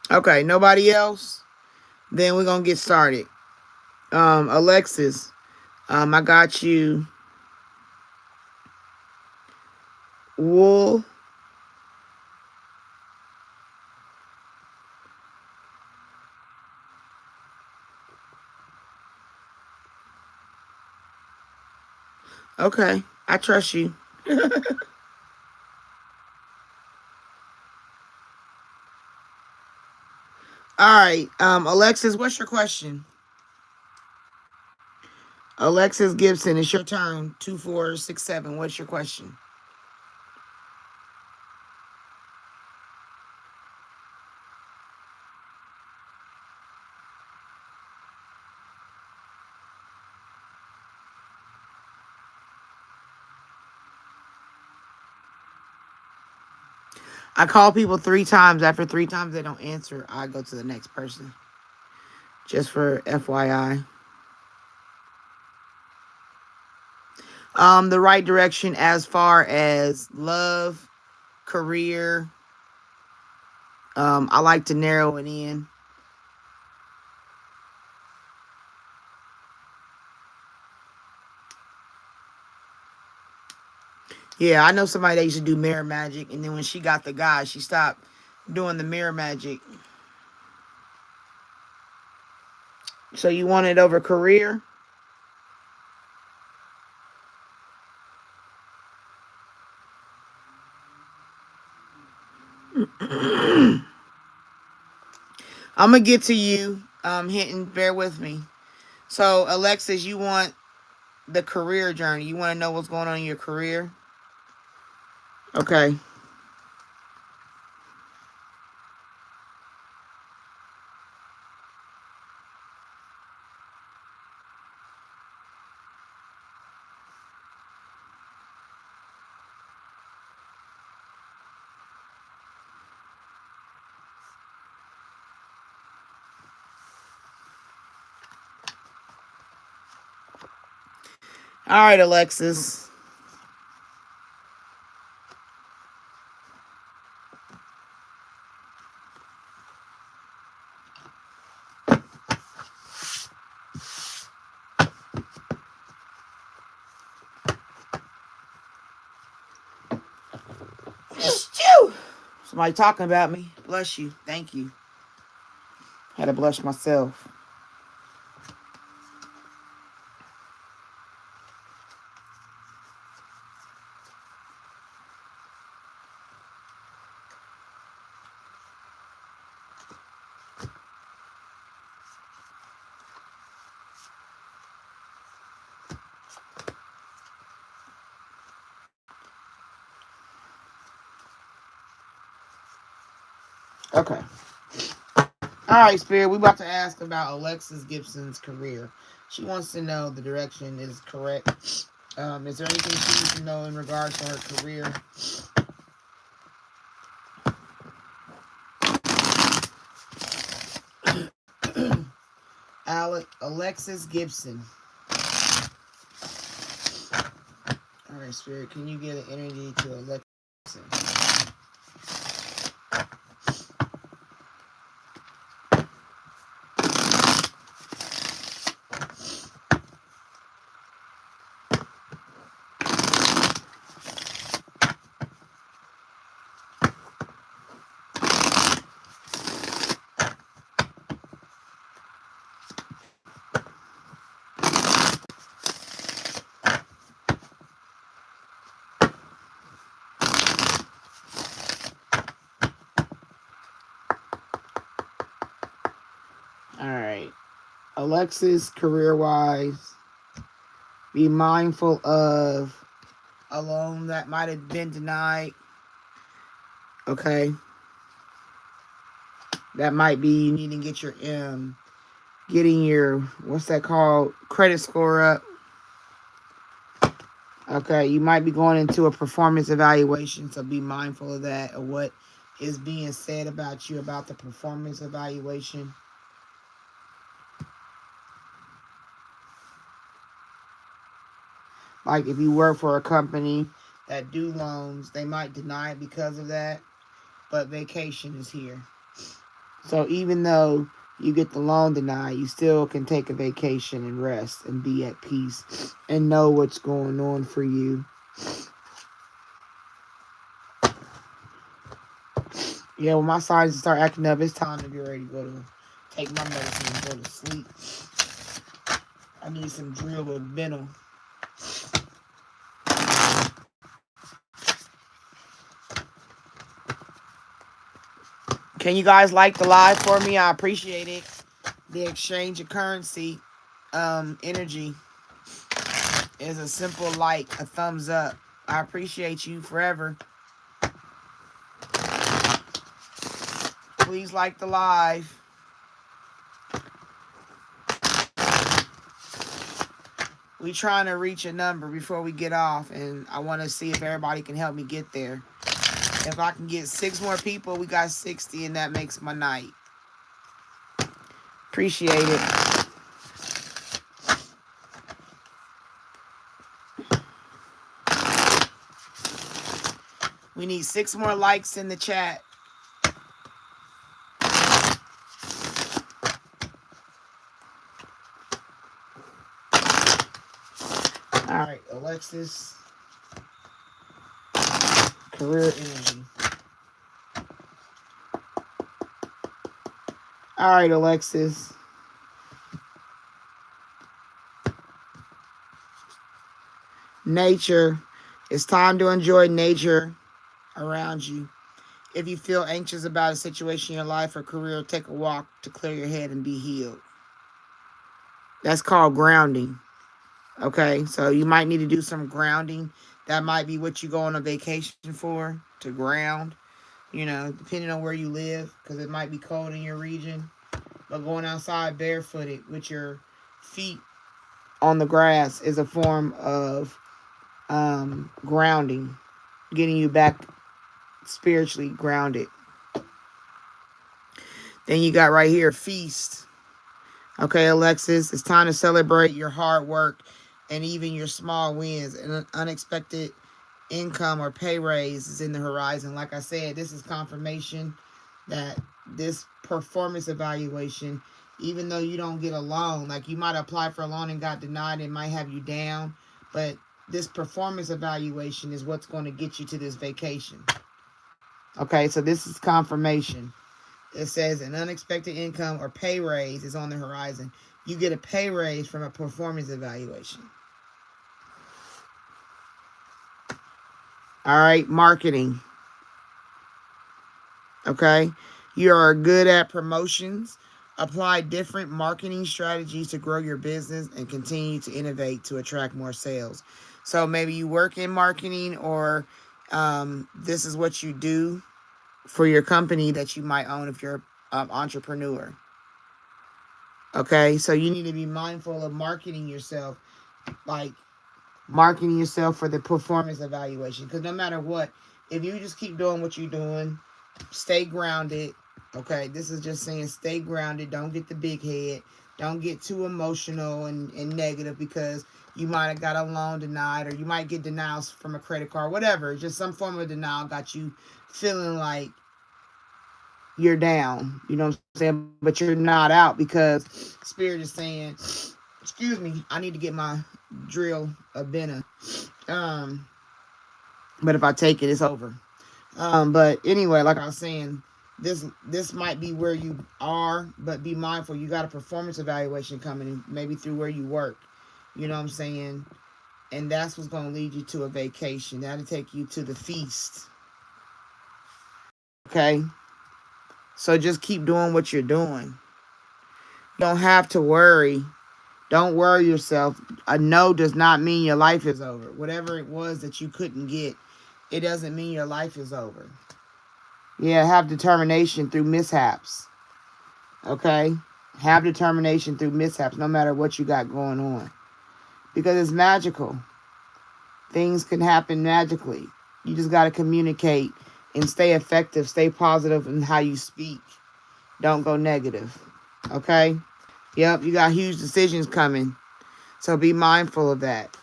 Okay, nobody else? Then we're going to get started. Alexis, I got you wool. Okay, I trust you. All right, Alexis, what's your question? Alexis Gibson, it's your turn. 2467. What's your question? I call people 3 times. After 3 times they don't answer, I go to the next person. Just for FYI. The right direction as far as love, career. I like to narrow it in. Yeah, I know somebody that used to do mirror magic, and then when she got the guy, she stopped doing the mirror magic. So you want it over career? I'm gonna get to you. Hinton, bear with me. So Alexis, you want the career journey? You want to know what's going on in your career? Okay. All right, Alexis. Somebody talking about me. Bless you. Thank you. Had to bless myself. Okay. All right, Spirit. We about to ask about Alexis Gibson's career. She wants to know the direction is correct. Is there anything she needs to know in regards to her career? Alexis Gibson. All right, Spirit. Can you give an energy to Alexis Gibson? All right. Alexis, career-wise, be mindful of a loan that might have been denied. Okay. That might be you need to get your getting your, what's that called, credit score up. Okay, you might be going into a performance evaluation, so be mindful of that, of what is being said about you about the performance evaluation. Like if you work for a company that do loans, they might deny it because of that, but vacation is here. So even though you get the loan denied, you still can take a vacation and rest and be at peace and know what's going on for you. Yeah, when my signs start acting up, it's time to be ready to go to take my medicine and go to sleep. I need some drill with Venmo. Can you guys like the live for me? I appreciate it. The exchange of currency energy is a simple like, a thumbs up. I appreciate you forever. Please like the live. We trying to reach a number before we get off, and I want to see if everybody can help me get there. If I can get 6 more people, we got 60, and that makes my night. Appreciate it. We need 6 more likes in the chat. All right, Alexis. Career energy. All right, Alexis. Nature. It's time to enjoy nature around you. If you feel anxious about a situation in your life or career, take a walk to clear your head and be healed. That's called grounding. Okay, so you might need to do some grounding. That might be what you go on a vacation for, to ground, depending on where you live, because it might be cold in your region. But going outside barefooted with your feet on the grass is a form of grounding, getting you back spiritually grounded. Then you got right here, feast. Okay, Alexis, it's time to celebrate your hard work and even your small wins. An unexpected income or pay raise is in the horizon. Like I said, this is confirmation that this performance evaluation, even though you don't get a loan, like you might apply for a loan and got denied, it might have you down, but this performance evaluation is what's going to get you to this vacation. Okay, so this is confirmation. It says an unexpected income or pay raise is on the horizon. You get a pay raise from a performance evaluation. All right, marketing. Okay, you are good at promotions. Apply different marketing strategies to grow your business and continue to innovate to attract more sales. So maybe you work in marketing, or this is what you do for your company that you might own if you're an entrepreneur. Okay, so you need to be mindful of marketing yourself, like marketing yourself for the performance evaluation. Because no matter what, if you just keep doing what you're doing, stay grounded. Okay, this is just saying stay grounded. Don't get the big head. Don't get too emotional and negative, because you might have got a loan denied, or you might get denials from a credit card, whatever. Just some form of denial got you feeling like you're down. You know what I'm saying? But you're not out, because Spirit is saying, excuse me, I need to get my drill of Benna. But if I take it, it's over. But anyway, like I was saying, this might be where you are, but be mindful. You got a performance evaluation coming in, maybe through where you work. You know what I'm saying? And that's what's going to lead you to a vacation. That'll take you to the feast. Okay? So just keep doing what you're doing. You don't have to worry. Don't worry yourself. A no does not mean your life is over. Whatever it was that you couldn't get, it doesn't mean your life is over. Yeah, have determination through mishaps. Okay? Have determination through mishaps no matter what you got going on. Because it's magical. Things can happen magically. You just got to communicate and stay effective, stay positive in how you speak. Don't go negative. Okay? Yep, you got huge decisions coming. So be mindful of that.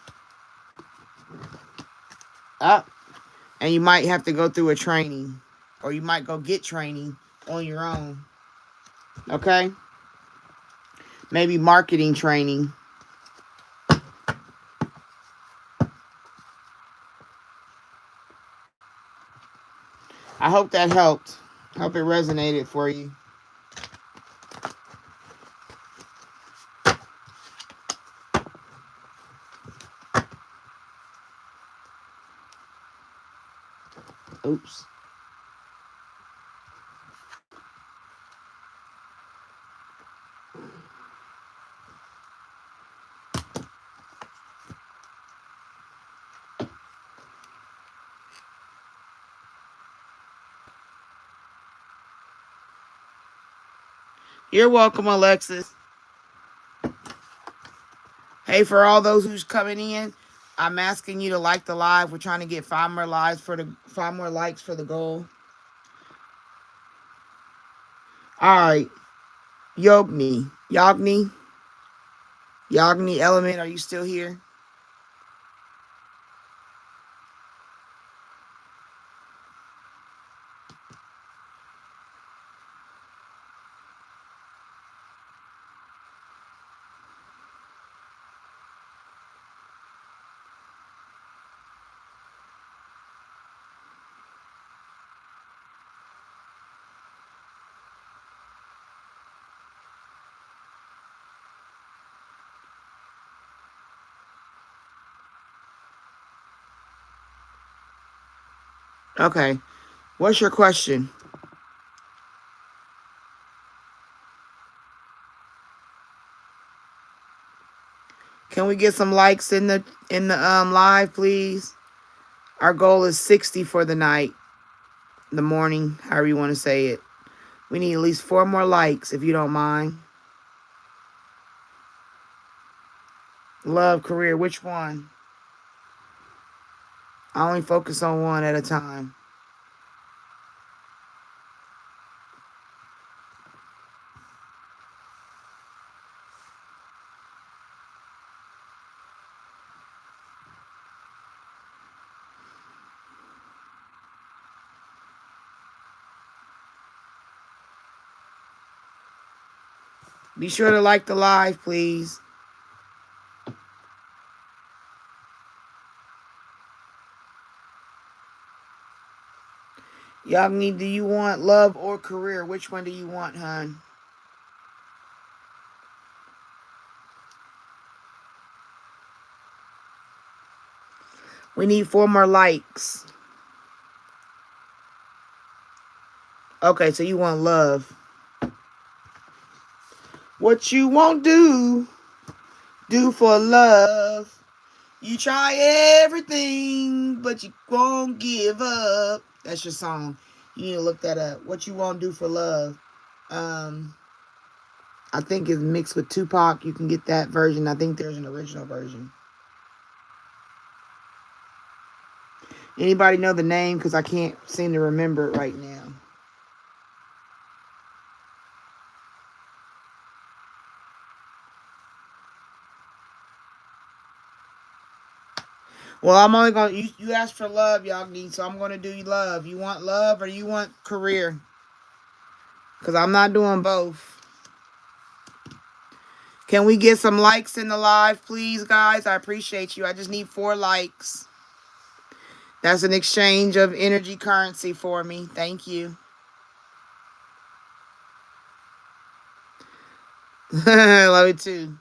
Up. And you might have to go through a training. Or you might go get training on your own. Okay? Maybe marketing training. I hope that helped. Hope it resonated for you. Oops. You're welcome, Alexis. Hey, for all those who's coming in, I'm asking you to like the live. We're trying to get 5 more likes for the goal. All right. Yogni Element, are you still here? Okay. What's your question? Can we get some likes in the live, please? Our goal is 60 for the night, the morning, however you want to say it. We need at least 4 more likes, if you don't mind. Love, career, which one? I only focus on one at a time. Be sure to like the live, please. Yogni, do you want love or career? Which one do you want, hon? We need 4 more likes. Okay, so you want love. What you won't do for love. You try everything, but you won't give up. That's your song. You need to look that up. What you won't do for love. I think it's mixed with Tupac. You can get that version. I think there's an original version. Anybody know the name? Because I can't seem to remember it right now. Well, I'm only going to... You asked for love, Yogni, so I'm going to do love. You want love or you want career? Because I'm not doing both. Can we get some likes in the live, please, guys? I appreciate you. I just need 4 likes. That's an exchange of energy currency for me. Thank you. Love it too.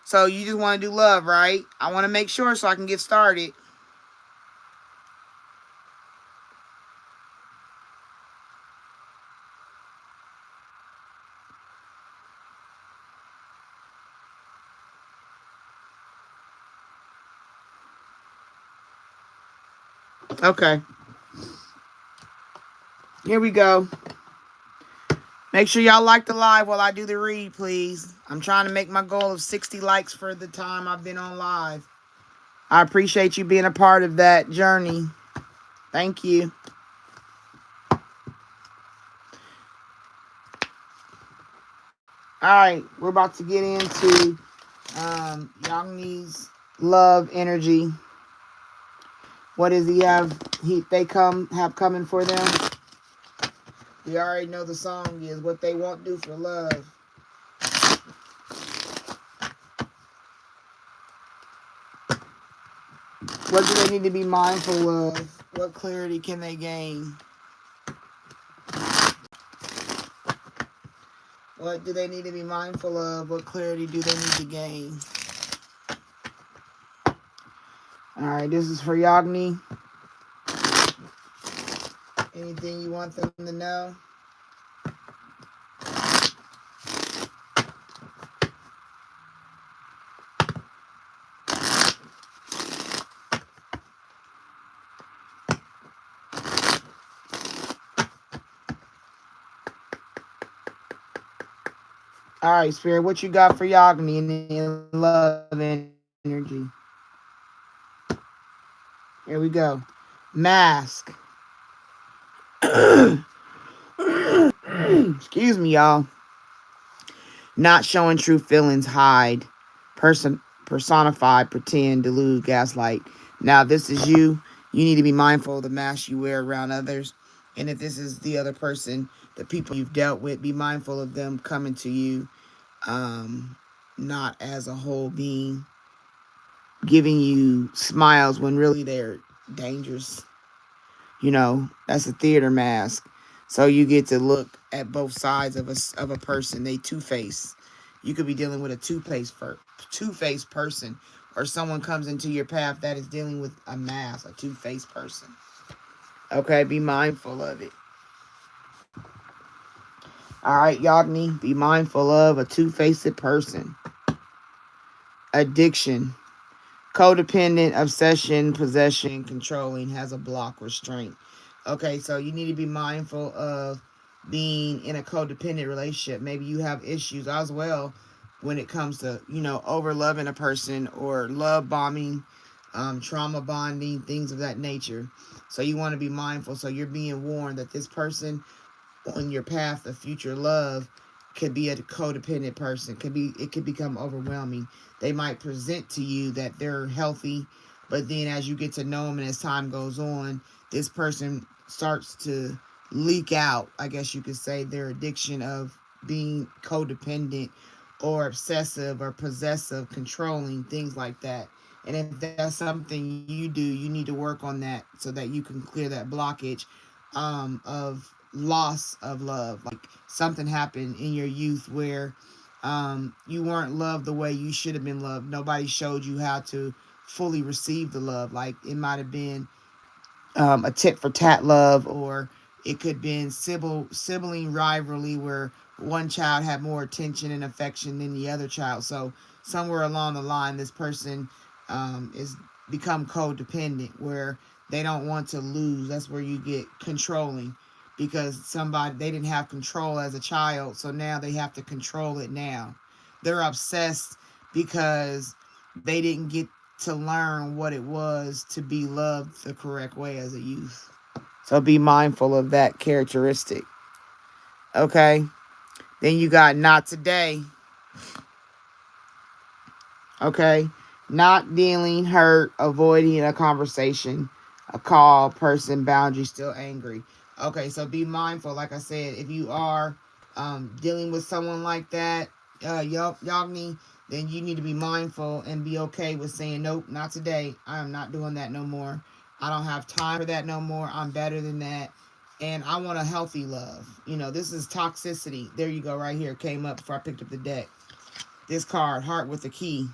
So you just want to do love, right? I want to make sure so I can get started. Okay. Here we go. Make sure y'all like the live while I do the read, please. I'm trying to make my goal of 60 likes for the time I've been on live. I appreciate you being a part of that journey. Thank you. All right, we're about to get into JurNie's love energy. What does he have? They have coming for them. We already know the song is what they won't do for love. What do they need to be mindful of? What clarity can they gain? What do they need to be mindful of? What clarity do they need to gain? Alright, this is for JurNie. Anything you want them to know? Alright, Spirit, what you got for JurNie in love energy? Here we go. Mask. Excuse me, y'all. Not showing true feelings, hide. Personify, pretend, delude, gaslight. Now, if this is you, you need to be mindful of the mask you wear around others. And if this is the other person, the people you've dealt with, be mindful of them coming to you, not as a whole being, giving you smiles when really they're dangerous. You know, that's a theater mask. So you get to look at both sides of a person. They two-faced. You could be dealing with a two-faced person, or someone comes into your path that is dealing with a mask, a two-faced person. Okay, be mindful of it. All right, JurNie, be mindful of a two-faced person. Addiction. Codependent, obsession, possession, controlling, has a block, restraint. Okay, so you need to be mindful of being in a codependent relationship. Maybe you have issues as well when it comes to, over loving a person or love bombing, trauma bonding, things of that nature. So you want to be mindful. So you're being warned that this person on your path of future love could be a codependent person. It could become overwhelming. They might present to you that they're healthy, but then as you get to know them and as time goes on, this person starts to leak out, I guess you could say, their addiction of being codependent or obsessive or possessive, controlling, things like that. And if that's something you do, you need to work on that so that you can clear that blockage of loss of love. Like something happened in your youth where you weren't loved the way you should have been loved. Nobody showed you how to fully receive the love. Like it might have been a tit for tat love, or it could have been sibling rivalry where one child had more attention and affection than the other child. So somewhere along the line, this person is become codependent where they don't want to lose. That's where you get controlling, because they didn't have control as a child, so now they have to control it now. They're obsessed because they didn't get to learn what it was to be loved the correct way as a youth. So be mindful of that characteristic. Okay? Then you got not today. Okay? Not dealing, hurt, avoiding a conversation, a call, person, boundary, still angry. Okay, so be mindful. Like I said, if you are dealing with someone like that, JurNie, then you need to be mindful and be okay with saying, nope, not today. I am not doing that no more. I don't have time for that no more. I'm better than that. And I want a healthy love. This is toxicity. There you go, right here. Came up before I picked up the deck. This card, heart with the key.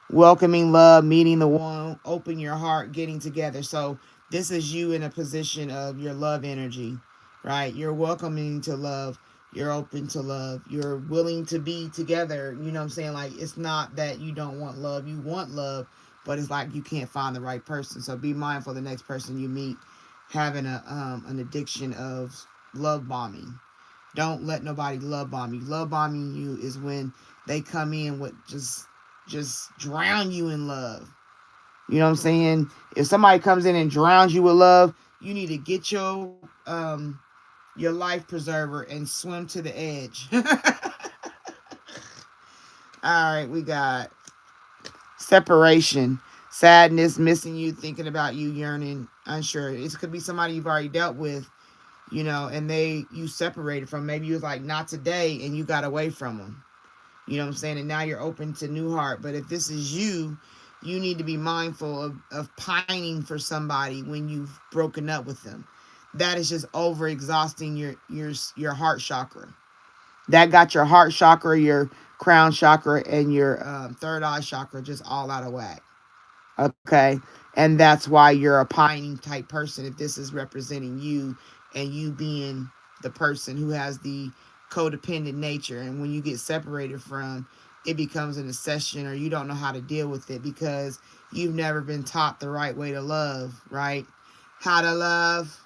Welcoming love, meeting the one, open your heart, getting together. So this is you in a position of your love energy, right? You're welcoming to love. You're open to love. You're willing to be together. You know what I'm saying? Like, it's not that you don't want love. You want love, but it's like you can't find the right person. So be mindful of the next person you meet having an addiction of love bombing. Don't let nobody love bomb you. Love bombing you is when they come in with just drown you in love. You know what I'm saying? If somebody comes in and drowns you with love, you need to get your life preserver and swim to the edge. All right, we got separation, sadness, missing you, thinking about you, yearning, unsure. It could be somebody you've already dealt with, and you separated from. Maybe you was like, not today, and you got away from them. You know what I'm saying? And now you're open to new heart. But if this is you, you need to be mindful of pining for somebody when you've broken up with them. That is just over exhausting your heart chakra. That got your heart chakra, your crown chakra, and your third eye chakra just all out of whack. Okay. And that's why you're a pining type person if this is representing you and you being the person who has the codependent nature. And when you get separated from, it becomes an obsession or you don't know how to deal with it because you've never been taught the right way to love, right? How to love.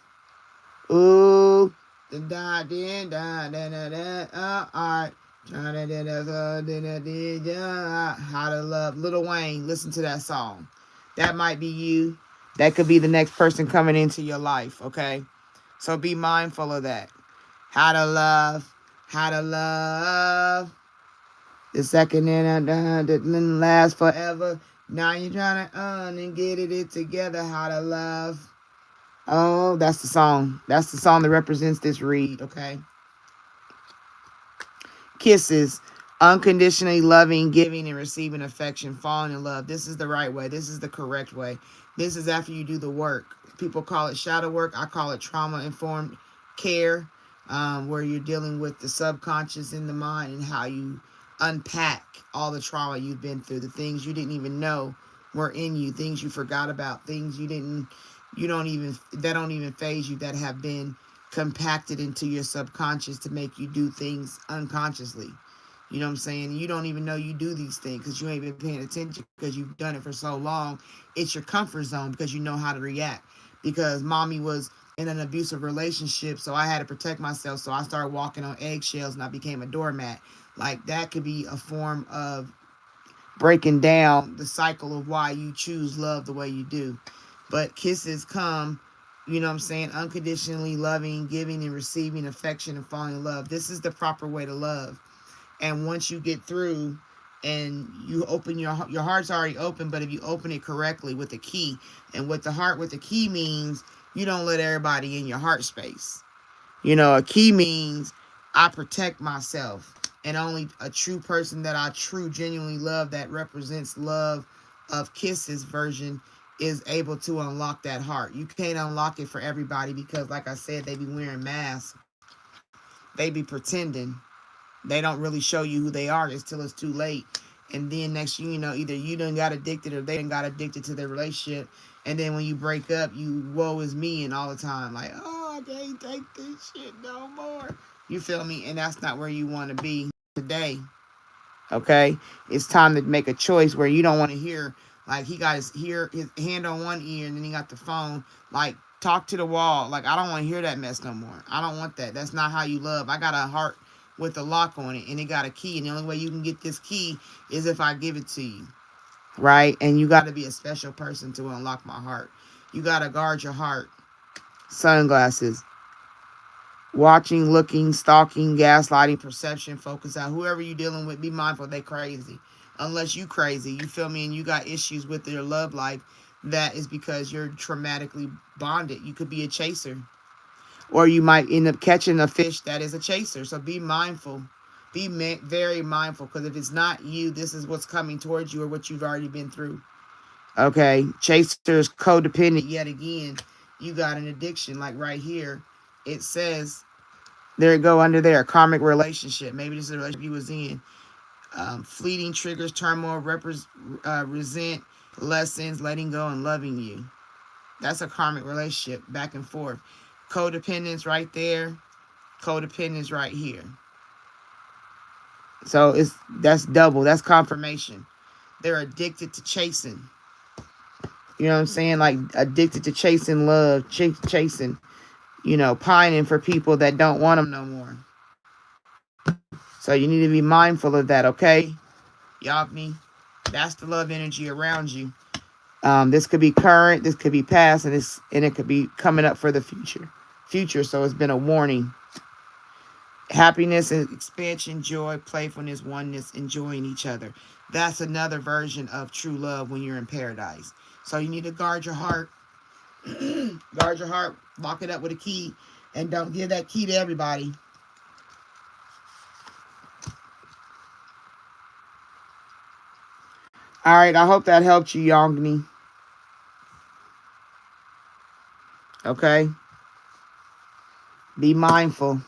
Ooh. Da da da da da da. All right. How to love. Lil Wayne, listen to that song. That might be you. That could be the next person coming into your life, okay? So be mindful of that. How to love. How to love. The second didn't last forever. Now you're trying to and get it together. How to love. Oh, that's the song. That's the song that represents this read, okay? Kisses. Unconditionally loving, giving, and receiving affection, falling in love. This is the right way. This is the correct way. This is after you do the work. People call it shadow work. I call it trauma-informed care, where you're dealing with the subconscious in the mind and how you unpack all the trauma you've been through, the things you didn't even know were in you, things you forgot about, things that don't even phase you, that have been compacted into your subconscious to make you do things unconsciously. You know what I'm saying? You don't even know you do these things because you ain't been paying attention because you've done it for so long. It's your comfort zone because you know how to react. Because mommy was in an abusive relationship, so I had to protect myself. So I started walking on eggshells and I became a doormat. Like that could be a form of breaking down the cycle of why you choose love the way you do. But kisses come, you know what I'm saying, unconditionally loving, giving and receiving affection and falling in love. This is the proper way to love. And once you get through and you open your heart's already open, but if you open it correctly with a key, and what the heart with the key means, you don't let everybody in your heart space. A key means I protect myself, and only a true person that I genuinely love, that represents love of Kisses version, is able to unlock that heart. You can't unlock it for everybody because, like I said, they be wearing masks. They be pretending. They don't really show you who they are until it's too late. And then next thing you know, either you done got addicted or they done got addicted to their relationship. And then when you break up, you woe is me and all the time. Like, oh, I can't take this shit no more. You feel me? And that's not where you want to be today. Okay? It's time to make a choice where you don't want to hear, like, he got his hand on one ear and then he got the phone. Like, talk to the wall. Like, I don't want to hear that mess no more. I don't want that. That's not how you love. I got a heart with a lock on it and it got a key, and the only way you can get this key is if I give it to you, right? And you got to be a special person to unlock my heart. You got to guard your heart. Sunglasses. Watching, looking, stalking, gaslighting, perception, focus out. Whoever you dealing with, be mindful they crazy. Unless you crazy, you feel me, and you got issues with your love life, that is because you're traumatically bonded. You could be a chaser, or you might end up catching a fish that is a chaser. So be mindful. Be very mindful, because if it's not you, this is what's coming towards you or what you've already been through. Okay, chasers, codependent. Yet again, you got an addiction. Like right here, it says, there it go under there, karmic relationship. Maybe this is a relationship you was in. Fleeting triggers, turmoil, resent, lessons, letting go, and loving you. That's a karmic relationship, back and forth. Codependence right there. Codependence right here. So that's double. That's confirmation. They're addicted to chasing. You know what I'm saying? Like addicted to chasing love, chasing, pining for people that don't want them no more. So you need to be mindful of that, okay? Yagni, that's the love energy around you. This could be current, this could be past, and it could be coming up for the future. So it's been a warning. Happiness and expansion, joy, playfulness, oneness, enjoying each other. That's another version of true love when you're in paradise. So you need to guard your heart. Guard your heart. Lock it up with a key. And don't give that key to everybody. All right. I hope that helped you, Yongni. Okay. Be mindful.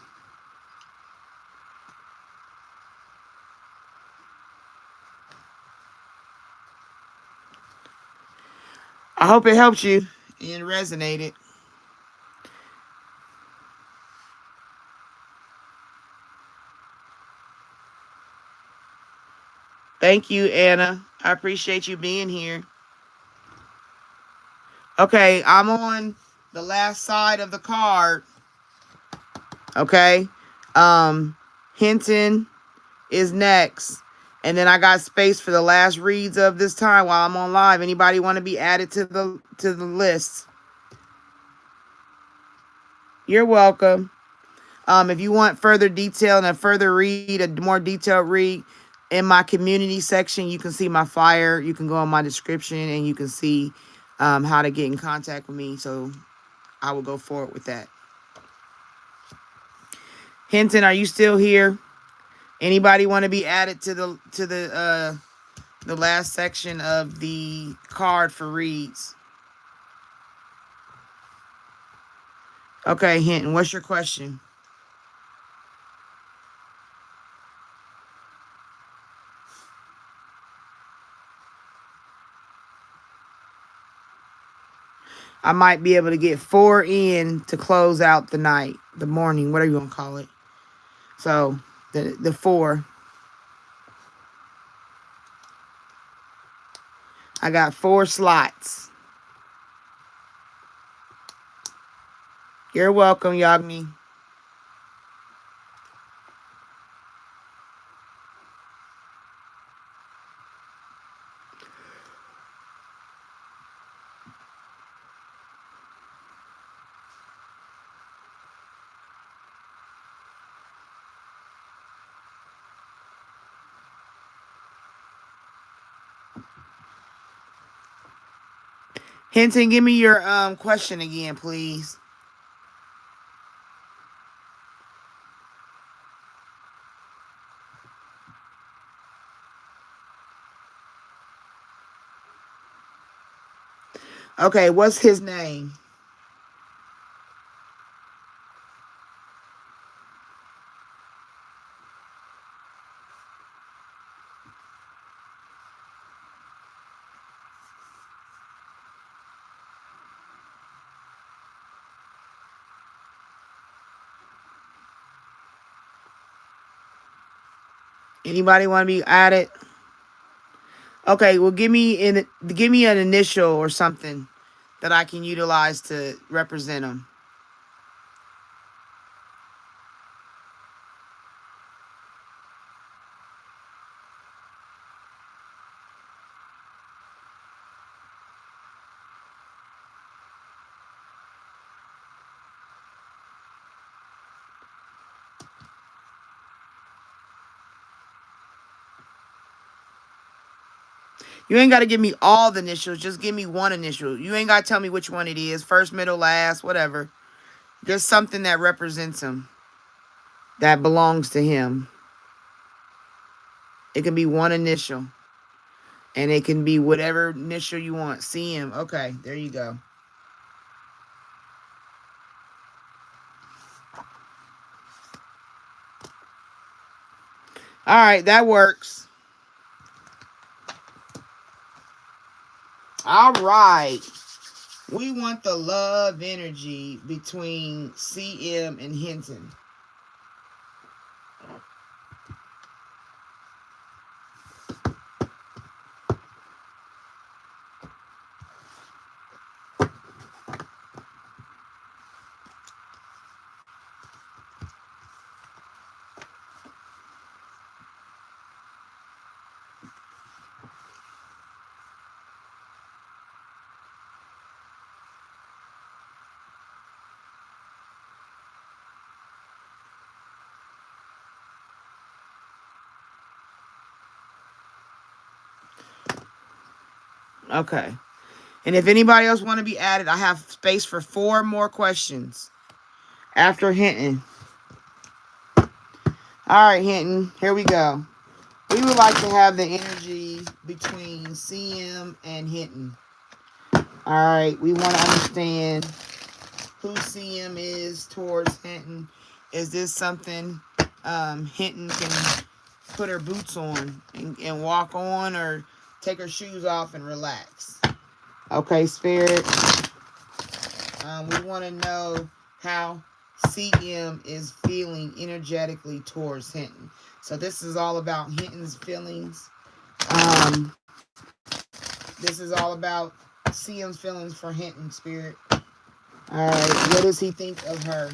I hope it helped you and resonated. Thank you, Anna. I appreciate you being here. Okay, I'm on the last side of the card. Okay. Hinton is next. And then I got space for the last reads of this time while I'm on live. Anybody want to be added to the list? You're welcome. If you want further detail and a further read, a more detailed read, in my community section, you can see my flyer. You can go on my description and you can see how to get in contact with me. So I will go forward with that. Hinton, are you still here? Anybody want to be added to the last section of the card for reads? Okay, Hinton, what's your question? I might be able to get 4 in to close out the night, the morning, whatever you want to call it. So the 4. I got 4 slots. You're welcome, Yagni. Hinton, give me your question again, please. Okay, what's his name? Anybody want to be added? Okay, well, give me an initial or something that I can utilize to represent him. You ain't got to give me all the initials. Just give me one initial. You ain't got to tell me which one it is. First, middle, last, whatever. Just something that represents him. That belongs to him. It can be one initial. And it can be whatever initial you want. CM. Okay, there you go. All right, that works. All right. We want the love energy between CM and Hinton. Okay. And if anybody else want to be added, I have space for 4 more questions after Hinton. All right, Hinton, here we go. We would like to have the energy between CM and Hinton. All right, we want to understand who CM is towards Hinton. Is this something Hinton can put her boots on and walk on, or take her shoes off and relax? Okay, Spirit. We want to know how CM is feeling energetically towards Hinton. So this is all about Hinton's feelings. This is all about CM's feelings for Hinton, Spirit. All right, what does he think of her?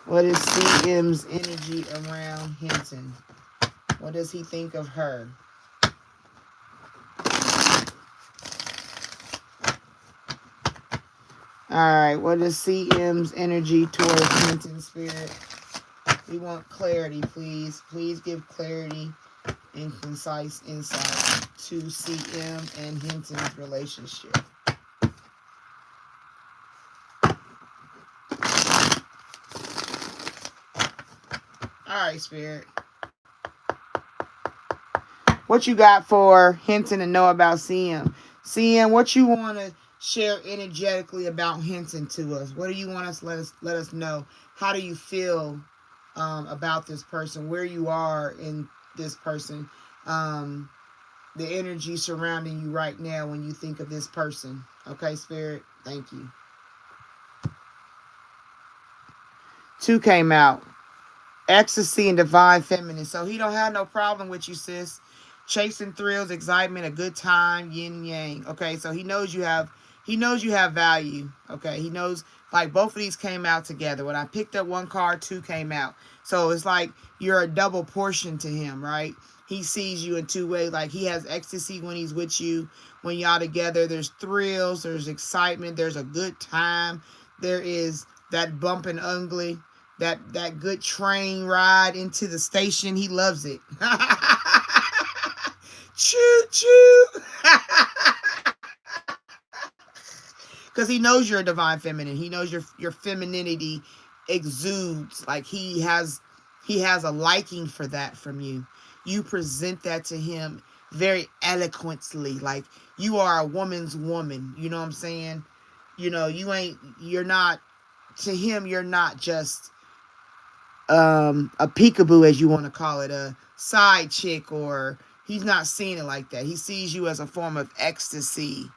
What is CM's energy around Hinton? What does he think of her? Alright, what is CM's energy towards Hinton, Spirit? We want clarity, please. Please give clarity and concise insight to CM and Hinton's relationship. Alright, Spirit. What you got for Hinton to know about CM? CM, what you want to share energetically about Hinton to us? What do you want us let us know? How do you feel about this person? Where you are in this person? The energy surrounding you right now when you think of this person. Okay, Spirit? Thank you. 2 came out. Ecstasy and divine feminine. So he don't have no problem with you, sis. Chasing thrills, excitement, a good time, yin yang. Okay, so he knows you have value. Okay, he knows, like, both of these came out together. When I picked up 1 card, 2 came out. So it's like you're a double portion to him, right? He sees you in 2 ways. Like, he has ecstasy when he's with you. When y'all together, there's thrills, there's excitement, there's a good time. There is that bump and ugly. That good train ride into the station. He loves it. Choo choo. Because he knows you're a divine feminine. He knows your femininity exudes. Like, he has a liking for that from you. You present that to him very eloquently. Like, you are a woman's woman. You know what I'm saying? You know, you're not, to him, you're not just a peekaboo, as you want to call it, a side chick, or he's not seeing it like that. He sees you as a form of ecstasy.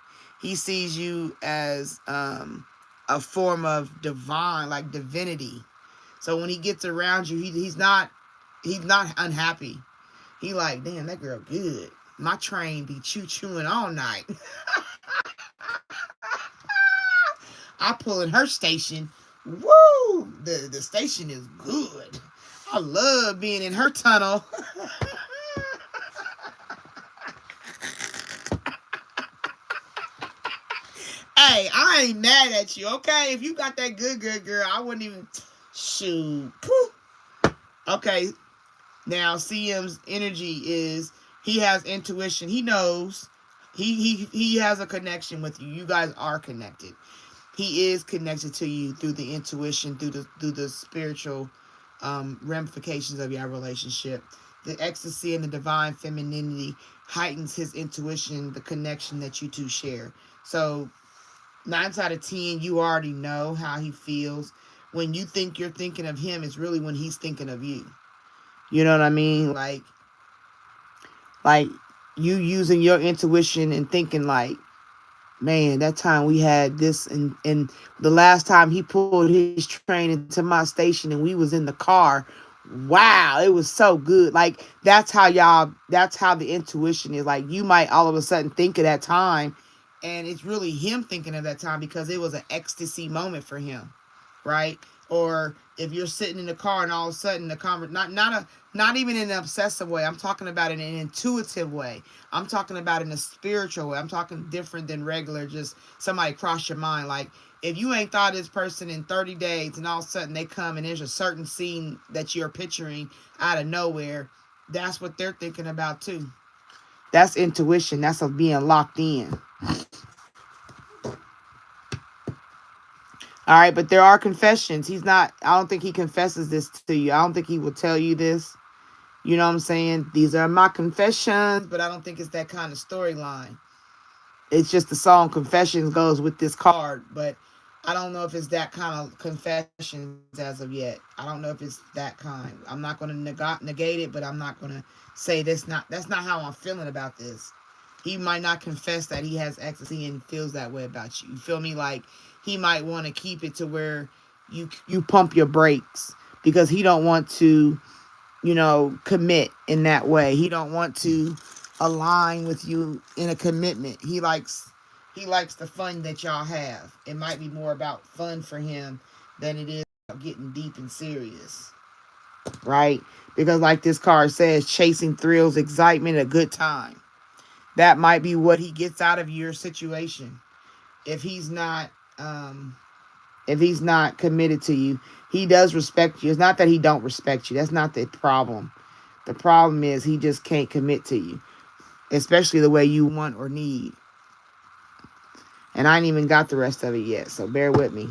He sees you as a form of divine, like divinity. So when he gets around you, he's not unhappy. He like, damn, that girl good. My train be choo-chooing all night. I pull in her station. Woo! The station is good. I love being in her tunnel. Hey, I ain't mad at you, okay? If you got that good girl, I wouldn't even... Shoot. Okay. Now, CM's energy is... He has intuition. He knows. He has a connection with you. You guys are connected. He is connected to you through the intuition, through the spiritual ramifications of your relationship. The ecstasy and the divine femininity heightens his intuition, the connection that you two share. So 9 out of 10, you already know how he feels. When you think you're thinking of him, it's really when he's thinking of you. You know what I mean? Like you using your intuition and thinking like, man, that time we had this, and the last time he pulled his train into my station and we was in the car, wow, it was so good. Like, that's how the intuition is. Like, you might all of a sudden think of that time, and it's really him thinking of that time because it was an ecstasy moment for him, right? Or if you're sitting in the car and all of a sudden not even in an obsessive way. I'm talking about in an intuitive way. I'm talking about in a spiritual way. I'm talking different than regular, just somebody cross your mind. Like, if you ain't thought of this person in 30 days and all of a sudden they come and there's a certain scene that you're picturing out of nowhere, That's what they're thinking about too. That's intuition. That's of being locked in. All right, but there are confessions. He's not, I don't think he confesses this to you. I don't think he will tell you this. You know what I'm saying? These are my confessions, but I don't think it's that kind of storyline. It's just the song Confessions goes with this card, but I don't know if it's that kind of confessions as of yet. I don't know if it's that kind. I'm not going to negate it, but I'm not going to say that's not how I'm feeling about this. He might not confess that he has ecstasy and feels that way about you. You feel me? Like he might want to keep it to where you pump your brakes because he don't want to, commit in that way. He don't want to align with you in a commitment. He likes the fun that y'all have. It might be more about fun for him than it is about getting deep and serious. Right? Because like this card says, chasing thrills, excitement, a good time. That might be what he gets out of your situation. If he's not committed to you, he does respect you. It's not that he don't respect you. That's not the problem. The problem is he just can't commit to you, especially the way you want or need. And I ain't even got the rest of it yet, so bear with me.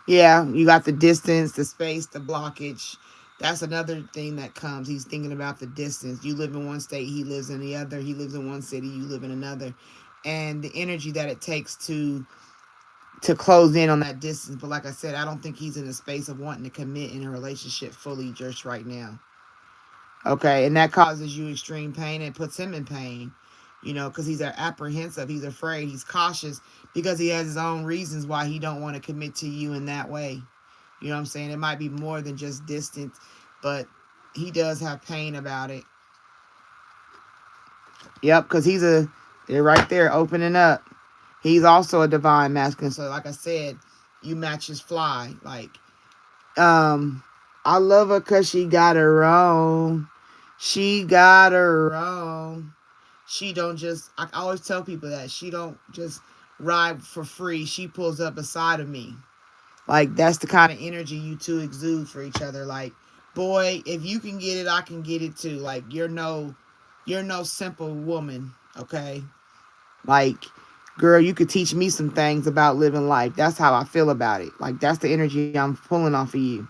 Yeah, you got the distance, the space, the blockage. That's another thing that comes. He's thinking about the distance. You live in one state, he lives in the other. He lives in one city, you live in another. And the energy that it takes to close in on that distance. But like I said, I don't think he's in a space of wanting to commit in a relationship fully just right now. Okay, and that causes you extreme pain and puts him in pain. Because he's apprehensive, he's afraid, he's cautious because he has his own reasons why he don't want to commit to you in that way. You know what I'm saying? It might be more than just distance, but he does have pain about it. Yep, because they're right there opening up. He's also a divine masculine. So like I said, you match his fly. Like, I love her because she got her own. She got her own. She don't just, I always tell people that. She don't just ride for free. She pulls up beside of me. Like, that's the kind of energy you two exude for each other. Like, boy, if you can get it, I can get it too. Like, you're no simple woman, okay? Like, girl, you could teach me some things about living life. That's how I feel about it. Like, that's the energy I'm pulling off of you,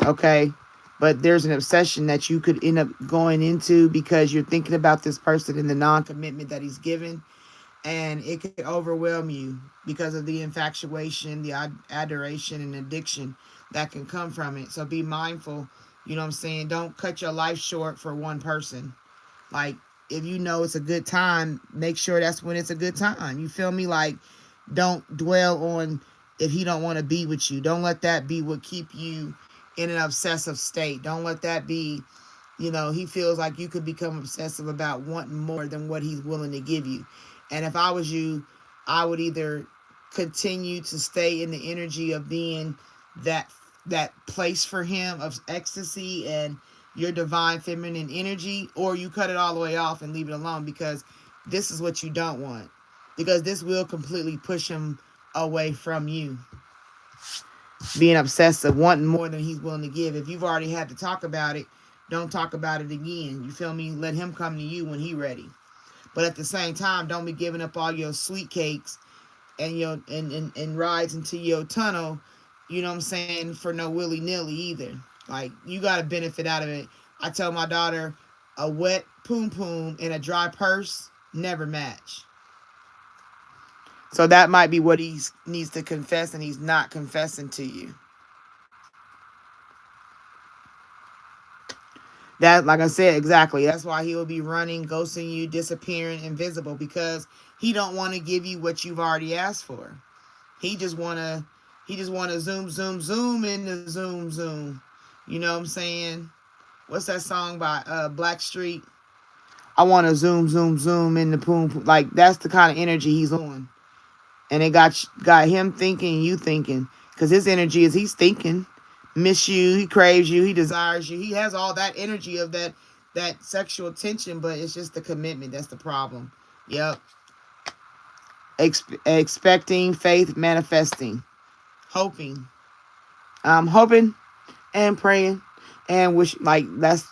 okay? But there's an obsession that you could end up going into because you're thinking about this person and the non-commitment that he's given. And it could overwhelm you because of the infatuation, the adoration, and addiction that can come from it. So be mindful, you know what I'm saying? Don't cut your life short for one person. Like, if you know it's a good time, make sure that's when it's a good time. You feel me? Like, don't dwell on if he don't want to be with you. Don't let that be what keep you in an obsessive state. Don't let that be, he feels like you could become obsessive about wanting more than what he's willing to give you. And if I was you, I would either continue to stay in the energy of being that place for him of ecstasy and your divine feminine energy, or you cut it all the way off and leave it alone, because this is what you don't want. Because this will completely push him away from you. Being obsessive, wanting more than he's willing to give. If you've already had to talk about it, don't talk about it again. You feel me? Let him come to you when he's ready. But at the same time, don't be giving up all your sweet cakes and your and rides into your tunnel, you know what I'm saying, for no willy-nilly either. Like, you got to benefit out of it. I tell my daughter, a wet poom poom and a dry purse never match. So that might be what he needs to confess, and he's not confessing to you. That, like I said, exactly. That's why he will be running, ghosting you, disappearing, invisible, because he don't want to give you what you've already asked for. He just wanna zoom, zoom, zoom in the zoom, zoom. You know what I'm saying? What's that song by Blackstreet? I want to zoom, zoom, zoom in the poom, poom. Like, that's the kind of energy he's on. And it got him thinking, you thinking. Because his energy is he's thinking. Miss you, he craves you, he desires you. He has all that energy of that sexual tension, but it's just the commitment that's the problem. Yep. Expecting, faith, manifesting, hoping. I'm hoping and praying, and wish, like, that's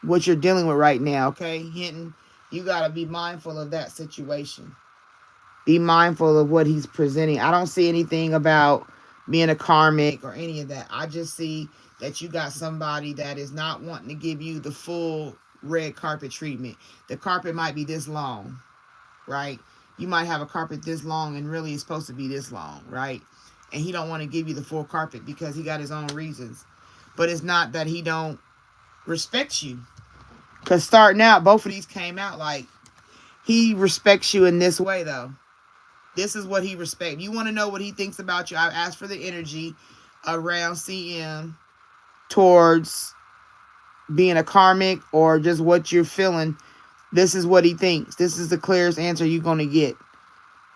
what you're dealing with right now. Okay, Hinton, you gotta be mindful of that situation. Be mindful of what he's presenting. I don't see anything about being a karmic or any of that. I just see that you got somebody that is not wanting to give you the full red carpet treatment. The carpet might be this long, right? You might have a carpet this long and really it's supposed to be this long, right? And he don't want to give you the full carpet because he got his own reasons. But it's not that he don't respect you. Because starting out, both of these came out like, he respects you in this way, though. This is what he respects. You want to know what he thinks about you? I've asked for the energy around CM towards being a karmic or just what you're feeling. This is what he thinks. This is the clearest answer you're going to get.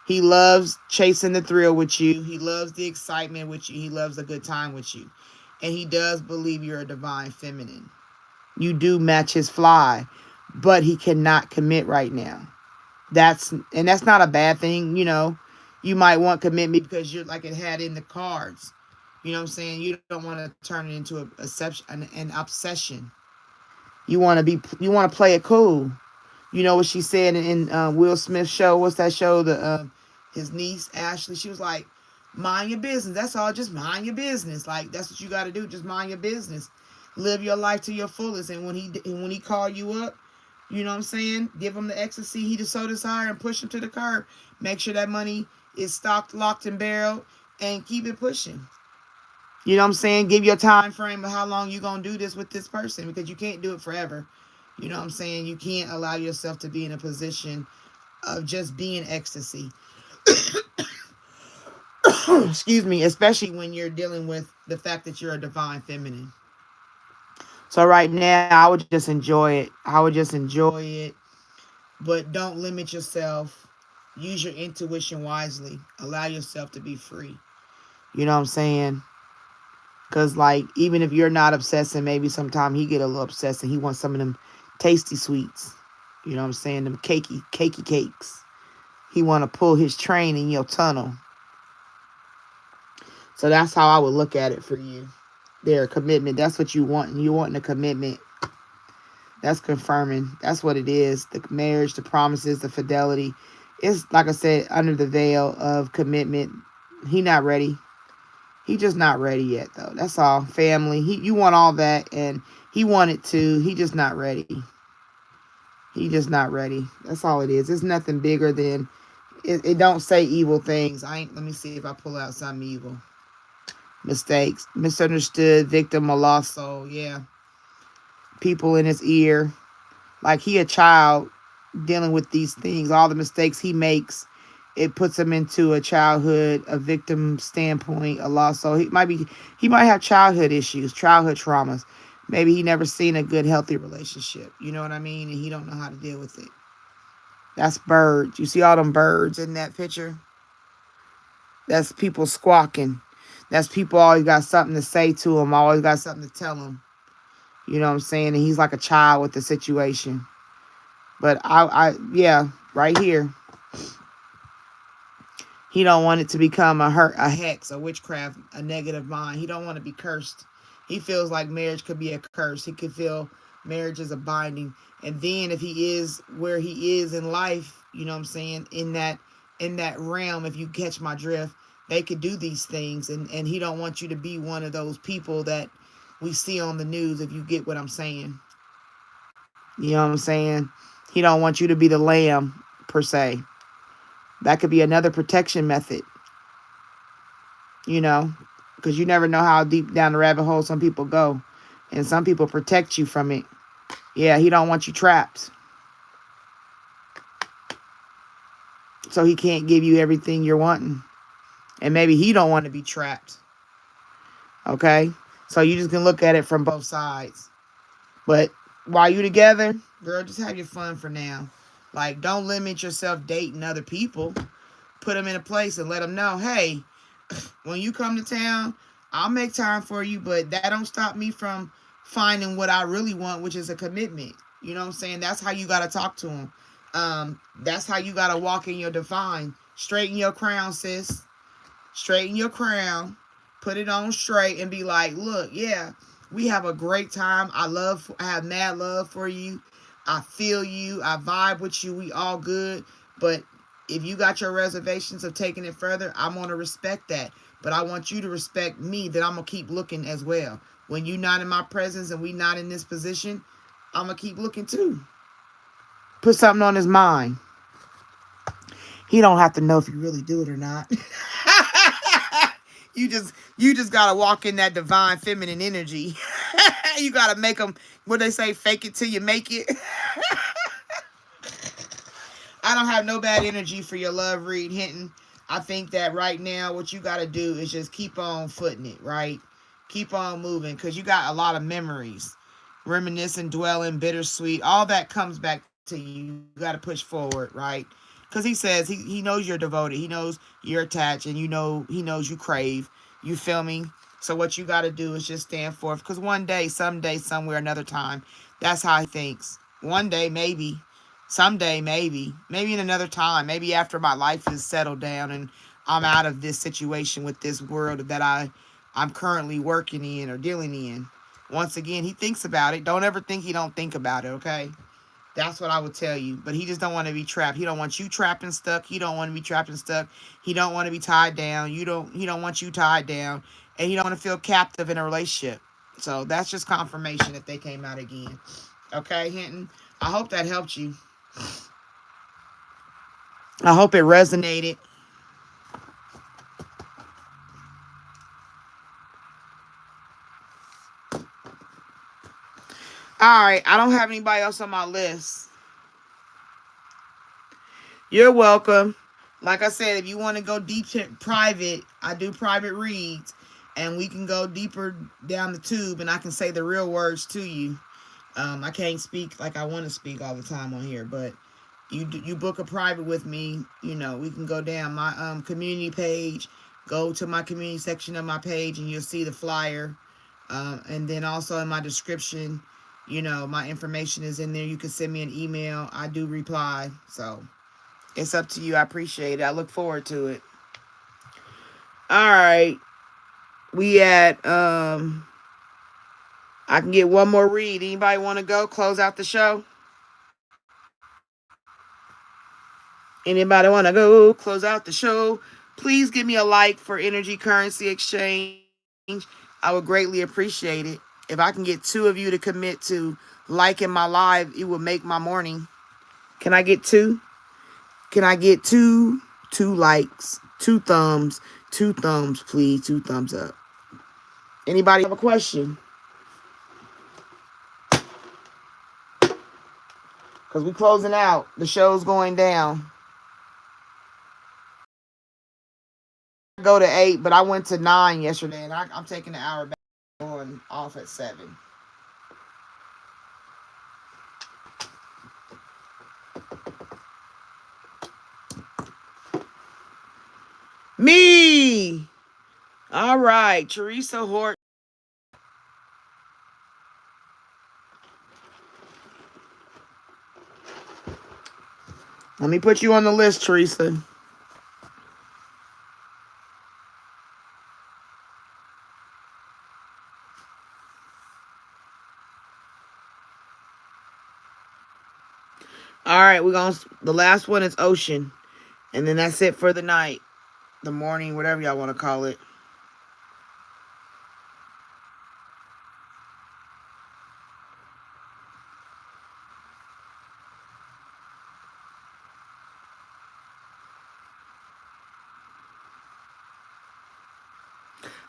He loves chasing the thrill with you. He loves the excitement with you. He loves a good time with you. And he does believe you're a divine feminine. You do match his fly, but he cannot commit right now. That's not a bad thing, you know. You might want commitment because you're like it had in the cards. You know what I'm saying? You don't want to turn it into an obsession. You want to play it cool. You know what she said in Will Smith's show? What's that show? His niece Ashley. She was like, "Mind your business. That's all. Just mind your business. Like that's what you got to do. Just mind your business. Live your life to your fullest." And when he called you up, you know what I'm saying? Give him the ecstasy he so desire and push him to the curb. Make sure that money is stocked, locked, and barreled, and keep it pushing. You know what I'm saying? Give your time frame of how long you going to do this with this person because you can't do it forever. You know what I'm saying? You can't allow yourself to be in a position of just being ecstasy. Excuse me, especially when you're dealing with the fact that you're a divine feminine. So right now, I would just enjoy it. I would just enjoy it. But don't limit yourself. Use your intuition wisely. Allow yourself to be free. You know what I'm saying? Because, like, even if you're not obsessing, maybe sometime he get a little obsessed and he wants some of them tasty sweets. You know what I'm saying? Them cakey cakes. He want to pull his train in your tunnel. So that's how I would look at it for you. There, commitment. That's what you want. You want a commitment. That's confirming. That's what it is. The marriage, the promises, the fidelity. It's, like I said, under the veil of commitment. He not ready. He just not ready yet, though. That's all. Family. You want all that, and he wanted to. He just not ready. He just not ready. That's all it is. It's nothing bigger than... It don't say evil things. Let me see if I pull out something evil. Mistakes. Misunderstood. Victim. A lost soul. Yeah. People in his ear. Like he a child dealing with these things. All the mistakes he makes, it puts him into a childhood, a victim standpoint, a loss. So he might have childhood issues, childhood traumas. Maybe he never seen a good, healthy relationship. You know what I mean? And he don't know how to deal with it. That's birds. You see all them birds in that picture? That's people squawking. That's people always got something to say to him, always got something to tell him. You know what I'm saying? And he's like a child with the situation. But yeah, right here. He don't want it to become a hex, a witchcraft, a negative mind. He don't want to be cursed. He feels like marriage could be a curse. He could feel marriage is a binding. And then if he is where he is in life, you know what I'm saying, in that realm, if you catch my drift, they could do these things. And he don't want you to be one of those people that we see on the news, if you get what I'm saying. You know what I'm saying? He don't want you to be the lamb, per se. That could be another protection method. You know? Because you never know how deep down the rabbit hole some people go. And some people protect you from it. Yeah, he don't want you trapped. So he can't give you everything you're wanting. And maybe he don't want to be trapped. Okay? So you just can look at it from both sides. But while you together, girl, just have your fun for now. Like, don't limit yourself dating other people. Put them in a place and let them know, hey, when you come to town, I'll make time for you, but that don't stop me from finding what I really want, which is a commitment. You know what I'm saying? That's how you got to talk to them. That's how you got to walk in your divine. Straighten your crown, sis. Straighten your crown. Put it on straight and be like, look, yeah, we have a great time. I have mad love for you. I feel you. I vibe with you. We all good. But if you got your reservations of taking it further, I'm going to respect that. But I want you to respect me, that I'm going to keep looking as well. When you're not in my presence and we not in this position, I'm going to keep looking too. Put something on his mind. He don't have to know if you really do it or not. You just gotta walk in that divine feminine energy. You gotta make them, what they say, fake it till you make it. I don't have no bad energy for your love read, Hinton. I think that right now what you gotta do is just keep on footing it, right? Keep on moving, because you got a lot of memories. Reminiscing, dwelling, bittersweet, all that comes back to you. You gotta push forward, right? Because he says he knows you're devoted. He knows you're attached, and he knows you crave. You feel me? So what you got to do is just stand forth. Because one day, someday, somewhere, another time, that's how he thinks. One day, maybe. Someday, maybe. Maybe in another time. Maybe after my life is settled down and I'm out of this situation with this world that I'm currently working in or dealing in. Once again, he thinks about it. Don't ever think he don't think about it, okay? That's what I would tell you. But he just don't want to be trapped. He don't want you trapped and stuck. He don't want to be trapped and stuck. He don't want to be tied down. He don't want you tied down. And he don't want to feel captive in a relationship. So that's just confirmation that they came out again. Okay, Hinton? I hope that helped you. I hope it resonated. All right. I don't have anybody else on my list. You're welcome. Like I said, if you want to go deep private, I do private reads, and we can go deeper down the tube, and I can say the real words to you. I can't speak like I want to speak all the time on here, but you book a private with me, we can go down my community page, go to my community section of my page, and you'll see the flyer. And then also in my description, my information is in there. You can send me an email. I do reply, so it's up to you. I appreciate it. I look forward to it. All right. We at I can get one more read. Anybody want to go close out the show? Anybody want to go close out the show? Please give me a like for Energy Currency Exchange. I would greatly appreciate it. If I can get 2 of you to commit to liking my live, it would make my morning. Can I get 2? Can I get 2 likes, 2 thumbs, 2 thumbs, please, 2 thumbs up. Anybody have a question? Because we're closing out. The show's going down. Go to 8, but I went to 9 yesterday, and I'm taking an hour back, going off at 7. Me! All right, Teresa Hort. Let me put you on the list, Teresa. All right, the last one is Ocean. And then that's it for the night. The morning, whatever y'all want to call it.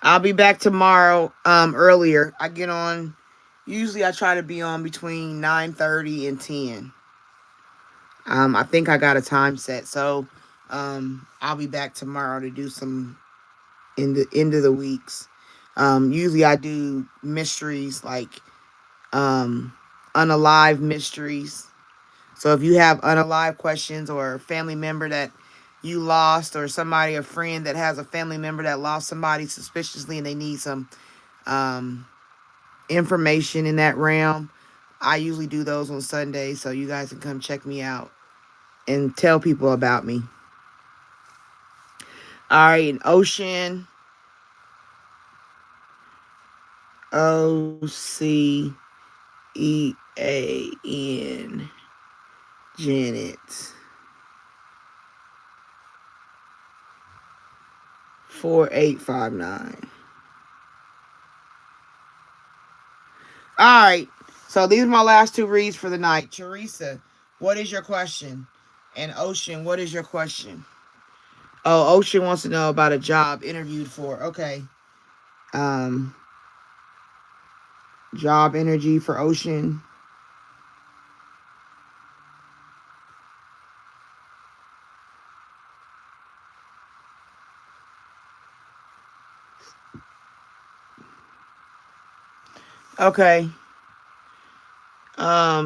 I'll be back tomorrow earlier. I get on, usually I try to be on between 9:30 and 10. I think I got a time set. So I'll be back tomorrow to do some in the end of the weeks. Usually I do mysteries like unalive mysteries. So if you have unalive questions or a family member that you lost, or a friend that has a family member that lost somebody suspiciously and they need some information in that realm, I usually do those on Sundays, so you guys can come check me out and tell people about me. All right, in Ocean, OCEAN. Janet. 4859. All right. So these are my last two reads for the night. Teresa, what is your question? And Ocean, what is your question? Oh, Ocean wants to know about a job interviewed for. Okay. Um, job energy for Ocean. Okay.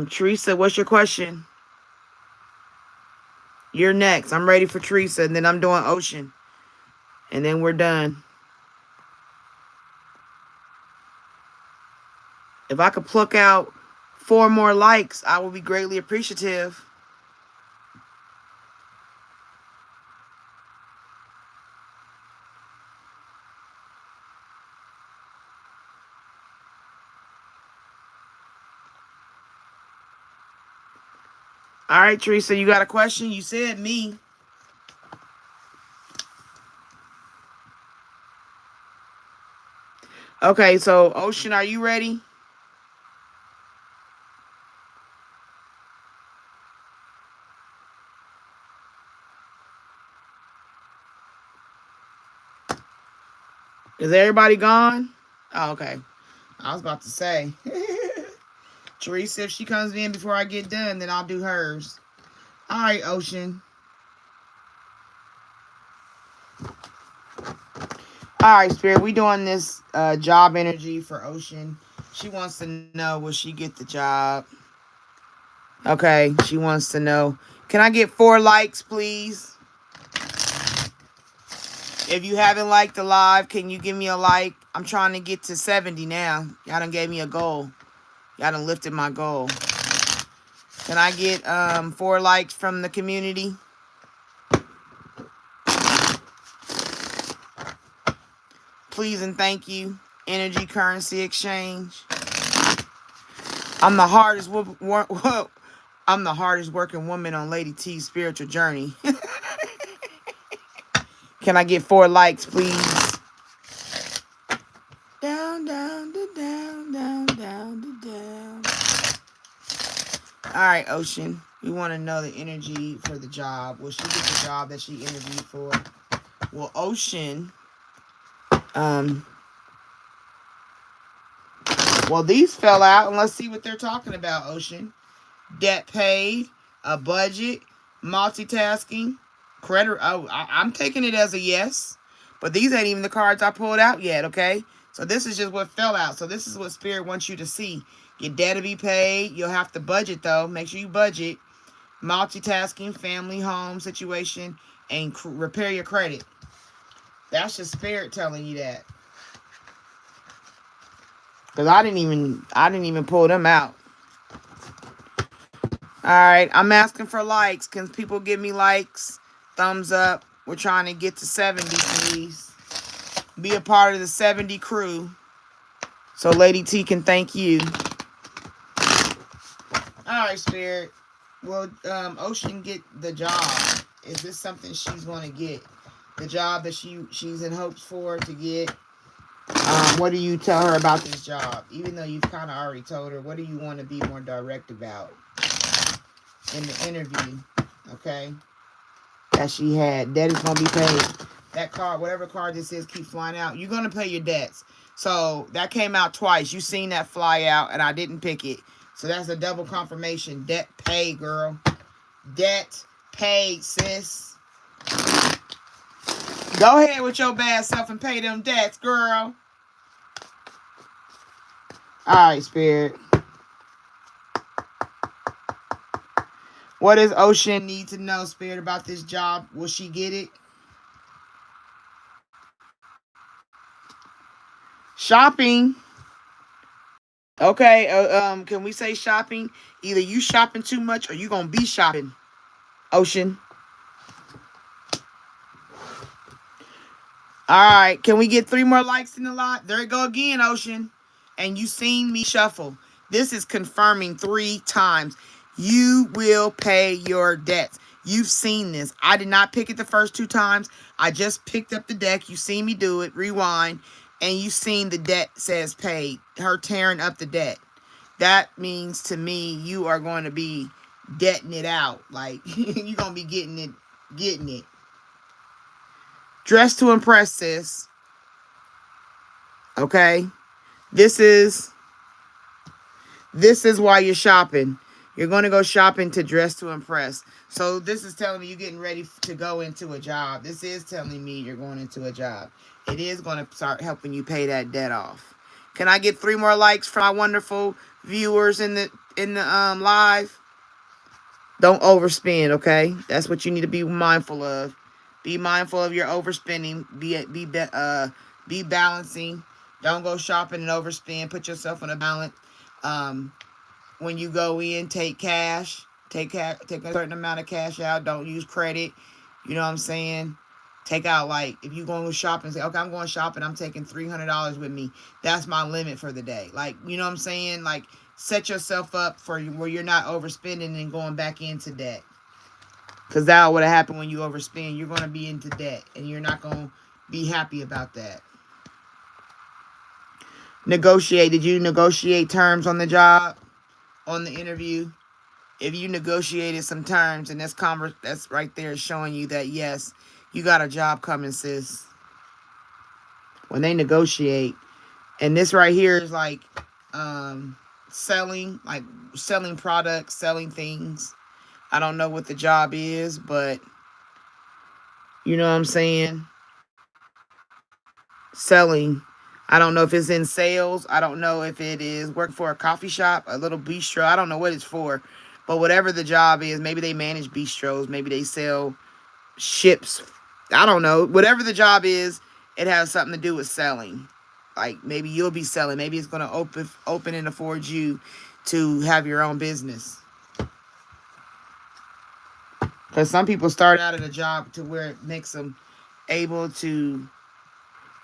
Teresa, what's your question? You're next. I'm ready for Teresa, and then I'm doing Ocean. And then we're done. If I could pluck out 4 more likes, I would be greatly appreciative. All right, Teresa, you got a question? You said me. Okay, so Ocean, are you ready? Is everybody gone? Oh, okay. I was about to say. Teresa, if she comes in before I get done, then I'll do hers. All right, Ocean. All right, Spirit. We doing this job energy for Ocean. She wants to know, will she get the job? Okay, she wants to know. Can I get 4 likes, please? If you haven't liked the live, can you give me a like? I'm trying to get to 70 now. Y'all done gave me a goal. Y'all done lifted my goal. Can I get 4 likes from the community? Please and thank you. Energy currency exchange. I'm the hardest I'm the hardest working woman on Lady T's spiritual journey. Can I get 4 likes, please? Down, down, down, down, down, down. All right, Ocean. We want to know the energy for the job. Will she get the job that she interviewed for? Well, Ocean, well, these fell out, and let's see what they're talking about, Ocean. Debt paid, a budget, multitasking, credit. Oh, I'm taking it as a yes, but these ain't even the cards I pulled out yet, okay? So this is just what fell out. So this is what Spirit wants you to see. Your debt to be paid. You'll have to budget, though. Make sure you budget. Multitasking, family, home situation, and repair your credit. That's just Spirit telling you that. Because I didn't even pull them out. All right, I'm asking for likes. Can people give me likes? Thumbs up. We're trying to get to 70, please. Be a part of the 70 crew. So Lady T can thank you. All right, Spirit. Will Ocean get the job? Is this something she's going to get? The job that she's in hopes for to get? What do you tell her about this job? Even though you've kind of already told her, what do you want to be more direct about in the interview? Okay? That she had. Debt is going to be paid. That card, whatever card this is, keep flying out. You're going to pay your debts. So that came out twice. You seen that fly out, and I didn't pick it. So that's a double confirmation. Debt paid, girl. Debt paid, sis. Go ahead with your bad self and pay them debts, girl. All right, Spirit. What does Ocean need to know, Spirit, about this job? Will she get it? Shopping. Okay, can we say shopping? Either you shopping too much or you gonna be shopping. Ocean. All right, can we get 3 more likes in the lot? There you go again, Ocean. and you seen me shuffle. This is confirming 3 times. You will pay your debts. You've seen this. I did not pick it the first 2 times. I just picked up the deck. You seen me do it. Rewind. And you seen the debt says paid. Her tearing up the debt. That means to me you are going to be debting it out. Like, you're going to be getting it. Dress to impress, sis. Okay? This is why you're shopping. You're going to go shopping to dress to impress. So this is telling me you're getting ready to go into a job. This is telling me you're going into a job. It is going to start helping you pay that debt off. Can I get 3 more likes from my wonderful viewers in the live? Don't overspend, okay? That's what you need to be mindful of. Be mindful of your overspending. Be balancing. Don't go shopping and overspend. Put yourself on a balance. When you go in, take cash. Take a certain amount of cash out. Don't use credit. You know what I'm saying? Take out, like, if you going to shop and say, okay, I'm going shopping, I'm taking $300 with me. That's my limit for the day. Like, you know what I'm saying? Like, set yourself up for where you're not overspending and going back into debt. Because that would have happened when you overspend. You're going to be into debt, and you're not going to be happy about that. Negotiate. Did you negotiate terms on the job, on the interview? If you negotiated some terms, and that's right there showing you that, yes, you got a job coming, sis. When they negotiate. And this right here is like selling products, selling things. I don't know what the job is, but you know what I'm saying? Selling. I don't know if it's in sales. I don't know if it is working for a coffee shop, a little bistro. I don't know what it's for. But whatever the job is, maybe they manage bistros. Maybe they sell ships. I don't know. Whatever the job is, it has something to do with selling. Like, maybe you'll be selling. Maybe it's going to open and afford you to have your own business. Because some people start out at a job to where it makes them able to...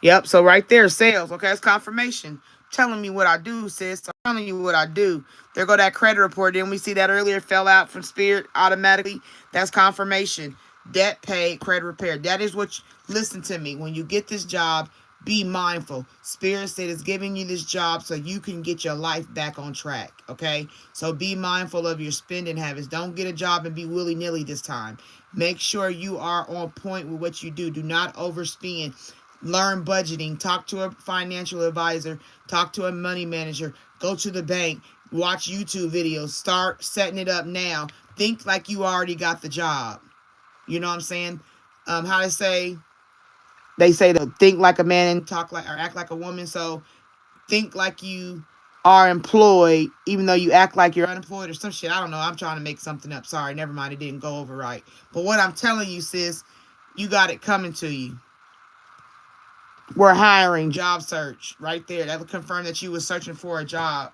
Yep, so right there, sales. Okay, that's confirmation. Telling me what I do, sis. I'm telling you what I do. There go that credit report. Didn't we see that earlier? Fell out from Spirit automatically. That's confirmation. Debt paid, credit repair. That is what... Listen to me. When you get this job, be mindful. Spirit said it's giving you this job so you can get your life back on track. Okay? So be mindful of your spending habits. Don't get a job and be willy-nilly this time. Make sure you are on point with what you do. Do not overspend. Learn budgeting. Talk to a financial advisor. Talk to a money manager. Go to the bank. Watch YouTube videos. Start setting it up now. Think like you already got the job. You know what I'm saying? How to say... They say to think like a man and talk like or act like a woman. So think like you are employed, even though you act like you're unemployed or some shit. I don't know. I'm trying to make something up. Sorry, never mind. It didn't go over right. But what I'm telling you, sis, you got it coming to you. We're hiring. Job search. Right there. That would confirm that you were searching for a job.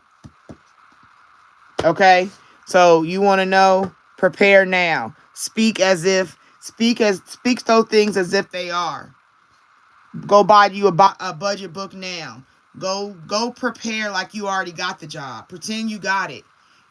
Okay? So you want to know? Prepare now. Speak those things as if they are. Go buy you a budget book now. Go prepare like you already got the job. Pretend you got it.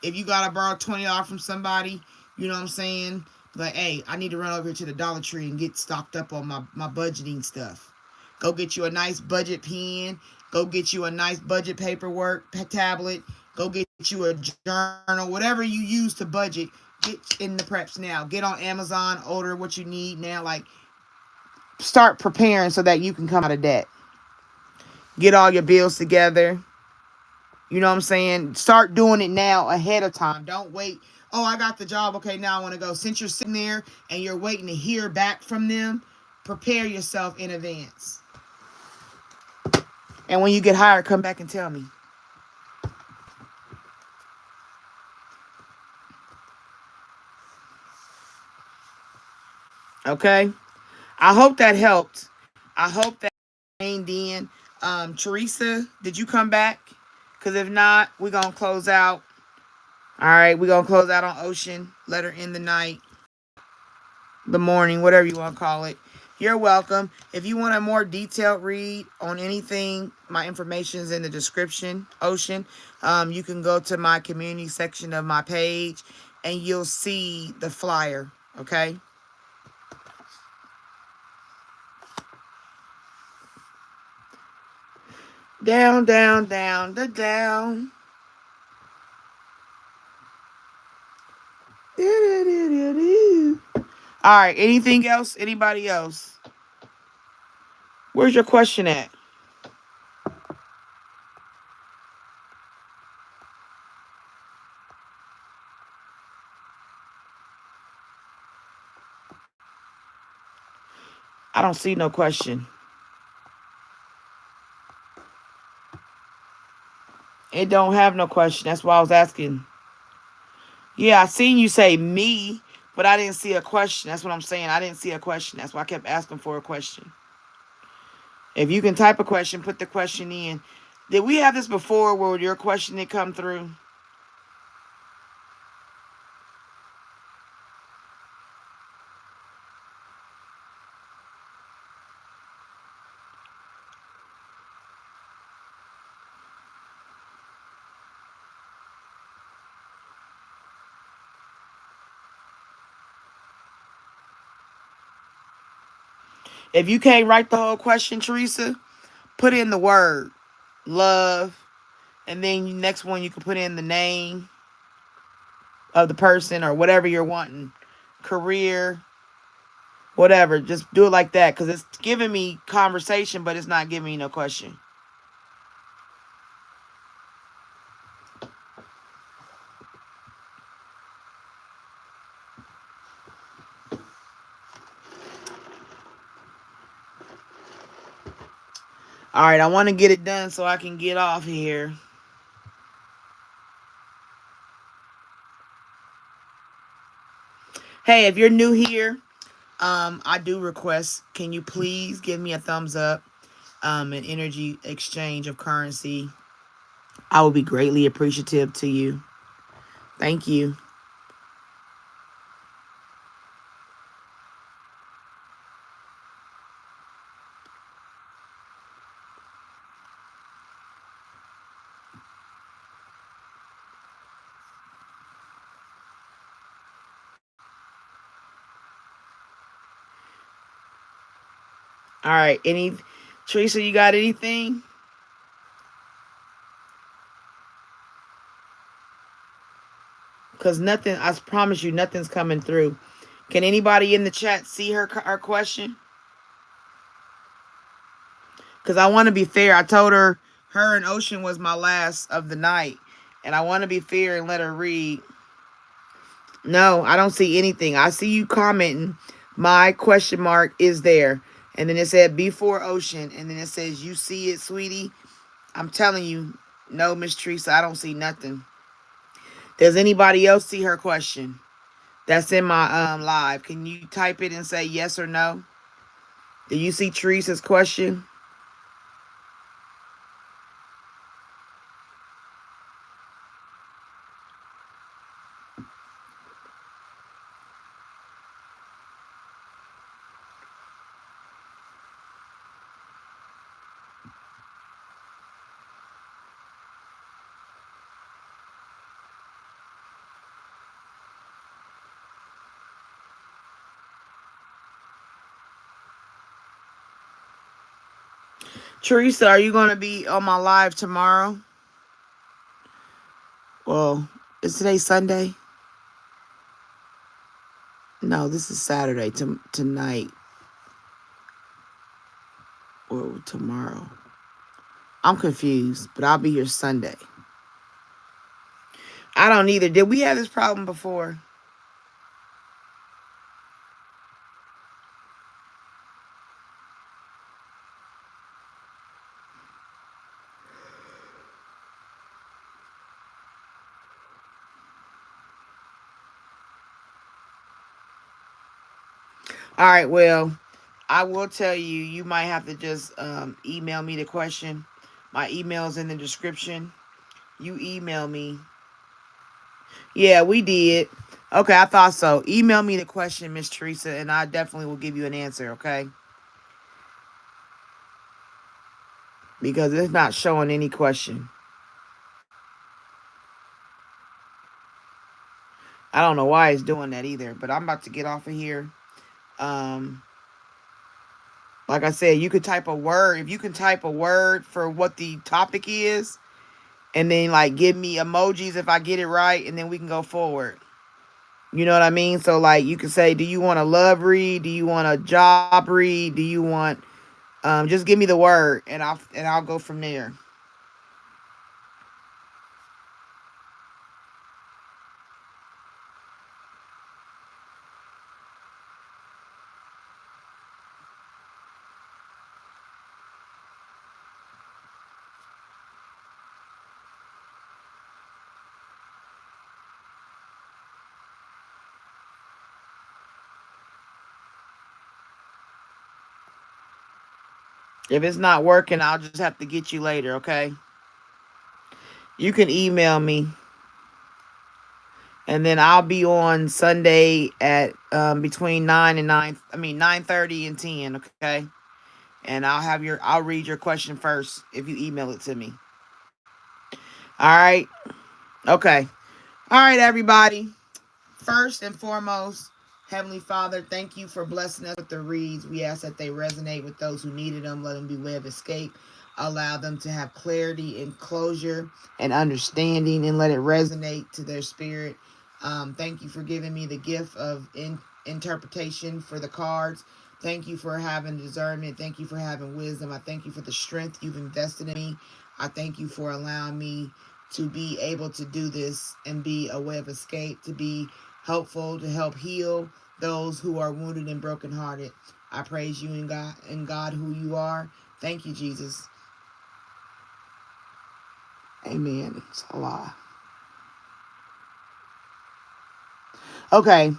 If you got to borrow $20 from somebody, you know what I'm saying? Like, hey, I need to run over here to the Dollar Tree and get stocked up on my budgeting stuff. Go get you a nice budget pen. Go get you a nice budget paperwork tablet. Go get you a journal. Whatever you use to budget, get in the preps now. Get on Amazon. Order what you need now. Like, start preparing so that you can come out of debt. Get all your bills together. You know what I'm saying? Start doing it now ahead of time. Don't wait. Oh, I got the job. Okay, now I want to go. Since you're sitting there and you're waiting to hear back from them, prepare yourself in advance. And when you get hired, come back and tell me. Okay? I hope that helped. I hope that aimed in. Teresa, did you come back? Because if not, we're going to close out. All right, we're going to close out on Ocean. Let her in the night, the morning, whatever you want to call it. You're welcome. If you want a more detailed read on anything, my information is in the description, Ocean. You can go to my community section of my page and you'll see the flyer, okay? Down, down, down, the down. All right, anything else? Anybody else? Where's your question at? I don't see no question. It don't have no question. That's why I was asking. Yeah, I seen you say me, but I didn't see a question. That's what I'm saying. I didn't see a question. That's why I kept asking for a question. If you can type a question, put the question in. Did we have this before where your question did come through? If you can't write the whole question, Teresa, put in the word love, and then next one you can put in the name of the person or whatever you're wanting, career, whatever. Just do it like that because it's giving me conversation, but it's not giving me no question. All right, I want to get it done so I can get off here. Hey, if you're new here, I do request, can you please give me a thumbs up, an energy exchange of currency? I will be greatly appreciative to you. Thank you. All right, Teresa, you got anything? Because nothing, I promise you, nothing's coming through. Can anybody in the chat see her question? Because I want to be fair. I told her and Ocean was my last of the night. And I want to be fair and let her read. No, I don't see anything. I see you commenting. My question mark is there. And then it said before Ocean. And then it says, you see it, sweetie? I'm telling you, no, Miss Teresa, I don't see nothing. Does anybody else see her question? That's in my live. Can you type it and say yes or no? Do you see Teresa's question? Teresa, are you going to be on my live tomorrow? Well, is today Sunday? No, this is Saturday. Tonight or tomorrow. I'm confused, but I'll be here Sunday. I don't either. Did we have this problem before? All right, well, I will tell you, you might have to just email me the question. My email's in the description. You email me. Yeah, we did. Okay, I thought so. Email me the question, Miss Teresa, and I definitely will give you an answer, okay? because it's not showing any question. I don't know why it's doing that either, but I'm about to get off of here. Um, like I said, you could type a word. If you can type a word for what the topic is, and then like give me emojis if I get it right, and then we can go forward. You know what I mean? So like you can say, do you want a love read? Do you want a job read? Do you want just give me the word, and I'll go from there. If it's not working, I'll just have to get you later, okay? You can email me, and then I'll be on Sunday at between 9 and 9. I mean 9:30 and 10, okay? And I'll read your question first if you email it to me. All right, okay. All right, everybody. First and foremost, Heavenly Father, thank you for blessing us with the reads. We ask that they resonate with those who needed them. Let them be way of escape. Allow them to have clarity and closure and understanding, and let it resonate to their spirit. Thank you for giving me the gift of interpretation for the cards. Thank you for having discernment. Thank you for having wisdom. I thank you for the strength you've invested in me. I thank you for allowing me to be able to do this and be a way of escape, to be helpful, to help heal those who are wounded and brokenhearted. I praise you in God who you are. Thank you, Jesus. Amen. Salah. Okay.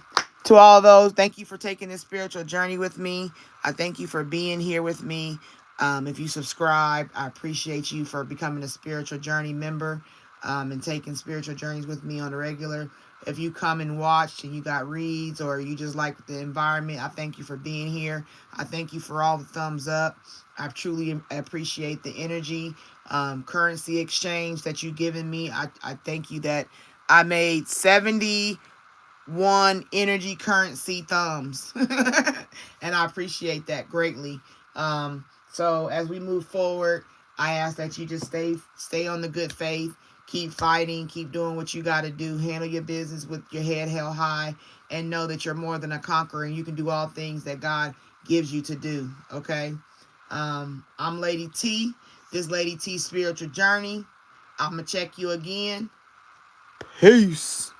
To all those, thank you for taking this spiritual journey with me. I thank you for being here with me. If you subscribe, I appreciate you for becoming a spiritual journey member and taking spiritual journeys with me on a regular. If you come and watch and you got reads or you just like the environment, I thank you for being here. I thank you for all the thumbs up. I truly appreciate the energy, currency exchange that you've given me. I thank you that I made 71 energy currency thumbs. And I appreciate that greatly. So as we move forward, I ask that you just stay on the good faith, keep fighting, keep doing what you got to do, handle your business with your head held high, and know that you're more than a conqueror and you can do all things that God gives you to do. Okay. I'm Lady T. This Lady T spiritual journey. I'm gonna check you again. Peace.